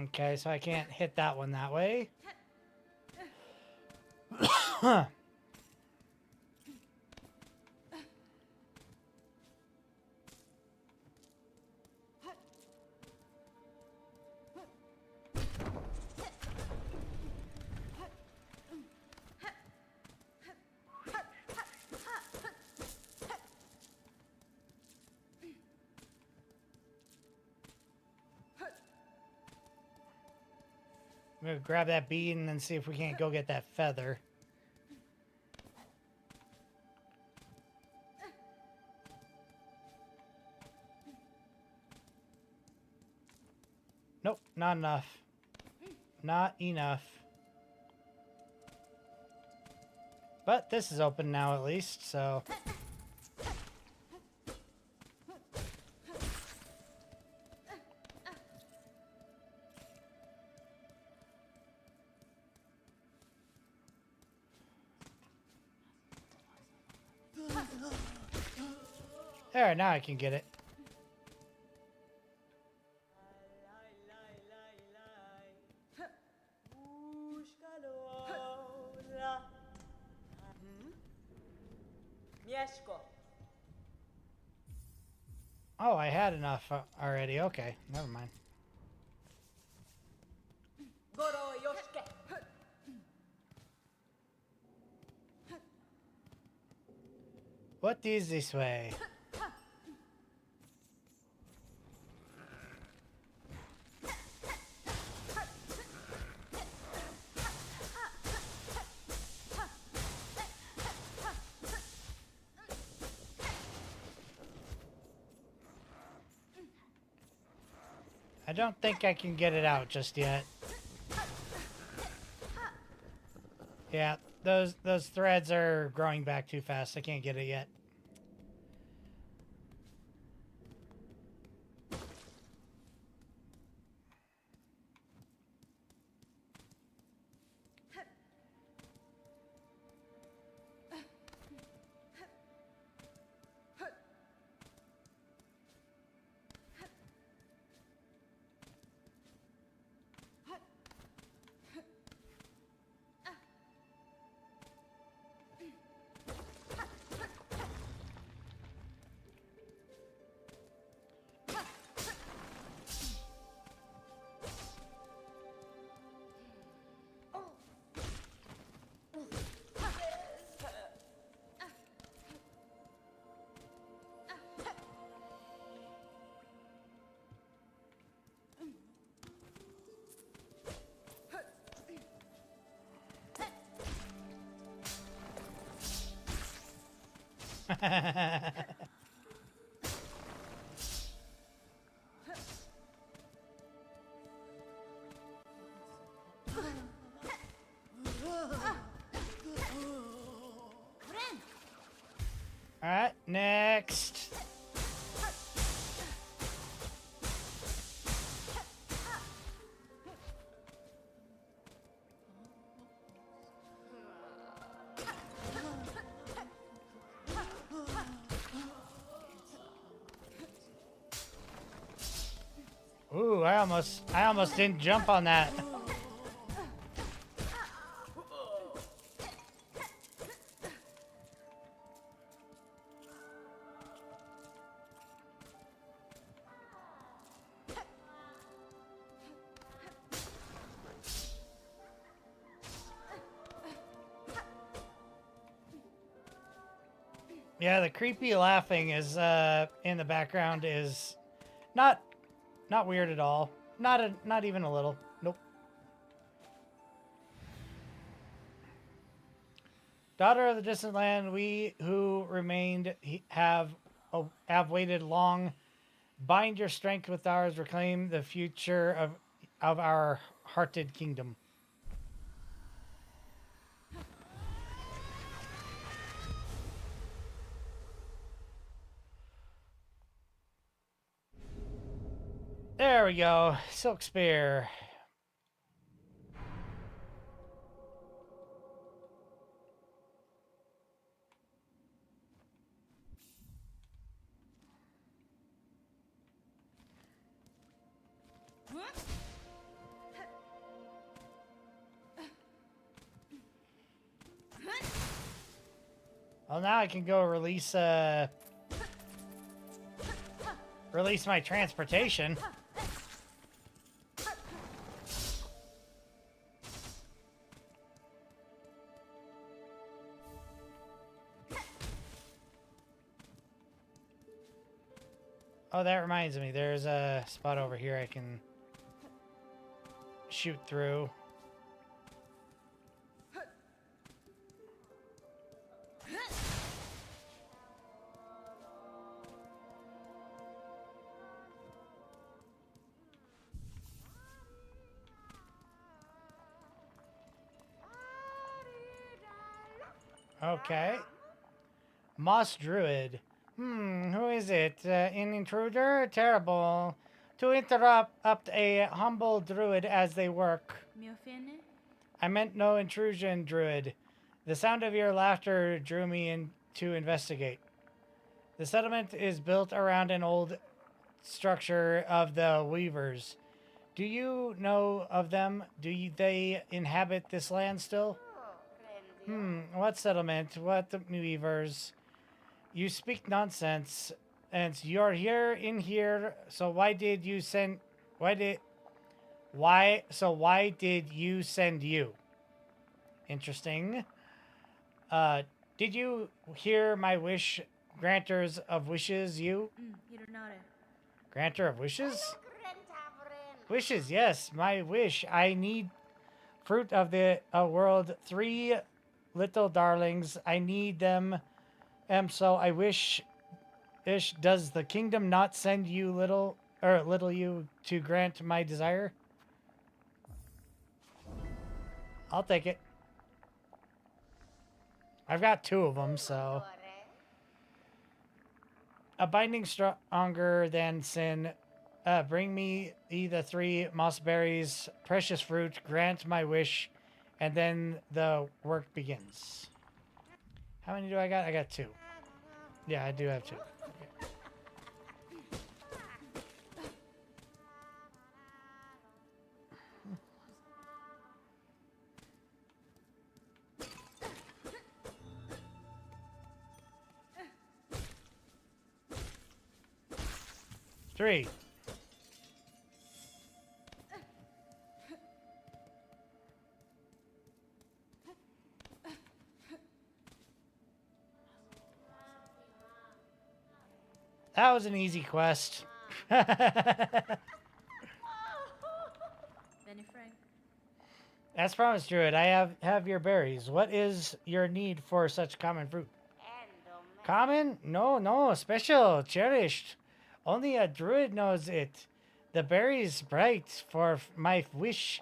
Okay, so I can't hit that one that way. I'm gonna grab that bead and then see if we can't go get that feather. Nope, not enough. Not enough. But this is open now at least, so... There, now I can get it. Oh, I had enough already. Okay, never mind. What is this way? I don't think I can get it out just yet. Yeah, those threads are growing back too fast. I can't get it yet. All right, next. Ooh, I almost didn't jump on that. Yeah, the creepy laughing is in the background is not weird at all. Not even a little. Nope. Daughter of the distant land, we who remained have waited long. Bind your strength with ours. Reclaim the future of our hearted kingdom. There we go. Silk Spear. Well, now I can go release my transportation. Oh, that reminds me. There's a spot over here I can shoot through. Okay. Moss Druid. Who is it? An intruder? Terrible. To interrupt a humble druid as they work. I meant no intrusion, druid. The sound of your laughter drew me in to investigate. The settlement is built around an old structure of the weavers. Do you know of them? They inhabit this land still? What settlement? What the weavers? You speak nonsense, and you're in here. So why did you send you? Interesting. Did you hear my wish? Granters of wishes, you? Granter of wishes? Wishes, yes, my wish. I need fruit of the world. 3 little darlings. I need them. So I wish. Does the kingdom not send you little or little you to grant my desire? I'll take it. I've got 2 of them, so. A binding stronger than sin. Bring me the 3 moss berries, precious fruit, grant my wish, and then the work begins. How many do I got? I got 2. Yeah, I do have 2. Okay. Three. That was an easy quest. Benny Frank. As promised, Druid, I have your berries. What is your need for such common fruit? Common? No, special, cherished. Only a druid knows it. The berries bright for my wish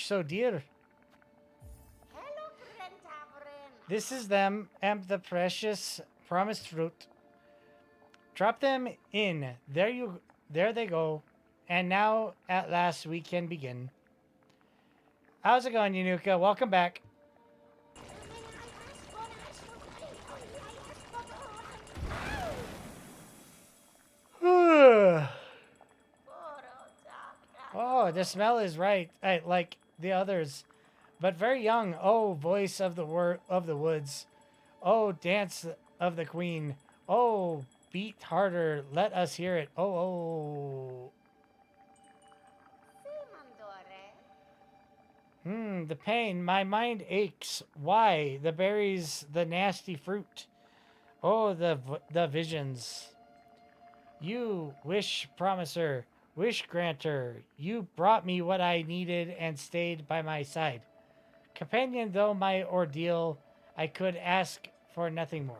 so dear. This is them, and the precious promised fruit. Drop them in. There they go. And now, at last, we can begin. How's it going, Yunuka? Welcome back. Oh, the smell is right. Like the others, but very young. Oh, voice of the woods. Oh, dance of the queen. Oh, beat harder. Let us hear it. Oh. The pain. My mind aches. Why? The berries, the nasty fruit. Oh, the visions. You, wish promiser, wish granter, you brought me what I needed and stayed by my side. Companion though my ordeal, I could ask for nothing more.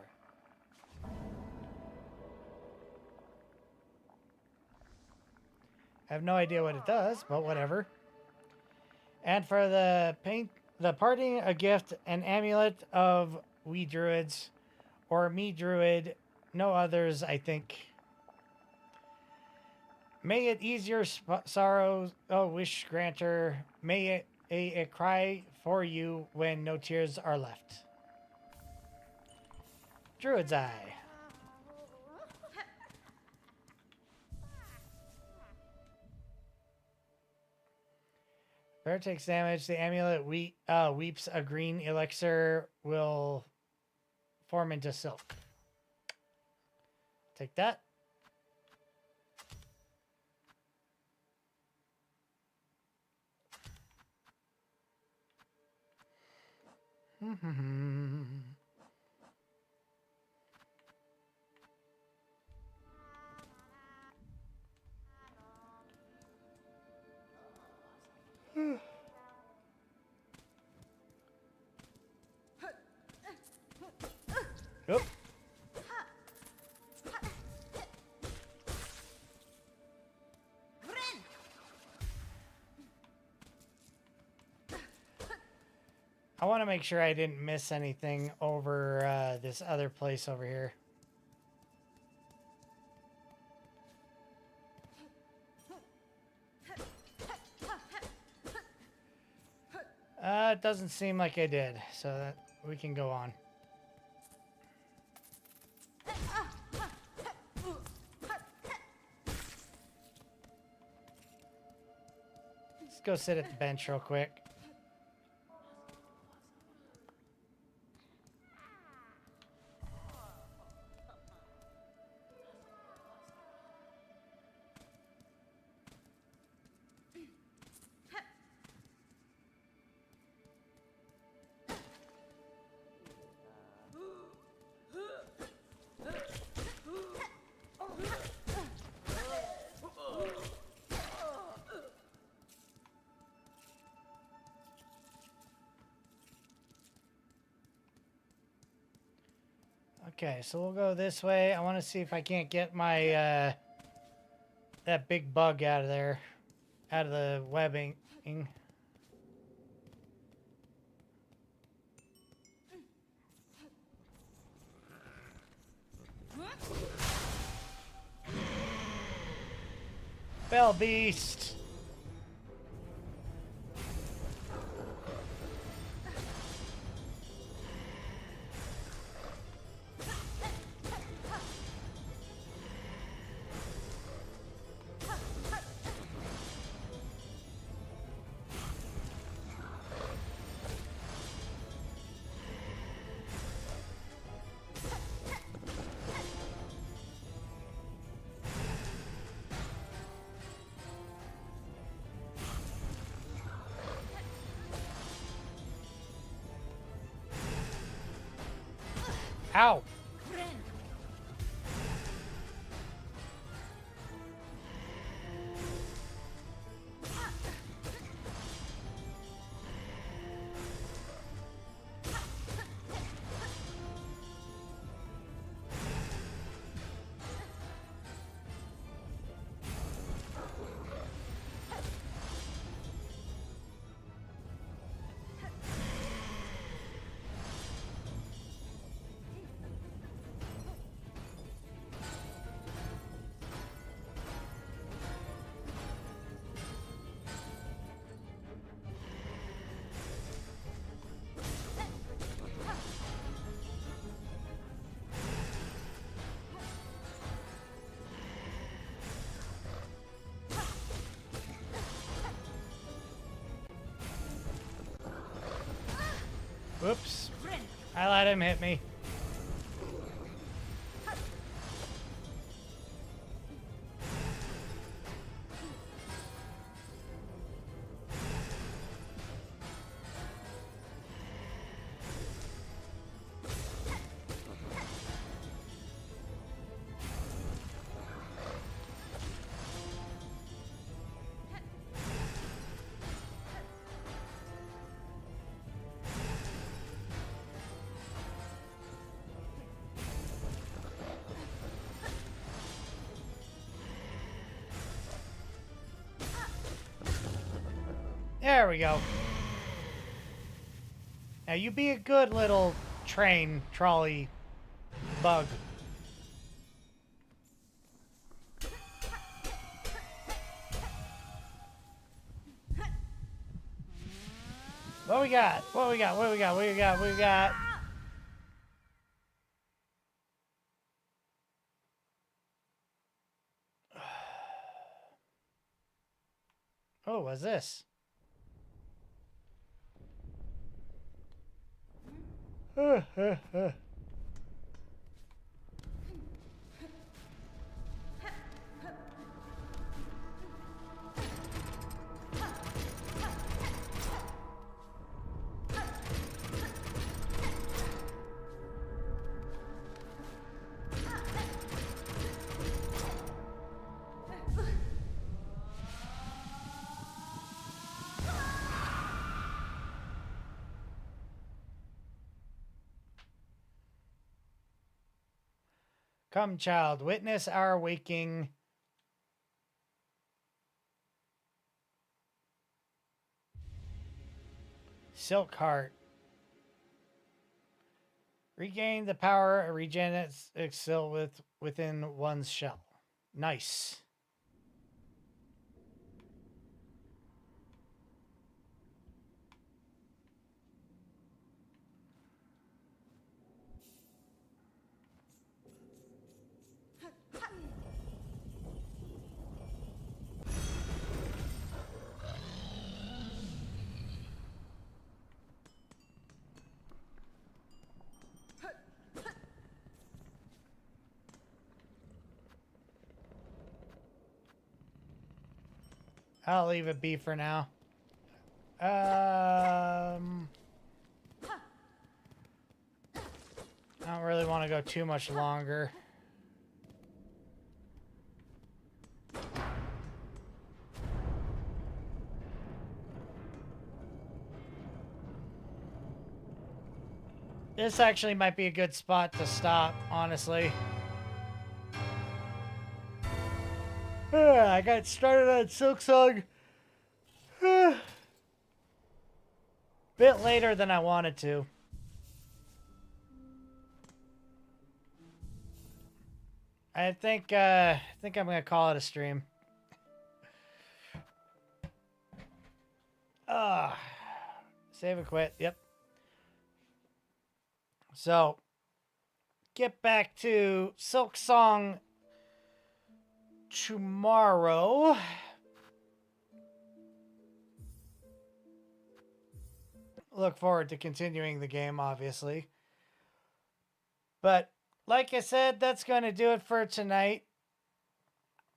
I have no idea what it does, but whatever. And for the parting, a gift, an amulet of we druids, or me druid, no others, I think. May it ease your sorrows, oh wish granter. May it a cry for you when no tears are left. Druid's Eye. Bear takes damage. The amulet weeps a green elixir will form into silk. Take that. Oop. I want to make sure I didn't miss anything over this other place over here. It doesn't seem like I did, so that we can go on. Let's go sit at the bench real quick. Okay, so we'll go this way. I want to see if I can't get my that big bug out of there, out of the webbing. Bell beast. Ow! Whoops. I let him hit me. There we go. Now you be a good little train trolley bug. What we got? What we got? What we got? What we got? What we got? Oh, what's this? Come, child, witness our waking. Silk Heart. Regain the power, regenerate itself within one's shell. Nice. I'll leave it be for now. I don't really want to go too much longer. This actually might be a good spot to stop, honestly. I got started on Silk Song bit later than I wanted to. I think I'm gonna call it a stream. Save and quit. Yep. So, get back to Silk Song tomorrow. Look forward to continuing the game, obviously. But, like I said, that's going to do it for tonight.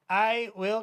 I will